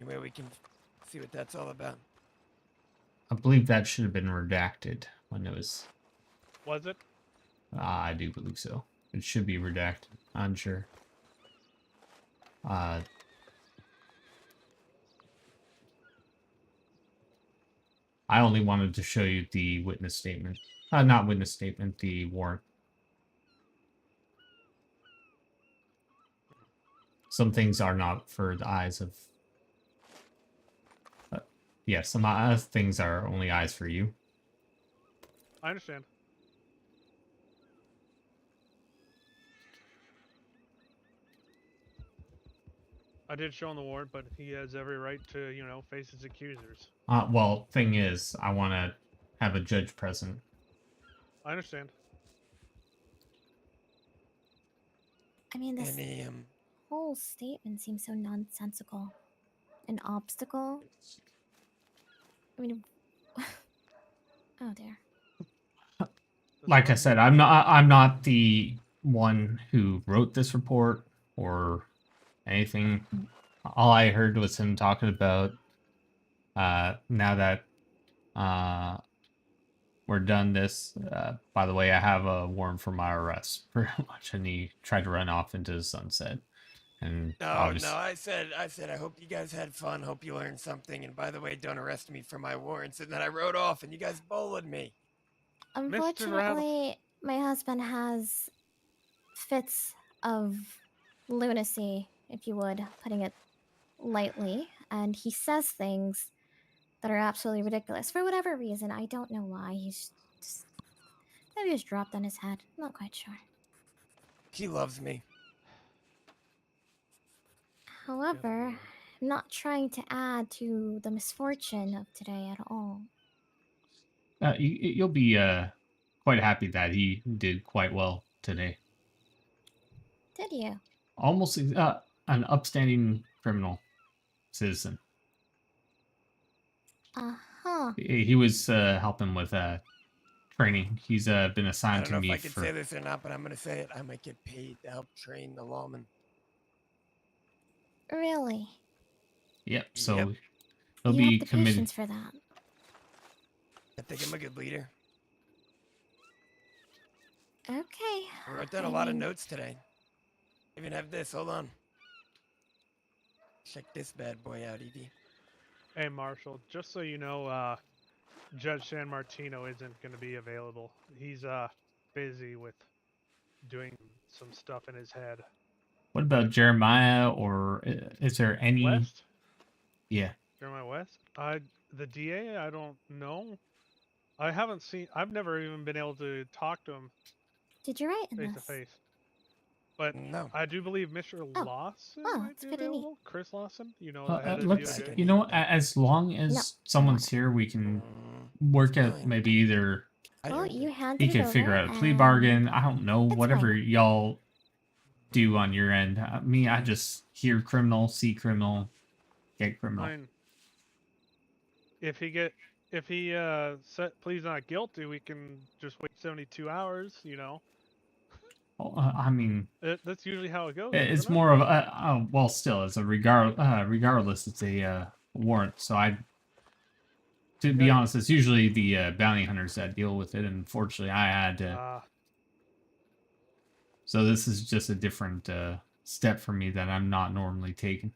Any way we can see what that's all about? I believe that should have been redacted when it was. Was it? I do believe so. It should be redacted. I'm sure. I only wanted to show you the witness statement. Not witness statement, the warrant. Some things are not for the eyes of... yeah, some things are only eyes for you. I understand. I did show him the warrant, but he has every right to, you know, face his accusers. Well, thing is, I want to have a judge present. I understand. I mean, this Any whole statement seems so nonsensical. An obstacle? I mean... oh dear. Like I said, I'm not the one who wrote this report or anything. All I heard was him talking about now that we're done this. By the way, I have a warrant for my arrest, pretty much, and he tried to run off into the sunset. And No, obviously, I said I hope you guys had fun, hope you learned something, and by the way, don't arrest me for my warrants. And then I rode off, and you guys bowled me. Unfortunately, my husband has fits of lunacy, if you would, putting it lightly, and he says things that are absolutely ridiculous for whatever reason. I don't know why. He's just maybe just dropped on his head. I'm not quite sure. He loves me. However, I'm not trying to add to the misfortune of today at all. you'll be quite happy that he did quite well today. Did you? Almost an upstanding criminal citizen. Uh-huh. He was helping with training. He's been I assigned don't to know me if I can for. say this or not, but I'm gonna say it. I might get paid to help train the lawman. Really? Yep. So Yep. he'll You be have the committed. patience for that. I think I'm a good leader. Okay. I wrote down I a lot of mean- notes today. Even have this. Hold on. check this bad boy out, Evie. Hey, Marshall, just so you know, Judge San Martino isn't going to be available. He's busy with doing some stuff in his head. What about Jeremiah, or is there any? West? Yeah. Jeremiah West? The DA? I don't know. I haven't seen. I've never even been able to talk to him Did you write in face to this? face. But no. I do believe Mr. Lawson might that's be pretty neat. available. Chris Lawson, you know, the head of Let's. DOJ. You know, as long as someone's here, we can work out maybe either. Well, you handed He it can over. figure out a plea and bargain. I don't know, it's whatever fine. y'all do on your end. Me, I just hear criminal, see criminal, get criminal. I mean, if he pleads not guilty, we can just wait 72 hours. You know. I mean, That's usually how it goes. it's isn't it? more of a well, still, it's a regardless, it's a warrant. So to be honest, it's usually the bounty hunters that deal with it. Unfortunately, I had to. So this is just a different step for me that I'm not normally taking.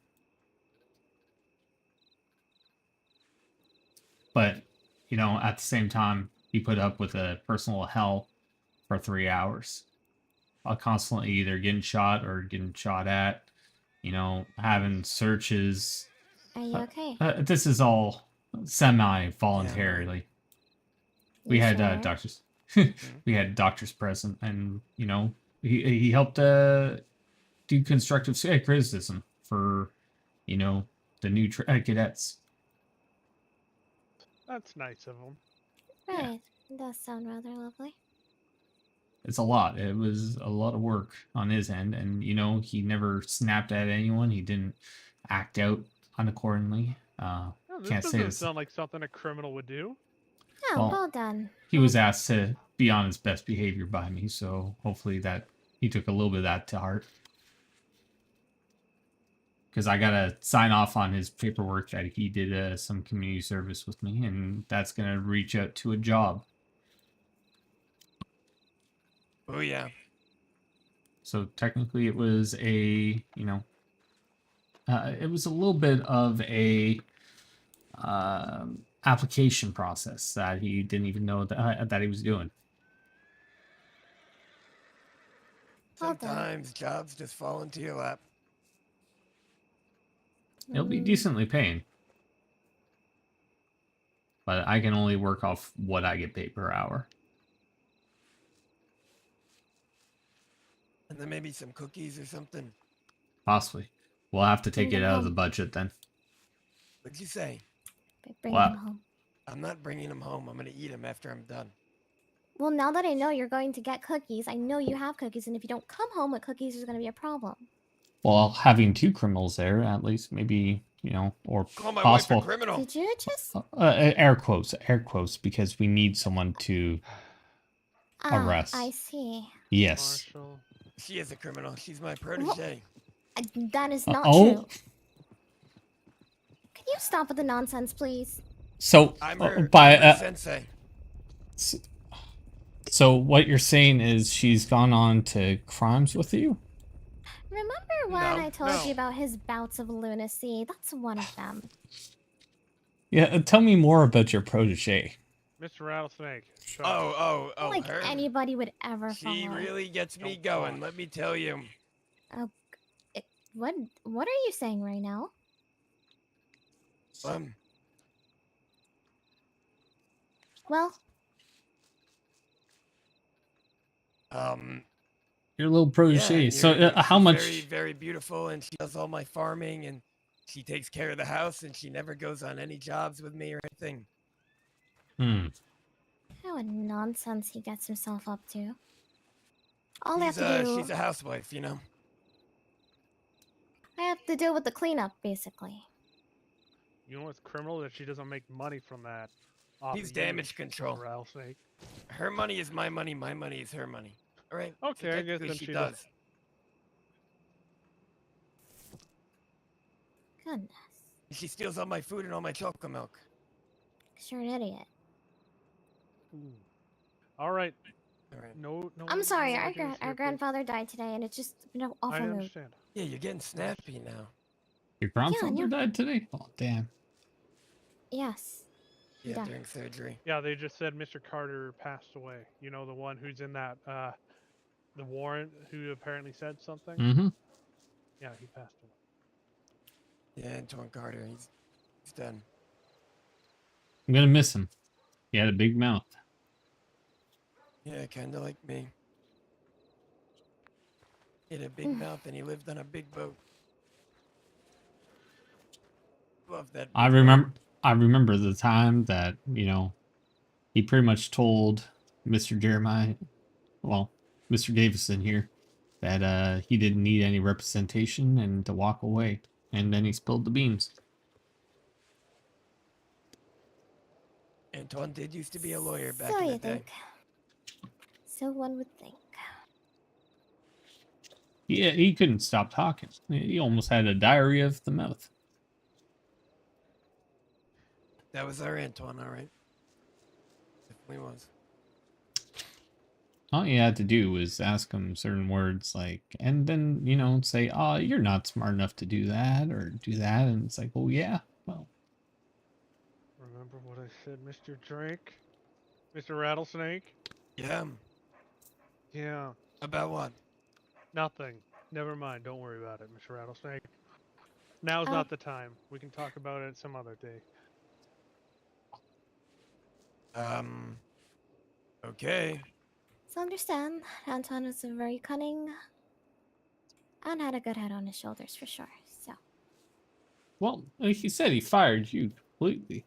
But, you know, at the same time, he put up with a personal hell for 3 hours. Constantly either getting shot or getting shot at, you know, having searches. Are you okay? This is all semi-voluntarily. We had doctors. We had doctors present, and, you know, he helped do constructive criticism for, you know, the new cadets. That's nice of him. Right. It does sound rather lovely. It's a lot. It was a lot of work on his end, and, you know, he never snapped at anyone. He didn't act out unaccordingly. This Can't say doesn't this. sound like something a criminal would do. Oh, well done. He was asked to be on his best behavior by me, so hopefully that he took a little bit of that to heart. Because I gotta sign off on his paperwork that he did some community service with me, and that's gonna reach out to a job. Oh yeah. So technically, it was a, you know, it was a little bit of a application process that he didn't even know that he was doing. Sometimes jobs just fall into your lap. It'll be decently paying, but I can only work off what I get paid per hour. And then maybe some cookies or something. Possibly. We'll have to take Bring it them out of the home. budget then. What'd you say? Bring Wow. them home. I'm not bringing them home. I'm gonna eat them after I'm done. Well, now that I know you're going to get cookies, I know you have cookies, and if you don't come home with cookies, there's going to be a problem. Well, having two criminals there, at least, maybe, you know, or Call my possible. wife a criminal. Did you just... Air quotes, because we need someone to arrest. I see. Yes. Marshall. She is a criminal. She's my protege. That is not oh. true. Can you stop with the nonsense, please? So, I'm her sensei. So what you're saying is she's gone on to crimes with you? Remember when I told you about his bouts of lunacy? That's one of them. Yeah, tell me more about your protege. Mr. Rattlesnake. Oh, Like her. anybody would ever She follow. really gets me going, let me tell you. Oh, what are you saying right now? Well, Your little protege. yeah, So how she's much? Very, very beautiful, and she does all my farming, and she takes care of the house, and she never goes on any jobs with me or anything. what nonsense he gets himself up to. All I have to do... She's a housewife, you know? I have to deal with the cleanup, basically. You know what's criminal? That she doesn't make money from that. He's damage control. Rattlesnake. Her money is my money is her money. All right? Okay, I guess technically then she she does. Goodness. She steals all my food and all my chocolate milk. You're an idiot. All right. No. I'm sorry, no our ideas here, please. grandfather died today, and it's just awful I mood. understand. Yeah, you're getting snappy now. Your grandfather died today? Oh, damn. Yes. Yeah, Yeah. during surgery. Yeah, they just said Mr. Carter passed away. You know, the one who's in that the warrant who apparently said something. Mm-hmm. Yeah, he passed away. Yeah, Antoine Carter, he's done. I'm gonna miss him. He had a big mouth. Yeah, kind of like me. He had a big mouth and he lived on a big boat. Love that. I remember the time that, you know, he pretty much told Mr. Jeremiah, well, Mr. Davison here, that he didn't need any representation and to walk away. And then he spilled the beans. Antoine did used to be a lawyer back So in the you day. think? So one would think. Yeah, he couldn't stop talking. He almost had a diarrhea of the mouth. That was our Antoine, all right. Definitely was. All you had to do was ask him certain words like, and then, you know, say, oh, you're not smart enough to do that or do that. And it's like, oh, yeah, well. Remember what I said, Mr. Drake? Mr. Rattlesnake? Yeah. Yeah. About what? Nothing. Never mind. Don't worry about it, Mr. Rattlesnake. Now's not the time. We can talk about it some other day. Okay. So understand, Anton was very cunning and had a good head on his shoulders for sure. So Well, like he said, he fired you completely.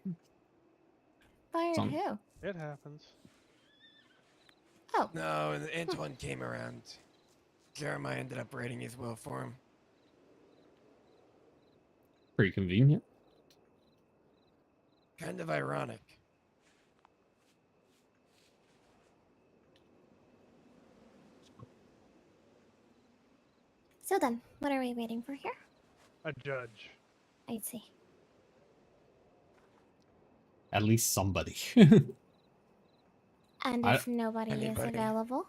fired who? It happens. Oh. No, and Antoine came around. Jeremiah ended up writing his will for him. Pretty convenient. Kind of ironic. So then, what are we waiting for here? A judge. I see. At least somebody. And if nobody is available,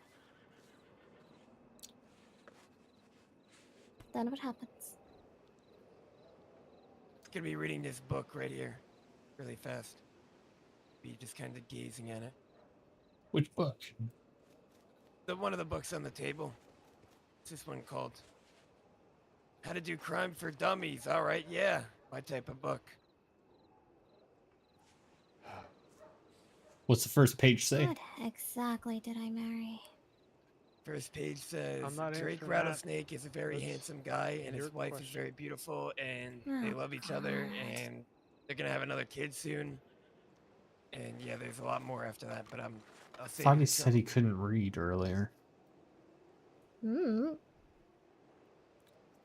then what happens? Gonna be reading this book right here, really fast. Be just kind of gazing at it. Which book? One of the books on the table. What's this one called? How to Do Crime for Dummies. All right, yeah, my type of book. What's the first page say? What exactly did I marry? First page says I'm not Drake answering Rattlesnake is a very That's handsome guy, and his your wife is question. very beautiful, and Oh, they love each other, God. and they're gonna have another kid soon. And yeah, there's a lot more after that, but I'll I save thought it he till- said he couldn't read earlier. Hmm.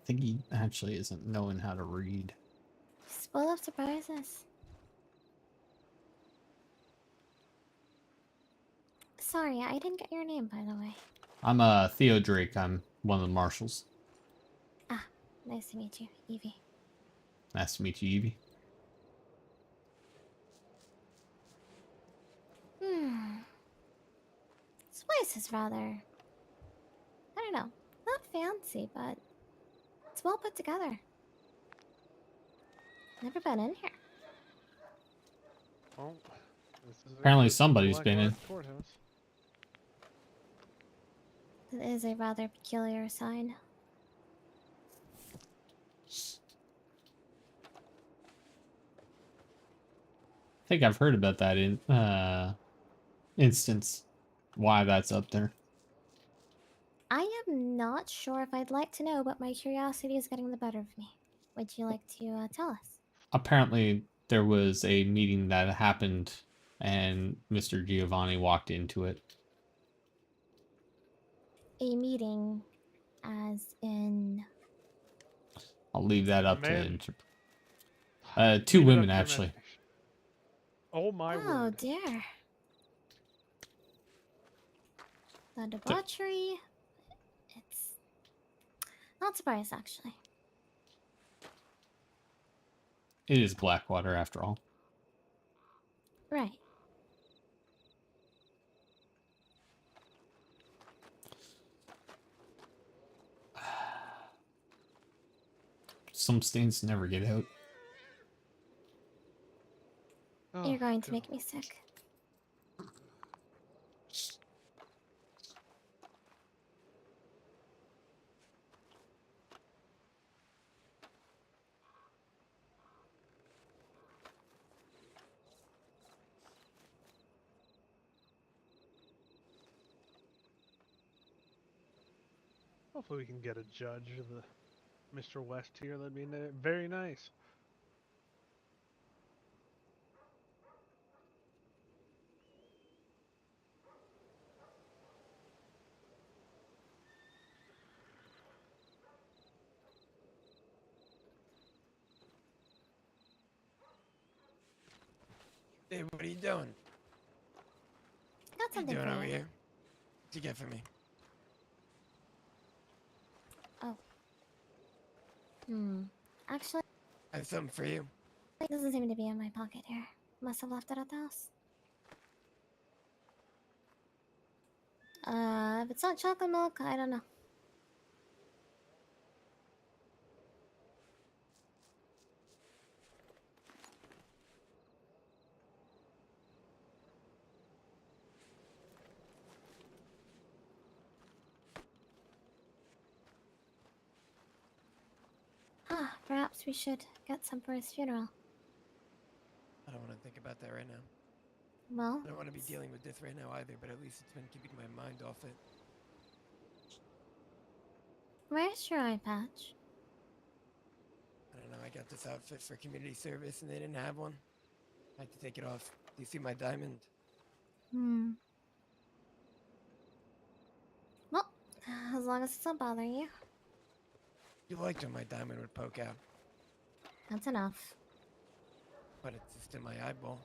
I think he actually isn't knowing how to read. Full of surprises. Sorry, I didn't get your name, by the way. I'm Theo Drake. I'm one of the marshals. Ah, nice to meet you, Evie. Nice to meet you, Evie. This place is rather, I don't know, not fancy, but it's well put together. Never been in here. Well, this is Apparently a somebody's been in. black courthouse. It is a rather peculiar sign. I think I've heard about that in instance. Why that's up there. I am not sure if I'd like to know, but my curiosity is getting the better of me. Would you like to tell us? Apparently there was a meeting that happened and Mr. Giovanni walked into it. A meeting, as in... I'll leave that up Man. to two Leave it up women to actually. imagination. Oh my Oh word. dear. The debauchery. It's not surprised, actually. It is Blackwater after all. Right. Some stains never get out. You're going to make me sick. Hopefully we can get a judge of the Mr. West here. That'd be very nice. Hey, what are you doing? Got What you something doing for over you. here? What'd you get for me? Oh. Actually, I have something for you. it doesn't seem to be in my pocket here. Must have left it at the house. If it's not chocolate milk, I don't know. Ah, perhaps we should get some for his funeral. I don't want to think about that right now. Well, I don't want to be dealing with this right now either, but at least it's been keeping my mind off it. where's your eye patch? I don't know, I got this outfit for community service and they didn't have one. I had to take it off. Do you see my diamond? Well, as long as it's not bothering you, You liked when my diamond would poke out, that's enough. but it's just in my eyeball.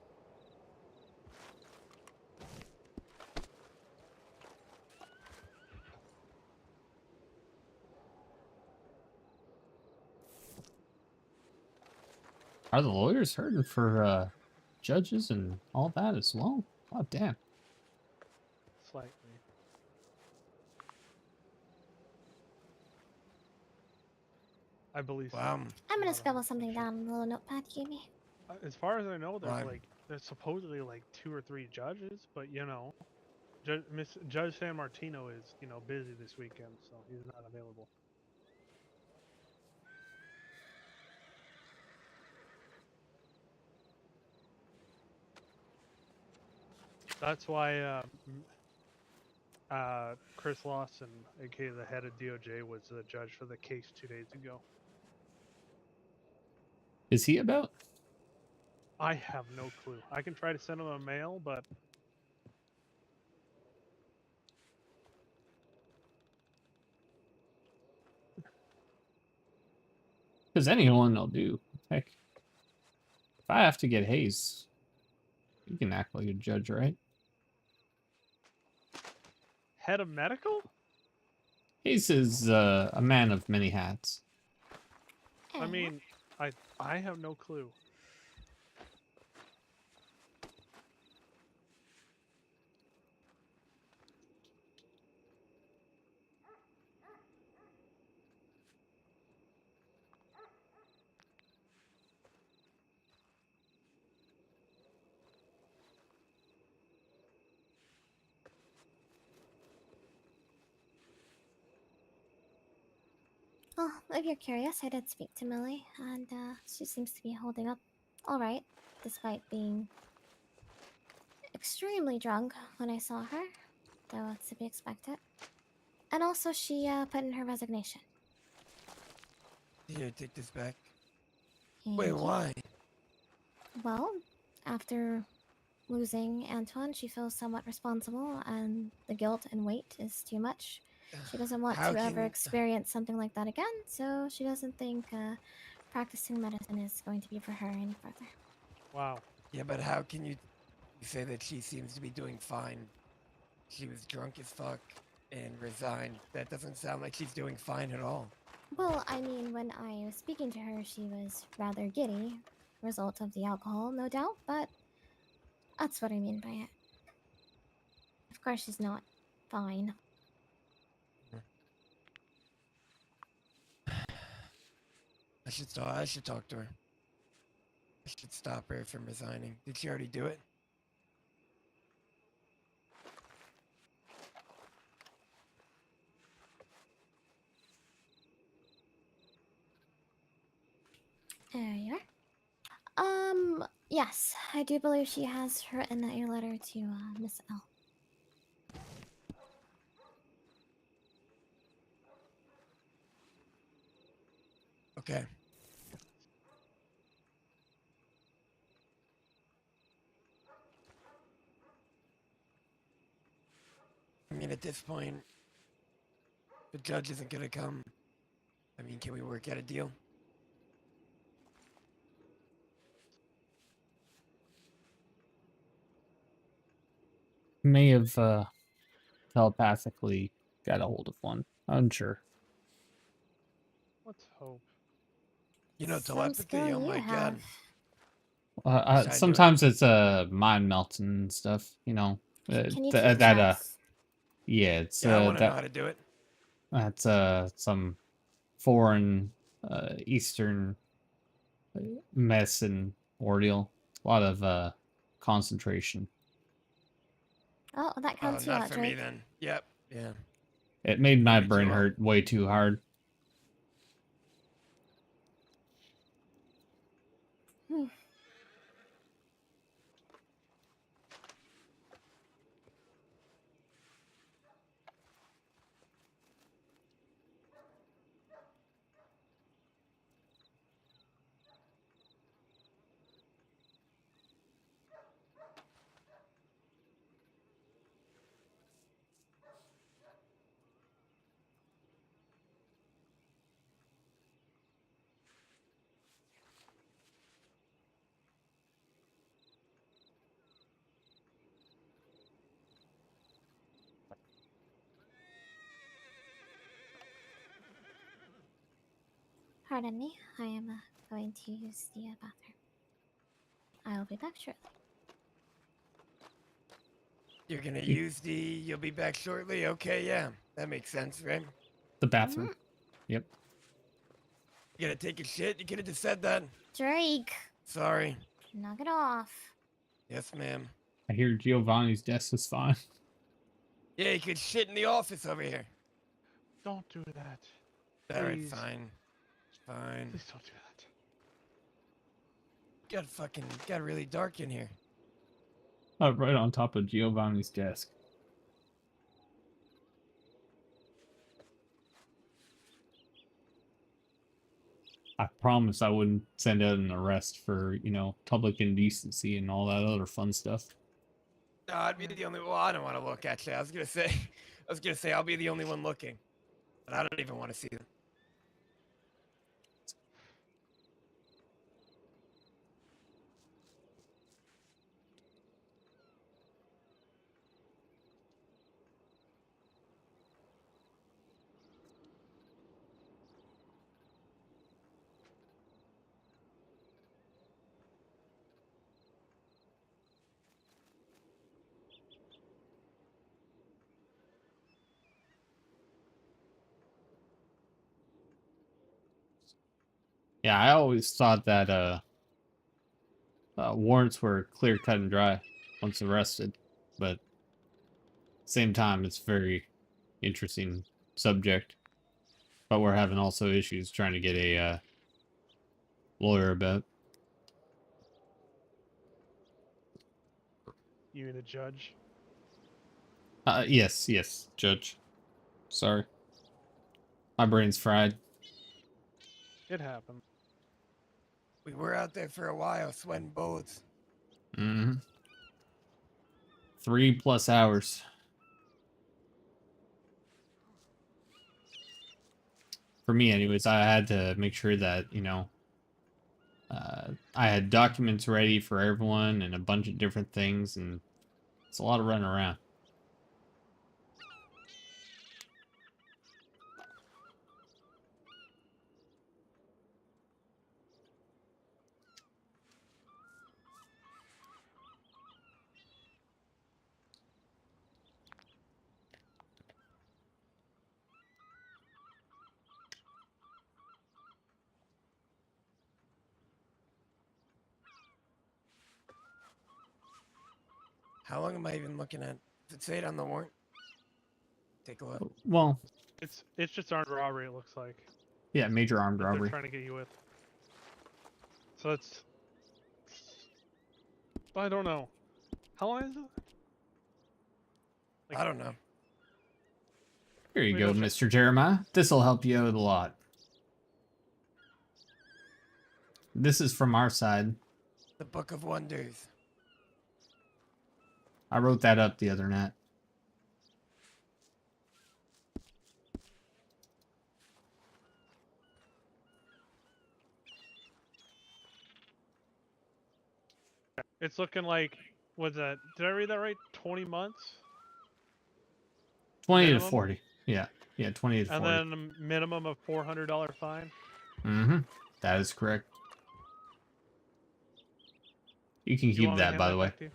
Are the lawyers hurting for judges and all that as well? Oh damn. Slightly. I believe so. I'm gonna scribble something down on the little notepad you gave me. As far as I know, there's Right. there's supposedly like 2 or 3 judges, but you know, Judge San Martino is busy this weekend, so he's not available. That's why Chris Lawson, aka the head of DOJ, was the judge for the case 2 days ago. Is he about? I have no clue. I can try to send him a mail, but Because anyone will do. Heck. If I have to get Hayes, you can act like a judge, right? head of medical? Hayes is a man of many hats. I mean, I have no clue. Well, if you're curious, I did speak to Millie, and she seems to be holding up alright, despite being extremely drunk when I saw her, though it's to be expected. And also, she put in her resignation. Here, take this back. Thank Wait, you. why? Well, after losing Antoine, she feels somewhat responsible, and the guilt and weight is too much. She doesn't want How to ever can- experience something like that again, so she doesn't think practicing medicine is going to be for her any further. Wow. Yeah, but how can you say that she seems to be doing fine? She was drunk as fuck and resigned. That doesn't sound like she's doing fine at all. Well, I mean, when I was speaking to her, she was rather giddy, result of the alcohol, no doubt, but that's what I mean by it. Of course, she's not fine. I should talk to her. I should stop her from resigning. Did she already do it? There you are. Yes, I do believe she has written a letter to Miss L. Okay. I mean, at this point, the judge isn't gonna come. I mean, can we work out a deal? May have telepathically got a hold of one. Unsure. Let's hope. You know, Some telepathy. skill Oh you my god. Uh, Wish I knew it. sometimes it's mind melting and stuff. You know, Can you th- teach that us? yeah, it's Yeah, I want to know that how to do it. that's some foreign Eastern mess and ordeal. A lot of concentration. Oh, that counts you Not out, for me Drake. then. Yep. Yeah. It made my me too, brain hurt way too hard. Hmm. Pardon me, I am going to use the bathroom. I'll be back shortly. You're gonna use the. You'll be back shortly. Okay, yeah, that makes sense, right? The bathroom. Yep. You gotta take a shit. You could have just said that. Drake, Sorry. knock it off. Yes, ma'am. I hear Giovanni's desk is fine. Yeah, you could shit in the office over here. Don't do that. All right, Please. fine. Fine. Please don't do that. Got really dark in here. Right on top of Giovanni's desk. I promise I wouldn't send out an arrest for, you know, public indecency and all that other fun stuff. No, I'd be the only. Well, I don't want to look. Actually, I was gonna say I'll be the only one looking, but I don't even want to see them. Yeah, I always thought that warrants were clear cut and dry once arrested, but same time it's very interesting subject. But we're having also issues trying to get a lawyer about. You mean a judge? Yes, Judge. Sorry. My brain's fried. It happened. We were out there for a while, sweating bullets. Mm-hmm. 3+ hours. For me, anyways, I had to make sure that, you know, I had documents ready for everyone and a bunch of different things, and it's a lot of running around. How long am I even looking at? Does it say it on the warrant? Take a look. Well, It's just armed robbery. It looks like. yeah, major armed That robbery. they're trying to get you with. So it's. I don't know. How long is it? I don't know. Here you Wait, go, okay. Mr. Jeremiah. This'll help you out a lot. This is from our side. The Book of Wonders. I wrote that up the other night. It's looking like. Was that? Did I read that right? 20 months. 20 to minimum? 40. Yeah. Yeah, 20 to 40. And then a minimum of $400 fine. Mm-hmm. That is correct. You can Do you keep want me to that, hand by the way. back to you?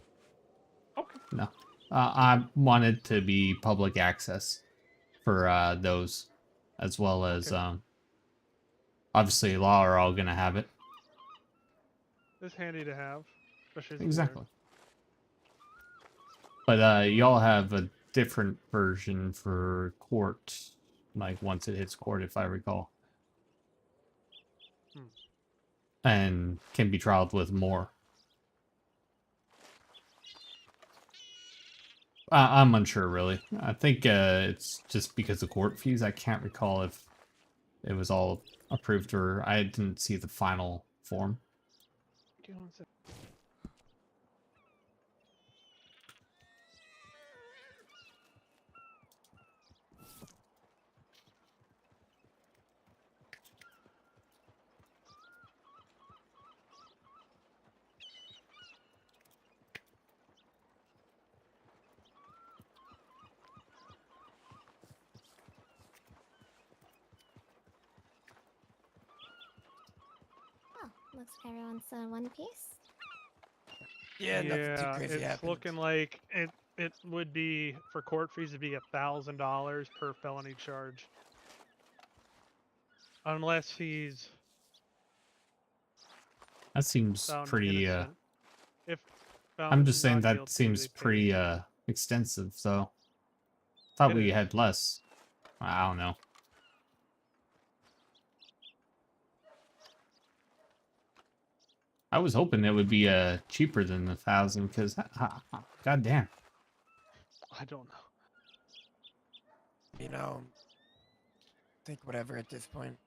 Okay. No. I wanted to be public access for those, as well as, obviously, law are all going to have it. It's handy to have, especially as a Exactly. But y'all have a different version for court, like once it hits court, if I recall. Hmm. And can be trialed with more. I'm unsure, really. I think it's just because of court fees. I can't recall if it was all approved or I didn't see the final form. Give me one sec. Oh, looks like everyone's in one piece. Yeah, nothing too crazy it's happened. looking like it would be for court fees to be $1,000 per felony charge, unless he's That seems found pretty. innocent. If I'm just saying found not that guilty, seems they pay. pretty extensive. So thought It we is. had less. I don't know. I was hoping it would be cheaper than 1,000 because god damn. I don't know. You know, think whatever at this point.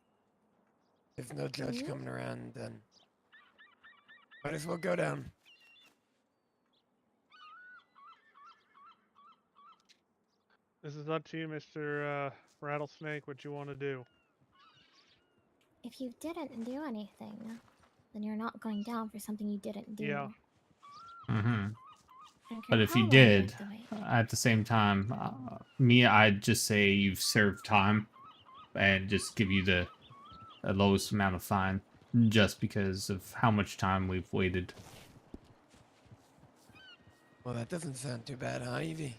If no judge Mhm. coming around, then might as well go down. This is up to you, Mr. Rattlesnake. What you want to do? If you didn't do anything, then you're not going down for something you didn't do. Yeah. Mm-hmm. Okay, But if how you long did, worth the wait? at the same time, I'd just say you've served time and just give you the lowest amount of fine just because of how much time we've waited. Well, that doesn't sound too bad, huh, Evie?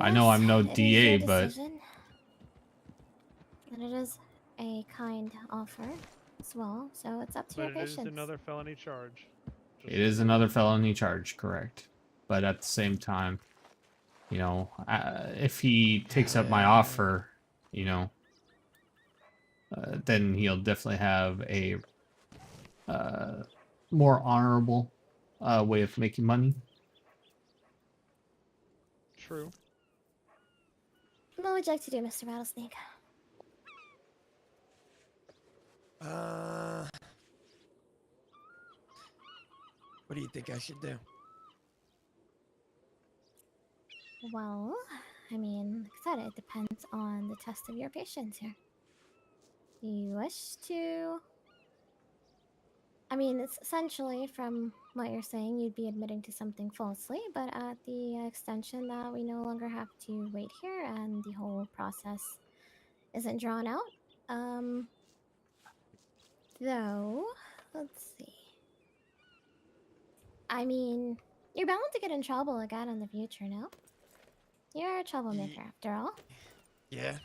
I know I'm no It is DA, your but decision, and it is a kind offer as well, so it's up to But your it is patience. another felony charge. it is another felony charge, correct? But at the same time, you know, if he takes up my offer, you know, then he'll definitely have a more honorable way of making money. True. What would you like to do, Mr. Rattlesnake? What do you think I should do? Well, I mean, like I said, it depends on the test of your patience here. Do you wish to... I mean, it's essentially, from what you're saying, you'd be admitting to something falsely, but at the extension that we no longer have to wait here and the whole process isn't drawn out. Though, let's see. I mean, you're bound to get in trouble again in the future, no? You're a troublemaker, after all. Yeah.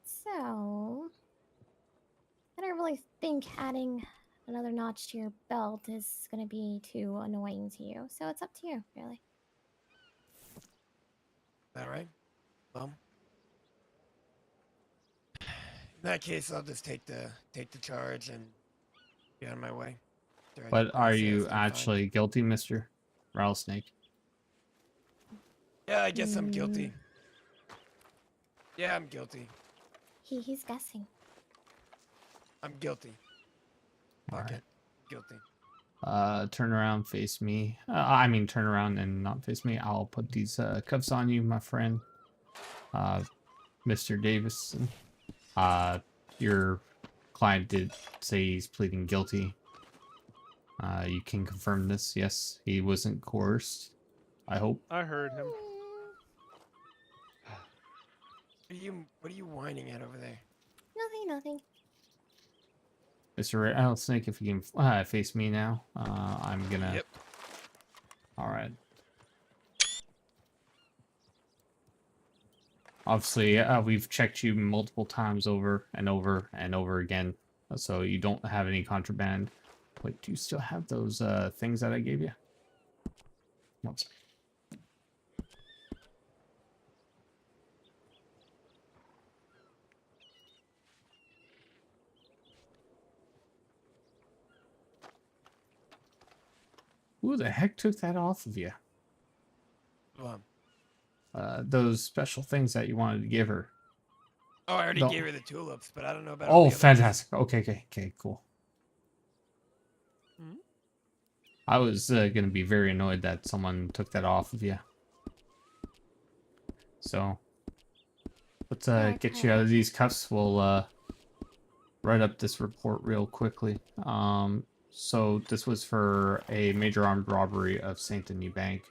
So, I don't really think adding another notch to your belt is going to be too annoying to you. So it's up to you, really. All right. Well, in that case, I'll just take the charge and be on my way. After I But get are processed you and fined. actually guilty, Mr. Rattlesnake? Yeah, I guess I'm guilty. Yeah, I'm guilty. He's guessing. I'm guilty. Fuck Alright. it. Guilty. Turn around, face me. I mean, turn around and not face me. I'll put these cuffs on you, my friend. Mr. Davison. Your client did say he's pleading guilty. You can confirm this. Yes, he wasn't coerced. I hope. I heard him. What are you whining at over there? Nothing. Mr. Rattlesnake, if you can face me now, I'm gonna. Yep. All right. Obviously, we've checked you multiple times over and over and over again, so you don't have any contraband. Wait, do you still have those things that I gave you? One second. Who the heck took that off of you? What? Those special things that you wanted to give her. Oh, I already No. gave her the tulips, but I don't know about. all Oh, the others. fantastic. Okay, cool. Hmm? I was going to be very annoyed that someone took that off of you. So, let's get you out of these cuffs. We'll write up this report real quickly. So this was for a major armed robbery of Saint Denis Bank.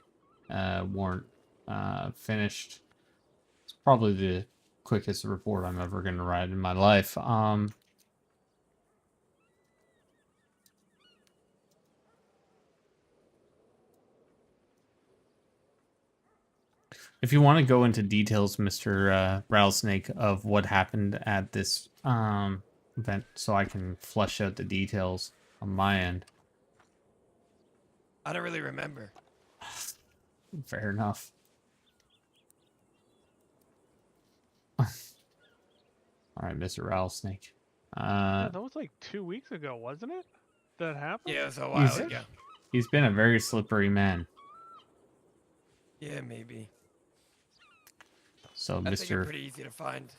Warrant finished. It's probably the quickest report I'm ever going to write in my life. If you want to go into details, Mr. Rattlesnake, of what happened at this event, so I can flesh out the details on my end. I don't really remember. Fair enough. All right, Mr. Rattlesnake. Yeah, that was like 2 weeks ago, wasn't it? That happened? Yeah, it was a while ago. He's been a very slippery man. Yeah, maybe. So, I think you're Mr. pretty easy to find.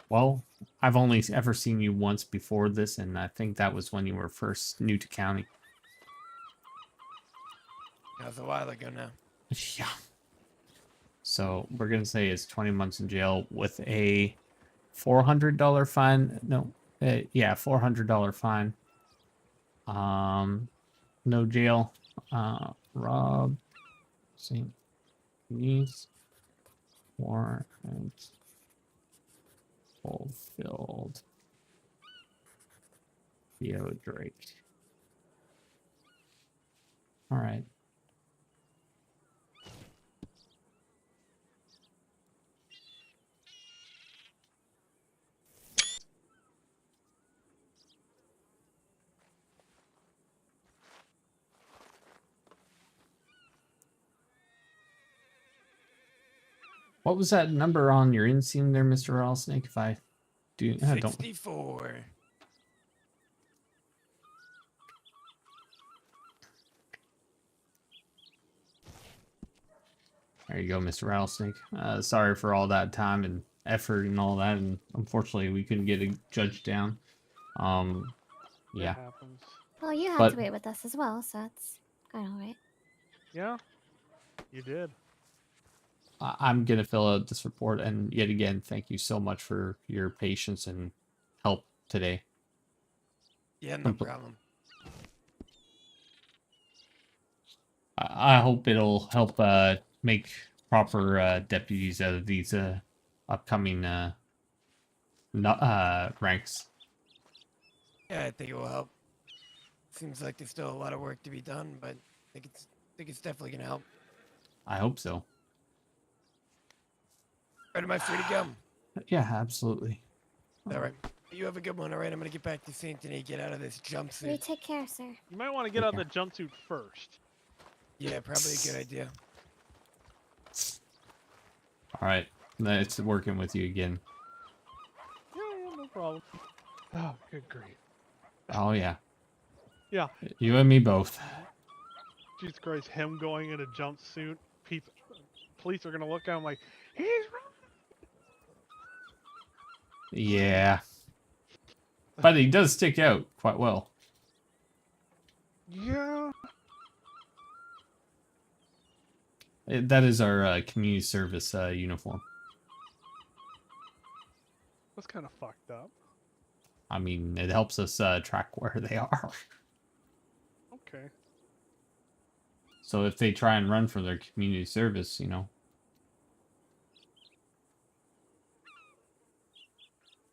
Well, I've only ever seen you once before this, and I think that was when you were first new to county. That was a while ago now. Yeah. So we're gonna say it's 20 months in jail with a $400 fine. No, yeah, $400 fine. No jail. Rob St. Denis warrant fulfilled. Theo Drake. All right. What was that number on your inseam there, Mr. Rattlesnake? If I do, don't. 64. There you go, Mr. Rattlesnake. Sorry for all that time and effort and all that, and unfortunately we couldn't get a judge down. Yeah. Happens. Well, you had But- to wait with us as well, so that's kind of alright. Yeah, you did. I'm gonna fill out this report, and yet again, thank you so much for your patience and help today. Yeah, no problem. I hope it'll help make proper deputies out of these upcoming ranks. Yeah, I think it will help. Seems like there's still a lot of work to be done, but I think it's definitely gonna help. I hope so. Right, am I free to go? Yeah, absolutely. All right. You have a good one. All right, I'm gonna get back to Saint Denis. Get out of this You jumpsuit. take care, sir. You might want to get out of the jumpsuit first. Yeah, probably a good idea. All right, it's working with you again. Yeah, no problem. Oh, good grief. Oh yeah. Yeah. You and me both. Jesus Christ, him going in a jumpsuit. Police are gonna look at him like, he's Yeah. But he does stick out quite well. Yeah. That is our community service uniform. That's kind of fucked up. I mean, it helps us track where they are. Okay. So if they try and run for their community service, you know.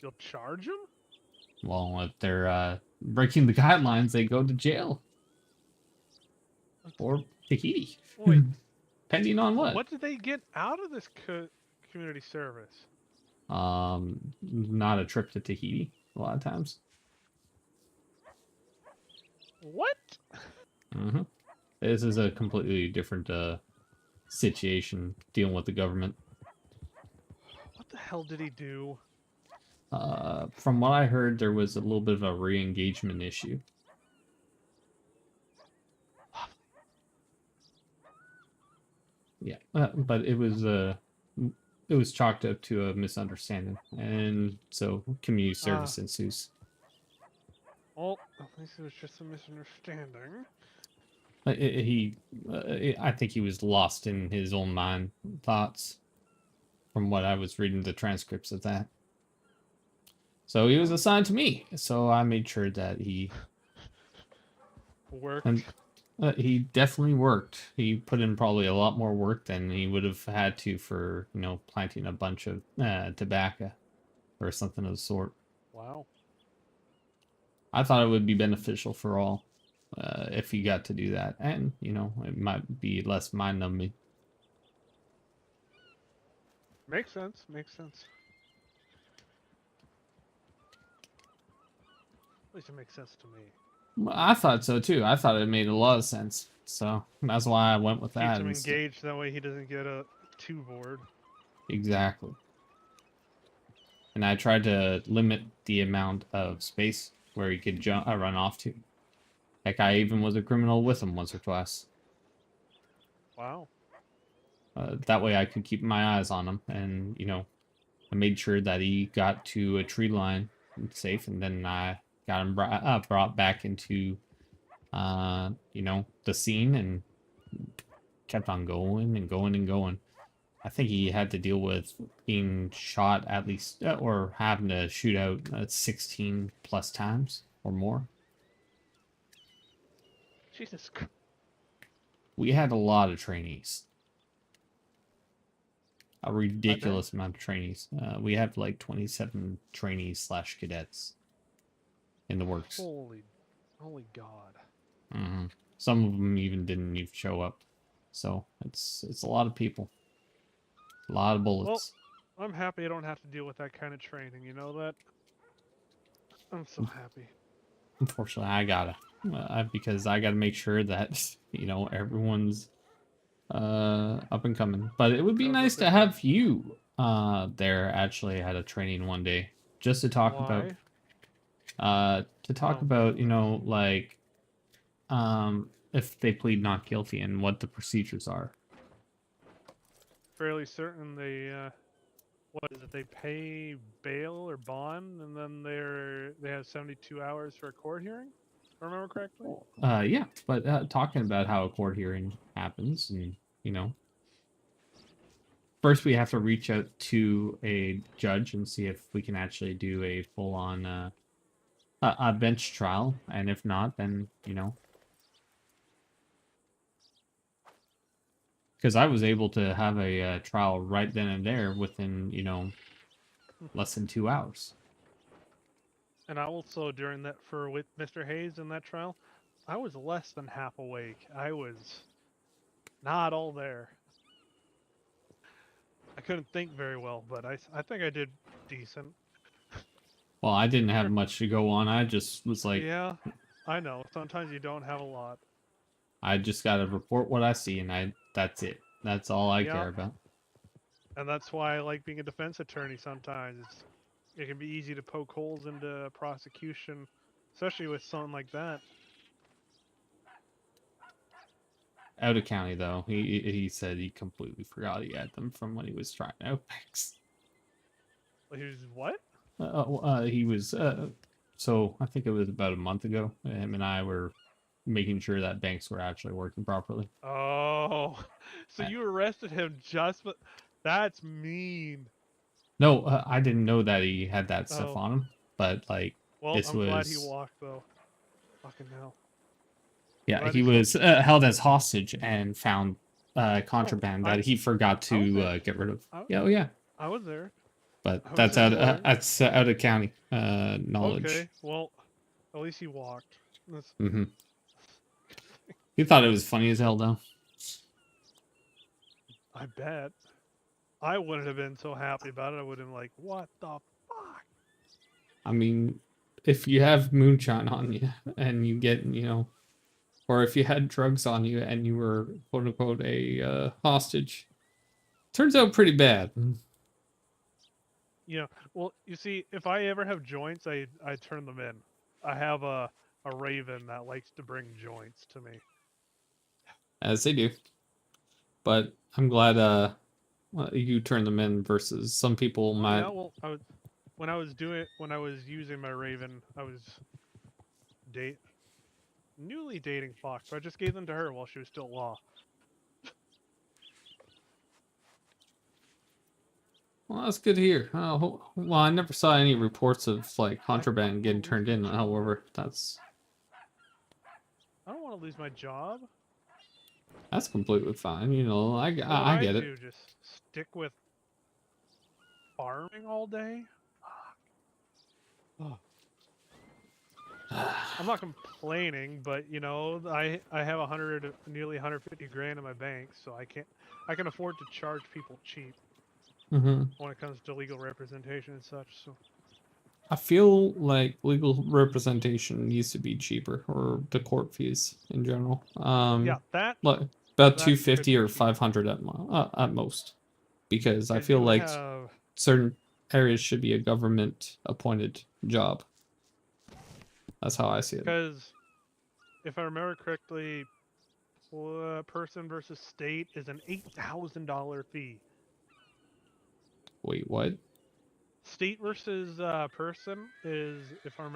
You'll charge him? Well, if they're breaking the guidelines, they go to jail. Or Tahiti. Wait. Depending on what. What did they get out of this community service? Not a trip to Tahiti a lot of times. What? Mm-hmm. This is a completely different situation dealing with the government. What the hell did he do? From what I heard, there was a little bit of a re-engagement issue. Yeah, but it was chalked up to a misunderstanding, and so community service ensues. Well, at least it was just a misunderstanding. I think he was lost in his own mind thoughts, from what I was reading the transcripts of that. So he was assigned to me, so I made sure that he worked. And, he definitely worked. He put in probably a lot more work than he would have had to for, you know, planting a bunch of tobacco or something of the sort. Wow. I thought it would be beneficial for all if he got to do that. And, you know, it might be less mind-numbing. Makes sense. Makes sense. At least it makes sense to me. I thought so too. I thought it made a lot of sense. So that's why I went with that. Keeps him engaged, that way he doesn't get too bored. Exactly. And I tried to limit the amount of space where he could run off to. Heck, I even was a criminal with him once or twice. Wow. That way I could keep my eyes on him, and, you know, I made sure that he got to a tree line safe, and then I got him brought back into, you know, the scene, and kept on going and going and going. I think he had to deal with being shot at least, or having to shoot out 16 plus times or more. Jesus Christ. We had a lot of trainees. A ridiculous amount of trainees. We have like 27 trainees / cadets in the works. Holy God. Mm-hmm. Some of them even didn't show up. So it's a lot of people. A lot of bullets. Well, I'm happy I don't have to deal with that kind of training, you know that? I'm so happy. Unfortunately, I gotta. Because I gotta make sure that, you know, everyone's up and coming. But it would be nice to have you there actually at a training one day. Just to talk about, you know, like, if they plead not guilty and what the procedures are. Fairly certain they, what is it, they pay bail or bond, and then they have 72 hours for a court hearing, if I remember correctly? Yeah, but talking about how a court hearing happens, and, you know, first we have to reach out to a judge and see if we can actually do a full-on a bench trial, and if not, then, you know, because I was able to have a trial right then and there within, you know, less than 2 hours. And I also, during that, with Mr. Hayes in that trial, I was less than half awake. I was not all there. I couldn't think very well, but I think I did decent. Well, I didn't have much to go on. I just was like, yeah, I know. Sometimes you don't have a lot. I just gotta report what I see, and that's it. That's all I Yeah. care about. And that's why I like being a defense attorney sometimes. It can be easy to poke holes into prosecution, especially with something like that. Out of county though, he said he completely forgot he had them from when he was trying out banks. He was what? He was so I think it was about a month ago. Him and I were making sure that banks were actually working properly. Oh, so you arrested him just for... That's mean. No, I didn't know that he had that stuff Oh. on him, but like Well, this I'm glad he was walked though. Fucking hell. yeah, Glad he he's was held as hostage and found contraband that he forgot to get rid of. Yeah, oh yeah. I was there. But I was that's there out for it. that's out of county knowledge. Okay, well, at least he walked. That's... Mm-hmm. He thought it was funny as hell though. I bet. I wouldn't have been so happy about it. I would have been like, what the fuck? I mean, if you have moonshine on you and you get, or if you had drugs on you and you were quote unquote a hostage, turns out pretty bad. Yeah, well, you see, if I ever have joints, I turn them in. I have a raven that likes to bring joints to me. As they do. But I'm glad you turned them in versus some people might. Yeah, well, when I was using my raven, I was newly dating Fox, so I just gave them to her while she was still law. Well, that's good to hear. Well, I never saw any reports of like contraband getting turned in. However, I don't want to lose my job. that's completely fine. I get it. Do? Just stick with farming all day? Oh. I'm not complaining, but I have nearly 150 grand in my bank, so I can afford to charge people cheap when it comes to legal representation and such. So I feel like legal representation needs to be cheaper, or the court fees in general. Yeah, that like about 250 or 500 at most, because I feel like certain areas should be a government appointed job. That's how I see it. Because if I remember correctly, person versus state is an $8,000 fee. Wait, what? State versus person is, if I'm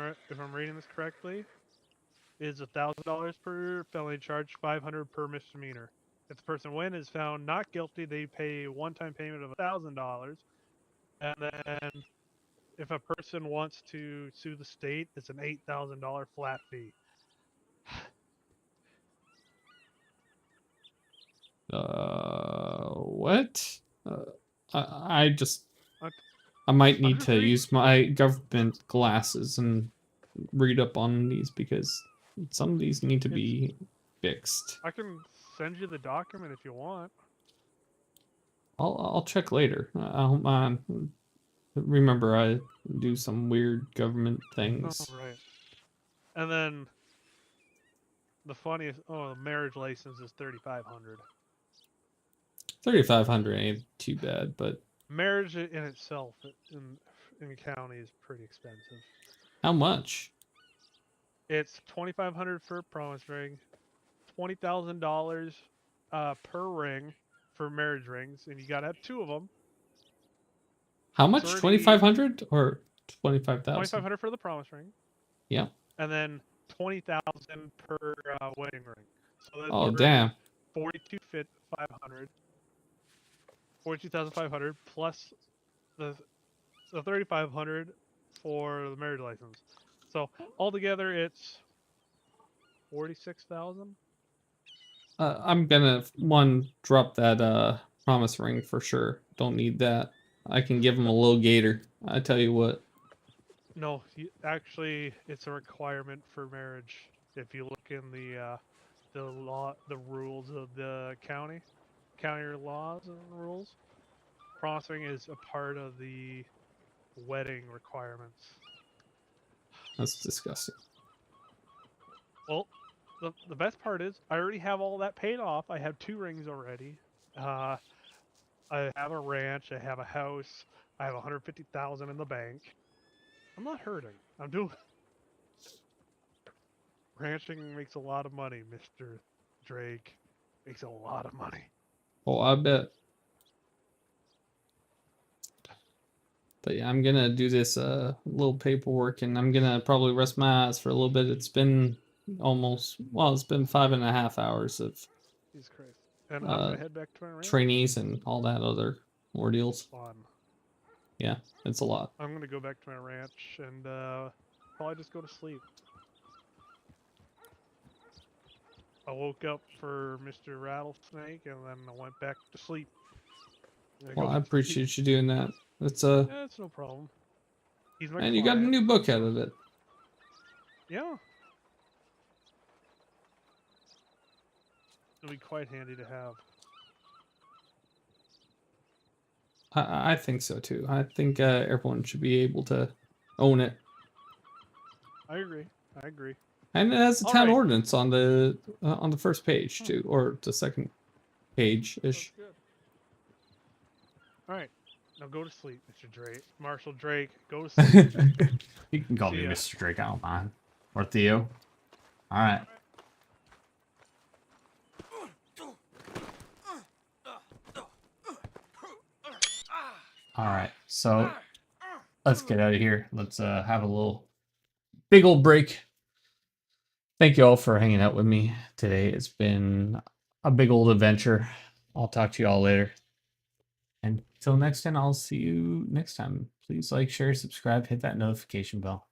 reading this correctly, is $1,000 per felony charge, $500 per misdemeanor. If the person is found not guilty, they pay a one-time payment of $1,000, and then if a person wants to sue the state, it's an $8,000 flat fee. What? I might need to use my government glasses and read up on these, because some of these need to be fixed. I can send you the document if you want. I'll check later. I don't mind. Remember, I do some weird government things. Oh, right. And then the funniest, the marriage license is $3,500. 3,500 ain't too bad, but marriage in itself in county is pretty expensive. How much? It's $2,500 for a promise ring, $20,000 per ring for marriage rings, and you gotta have 2 of them. How much? 2,500 or 25,000? 2,500 for the promise ring. Yeah. And then 20,000 per wedding ring. So that's Oh damn. 42,500 plus the 3,500 for the marriage license. So altogether, it's 46,000. I'm gonna drop that promise ring for sure. Don't need that. I can give him a little gator. I tell you what. No, actually, it's a requirement for marriage. If you look in the law, the rules of the county laws and rules, promise ring is a part of the wedding requirements. That's disgusting. Well, the best part is I already have all that paid off. I have 2 rings already. I have a ranch. I have a house. I have 150,000 in the bank. I'm not hurting. I'm doing. Ranching makes a lot of money, Mr. Drake. Makes a lot of money. Oh, I bet. But yeah, I'm gonna do this little paperwork, and I'm gonna probably rest my eyes for a little bit. It's been it's been 5.5 hours of Jesus Christ. And I'm gonna head back to my ranch. trainees and all that other ordeals. Fun. Yeah, it's a lot. I'm gonna go back to my ranch and probably just go to sleep. I woke up for Mr. Rattlesnake and then I went back to sleep. Well, I appreciate you doing that. It's a Yeah, it's no problem. He's my and you got a client. new book out of it. Yeah. It'll be quite handy to have. I think so too. I think everyone should be able to own it. I agree. I agree. And it has a All town right. ordinance on the first page too, or the second page ish. Good. All right. Now go to sleep, Mr. Drake. Marshal Drake, go to sleep. You can call See me ya. Mr. Drake. I don't mind. Or Theo. All right. All right. So let's get out of here. Let's have a little big old break. Thank you all for hanging out with me today. It's been a big old adventure. I'll talk to you all later. And until next time, I'll see you next time. Please like, share, subscribe, hit that notification bell.